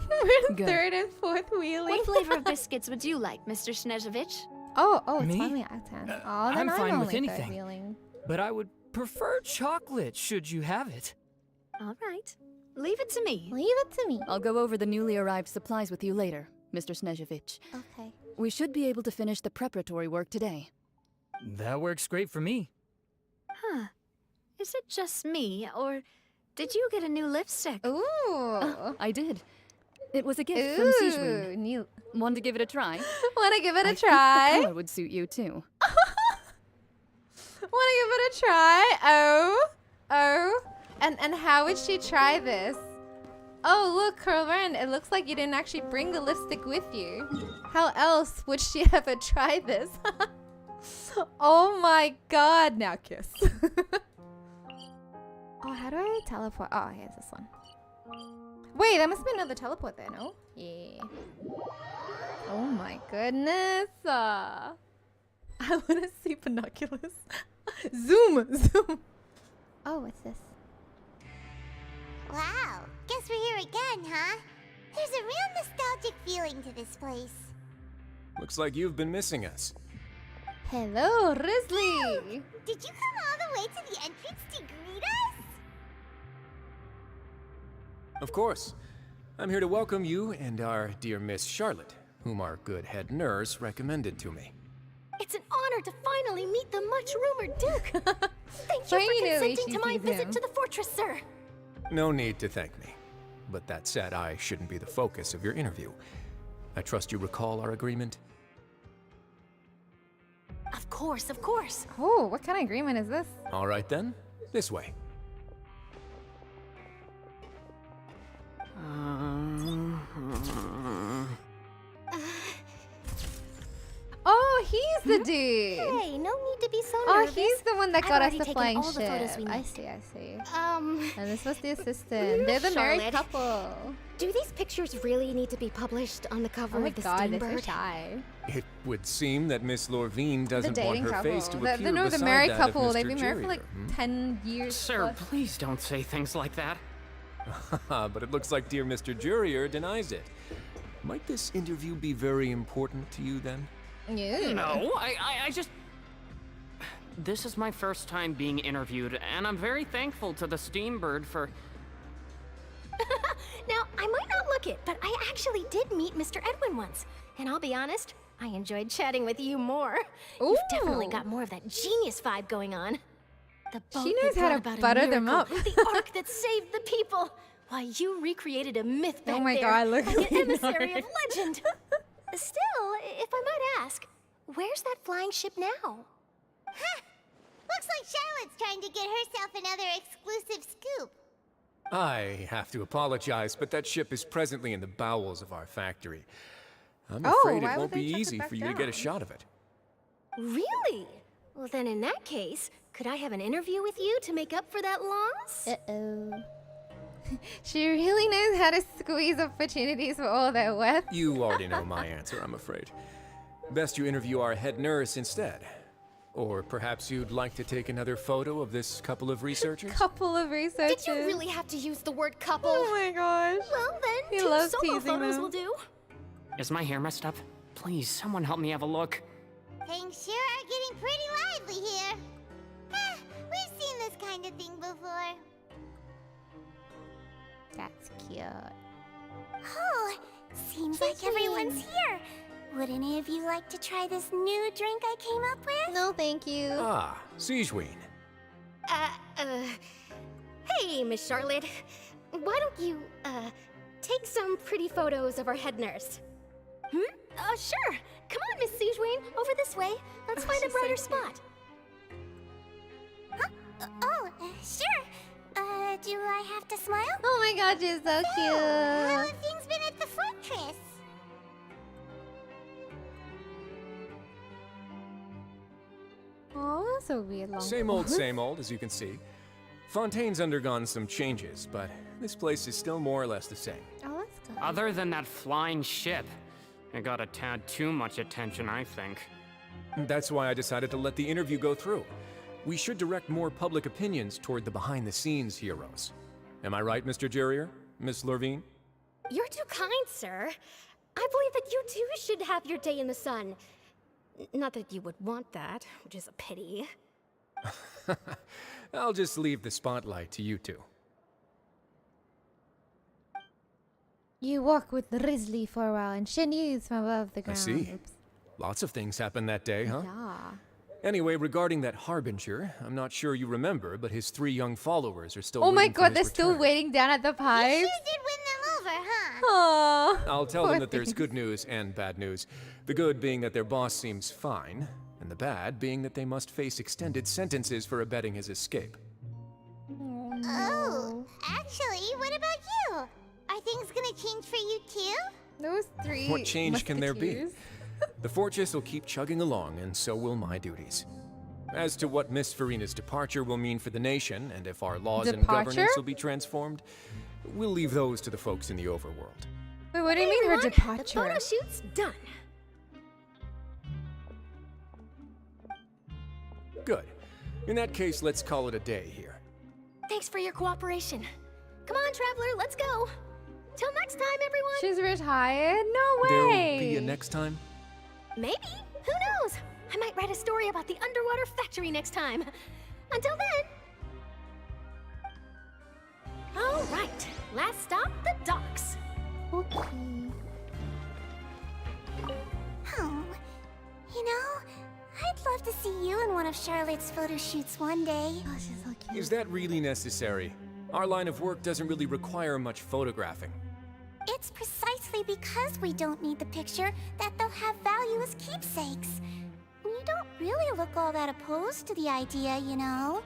Good. third and fourth wheeling. What flavor of biscuits would you like, Mr. Snezhevich? Oh, it's Me? finally Actan. Oh, I'm then fine with only third anything. wheeling. But I would prefer chocolate, should you have it. All right. Leave it to me. Leave it to me. I'll go over the newly arrived supplies with you later, Mr. Snezhevich. Okay. We should be able to finish the preparatory work today. That works great for me. Huh. Is it just me, or did you get a new lipstick? Ooh. I did. It was a gift from Sijuin. New. Want to give it a try? Want to give it a I try? think the color would suit you too. Want to give it a try? Oh. And how would she try this? Oh, look, Curlren, it looks like you didn't actually bring the lipstick with you. How else would she ever try this? Oh my god, now kiss. Oh, how do I teleport? Oh, here's this one. Wait, there must be another teleport there, no? Yeah. Oh my goodness. I want to see binoculars. Zoom. Oh, what's this? Wow, guess we're here again, huh? There's a real nostalgic feeling to this place. Looks like you've been missing us. Hello, Risley. Did you come all the way to the entrance to greet us? Of course. I'm here to welcome you and our dear Miss Charlotte, whom our good head nurse recommended to me. It's an honor to finally meet the much-rumored Duke. Thank you Finally, for consenting she to my sees visit him. to the fortress, sir. No need to thank me. But that said, I shouldn't be the focus of your interview. I trust you recall our agreement? Of course, of course. Oh, what kind of agreement is this? All right then, this way. Oh, he's the dude. Hey, no need to be so Oh, nervous. he's the one that I've got us already the taken flying all the photos ship. we I need. see, I see. And this was the assistant. Miss They're the married Charlotte, couple. Do these pictures really need to be published on the cover Oh my of the god, they're so Steambird? shy. It would seem that Miss Lorvine doesn't want dating her couple. face to The- appear no, the beside married that couple. of They've Mr. been married for like Jurier, 10 years. Sir, plus. please don't say things like that. But it looks like dear Mr. Jurier denies it. Might this interview be very important to you then? Yeah. No, I just... This is my first time being interviewed, and I'm very thankful to the Steambird for... Now, I might not look it, but I actually did meet Mr. Edwin once. And I'll be honest, I enjoyed chatting with you more. You've definitely got more of that genius vibe going on. The boat She knows that how to brought about a butter them miracle, up. The ark that saved the people. Why, you recreated a myth back Oh my there, god, look like at an emissary of legend. Still, if I might ask, where's that flying ship now? Huh. Looks like Charlotte's trying to get herself another exclusive scoop. I have to apologize, but that ship is presently in the bowels of our factory. I'm Oh, afraid why it would won't they be chuck it easy back for you to get a down? shot of it. Really? Well, then in that case, could I have an interview with you to make up for that loss? Uh-oh. She really knows how to squeeze opportunities for all they're worth. You already know my answer, I'm afraid. Best you interview our head nurse instead. Or perhaps you'd like to take another photo of this couple of researchers? Couple of researchers. Did you really have to use the word couple? Oh my gosh. Well then, He two loves solo teasing photos them. will do. Is my hair messed up? Please, someone help me have a look. Things sure are getting pretty lively here. We've seen this kind of thing before. That's cute. Oh, seems like everyone's here. Would any of you like to try this new drink I came up with? No, thank you. Ah, Siegeween. Hey, Miss Charlotte. Why don't you, take some pretty photos of our head nurse? Sure. Come on, Miss Siegeween. Over this way. Let's find a brighter spot. Sure. Do I have to smile? Oh my god, she's so cute. How have things been at the fortress? Oh, that's a weird long Same old, pause. same old, as you can see. Fontaine's undergone some changes, but this place is still more or less the same. Oh, that's good. Other than that flying ship, it got a tad too much attention, I think. That's why I decided to let the interview go through. We should direct more public opinions toward the behind-the-scenes heroes. Am I right, Mr. Jurier? Miss Lorvine? You're too kind, sir. I believe that you too should have your day in the sun. Not that you would want that, which is a pity. I'll just leave the spotlight to you two. You walk with Risley for a while and Shenews from above the I ground. see. Oops. Lots of things happened that day, huh? Yeah. Anyway, regarding that Harbinger, I'm not sure you remember, but his 3 young followers are still Oh my waiting for god, his they're still return. waiting down at the You pipes. sure did win them over, huh? Aww. I'll tell Poor them that there's things. good news and bad news. The good being that their boss seems fine, and the bad being that they must face extended sentences for abetting his escape. Oh, actually, what about you? Are things gonna change for you too? Those 3 What change can there be? musketeers. The fortress will keep chugging along, and so will my duties. As to what Miss Furina's departure will mean for the nation, and if our laws and Departure? governance will be transformed, we'll leave those to the folks in the overworld. Wait, what do you Hey, mean her everyone, departure? The photo shoot's done. Good. In that case, let's call it a day here. Thanks for your cooperation. Come on, traveler, let's go. Till next time, everyone. She's retired? No There'll way. be a next time? Maybe. Who knows? I might write a story about the underwater factory next time. Until then. All right. Last stop, the docks. Okay. Oh, you know, I'd love to see you in one of Charlotte's photo shoots one day. Oh, she's so cute. Is that really necessary? Our line of work doesn't really require much photographing. It's precisely because we don't need the picture that they'll have value as keepsakes. You don't really look all that opposed to the idea, you know?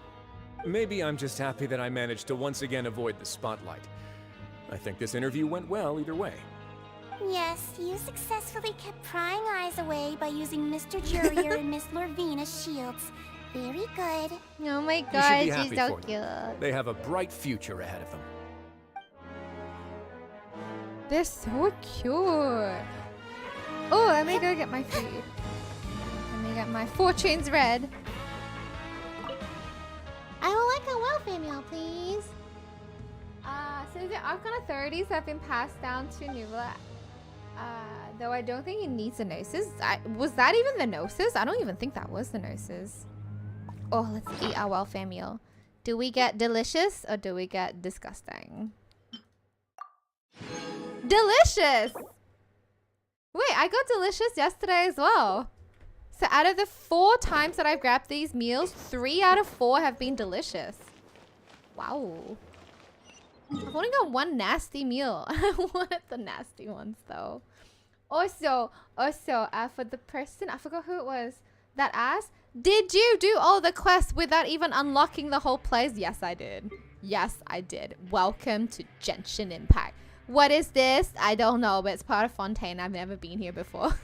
Maybe I'm just happy that I managed to once again avoid the spotlight. I think this interview went well either way. Yes, you successfully kept prying eyes away by using Mr. Jurier and Miss Lorvine as shields. Very good. Oh my You should god, be she's happy so for cute. them. They have a bright future ahead of them. They're so cute. Oh, let me go get my food. Let me get my fortunes read. I would like a welfare meal, please. Since the Archon authorities have been passed down to Nuvla, though I don't think he needs the gnosis. Was that even the gnosis? I don't even think that was the gnosis. Oh, let's eat our welfare meal. Do we get delicious or do we get disgusting? Delicious! Wait, I got delicious yesterday as well. So out of the 4 times that I've grabbed these meals, 3 out of 4 have been delicious. Wow. I've only got 1 nasty meal. I wanted the nasty ones though. Also, for the person, I forgot who it was, that asked, did you do all the quests without even unlocking the whole place? Yes, I did. Yes, I did. Welcome to Genshin Impact. What is this? I don't know, but it's part of Fontaine. I've never been here before.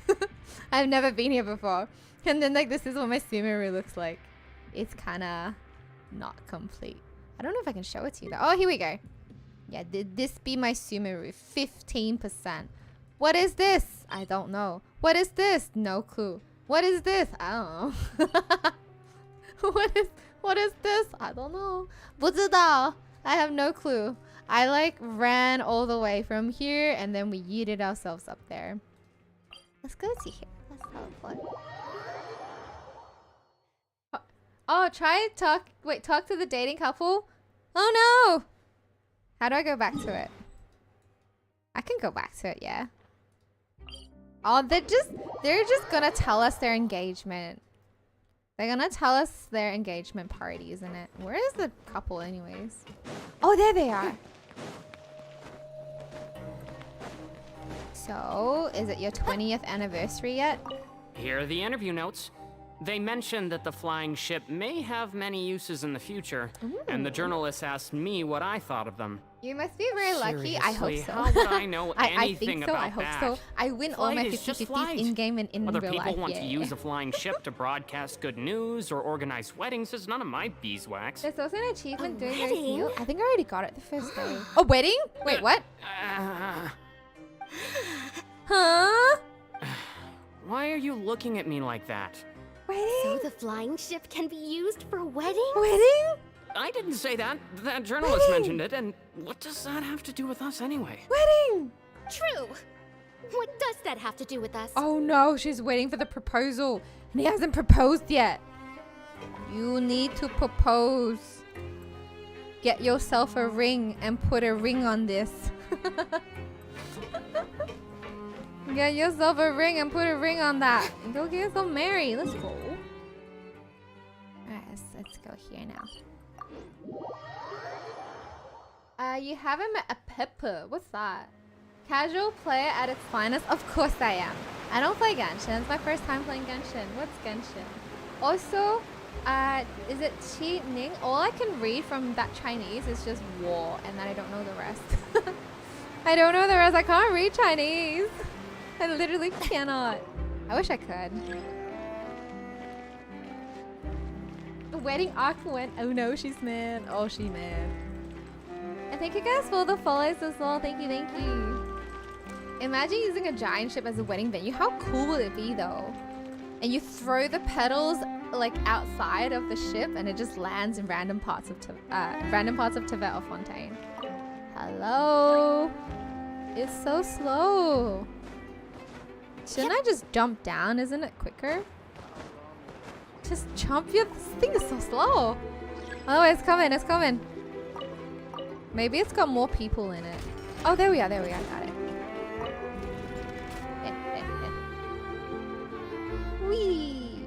I've never been here before. And then like this is what my sumeru looks like. It's kind of not complete. I don't know if I can show it to you though. Oh, here we go. Yeah, did this be my sumeru? 15%. What is this? I don't know. What is this? No clue. What is this? I don't know. What is this? I don't know. 不知道. I have no clue. I like ran all the way from here and then we yeeted ourselves up there. Let's go to here. Let's teleport. Oh, talk to the dating couple? Oh no! How do I go back to it? I can go back to it, yeah. Oh, they're just gonna tell us their engagement. They're gonna tell us their engagement party, isn't it? Where is the couple anyways? Oh, there they are. So, is it your 20th anniversary yet? Here are the interview notes. They mentioned that the flying ship may have many uses in the future, and the journalist asked me what I thought of them. You must be very lucky. I hope Seriously, so. how would I know I anything think so. about I hope that? so. I win all my Flight is just 50-50s flight. in-game and in Whether real life. people want to yeah. use a flying ship to broadcast good news or organize weddings is none of my beeswax. There's also an achievement doing those wedding? meal. I think I already got it the first day. A wedding? Wait, what? Huh? Why are you looking at me like that? Wedding? So the flying ship can be used for weddings? Wedding? I didn't say that. That journalist mentioned it, and what does that have to do with us anyway? Wedding! True. What does that have to do with us? Oh no, she's waiting for the proposal. And he hasn't proposed yet. You need to propose. Get yourself a ring and put a ring on this. Get yourself a ring and put a ring on that. And go get yourself married. Let's go. Alright, let's go here now. You haven't met a Pepper. What's that? Casual player at its finest? Of course I am. I don't play Genshin. It's my first time playing Genshin. What's Genshin? Also, is it Qi Ning? All I can read from that Chinese is just war, and then I don't know the rest. I don't know the rest. I can't read Chinese. I literally cannot. I wish I could. The wedding arc went. Oh no, she's mad. Oh, she mad. And thank you guys for the follows as well. Thank you, thank you. Imagine using a giant ship as a wedding venue. How cool would it be though? And you throw the petals like outside of the ship, and it just lands in random parts of Tibet or Fontaine. Hello. It's so slow. Shouldn't I just jump down? Isn't it quicker? Just jump. Yeah, this thing is so slow. Oh, it's coming. It's coming. Maybe it's got more people in it. Oh, there we are. There we are. Got it. Whee!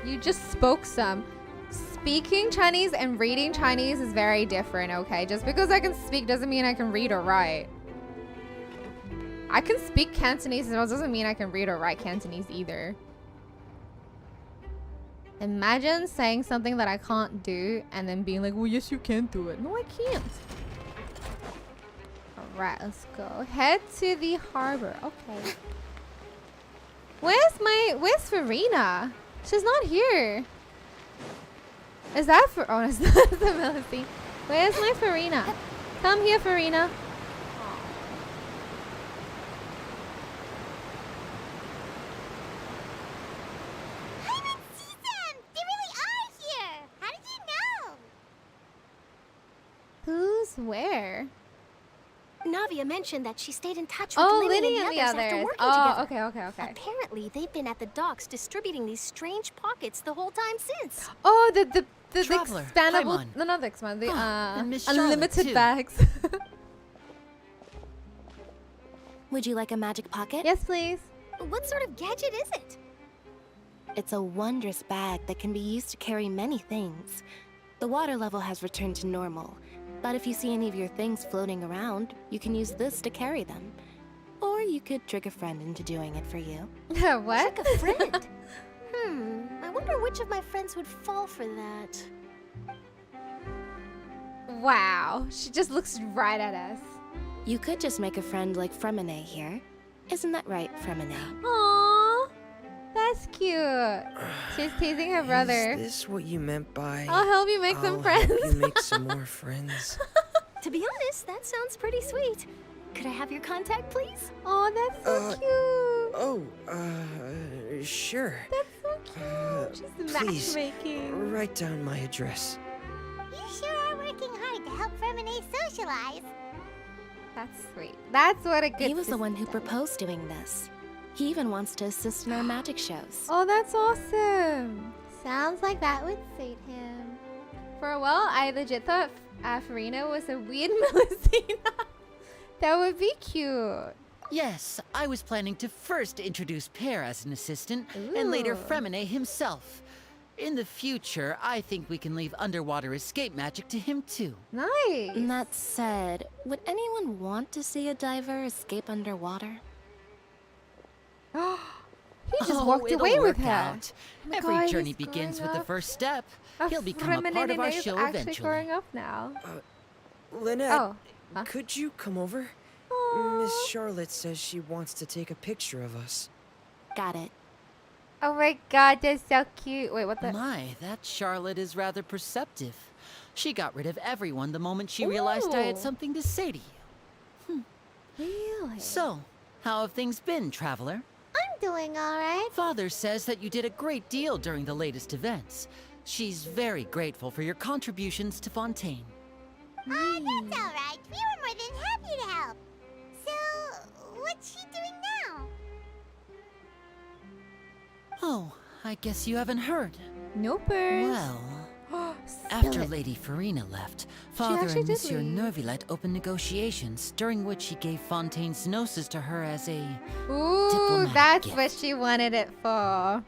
You just spoke some. Speaking Chinese and reading Chinese is very different, okay? Just because I can speak doesn't mean I can read or write. I can speak Cantonese, but it doesn't mean I can read or write Cantonese either. Imagine saying something that I can't do and then being like, well, yes, you can do it. No, I can't. Right, let's go. Head to the harbor. Okay. Where's Furina? She's not here. Is that for? Oh, it's not the Melody. Where's my Furina? Come here, Furina. Who's where? Navia mentioned that she stayed in touch with Oh, Linny and the others after working together. Okay. Apparently, they've been at the docks distributing these strange pockets the whole time since. Oh, the Traveler, expandable, Paimon. no, not the expandable, the and Miss Charlotte, unlimited too. bags. Would you like a magic pocket? Yes, please. What sort of gadget is it? It's a wondrous bag that can be used to carry many things. The water level has returned to normal, but if you see any of your things floating around, you can use this to carry them. Or you could trick a friend into doing it for you. What? Trick a friend? I wonder which of my friends would fall for that. Wow, she just looks right at us. You could just make a friend like Furina here. Isn't that right, Furina? Aww, that's cute. She's teasing her brother. Is this what you meant by... I'll help you make some friends. I'll help you make some more friends. To be honest, that sounds pretty sweet. Could I have your contact, please? Oh, that's so cute. Sure. That's so cute. She's Please, matchmaking. write down my address. You sure are working hard to help Furina socialize. That's sweet. That's what a good He was the one who proposed doing this. He even wants to assist in our magic shows. Oh, that's awesome. Sounds like that would suit him. For a while, I legit thought Furina was a weird Melusina. That would be cute. Yes, I was planning to first introduce Pear as an assistant, and later Ooh. Furina himself. In the future, I think we can leave underwater escape magic to him too. Nice. That said, would anyone want to see a diver escape underwater? He just walked it'll away with work her. out. Oh my Every God, journey he's begins growing with the up. first step. He'll become a Furina part of our is show actually eventually. growing up now. Lynette, Oh. could you come over? Miss Charlotte says she wants to take a picture of us. Got it. Oh my God, that's so cute. Wait, what the? My, that Charlotte is rather perceptive. She got rid of everyone the moment she realized I had Ooh. something to say to you. Really? So, how have things been, Traveler? I'm doing alright. Father says that you did a great deal during the latest events. She's very grateful for your contributions to Fontaine. That's alright. We were more than happy to help. So, what's she doing now? Oh, I guess you haven't heard. Nopers. Well, after Lady Furina left, Father actually and did Monsieur leave. Nervilet opened negotiations, during which he gave Fontaine's gnosis to her as a Ooh, diplomatic that's gift. what she wanted it for. A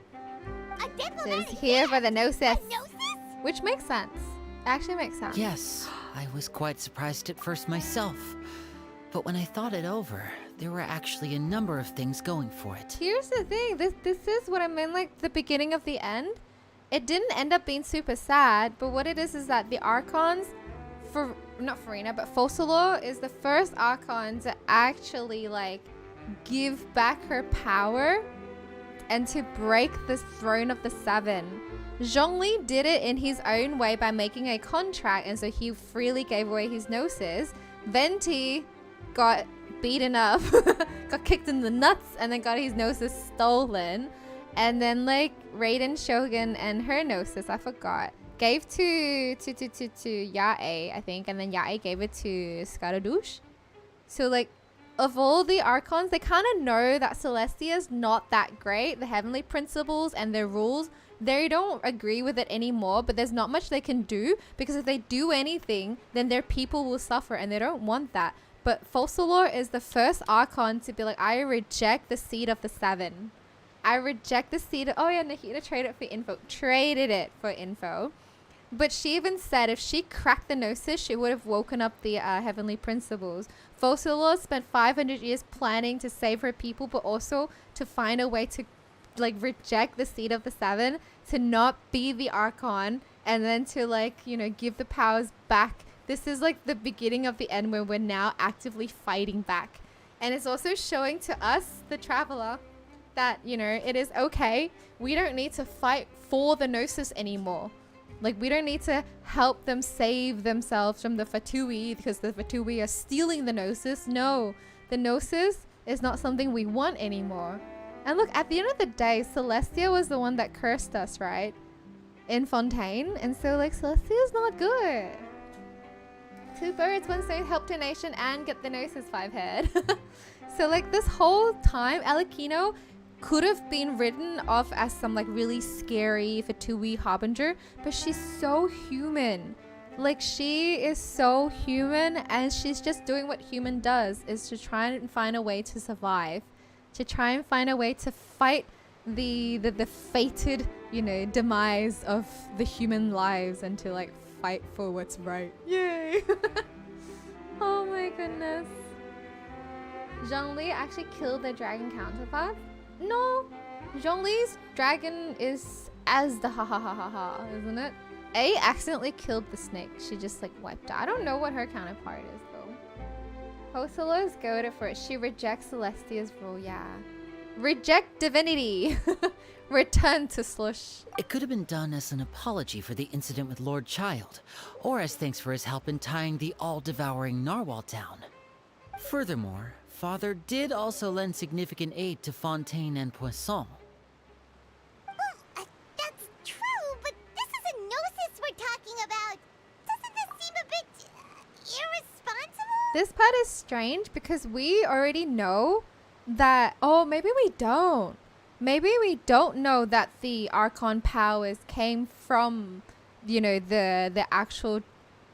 diplomatic She's here for the gnosis. gnosis? Which makes sense. Actually makes sense. Yes, I was quite surprised at first myself. But when I thought it over, there were actually a number of things going for it. Here's the thing. This is what I meant, like the beginning of the end. It didn't end up being super sad, but what it is that the Archons, for not Furina, but Focalors is the first Archon to actually like give back her power and to break the throne of the Seven. Zhongli did it in his own way by making a contract, and so he freely gave away his gnosis. Venti got beaten up, got kicked in the nuts, and then got his gnosis stolen. And then like Raiden Shogun and her gnosis, I forgot, gave to Yae, I think, and then Yae gave it to Scaradouche. So like, of all the Archons, they kind of know that Celestia's not that great. The heavenly principles and their rules, they don't agree with it anymore, but there's not much they can do, because if they do anything, then their people will suffer, and they don't want that. But Focalors is the first Archon to be like, I reject the seed of the Seven. I reject the seed of, oh yeah, Nahida traded it for info. Traded it for info. But she even said if she cracked the gnosis, she would have woken up the heavenly principles. Focalors spent 500 years planning to save her people, but also to find a way to like reject the seed of the Seven, to not be the Archon, and then to like, you know, give the powers back, this is like the beginning of the end where we're now actively fighting back. And it's also showing to us, the traveler, that, you know, it is okay. We don't need to fight for the Gnosis anymore. Like, we don't need to help them save themselves from the Fatui because the Fatui are stealing the Gnosis. No, the Gnosis is not something we want anymore. And look, at the end of the day, Celestia was the one that cursed us, right? In Fontaine. And so, like, Celestia is not good. 2 birds, 1 stone, help to a nation and get the Gnosis 5 head. So, like, this whole time, Alikino could have been written off as some like really scary Fatui harbinger, but she's so human. Like, she is so human, and she's just doing what human does, is to try and find a way to survive, to try and find a way to fight the fated, you know, demise of the human lives, and to like fight for what's right. Yay. Oh my goodness. Zhongli actually killed their dragon counterpart. No, Zhongli's dragon is as the ha ha ha ha ha, isn't it? A accidentally killed the snake. She just like wiped out. I don't know what her counterpart is though. Focalors goaded for it. She rejects Celestia's rule. Yeah. Reject divinity. Return to slush. It could have been done as an apology for the incident with Lord Child, or as thanks for his help in tying the all-devouring narwhal down. Furthermore, Father did also lend significant aid to Fontaine and Poisson. That's true, but this is a Gnosis we're talking about. Doesn't this seem a bit irresponsible? This part is strange because we already know that... Oh, maybe we don't. Maybe we don't know that the Archon powers came from, you know, the actual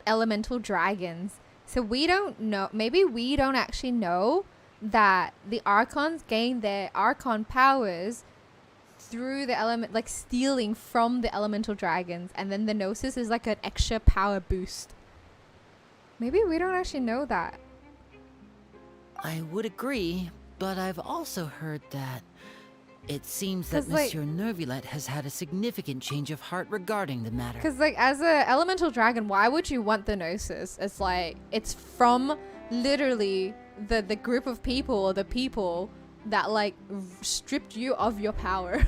elemental dragons. So we don't know. Maybe we don't actually know that the Archons gain their Archon powers through the element, like stealing from the elemental dragons, and then the Gnosis is like an extra power boost. Maybe we don't actually know that. I would agree, but I've also heard that it seems that like, Monsieur Nervulette has had a significant change of heart regarding the matter. Because like, as a elemental dragon, why would you want the Gnosis? It's like, it's from literally the group of people, or the people that like stripped you of your power.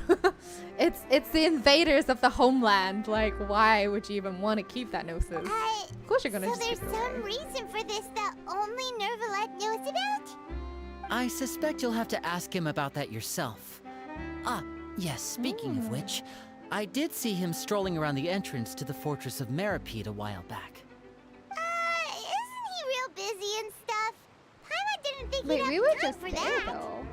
it's the invaders of the homeland. Like, why would you even want to keep that Gnosis? Of course you're gonna So just there's keep it some away. reason for this that only Nervulette knows about? I suspect you'll have to ask him about that yourself. Ah, yes, speaking of which, I did see him strolling around the entrance to the Fortress of Meripede a while back. Isn't he real busy and stuff? Paimon didn't think Wait, he'd we have were time just for there that. though.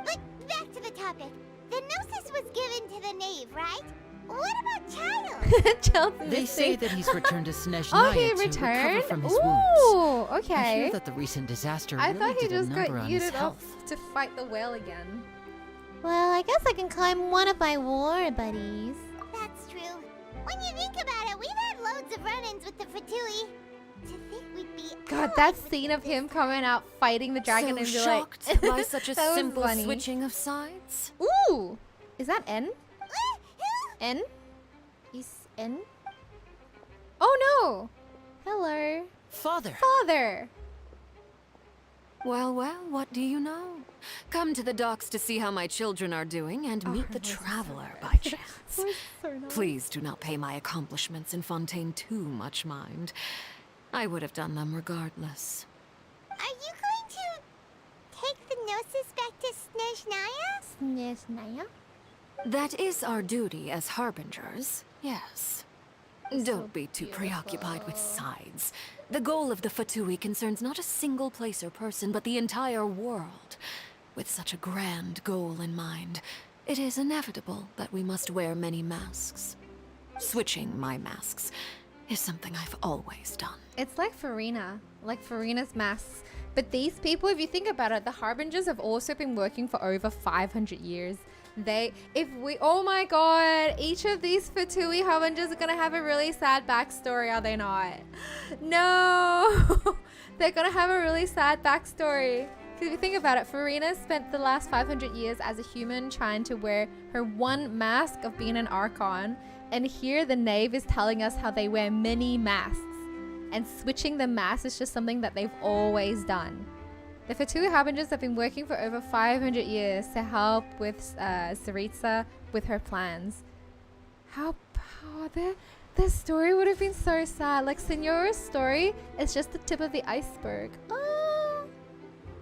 But back to the topic. The Gnosis was given to the knave, right? What about Child? Child's They say missing. that he's returned to Snezhnaya Oh, he to returned? recover from his Ooh, wounds. I okay. hear that the recent disaster I really thought he did a just got number on his yeeted off health. to fight the whale again. Well, I guess I can climb one of my war buddies. That's true. When you think about it, we've had loads of run-ins with the Fatui. To think we'd be God, that scene of him coming out fighting the dragon So and be shocked like, by such a That was simple funny. switching of sides. Ooh, is that N? N? Is N? Oh no! Hello. Father. Father. Well, well, what do you know? Come to the docks to see how my children are doing and meet the traveler by chance. Please do not pay my accomplishments in Fontaine too much mind. I would have done them regardless. Are you going to take the Gnosis back to Snezhnaya? Snezhnaya? That is our duty as harbingers, yes. Don't be too preoccupied with sides. The goal of the Fatui concerns not a single place or person, but the entire world. With such a grand goal in mind, it is inevitable that we must wear many masks. Switching my masks is something I've always done. It's like Furina, like Furina's masks. But these people, if you think about it, the Harbingers have also been working for over 500 years. Oh my god, each of these Fatui Harbingers are gonna have a really sad backstory, are they not? No! They're gonna have a really sad backstory. Because if you think about it, Furina spent the last 500 years as a human trying to wear her one mask of being an Archon. And here the knave is telling us how they wear many masks. and switching the mass is just something that they've always done. The Fatui Harbingers have been working for over 500 years to help with Saritsa with her plans. The story would have been so sad. Like, Signora's story is just the tip of the iceberg.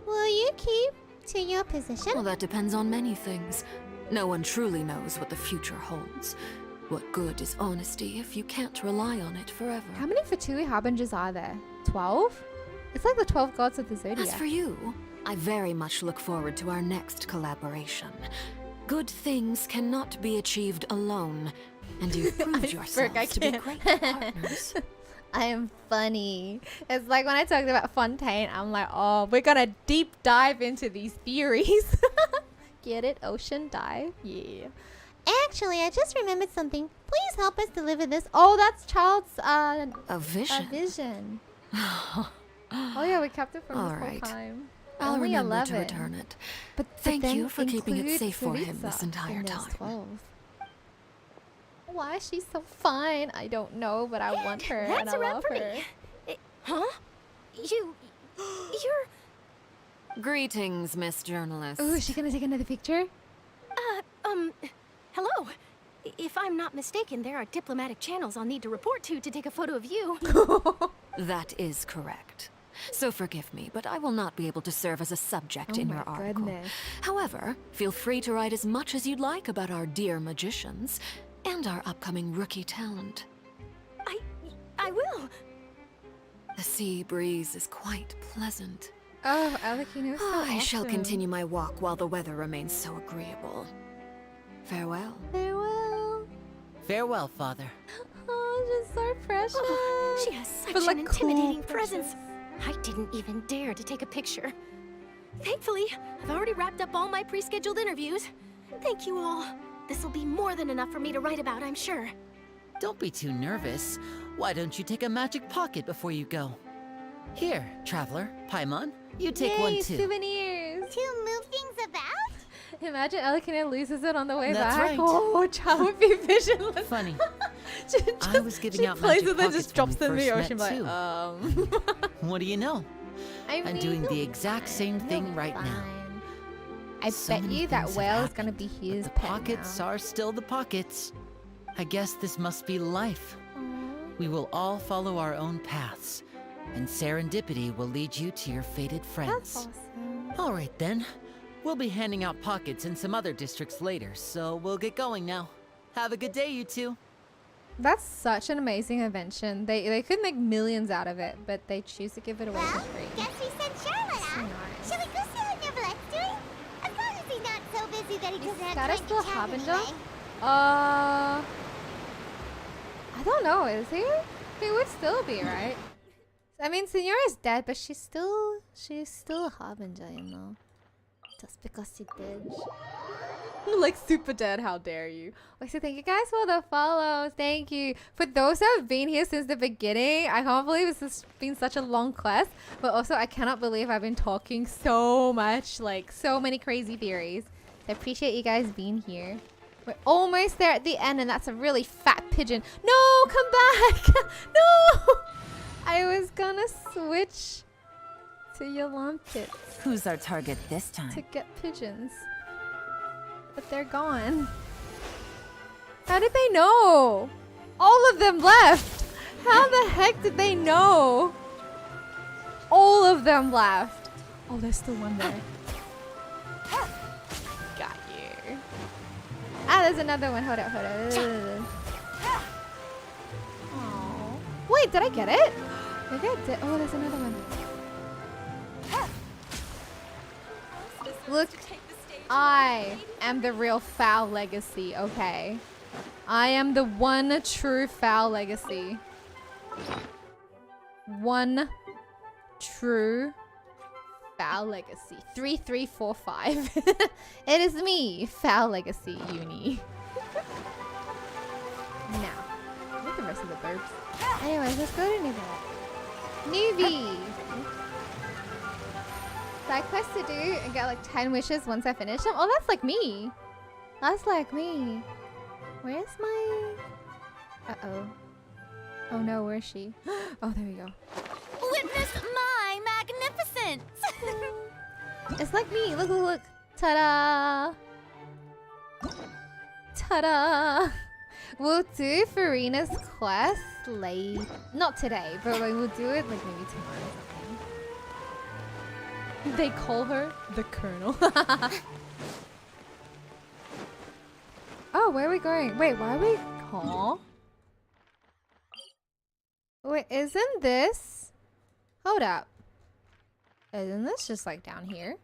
Will you keep to your position? Well, that depends on many things. No one truly knows what the future holds. What good is honesty if you can't rely on it forever? How many Fatui Harbingers are there? 12? It's like the 12 gods of the Zodiac. As for you, I very much look forward to our next collaboration. Good things cannot be achieved alone, and you've proved yourselves to be great partners. I am funny. It's like when I talked about Fontaine, I'm like, oh, we're gonna deep dive into these theories. Get it? Ocean dive? Yeah. Actually, I just remembered something. Please help us deliver this. Oh, that's Child's a vision. A vision. Oh yeah, we kept it from All this right. whole time. I'll Only remember 11. to return it. But Thank then you for keeping it include safe for him Saritsa this entire in those time. 12. Why is she so fine? I don't know, but I want her and That's I a wrap love for her. me. Huh? You're... Greetings, Miss Journalist. Ooh, is she gonna take another picture? Hello. If I'm not mistaken, there are diplomatic channels I'll need to report to take a photo of you. That is correct. So forgive me, but I will not be able to serve as a subject in your article. Goodness. However, feel free to write as much as you'd like about our dear magicians and our upcoming rookie talent. I will. The sea breeze is quite pleasant. Oh, Alakino's so I shall awesome. continue my walk while the weather remains so agreeable. Farewell. Farewell. Farewell, Father. Oh, she's so precious. Oh, she has such But, like, an intimidating cool presence. I didn't even dare to take a picture. Thankfully, I've already wrapped up all my pre-scheduled interviews. Thank you all. This will be more than enough for me to write about, I'm sure. Don't be too nervous. Why don't you take a magic pocket before you go? Here, Traveler, Paimon, you take Yay, one too. souvenirs. To move things about? Imagine Alakino loses it on the way That's back. right. Oh, Child would be visionless. Funny. Just, I was giving out plays magic with it, pockets just drops when in we the first ocean. met, Like, What do you know? I I'm mean, doing the exact same thing right now. I So bet many you that things have whale is happened, gonna be his The pet pockets now. are still the pockets. I guess this must be life. We will all follow our own paths, and serendipity will lead you to your fated friends. That's awesome. All right then. We'll be handing out pockets in some other districts later, so we'll get going now. Have a good day, you two. That's such an amazing invention. They could make millions out of it, but they choose to give it away for free. Guess we sent Charlotte So off. nice. Shall we go see what Neverlette's doing? As long as he's not so busy that he doesn't have That is time still to chat Harbinger? anyway. I don't know, is he? He would still be, right? I mean, Signora's dead, but she's still a Harbinger, you know? Just because she did. Like super dead, how dare you. Okay, so thank you guys for the follows. Thank you. For those that have been here since the beginning, I can't believe this has been such a long quest. But also, I cannot believe I've been talking so much, like so many crazy theories. I appreciate you guys being here. We're almost there at the end, and that's a really fat pigeon. No, come back. No. I was gonna switch to your lumpets Who's our target this time? to get pigeons. But they're gone. How did they know? All of them left. How the heck did they know? All of them left. Oh, there's still one there. Got you. Ah, there's another one. Hold up, hold up. Aww. Wait, did I get it? Maybe I did. Oh, there's another one. Look, I am the real foul legacy, okay? I am the one true foul legacy. One true foul legacy. 3345. It is me, foul legacy uni. Now, look at the rest of the burbs. Anyways, let's go to Newbie. Side quest to do and get like 10 wishes once I finish them. Oh, that's like me. That's like me. Where's my... Uh-oh. Oh no, where is she? Oh, there we go. Witness my magnificence! It's like me. Look, look, look. Ta-da! Ta-da! We'll do Furina's quest late. Not today, but like we'll do it like maybe tomorrow or something. They call her the Colonel. Oh, where are we going? Wait, why are we? Huh? Wait, isn't this? Hold up. Isn't this just like down here?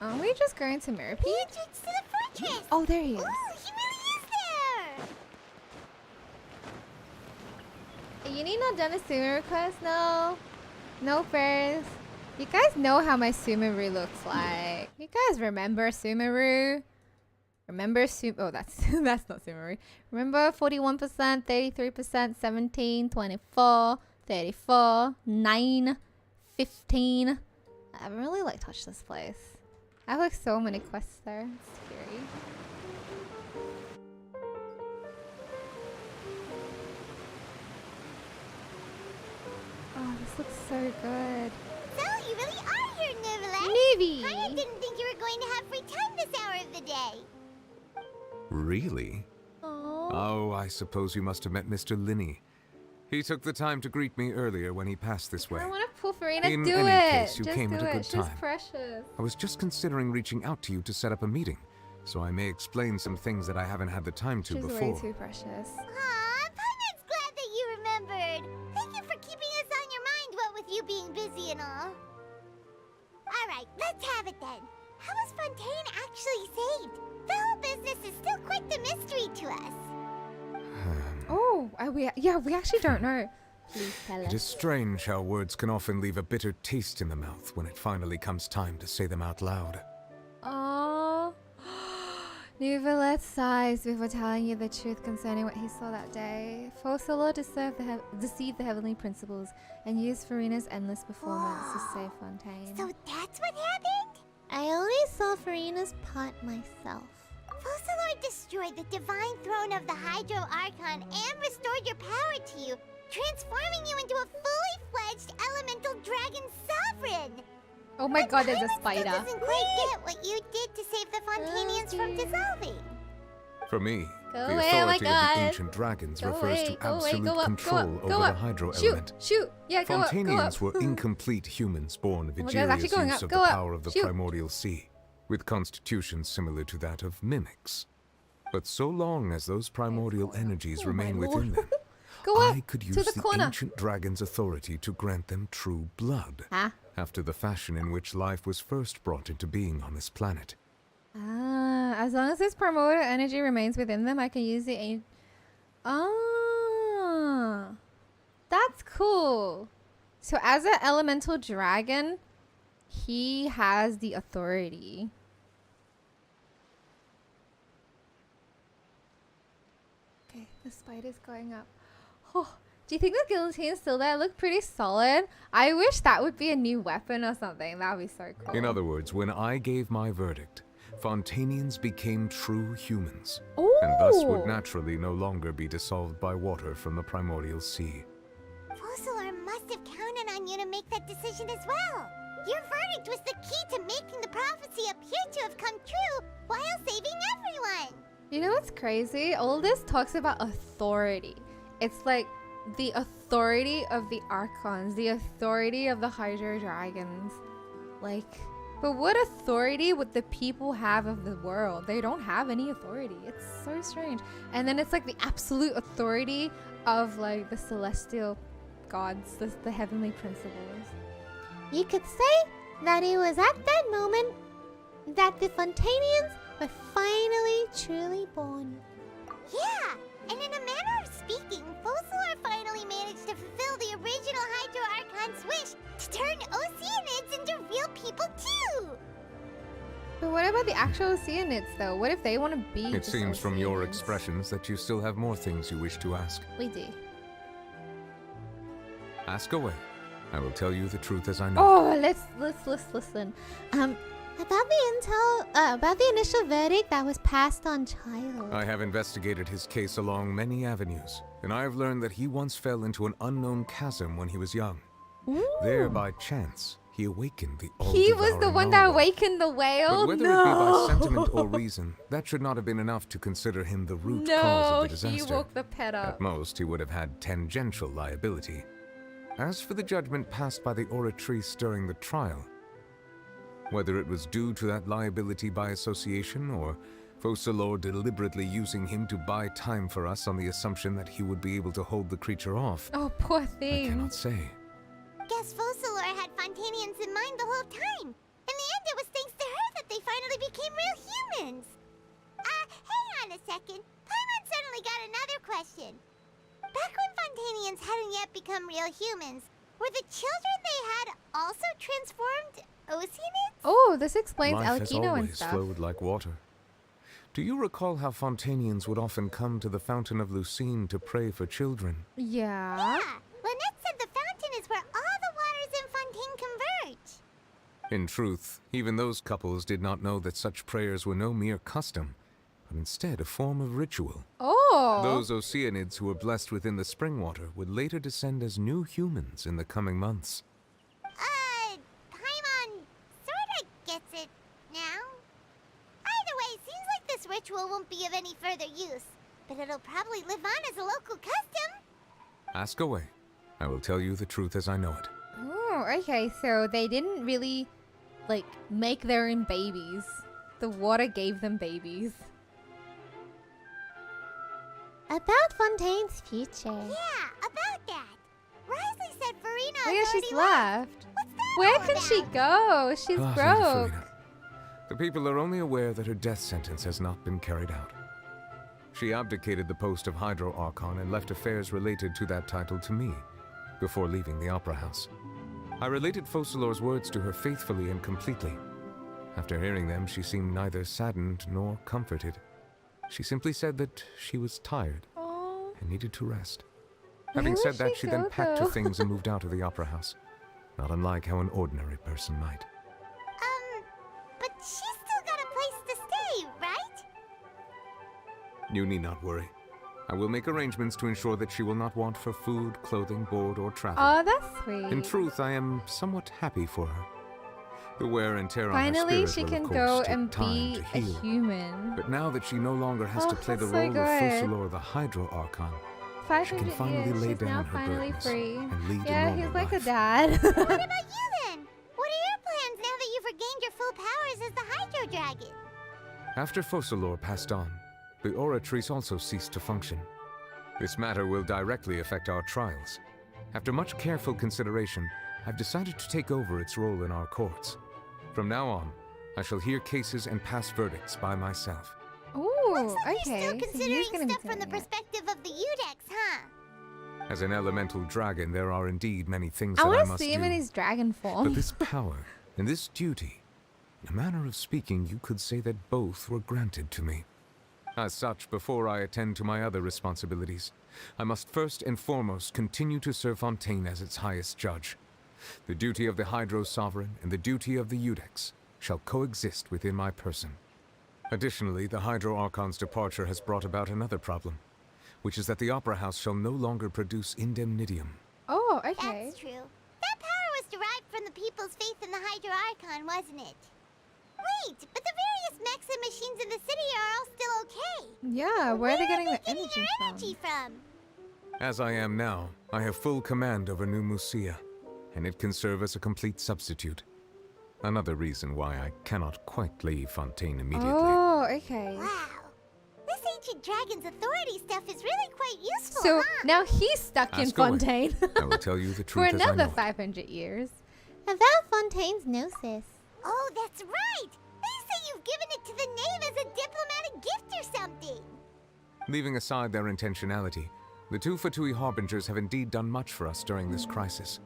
Aren't we just going to Mirror Peak? To the fortress. Oh, there he is. Ooh, he really is there. You need not done a sumo request? No. No first. You guys know how my Sumeru looks like. You guys remember Sumeru? Remember oh, that's that's not Sumeru. Remember 41%, 33%, 17, 24, 34, 9, 15. I haven't really like touched this place. I have like so many quests there. It's scary. Oh, this looks so good. So, you really are here, Nervalette. Navy! I didn't think you were going to have free time this hour of the day. Really? Oh, I suppose you must have met Mr. Linney. He took the time to greet me earlier when he passed this way. I want to pull Furina. In Do any it. case, you Just came do at a it. good She's time. precious. I was just considering reaching out to you to set up a meeting, so I may explain some things that I haven't had the time to She's before. way too precious. Aw, Paimon's glad that you remembered. Thank you for keeping us on your mind, what with you being busy and all. Alright, let's have it then. How was Fontaine actually saved? The whole business is still quite the mystery to us. Oh, we actually don't know. Please tell It us. is strange how words can often leave a bitter taste in the mouth when it finally comes time to say them out loud. Oh, Nouvelet sighs before telling you the truth concerning what he saw that day. Focalors deceived the heavenly principles and used Furina's endless performance to save Fontaine. So that's what happened? I only saw Furina's pot myself. Focalors destroyed the divine throne of the Hydro Archon and restored your power to you, transforming you into a fully fledged elemental dragon sovereign. Oh my god, there's a Paimon spider. still doesn't quite get what you did to save the Fontanians from dissolving. For me, Go the away, oh my authority of God. the ancient dragons Go refers away, to go away, absolute go up, go control up, go over up. the hydro Shoot, element. shoot. Yeah, go up, go Fontanians up. were incomplete humans born of Oh my God, it's actually Egeria's going use up. of Go the up. power of the Shoot. primordial sea, with constitutions similar to that of mimics. But so long as those primordial energies remain within them, Go up I could to use the the corner. ancient dragon's authority to grant them true blood, after the fashion in which life was first brought into being on this planet. Ah, as long as this primordial energy remains within them, I can use the that's cool. So as an elemental dragon, he has the authority. Okay, the spider's going up. Oh, do you think the guillotine's still there? It looked pretty solid. I wish that would be a new weapon or something. That would be so cool. In other words, when I gave my verdict, Fontanians became true humans, and thus would naturally no longer be dissolved by water from the primordial sea. Focalors must have counted on you to make that decision as well. Your verdict was the key to making the prophecy appear to have come true while saving everyone. You know what's crazy? All this talks about authority. It's like the authority of the Archons, the authority of the Hydro Dragons. Like, but what authority would the people have of the world? They don't have any authority. It's so strange. And then it's like the absolute authority of like the celestial gods, the heavenly principles. You could say that it was at that moment that the Fontanians were finally truly born. Yeah, and in a manner of speaking, Focalors finally managed to fulfill the original Hydro Archon's wish to turn Oceanids into real people too! But what about the actual Oceanids though? What if they want to be It just seems from your Oceanids? expressions that you still have more things you wish to ask. We do. Ask away. I will tell you the truth as I know. Oh, let's listen. About the initial verdict that was passed on Child. I have investigated his case along many avenues, and I have learned that he once fell into an unknown chasm when he was young. Ooh. There, by chance, he awakened the all-devouring He was the one that awakened the whale? But whether it be by sentiment or reason, that should not have been enough to consider him the root cause of the disaster. He woke the pet up. At most, he would have had tangential liability. As for the judgment passed by the Oratrice during the trial, whether it was due to that liability by association or Focalors deliberately using him to buy time for us on the assumption that he would be able to hold the creature off, oh, poor thing. I cannot say. Guess Focalors had Fontanians in mind the whole time. In the end, it was thanks to her that they finally became real humans. Hang on a second. Paimon suddenly got another question. Back when Fontanians hadn't yet become real humans, were the children they had also transformed Oceanids? Oh, this explains Life has Alkino and always stuff. flowed like water. Do you recall how Fontanians would often come to the Fountain of Lucine to pray for children? Yeah. Yeah. Lynette said the fountain is where all the waters in Fontaine converge. In truth, even those couples did not know that such prayers were no mere custom, but instead a form of ritual. Oh! Those Oceanids who were blessed within the spring water would later descend as new humans in the coming months. Paimon sorta gets it now. Either way, seems like this ritual won't be of any further use, but it'll probably live on as a local custom. Ask away. I will tell you the truth as I know it. Oh, okay, so they didn't really, like, make their own babies. The water gave them babies. About Fontaine's future. Yeah, about that. Risley said Furina Oh yeah, already she's left. What's that Where all can about? she go? She's Lady broke. Furina. The people are only aware that her death sentence has not been carried out. She abdicated the post of Hydro Archon and left affairs related to that title to me, before leaving the Opera House. I related Focalors' words to her faithfully and completely. After hearing them, she seemed neither saddened nor comforted. She simply said that she was tired and needed to rest. Having said that, she then packed her things and moved out of the Opera House, not unlike how an ordinary person might. But she's still got a place to stay, right? You need not worry. I will make arrangements to ensure that she will not want for food, clothing, board, or travel. Oh, that's sweet. In truth, I am somewhat happy for her. The wear and tear on her Finally, spirit she will, can of go course, take and time be to a heal. human. But now that she no longer has to play the that's so role of good. Focalors the Hydro Archon, she 500 can finally years, lay she's now down her finally burdens free. and lead a Yeah, normal he's like life. a dad. What about you then? What are your plans now that you've regained your full powers as the Hydro Dragon? After Focalors passed on, the Oratrice also ceased to function. This matter will directly affect our trials. After much careful consideration, I've decided to take over its role in our courts. From now on, I shall hear cases and pass verdicts by myself. Ooh, okay. You're still so considering he's gonna be stuff from the doing it. perspective of the Udex, huh? As an elemental dragon, there are indeed many things I that I want to must see him do. in his dragon form. But this power and this duty, in a manner of speaking, you could say that both were granted to me. As such, before I attend to my other responsibilities, I must first and foremost continue to serve Fontaine as its highest judge. The duty of the Hydro Sovereign and the duty of the Udex shall coexist within my person. Additionally, the Hydro Archon's departure has brought about another problem, which is that the Opera House shall no longer produce indemnitium. Oh, okay. That's true. That power was derived from the people's faith in the Hydro Archon, wasn't it? Wait, but the various mechs and machines in the city are all still okay. Yeah, where are they getting the energy their from? energy from? As I am now, I have full command over New Musia, and it can serve as a complete substitute. Another reason why I cannot quite leave Fontaine immediately. Oh, okay. Wow. This ancient dragon's authority stuff is really quite useful, So huh? now he's stuck in Ask away. Fontaine I will tell you the for truth as I know another it. 500 years. About Fontaine's gnosis. Oh, that's right! They say you've given it to the knave as a diplomatic gift or something! Leaving aside their intentionality, the two Fatui Harbingers have indeed done much for us during this crisis.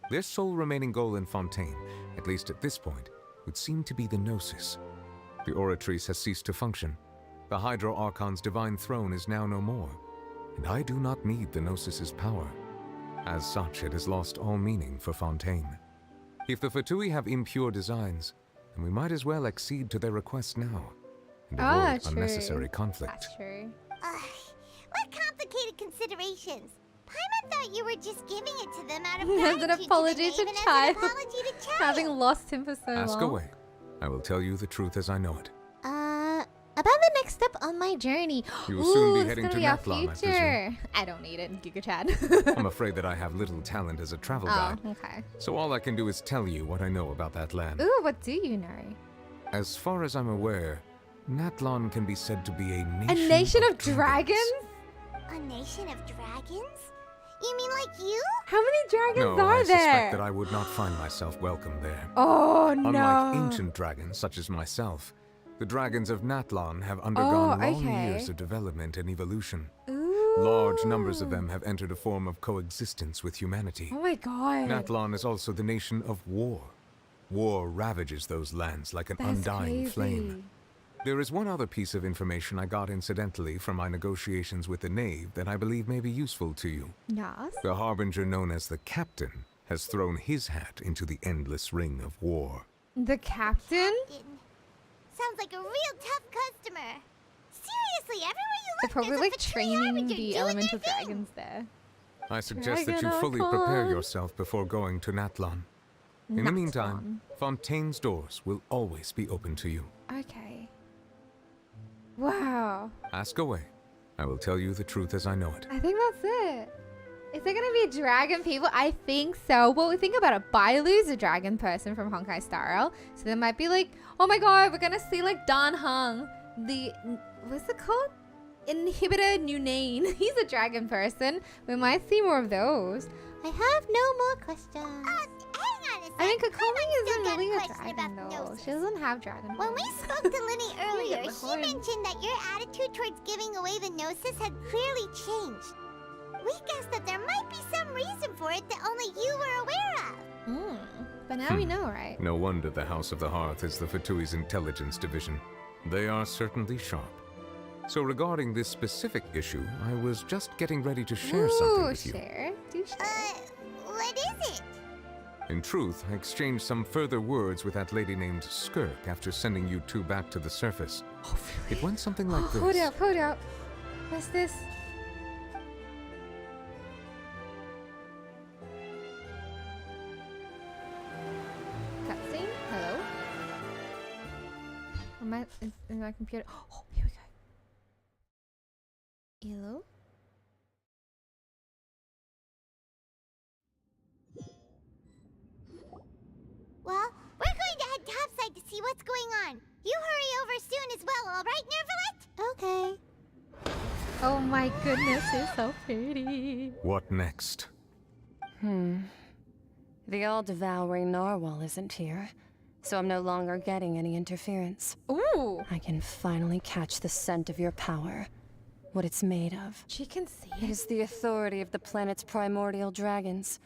Their sole remaining goal in Fontaine, at least at this point, would seem to be the Gnosis. The Oratrice has ceased to function. The Hydro Archon's divine throne is now no more, and I do not need the Gnosis's power. As such, it has lost all meaning for Fontaine. If the Fatui have impure designs, then we might as well accede to their request now, and avoid unnecessary conflict. That's true. What complicated complicated considerations. Paimon thought you were just giving it to them out of As gratitude an apology to the to name and as Child. an apology to Child. Having lost him for so Ask long. away. I will tell you the truth as I know it. About the next step on my journey. You will soon be this is heading to gonna be our Nathlon, I presume. future. I don't need it, Giga Chad. I'm afraid that I have little talent as a travel guide. Okay. So all I can do is tell you what I know about that land. Ooh, what do you know? As far as I'm aware, Nathlon can be said to be a nation, A nation of dragons? A nation of dragons? You mean like you? How many dragons No, are I there? suspect that I would not find myself welcome there. Oh, no. Unlike ancient dragons such as myself, the dragons of Nathlon have undergone long years of development and evolution. Ooh. Large numbers of them have entered a form of coexistence with humanity. Oh my god. Nathlon is also the nation of war. War ravages those lands like an undying flame. There is one other piece of information I got incidentally from my negotiations with the Knave that I believe may be useful to you. Yes? The harbinger known as the Captain has thrown his hat into the endless ring of war. The captain? Sounds like a real tough customer. Seriously, everywhere you They're look, probably there's like a patrol training harbinger the doing elemental their thing. dragons there. I suggest that Dragon you fully prepare Archon. yourself before going to Nathlon. In the meantime, Fontaine's doors will always be open to you. Okay. Wow. Ask away. I will tell you the truth as I know it. I think that's it. Is there gonna be dragon people? I think so. Well, think about it. Bailu's a dragon person from Honkai Star Rail. So there might be like, oh my god, we're gonna see like Dan Heng, the, what's it called? Inhibitor Nunane. He's a dragon person. We might see more of those. I have no more questions. Hang on a sec. I mean, Kokomi Still isn't got really a question dragon about though. Gnosis. She doesn't have dragon. When we spoke to Linny earlier, the she horn. mentioned that your attitude towards giving away the Gnosis had clearly changed. We guessed that there might be some reason for it that only you were aware of. But now we know, right? No wonder the House of the Hearth is the Fatui's intelligence division. They are certainly sharp. So regarding this specific issue, I was just getting ready to share something with you. Share. Do share. What is it? In truth, I exchanged some further words with that lady named Skirk after sending you two back to the surface. Oh, really? It went something like this. Hold up, hold up. What's this? Cutscene? Hello? Am I in my computer? Oh, here we go. Hello? Well, we're going to head topside to see what's going on. You hurry over soon as well, all right, Nervalet? Okay. Oh my goodness, it's so pretty. What next? The all-devouring narwhal isn't here, so I'm no longer getting any interference. Ooh! I can finally catch the scent of your power. What it's made of. She can see It is the authority of the planet's primordial dragons,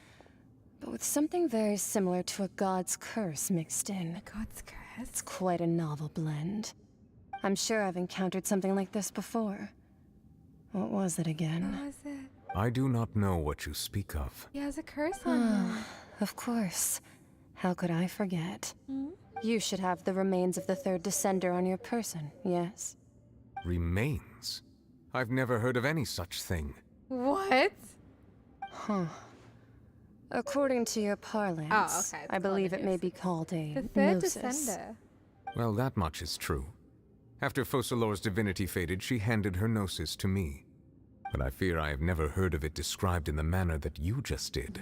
but with something very similar to a god's curse mixed in. God's curse? It's quite a novel blend. I'm sure I've encountered something like this before. What was it again? What was it? I do not know what you speak of. He has a curse on him. Of course. How could I forget? Hmm? You should have the remains of the third descender on your person, yes? Remains? I've never heard of any such thing. What? Huh. According to your parlance, okay, it's I believe called it may be called a The third gnosis. descender. Well, that much is true. After Focalors' divinity faded, she handed her gnosis to me. But I fear I have never heard of it described in the manner that you just did.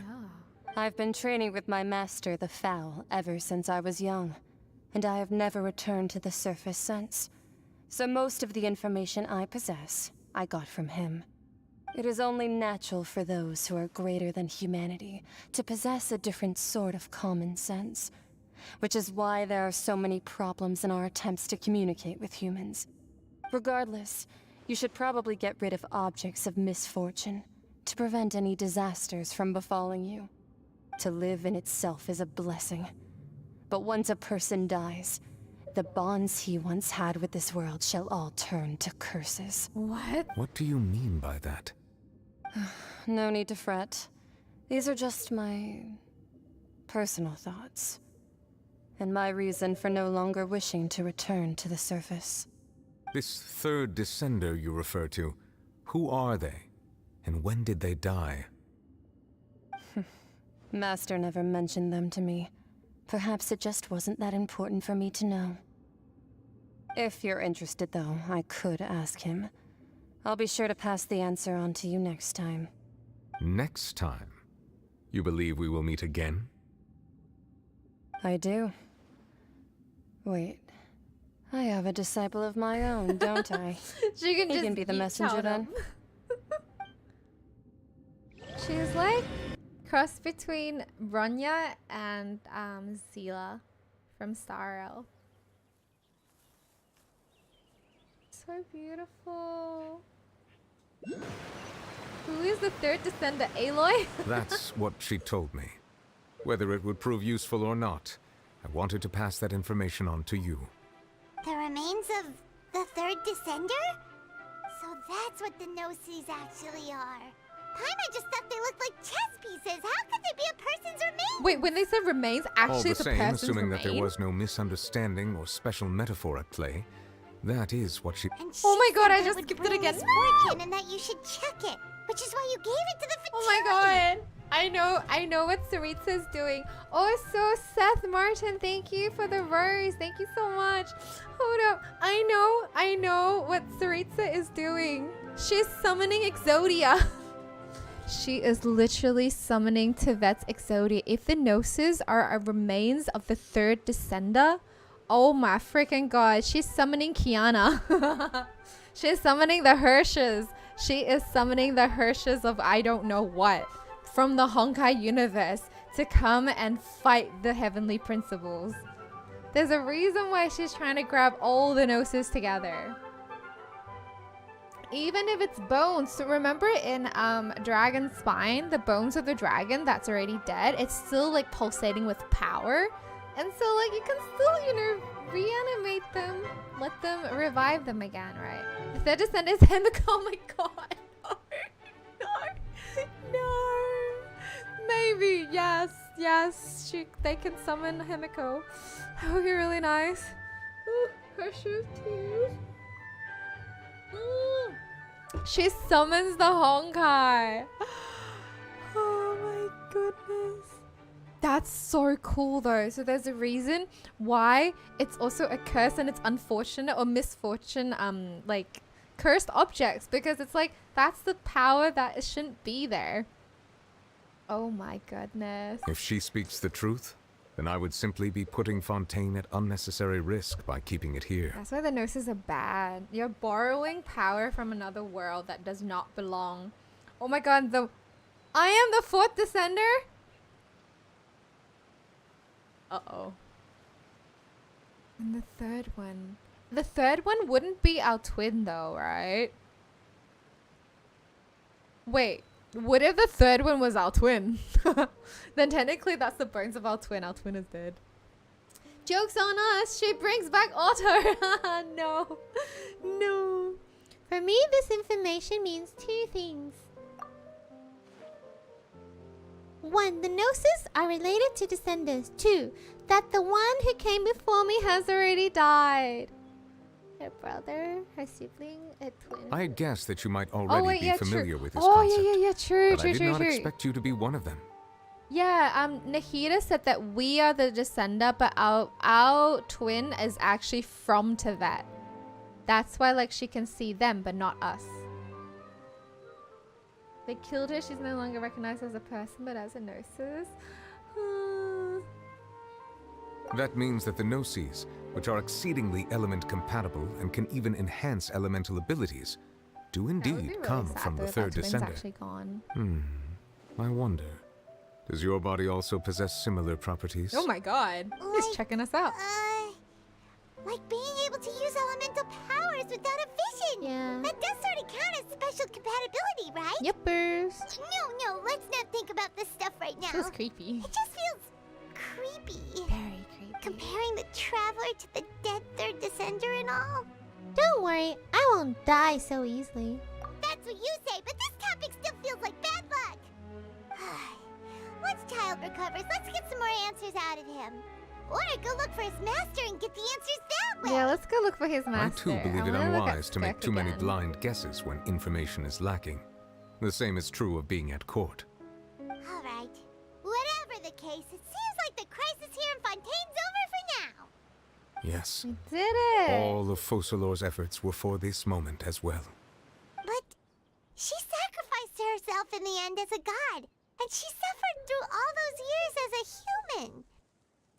I've been training with my master, the Fowl, ever since I was young, and I have never returned to the surface since. So most of the information I possess, I got from him. It is only natural for those who are greater than humanity to possess a different sort of common sense, which is why there are so many problems in our attempts to communicate with humans. Regardless, you should probably get rid of objects of misfortune to prevent any disasters from befalling you. To live in itself is a blessing. But once a person dies, the bonds he once had with this world shall all turn to curses. What? What do you mean by that? No need to fret. These are just my personal thoughts. And my reason for no longer wishing to return to the surface. This third descender you refer to, who are they? And when did they die? Master never mentioned them to me. Perhaps it just wasn't that important for me to know. If you're interested, though, I could ask him. I'll be sure to pass the answer on to you next time. Next time? You believe we will meet again? I do. Wait. I have a disciple of my own, don't I? She can he just can be the messenger then. She's like cross between Bronya and Zila from Star Rail. So beautiful. Who is the third descendant, Aloy? That's what she told me. Whether it would prove useful or not, I wanted to pass that information on to you. The remains of the third descender? So that's what the Gnosis actually are. Paimon just thought they looked like chess pieces. How could they be a person's remains? Wait, when they said remains, actually All the it's a same, person's assuming remain? that there was no misunderstanding or special metaphor at play, that is what she... Oh my god, I just skipped it again. Misfortune, and that you should check it, which is why you gave it to the Fatui. Oh my god. I know what Saritsa's doing. Also, Seth Martin, thank you for the rose. Thank you so much. Hold up. I know what Saritsa is doing. She's summoning Exodia. She is literally summoning Tevet's Exodia. If the Gnosis are remains of the third descender, oh my freaking god. She's summoning Kiana. She's summoning the Hershes. She is summoning the Hershes of I don't know what from the Honkai universe to come and fight the heavenly principles. There's a reason why she's trying to grab all the Gnosis together. Even if it's bones. So remember in Dragon Spine, the bones of the dragon that's already dead, it's still like pulsating with power. And so like you can still, you know, reanimate them, let them revive them again, right? The third descendant is Himiko. Oh my god. No. Maybe, yes. They can summon Himiko. That would be really nice. Ooh, her shoes too. She summons the Honkai. Oh my goodness. That's so cool though. So there's a reason why it's also a curse and it's unfortunate or misfortune, like cursed objects, because it's like that's the power that it shouldn't be there. Oh my goodness. If she speaks the truth, then I would simply be putting Fontaine at unnecessary risk by keeping it here. That's why the Gnosis are bad. You're borrowing power from another world that does not belong. Oh my god, I am the fourth descender? Uh-oh. And the third one. The third one wouldn't be our twin though, right? Wait. What if the third one was our twin? Then technically that's the bones of our twin. Our twin is dead. Joke's on us. She brings back Otto. No. No. For me, this information means two things. One, the Gnosis are related to Descendants. Two, that the one who came before me has already died. Her brother, her sibling, a twin. I guessed that you might already be familiar with this concept. Yeah, true, but I did not expect you to be one of them. Yeah, Nahida said that we are the descender, but our twin is actually from Tevet. That's why, like, she can see them, but not us. They killed her. She's no longer recognized as a person, but as a Gnosis. That means that the Gnosis, which are exceedingly element compatible and can even enhance elemental abilities, do indeed come from the third descender. Actually gone. I wonder, does your body also possess similar properties? Oh my god, he's checking us out. Like being able to use elemental powers without a vision. Yeah. That does sort of count as special compatibility, right? Yippers. No, let's not think about this stuff right now. Feels creepy. It just feels creepy. Very creepy. Comparing the Traveler to the dead third descender and all. Don't worry, I won't die so easily. That's what you say, but this topic still feels like bad luck. Once Child recovers, let's get some more answers out of him. Or go look for his master and get the answers that way. Yeah, let's go look for his master. I too believe it unwise to make too many blind guesses when information is lacking. The same is true of being at court. Alright. Whatever the case, it seems like the crisis here in Fontaine's over for now. Yes. We did it! All of Focalors' efforts were for this moment as well. But she sacrificed herself in the end as a god, and she suffered through all those years as a human.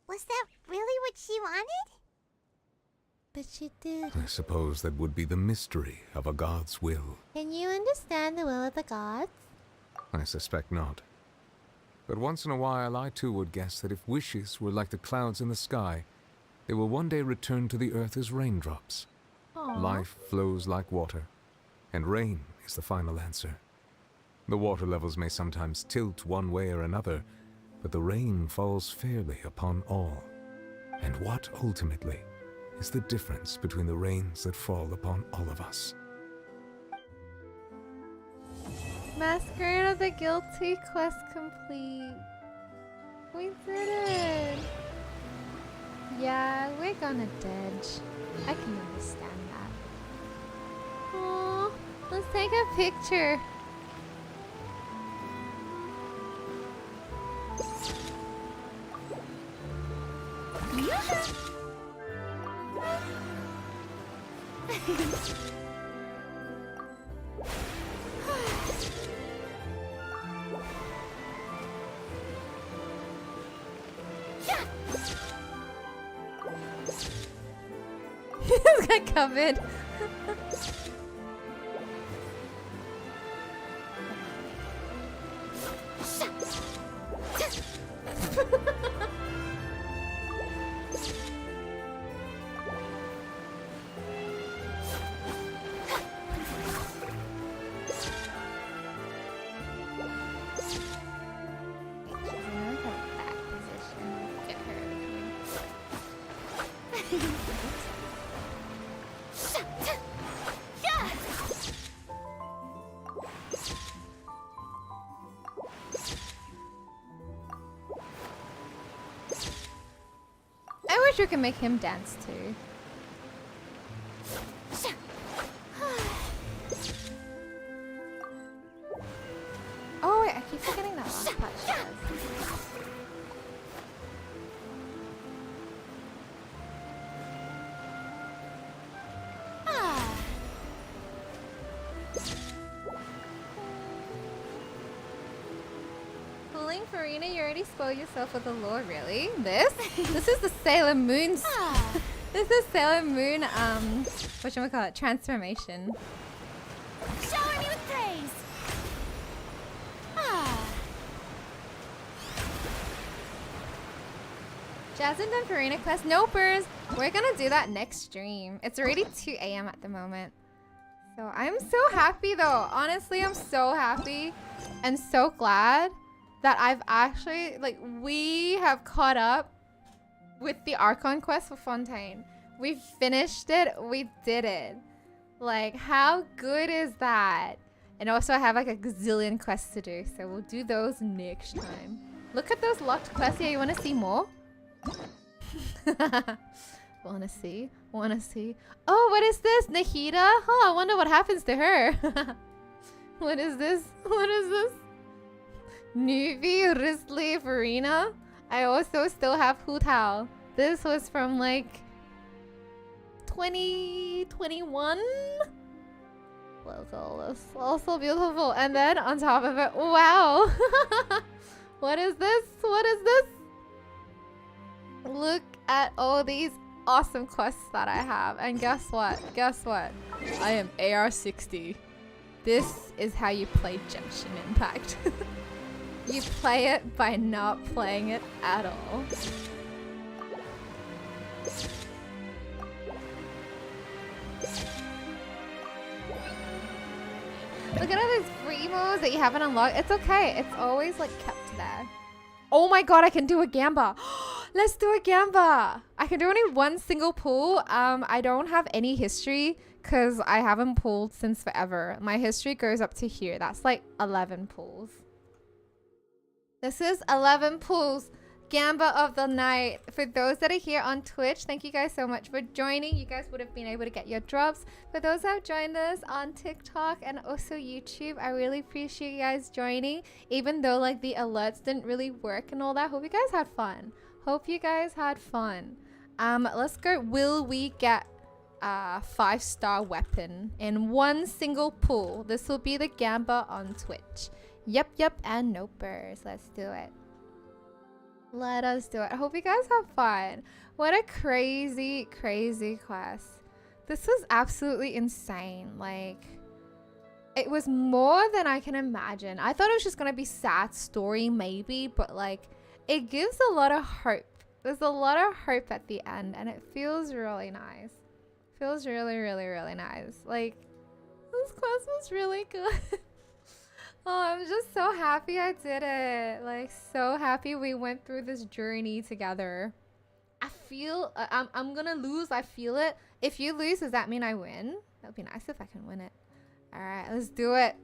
Was that really what she wanted? But she did. I suppose that would be the mystery of a god's will. Can you understand the will of the gods? I suspect not. But once in a while, I too would guess that if wishes were like the clouds in the sky, they will one day return to the earth as raindrops. Aww. Life flows like water, and rain is the final answer. The water levels may sometimes tilt one way or another, but the rain falls fairly upon all. And what, ultimately, is the difference between the rains that fall upon all of us? Masquerade of the Guilty quest complete. We did it. Yeah, we're gonna dodge. I can understand that. Aww, let's take a picture. He's got covered. I wish we could make him dance too. Oh wait, I keep forgetting that last part she does. Fooling Furina, you already spoiled yourself with the lore, really? This? This is the Sailor Moon's... This is Sailor Moon, whatchamacallit, transformation. Shower me with praise! Jasmine and Furina quest. Nopers! We're gonna do that next stream. It's already 2 a.m. at the moment. So I'm so happy though. Honestly, I'm so happy and so glad that I've actually, like, we have caught up with the Archon quest for Fontaine. We finished it. We did it. Like, how good is that? And also I have like a gazillion quests to do. So we'll do those next time. Look at those locked quests. Yeah, you want to see more? Wanna see? Wanna see? Oh, what is this? Nahida? Oh, I wonder what happens to her. What is this? What is this? Nuvi, Risley, Furina. I also still have Hu Tao. This was from like 2021. Look at all this. Also beautiful. And then on top of it, wow. What is this? What is this? Look at all these awesome quests that I have. And guess what? Guess what? I am AR60. This is how you play Genshin Impact. You play it by not playing it at all. Look at all these free moves that you haven't unlocked. It's okay. It's always like kept there. Oh my god, I can do a Gamba. Let's do a Gamba. I can do only one single pull. I don't have any history because I haven't pulled since forever. My history goes up to here. That's like 11 pulls. This is 11 pulls. Gamba of the night. For those that are here on Twitch, thank you guys so much for joining. You guys would have been able to get your drops. For those that have joined us on TikTok and also YouTube, I really appreciate you guys joining. Even though like the alerts didn't really work and all that. Hope you guys had fun. Hope you guys had fun. Let's go. Will we get a 5-star weapon in one single pull? This will be the Gamba on Twitch. Yep, and nopers. Let's do it. Let us do it. I hope you guys have fun. What a crazy quest. This was absolutely insane. Like, it was more than I can imagine. I thought it was just gonna be sad story maybe, but like it gives a lot of hope. There's a lot of hope at the end and it feels really nice. Feels really nice. Like, this quest was really good. Oh, I'm just so happy I did it. Like, so happy we went through this journey together. I feel I'm gonna lose. I feel it. If you lose, does that mean I win? That would be nice if I can win it. All right, let's do it.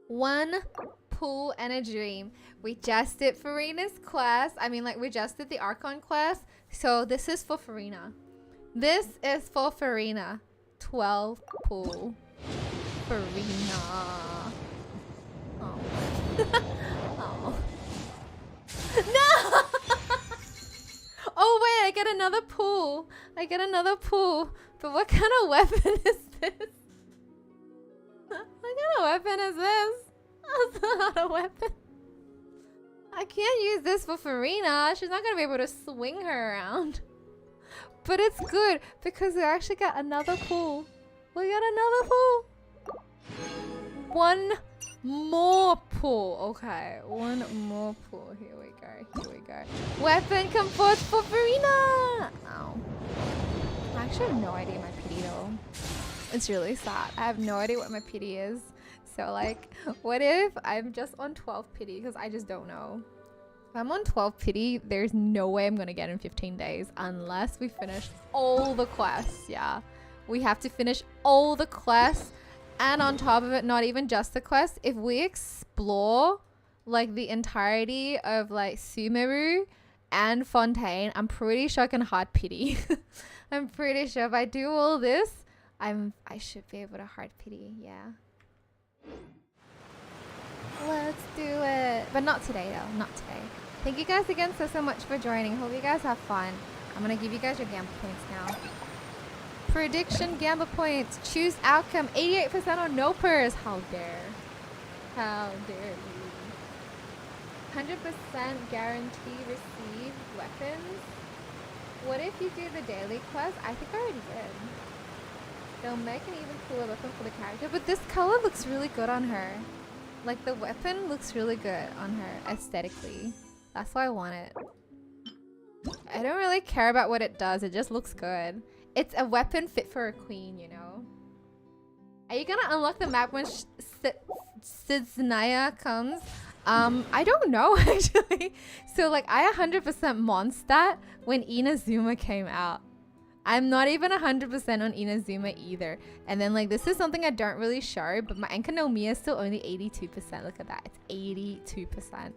One pull and a dream. We just did Furina's quest. I mean, like, we just did the Archon quest. So this is for Furina. This is for Furina. 12 pull. Furina. Oh. Oh. No! Oh wait, I get another pull. I get another pull. But what kind of weapon is this? What kind of weapon is this? That's not a weapon. I can't use this for Furina. She's not gonna be able to swing her around. But it's good because we actually got another pull. We got another pull. One more pull. Okay, one more pull. Here we go. Here we go. Weapon come forth for Furina. Ow. I actually have no idea my pity though. It's really sad. I have no idea what my pity is. So like, what if I'm just on 12 pity because I just don't know. If I'm on 12 pity, there's no way I'm gonna get in 15 days unless we finish all the quests. Yeah, we have to finish all the quests. And on top of it, not even just the quest, if we explore like the entirety of like Sumeru and Fontaine, I'm pretty sure I can hard pity. I'm pretty sure if I do all this, I should be able to hard pity. Yeah. Let's do it. But not today though, not today. Thank you guys again so much for joining. Hope you guys have fun. I'm gonna give you guys your Gamba points now. Prediction Gamba points. Choose outcome. 88% on nopers. How dare. How dare you. 100% guarantee receive weapons. What if you do the daily quest? I think I already did. They'll make an even cooler weapon for the character. But this color looks really good on her. Like the weapon looks really good on her aesthetically. That's why I want it. I don't really care about what it does. It just looks good. It's a weapon fit for a queen, you know? Are you gonna unlock the map when Sidznaya comes? I don't know actually. So like I 100% Mondstadt when Inazuma came out. I'm not even 100% on Inazuma either. And then like this is something I don't really show, but my Enkanomiya is still only 82%. Look at that. It's 82%.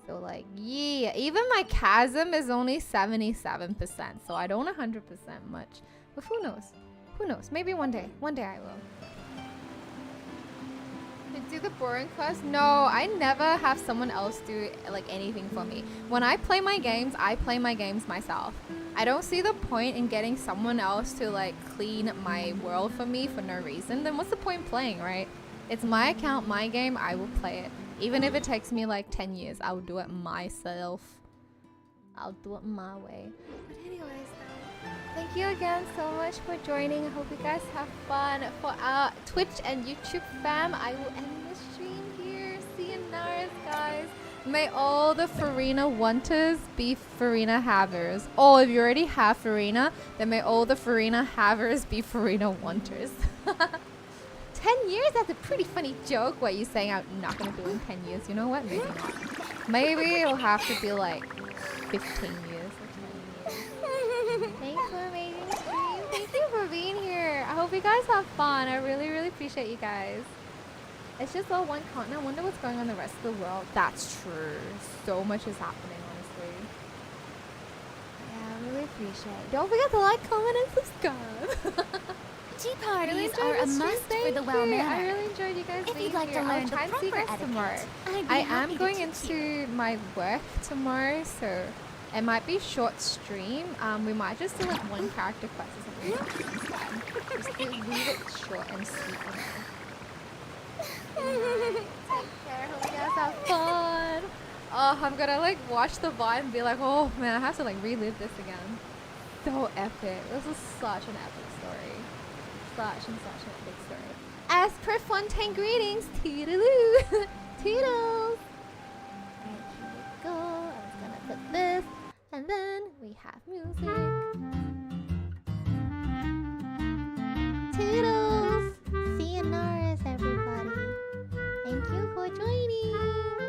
So like, yeah, even my chasm is only 77%. So I don't 100% much. But who knows? Who knows? Maybe one day. One day I will. To do the boring quest? No, I never have someone else do like anything for me. When I play my games, I play my games myself. I don't see the point in getting someone else to like clean my world for me for no reason. Then what's the point in playing, right? It's my account, my game, I will play it. Even if it takes me like 10 years, I will do it myself. I'll do it my way. But anyways, thank you again so much for joining. I hope you guys have fun. For our Twitch and YouTube fam, I will end the stream here. See you next, guys. May all the Furina wanters be Furina havers. Or if you already have Furina, then may all the Furina havers be Furina wanters. 10 years? That's a pretty funny joke. What you saying I'm not gonna do in 10 years? You know what? Maybe not. Maybe it'll have to be like 15 years or 20 years. Thanks for amazing stream. Thank you for being here. I hope you guys have fun. I really appreciate you guys. It's just all one continent. I wonder what's going on in the rest of the world. That's true. So much is happening, honestly. appreciate. Don't forget to like, comment, and subscribe. Tea Really parties enjoyed are a the stream, must for thank the you. well-mannered. I really enjoyed you guys If being you'd like here. to learn I'll the try and see you proper guys etiquette, tomorrow. I'd be I happy am to going teach you. into my work tomorrow, so it might be short stream. We might just do like one character quest or something. Just to leave it short and sweet. Take care. Hope you guys have fun. Oh, I'm gonna like watch the VOD and be like, oh man, I have to like relive this again. So epic. This is such an epic story. Such an epic story. As per Fontaine greetings, toodaloo. Toodles. And here we go. I'm just gonna put this, and then we have music.